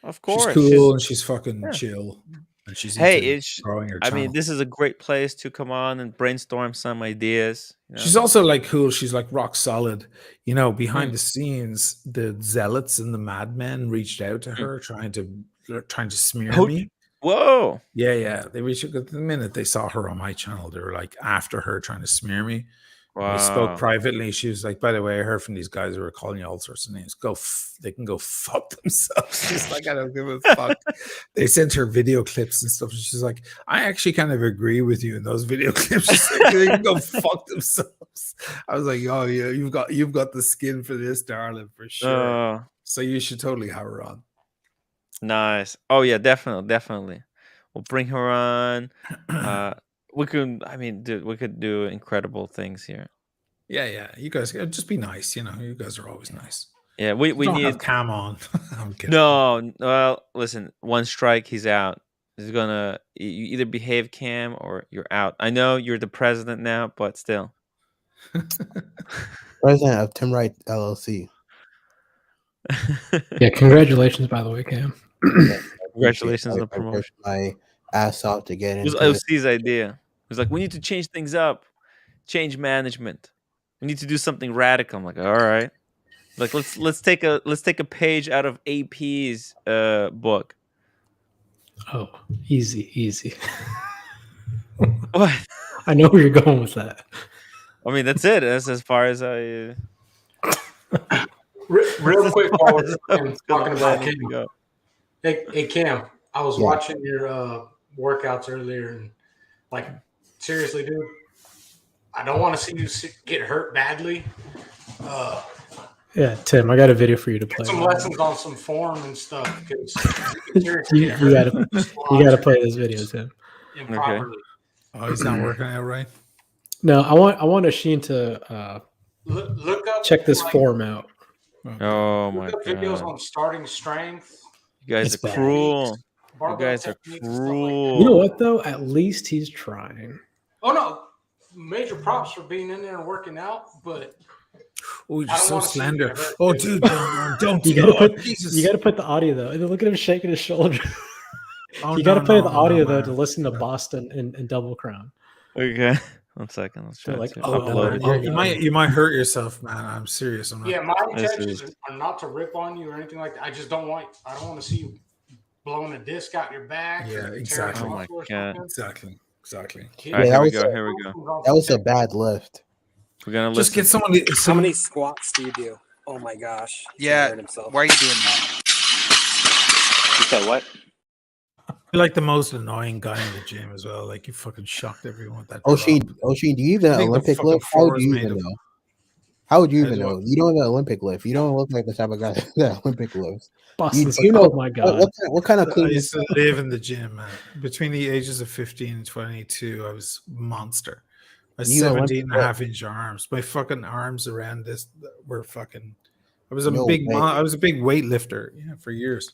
Of course. She's cool and she's fucking chill. and she's Hey, into growing her I mean, channel. this is a great place to come on and brainstorm some ideas. You know? She's also like cool. She's like rock solid. You know, behind Mm. the scenes, the zealots and the madmen reached out to her, trying to smear me. Whoa! Yeah. They reached out the minute they saw her on my channel. They were like after her, trying to smear me. Wow. We spoke privately. She was like, "By the way, I heard from these guys who were calling you all sorts of names. They can go fuck themselves." She's like, "I don't give a fuck." They sent her video clips and stuff. She's like, "I actually kind of agree with you in those video clips." She's like, "They can go fuck themselves." I was like, "Oh yeah, you've got the skin for this, darling, for sure." So you should totally have her on. Nice. Oh yeah, definitely. We'll bring her on. We could do incredible things here. Yeah. You guys just be nice. You know, you guys are always nice. Yeah, we don't need have Cam on. I'm kidding. No, well, listen. One strike, he's out. He's gonna you either behave, Cam, or you're out. I know you're the president now, but still. President of Tim Wright LLC. Yeah, congratulations, by the way, Cam. Congratulations on the I promotion. worked my ass off to get It was into OC's idea. He was like, we need to change things up, change management. We need to do something radical. I'm like, all right. Like let's take a page out of AP's book. Oh, easy. What? I know where you're going with that. I mean, that's it. That's as far as I. Real quick, while we're talking about Cam. Cam. Hey, Cam, I was watching your workouts earlier, and like, seriously, dude, I don't want to see you get hurt badly. Yeah, Tim, I got a video for you to play. Get some lessons on some form and stuff. You gotta play this video, Tim. Improperly. Oh, he's not working out right. No, I want Asheen to look up, check this form out. Oh my god! Videos on starting strength. You guys are cruel. You guys are cruel. You know what though? At least he's trying. Oh no! Major props for being in there and working out, but. Oh, you're so slender. Oh, dude, don't. You gotta put the audio though. And then look at him shaking his shoulder. You gotta play the audio though to listen to Boston and Double Crown. Okay. 1 second. Let's try to upload it. You might hurt yourself, man. I'm serious. I'm not. Yeah, my intentions are not to rip on you or anything like that. I just don't want to see you blowing a disc out your back. Yeah, exactly. Oh my god. Exactly. All right, here we go. That was a bad lift. We're gonna just get somebody. How many squats do you do? Oh my gosh. Yeah. Why are you doing that? You said what? You're like the most annoying guy in the gym as well. Like you fucking shocked everyone with that. Osheen, do you even Olympic lift? How would you even know? How would you even know? You don't have an Olympic lift. You don't look like the type of guy that Olympic lifts. You know, oh my god! What kind of clean? I used to live in the gym, man. Between the ages of 15 and 22, I was a monster. I had 17.5-inch arms. My fucking arms around this were fucking. I was a big weightlifter, for years.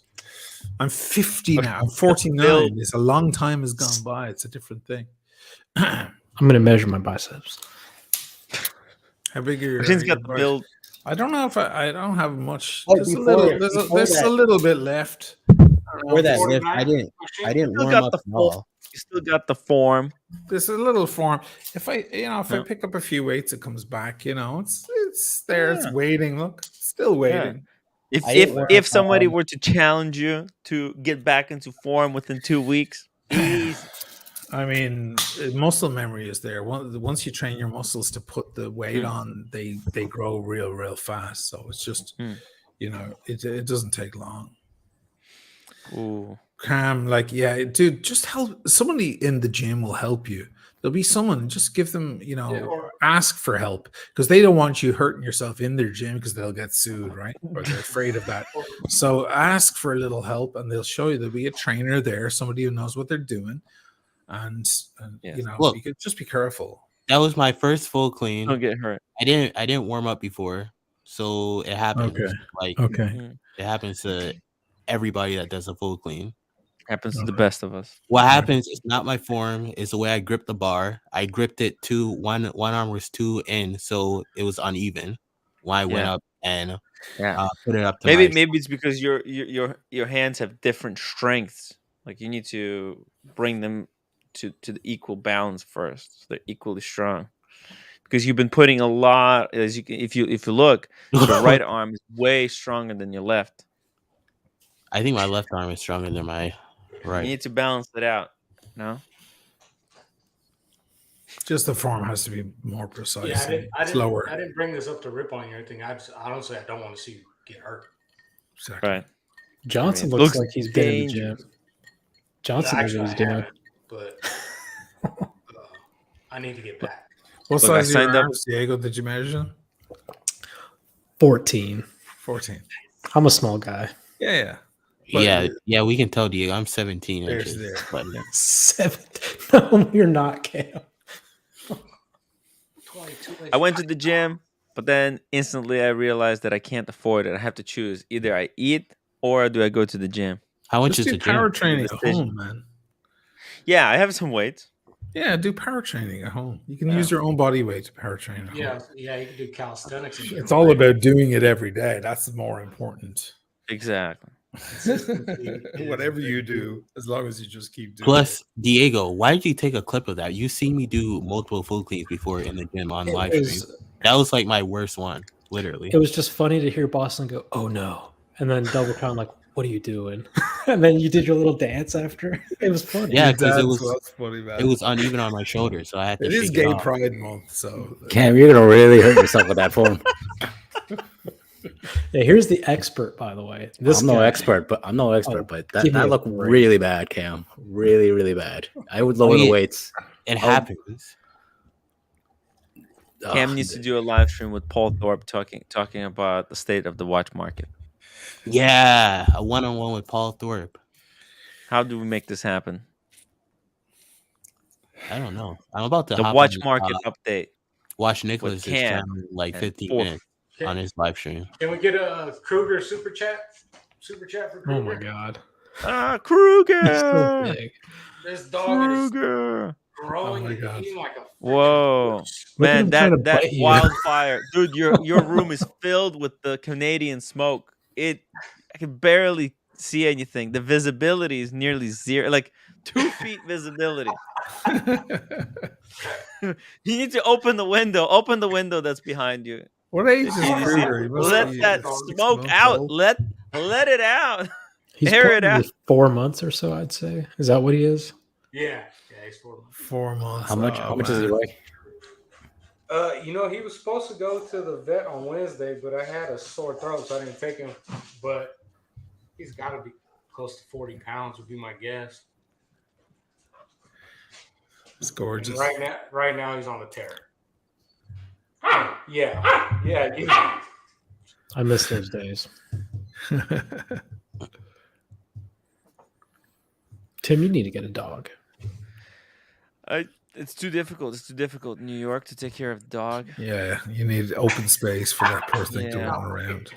I'm 50 now. I'm 49. It's a long time has gone by. It's a different thing. I'm gonna measure my biceps. How big are your? He's got the build. I don't know if I don't have much. There's a little bit left. Where that lift, I didn't warm up at all. You still got the form. There's a little form. If I pick up a few weights, it comes back. It's there. It's waiting. Look, still waiting. If somebody were to challenge you to get back into form within 2 weeks, easy. I mean, muscle memory is there. Once you train your muscles to put the weight on, they grow real fast. So it's just, it doesn't take long. Ooh. Cam, dude, just help. Somebody in the gym will help you. There'll be someone, just give them, ask for help, because they don't want you hurting yourself in their gym because they'll get sued, right? Or they're afraid of that. So ask for a little help and they'll show you. There'll be a trainer there, somebody who knows what they're doing. And Look, you could just be careful. That was my first full clean. Don't get hurt. I didn't warm up before, so it happens. Okay. It happens to everybody that does a full clean. Happens to the best of us. What happens is not my form; it's the way I grip the bar. I gripped it one arm was too in, so it was uneven. When I went up and put it up to maybe it's because your hands have different strengths. Like you need to bring them to the equal balance first. So they're equally strong. Because you've been putting a lot, as you can, if you look, your right arm is way stronger than your left. I think my left arm is stronger than my right. You need to balance it out. No. Just the form has to be more precise. Yeah, I slower. didn't bring this up to rip on you or anything. Honestly, I don't want to see you get hurt. Exactly. Right. Johnson looks like he's been in the gym. Johnson knows what he's doing. But I need to get back. What size are your arms, Diego? Did you measure? 14. 14. I'm a small guy. Yeah. Yeah, we can tell Diego. I'm 17 inches. There. But 17. No, you're not, Cam. I went to the gym, but then instantly I realized that I can't afford it. I have to choose. Either I eat or do I go to the gym. How much Just is do the gym? power training at home, man. Yeah, I have some weights. Yeah, do power training at home. You can use your own body weight to power train at home. Yeah, you can do calisthenics. It's all about doing it every day. That's more important. Exactly. Whatever you do, as long as you just keep doing Plus, Diego, why did you take a clip of that? You see me do multiple full cleans before in the gym on live stream. That was like my worst one, literally. It was just funny to hear Boston go, "Oh no," and then double count like, "What are you doing?" And then you did your little dance after. It was funny. Yeah, because funny, man. it was uneven on my shoulder, so I had to. It is shake Gay off. Pride Month, so Cam, you're gonna really hurt yourself with that form. Yeah, here's the expert, by the way. I'm no expert, but that looked really bad, Cam. Really, really bad. I would lower the weights. It happens. Cam needs to do a live stream with Paul Thorpe talking about the state of the watch market. Yeah, a one-on-one with Paul Thorpe. How do we make this happen? I don't know. I'm about to the hop watch on, market update. Watch Nicholas channel like 15 minutes on his live stream. Can we get a Kruger super chat? Super chat for Kruger. Oh my god. Kruger. He's so big. This dog is growing Oh my and God. eating like a Whoa. Man, that wildfire. Dude, your room is filled with the Canadian smoke. I can barely see anything. The visibility is nearly zero, like 2 feet visibility. You need to open the window. Open the window that's behind you. What age is Kruger? Let that smoke out. Let it out. He's Air it probably out. 4 months or so, I'd say. Is that what he is? Yeah, he's 4 months. 4 months. How much does he weigh? He was supposed to go to the vet on Wednesday, but I had a sore throat, so I didn't take him. But he's got to be close to 40 pounds, would be my guess. It's gorgeous. And right now he's on the tear. Yeah. I miss those days. Tim, you need to get a dog. It's too difficult. It's too difficult in New York to take care of the dog. Yeah, you need open space for that poor thing to run around.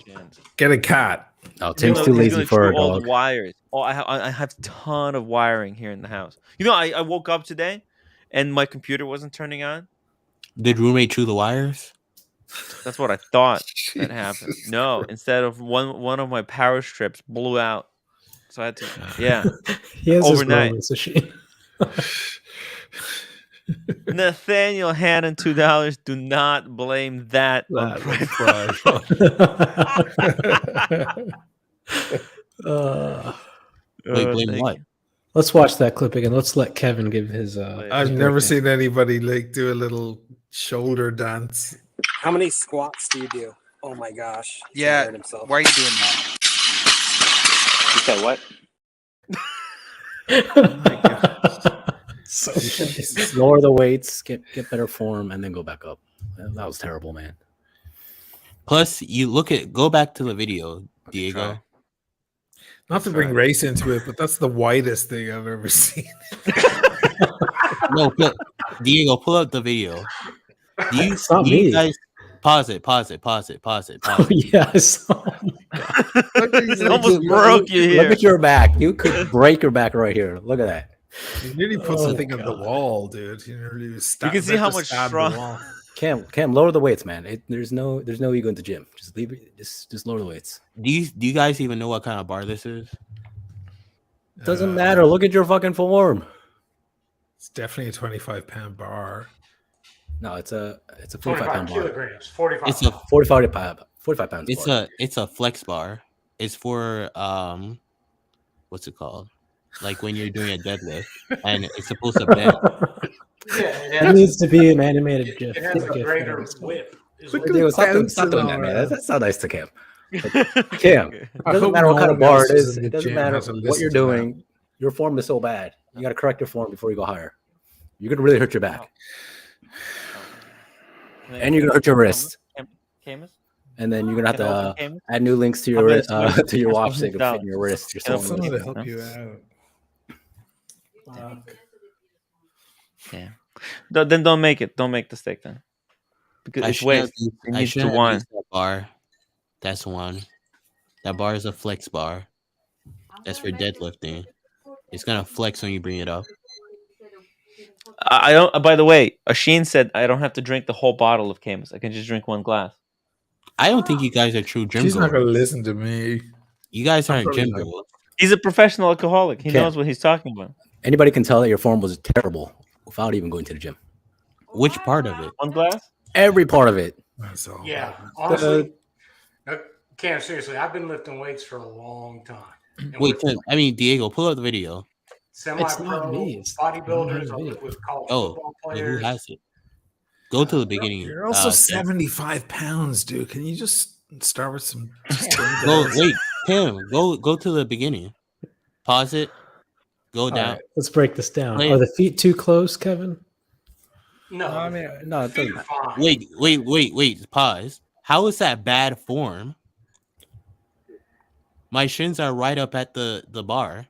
Can't. Get a cat. Oh, Tim's too lazy for a all dog. the wires. Oh, I have a ton of wiring here in the house. You know, I woke up today and my computer wasn't turning on. Did roommate chew the wires? That's what I thought had happened. No, instead of one of my power strips blew out. So I had to, He has overnight. his machine. Nathaniel Hannon, $2. Do not blame that on Pride. Wait, blame what? Let's watch that clip again. Let's let Kevin give his. I've never seen anybody like do a little shoulder dance. How many squats do you do? Oh my gosh. He's Yeah. hurt himself. Why are you doing that? You said what? So Lower the weights, get better form, and then go back up. That was terrible, man. Plus, go back to the video, Diego. Not to bring race into it, but that's the whitest thing I've ever seen. No, Diego, pull up the video. You guys pause it. Oh, yeah, I saw. It almost broke you here. Look at your back. You could break your back right here. Look at that. You nearly put something on the wall, dude. You can see how much strong. Cam, lower the weights, man. There's no ego in the gym. Just leave it. Just lower the weights. Do you guys even know what kind of bar this is? Doesn't matter. Look at your fucking form. It's definitely a 25-pound bar. No, it's a 25 pound bar. kilograms. 45. It's a 45 pounds. it's a flex bar. It's for what's it called? Like when you're doing a deadlift and it's supposed to bend. It needs to be an animated GIF. It has to a get greater that. whip. Dude, stop doing that, man. That's not nice to Cam. Cam, it doesn't matter what kind of bar it is. It doesn't matter what you're doing. Your form is so bad. You got to correct your form before you go higher. You're gonna really hurt your back, and you're gonna hurt your wrist. And then you're gonna have to add new links to your watch so you can fit in your wrist. Your someone to help you out. Yeah. Then don't make it. Don't make the steak then. Because it's waste. It needs to one. That bar. That's one. That bar is a flex bar. That's for deadlifting. It's gonna flex when you bring it up. I don't. By the way, Asheen said I don't have to drink the whole bottle of Camus. I can just drink one glass. I don't think you guys are true gym She's goers. not gonna listen to me. You guys aren't probably gym not. goers. He's a professional alcoholic. He Cam. knows what he's talking about. Anybody can tell that your form was terrible without even going to the gym. Which part of it? One glass? Every part of it. Yeah, honestly, no, Cam, seriously, I've been lifting weights for a long time. And Wait, with Diego, pull up the video. semi-pro bodybuilders, I live with college football Who players. has it? Go to the beginning. You're also 75 pounds, dude. Can you just start with some? Tim. Go to the beginning. Pause it. Go All down. right, let's break this down. Play Are it. the feet too close, Kevin? No, I mean, no, it doesn't. Wait. Pause. How is that bad form? My shins are right up at the bar.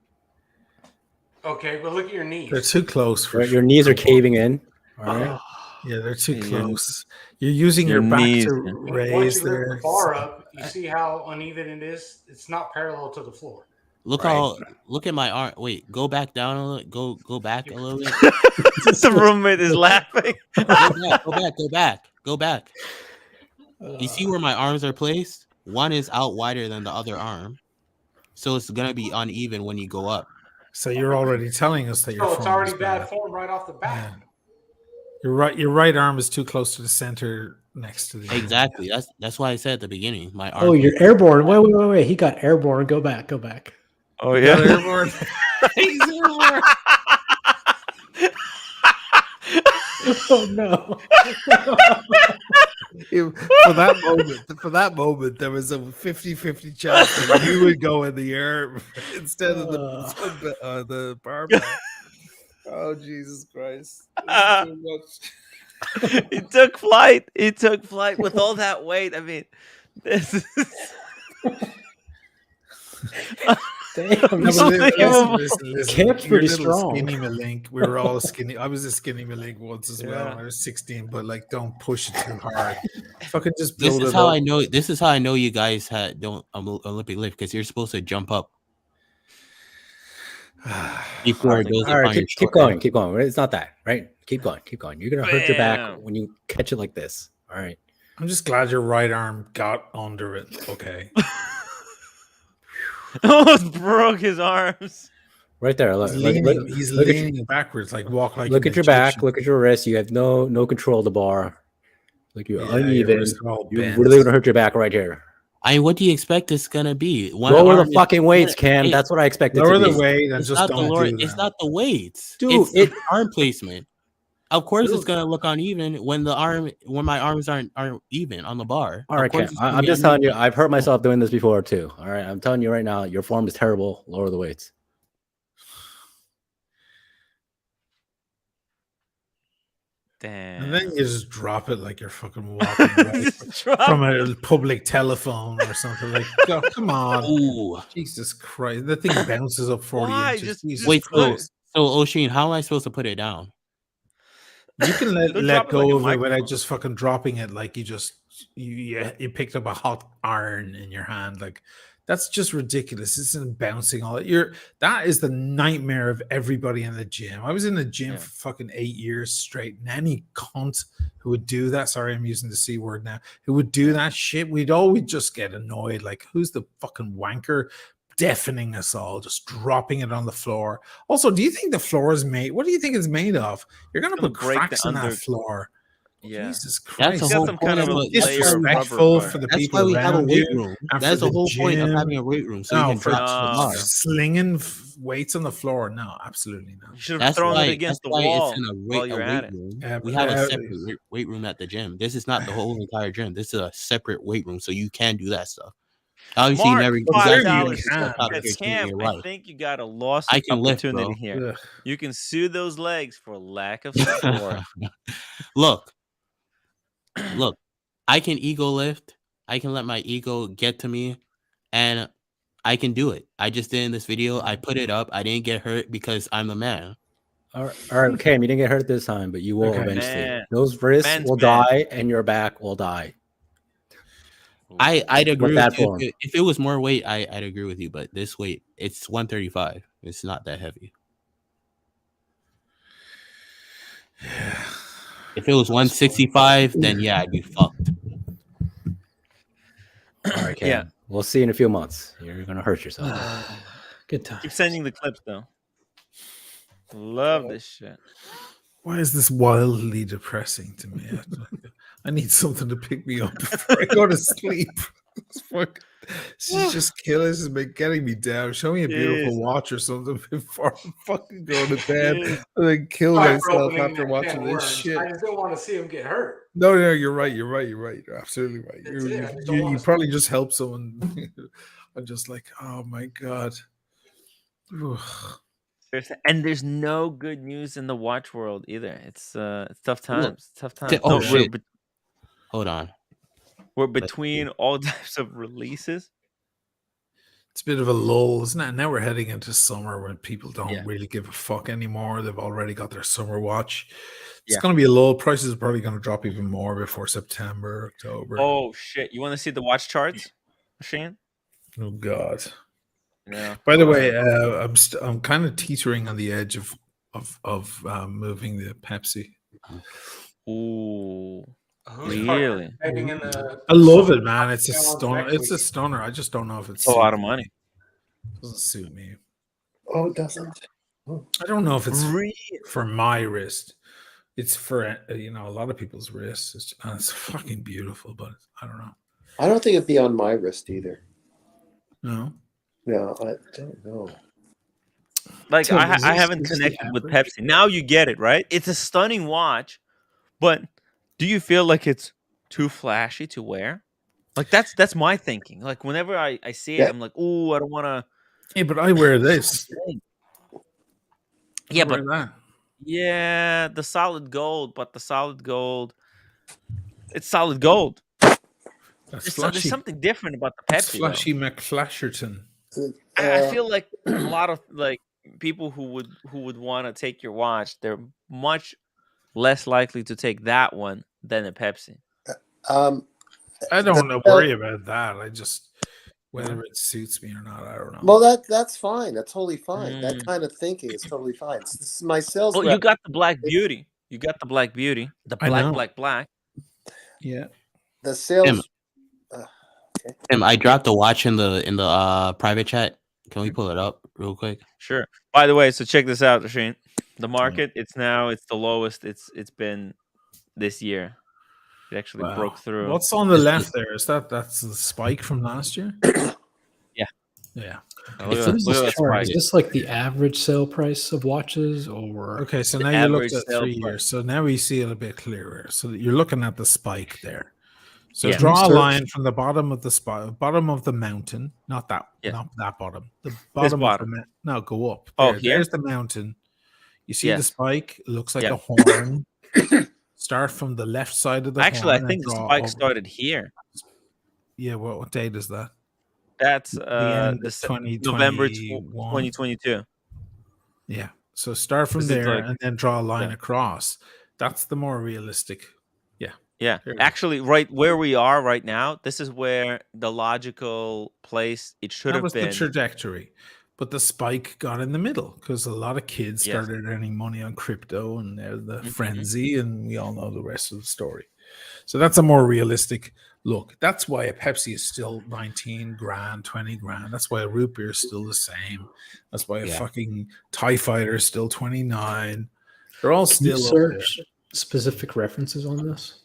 Okay, but look at your knees. They're too close for Your knees are caving in. All right. Yeah, they're too close. You're using your back to raise Once you lift there. the bar up, you see how uneven it is? It's not parallel to the floor. Look at my arm. Wait, go back down a little. Go back a little bit. The roommate is laughing. Go back. You see where my arms are placed? One is out wider than the other arm, so it's gonna be uneven when you go up. So you're already telling us that your So form it's already is bad form right off the bat. Your right arm is too close to the center next to the Exactly. That's why I said at the beginning. My arm. Oh, you're airborne. Wait. He got airborne. Go back. Oh yeah. Airborne. He's airborne. Oh no. For that moment, there was a 50-50 chance that you would go in the air instead of the barbell. Oh Jesus Christ! This is too much. He took flight. With all that weight. I mean, this is. Damn, Listen. Camp's pretty strong. Skinny Malink. We were all skinny. I was a skinny Malink once as well. Yeah. When I was 16, but like, don't push it too hard. Fucking just This build is it how up. I know. This is how I know you guys don't Olympic lift because you're supposed to jump up before it goes. All right, keep going. It's not that, right? Keep going. You're gonna hurt your back when you catch it like this. All right. I'm just glad your right arm got under it. Okay. Almost broke his arms. Right there. He's leaning backwards, like walk like. Look at your back. Look at your wrist. You have no control of the bar. Like you're uneven. You're really gonna hurt your back right here. What do you expect it's gonna be? Lower the fucking weights, Cam. That's what I expected. Lower the weight and just don't do that. It's not the weights, dude. It's arm placement. Of course, it's gonna look uneven when my arms aren't even on the bar. All right, Cam. I'm just telling you, I've hurt myself doing this before too. All right, I'm telling you right now, your form is terrible. Lower the weights. Damn. And then you just drop it like you're fucking walking away from a public telephone or something. Like, oh, come on. Ooh. Jesus Christ. The thing bounces up 40 inches. Wait, so Oshin, how am I supposed to put it down? You can let go of it without just fucking dropping it like you picked up a hot iron in your hand. Like, that's just ridiculous. This isn't bouncing all that is the nightmare of everybody in the gym. I was in the gym for fucking 8 years straight, and any cunt who would do that, sorry, I'm using the C word now, who would do that shit, we'd always just get annoyed. Like, who's the fucking wanker deafening us all, just dropping it on the floor. Also, do you think the floor is made? What do you think it's made of? You're gonna put break the cracks in that floor. Yeah. Jesus That's Christ! the Got whole some point kind of of a it. That's layer of rubber, Disrespectful but for the That's people why we have a around weight you room. and That's for the whole point of gym. having a weight room, so you No, can for drop the bar. slinging weights on the floor. No, absolutely not. you should have That's thrown it why. against That's the why it's wall in while a you're at weight it. room. Yeah, We have a separate weight room at the gym. This is not the whole entire gym. This is a separate weight room, so you can do that stuff. Obviously, Mark, you $5 never you get can. that top said, tier gym in Cam, your I life. think you got a lost I can lift, opportunity bro. here. Ugh. You can sue those legs for lack of support. Look, I can ego lift. I can let my ego get to me, and I can do it. I just did in this video. I put it up. I didn't get hurt because I'm the man. All right, Cam, you didn't get hurt this time, but you will Okay. eventually. Man. Those wrists Man's will man. die, and your back will die. I'd agree With that with you. form. If it was more weight, I'd agree with you. But this weight, it's 135. It's not that heavy. If it was 165, then yeah, I'd be fucked. All right, Cam. Yeah. We'll see you in a few months. You're gonna hurt yourself. Good time. Keep sending the clips, though. Love this shit. Why is this wildly depressing to me? I need something to pick me up before I go to sleep. She's just killing. She's been getting me down. Show me a beautiful Jeez. watch or something before I fucking go to bed Jeez. and then kill Sorry for myself opening after that watching can of this worms. shit. I just don't want to see him get hurt. No, you're right. You're absolutely right. That's it. I just don't You wanna probably just help someone. I'm just like, oh my god. Ugh. And there's no good news in the watch world either. It's tough times. Tough times. Oh No, shit! Hold on. We're between all types of releases. It's a bit of a lull, isn't it? Now we're heading into summer when people don't really give a fuck anymore. They've already got their summer watch. It's going to be a lull. Prices are probably going to drop even more before September, October. Oh shit! You want to see the watch charts, Shane? Oh god. Yeah. By the way, I'm kind of teetering on the edge of moving the Pepsi. Ooh. Who's Really? participating in the I love it, man. It's a challenge stunner. next It's a week? stunner. I just don't know if It's a lot of money. Doesn't suit me. Oh, it doesn't. I don't know if it's Really? for my wrist. It's for a lot of people's wrists. It's fucking beautiful, but I don't know. I don't think it'd be on my wrist either. No. No, I don't know. Like Tim, I is this- haven't is this the connected with average? Pepsi. Now you get it, right? It's a stunning watch, but do you feel like it's too flashy to wear? Like that's my thinking. Like whenever I see it, Yeah. I'm like, ooh, I don't want to. Hey, but I wear this. Yeah, I wear but that. yeah, the solid gold, it's solid gold. That's There's flashy. something different about the It's Pepsi. flashy McFlasherton. I feel like a lot of like people who would want to take your watch, they're much less likely to take that one than a Pepsi. I don't worry about that. I just whether it suits me or not, I don't know. Well, that's fine. That's totally fine. Mm. That kind of thinking is totally fine. This is my sales Well, rep. you got the Black Beauty. You got the Black Beauty. The I know. black. Yeah. The sales. Tim, I dropped the watch in the private chat. Can we pull it up real quick? Sure. By the way, so check this out, Shane. The market, it's the lowest it's been this year. It actually broke through. What's on the left there? Is that's the spike from last year? Yeah. Yeah. Oh, What is this chart? Is this like the average sale price of watches, or Okay, so The now you looked average at sale 3 years. So now we see it a bit clearer. So you're looking at the spike there. So Yeah. draw a Search. line from the bottom of the spike, bottom of the mountain, not that bottom. The bottom of the bottom. no, go up. Oh, There, here? there's the mountain. You see the Yes. spike? It looks like Yeah. a horn. Start from the left side of the Actually, I horn. think and the draw spike over. started here. Yeah, what date is that? That's end the of November 2021. 2022. Yeah. So start from This is there like- and then draw a line yeah. across. That's the more realistic. Yeah. Yeah, There we go. actually, right where we are right now, this is where the logical place it should That have was been. the trajectory. But the spike got in the middle because a lot of kids Yes. started earning money on crypto and there's the Mhm. frenzy, and we all know the rest of the story. So that's a more realistic look. That's why a Pepsi is still 19 grand, 20 grand. That's why a root beer is still the same. That's why a fucking TIE Fighter is still 29. They're all Can you still up there. search specific references on this?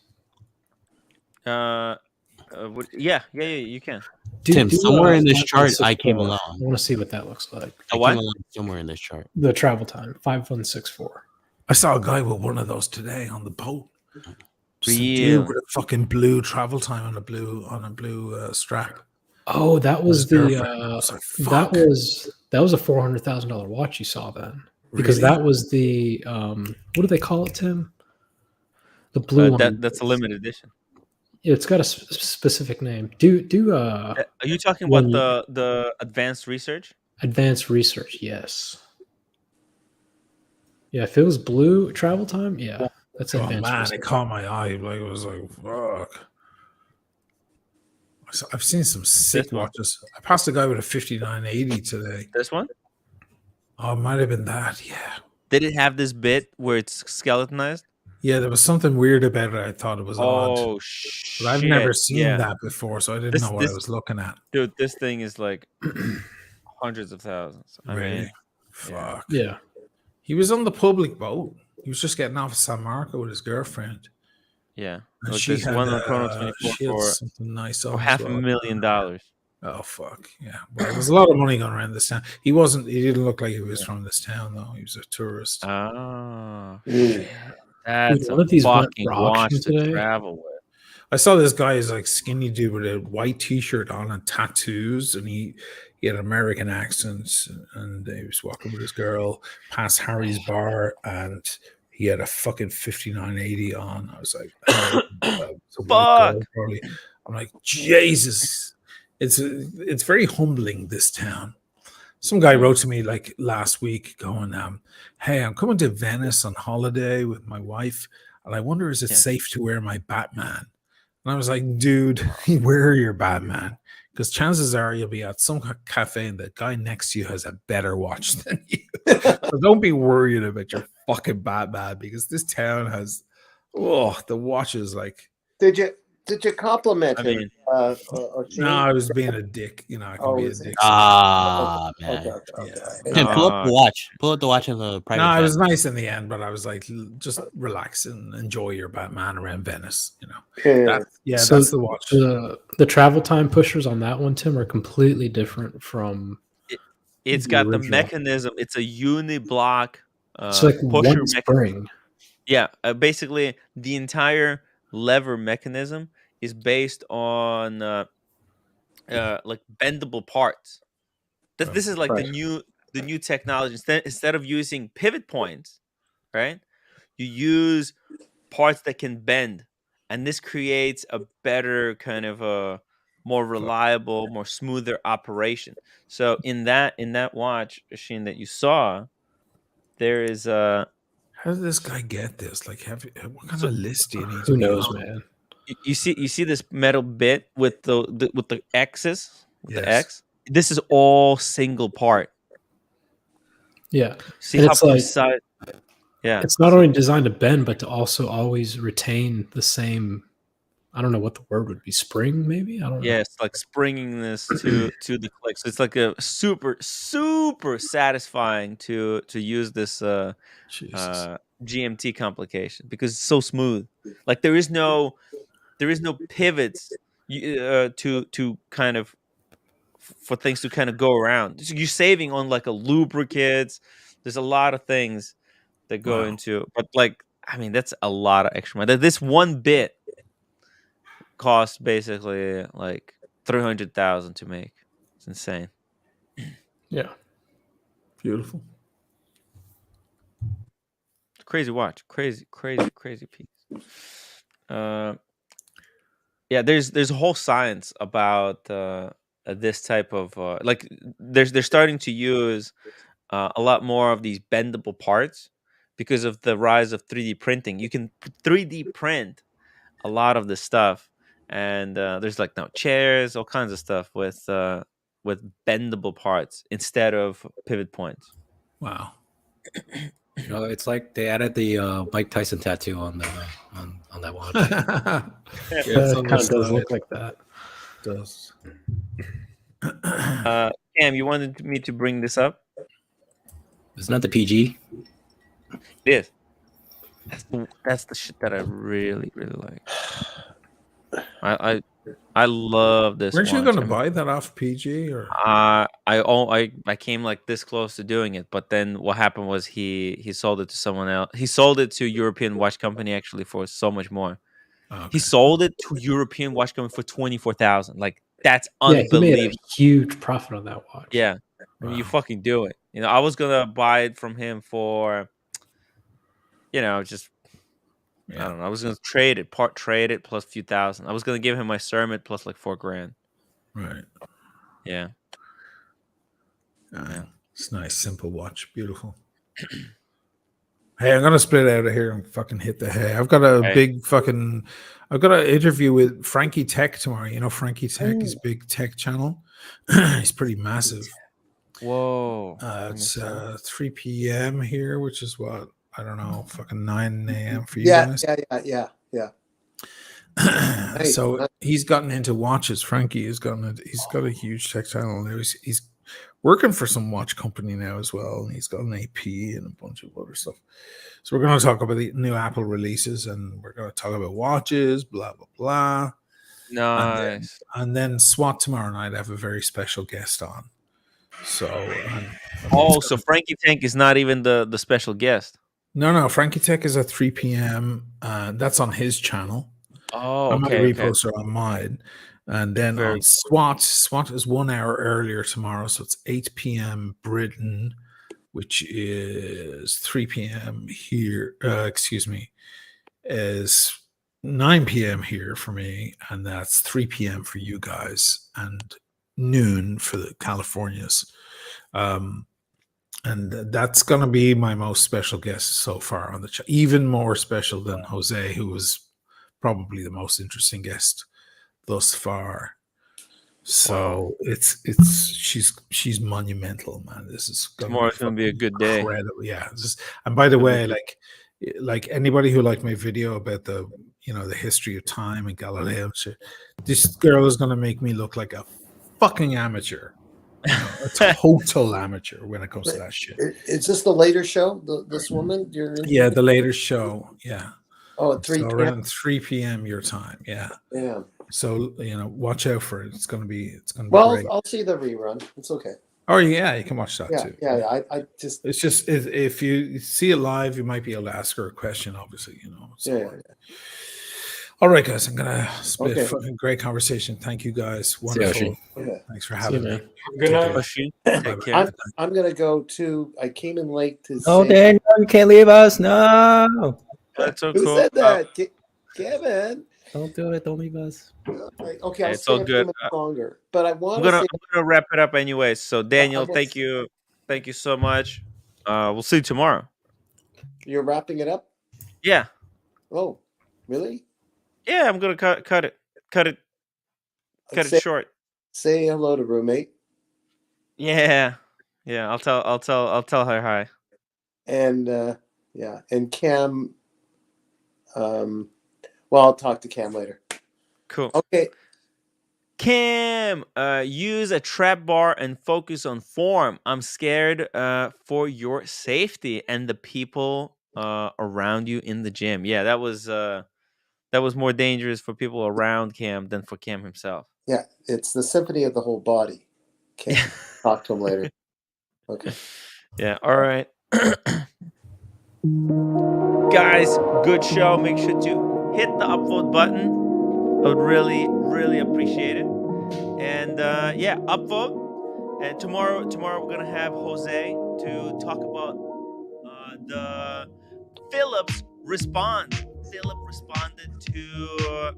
Yeah, you can. Tim, somewhere in this Five chart, six I came four. along. I want to see what that looks like. I came along somewhere in this chart. The travel time 5164. I saw a guy with one of those today on the boat. Just a dude Really? with a fucking blue travel time on a blue strap. Oh, that was His the girlfriend. I was like, fuck. that was a $400,000 watch you saw then, because Really? that was the what do they call it, Tim? The blue one. That's a limited edition. It's got a specific name. Are you talking about the advanced research? Advanced research, yes. Yeah, if it was blue travel time, yeah, that's Oh advanced man, research. it caught my eye. Like it was like, fuck. I've seen some sick watches. I passed a guy with a 5980 today. This one? Oh, it might have been that. Yeah. Did it have this bit where it's skeletonized? Yeah, there was something weird about it. I thought it was odd. Oh shit! But I've never seen that before, so I didn't know what I was looking at. Dude, this thing is like hundreds of thousands. I mean, fuck. Yeah. He was on the public boat. He was just getting off of San Marco with his girlfriend. Yeah. And Look, she this had, one on Chrono 24 she had for something nice on as $500,000. Oh fuck yeah! Well, there's a lot of money going around this town. He didn't look like he was from this town though. He was a tourist. Ah, Dude, that's one a of these went fucking for watch auction to today. travel with. I saw this guy is like skinny dude with a white t-shirt on and tattoos, and he had an American accent, and he was walking with his girl past Harry's bar, and he had a fucking 5980 on. I was like, oh, it's a white girl, probably. I'm like, Jesus. It's very humbling, this town. Some guy wrote to me like last week going, hey, I'm coming to Venice on holiday with my wife, and I wonder, is it safe to wear my Batman? And I was like, dude, wear your Batman, because chances are you'll be at some cafe and the guy next to you has a better watch than you. So don't be worried about your fucking Batman, because this town has, the watches like. Did you compliment him? mean, no, I was being a dick. You know, I can be a dick. Man. Tim, pull up the watch. Pull up the watch in the private. No, it chat. was nice in the end, but I was like, just relax and enjoy your Batman around Venice. You know, So that's the watch. The travel time pushers on that one, Tim, are completely different from. It's got the original. mechanism. It's a uniblock It's like pusher one spring. Yeah, basically the entire lever mechanism is based on like bendable parts. This is like the new technology. Instead of using pivot points, right? You use parts that can bend, and this creates a better kind of a more reliable, more smoother operation. So in that watch machine that you saw, there is a. How did this guy get this? Like, what kind of list do you need? Who knows, man? You see this metal bit with the X's, with the Yes. X. This is all single part. Yeah. See And how it's like- precise. Yeah, It's not only designed to bend, but to also always retain the same. I don't know what the word would be. Spring, maybe. I don't know. yeah, it's like springing this to the click. So it's like a super satisfying to use this GMT complication, because it's so smooth. Like there is no pivots to kind of for things to kind of go around. So you're saving on like a lubricants. There's a lot of things that go into, but like I mean that's a lot of extra money. This one bit costs basically like 300,000 to make. It's insane. Yeah. Beautiful. Crazy watch. Crazy piece. Yeah, there's a whole science about this type of like they're starting to use a lot more of these bendable parts because of the rise of 3D printing. You can 3D print a lot of this stuff, and there's like now chairs, all kinds of stuff with bendable parts instead of pivot points. Wow. It's like they added the Mike Tyson tattoo on that watch. It kind of does look like that. It does. Cam, you wanted me to bring this up? Isn't that the PG? It is. That's the shit that I really, really like. I love this. Weren't you watch. going to I mean, buy that off PG or? I came like this close to doing it, but then what happened was he sold it to someone else. He sold it to European watch company actually for so much more. Okay. He sold it to European watch company for 24,000. Like that's Yeah, he unbelievable. made a huge profit on that watch. Yeah, I mean, you fucking do it. You know, I was gonna buy it from him for, just. I don't know. I was gonna trade it plus a few thousand. I was gonna give him my Cermet plus like $4,000. Right. Yeah. It's nice, simple watch, beautiful. Hey, I'm gonna split out of here and fucking hit the hay. I've got a big fucking. I've got an interview with Frankie Tech tomorrow. You know Frankie Tech, his big tech channel. He's pretty massive. Whoa. It's 3 p.m. here, which is what, I don't know, fucking 9 a.m. for you guys. Yeah. So he's gotten into watches. Frankie he's got a huge tech channel. He's working for some watch company now as well, and he's got an AP and a bunch of other stuff. So we're going to talk about the new Apple releases, and we're going to talk about watches, blah blah blah. Nice. And then SWAT tomorrow night. I have a very special guest on. So so Frankie Tank is not even the special guest. No, Frankie Tech is at 3 p.m. That's on his channel. Oh, I might okay. repost it on mine. And then on SWAT is 1 hour earlier tomorrow. So it's 8 p.m. Britain, which is 3 p.m. here. Is 9 p.m. here for me. And that's 3 p.m. for you guys and noon for the Californias. And that's going to be my most special guest so far on the show. Even more special than Jose, who was probably the most interesting guest thus far. So she's monumental, man. This is Tomorrow's gonna be a good day. Yeah. And by the way, like anybody who liked my video about the history of time and Galileo, this girl is gonna make me look like a fucking amateur. A total amateur when it comes to that shit. Is this the later show? This woman? Yeah, the later show. Yeah. Oh, at 3 so p.m. around 3 p.m. your time. Yeah. Yeah. So watch out for it. It's gonna be well, great. I'll see the rerun. It's okay. Oh yeah, you can watch that too. Yeah. It's just if you see it live, you might be able to ask her a question. Obviously, So. Yeah. All right, guys. I'm gonna split. Okay. Fucking great conversation. Thank you, guys. Wonderful. Thanks for having me. Good night. I'm gonna go too. I came in late to. Oh, Daniel, you can't leave us. No. That's so Who cool. said that? Kevin. Don't do it. Don't leave us. Okay, I'll it's all good. Longer, but I'm gonna wrap it up anyways. So Daniel, thank you so much. We'll see you tomorrow. You're wrapping it up? Yeah. Oh, really? Yeah, I'm gonna cut it short. Say hello to roommate. Yeah. I'll tell her hi. And and Cam. Well, I'll talk to Cam later. Cool. Okay. Cam, use a trap bar and focus on form. I'm scared for your safety and the people around you in the gym. Yeah, that was more dangerous for people around Cam than for Cam himself. Yeah, it's the symphony of the whole body. Cam, talk to him later. Okay. Yeah, all right. Guys, good show. Make sure to hit the upvote button. I would really, really appreciate it. And upvote. And tomorrow we're gonna have Jose to talk about the Phillips response. Philip responded to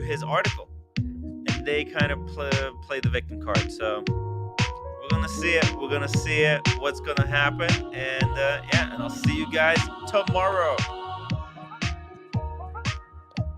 his article, and they kind of play the victim card. So we're gonna see it. What's gonna happen, and and I'll see you guys tomorrow.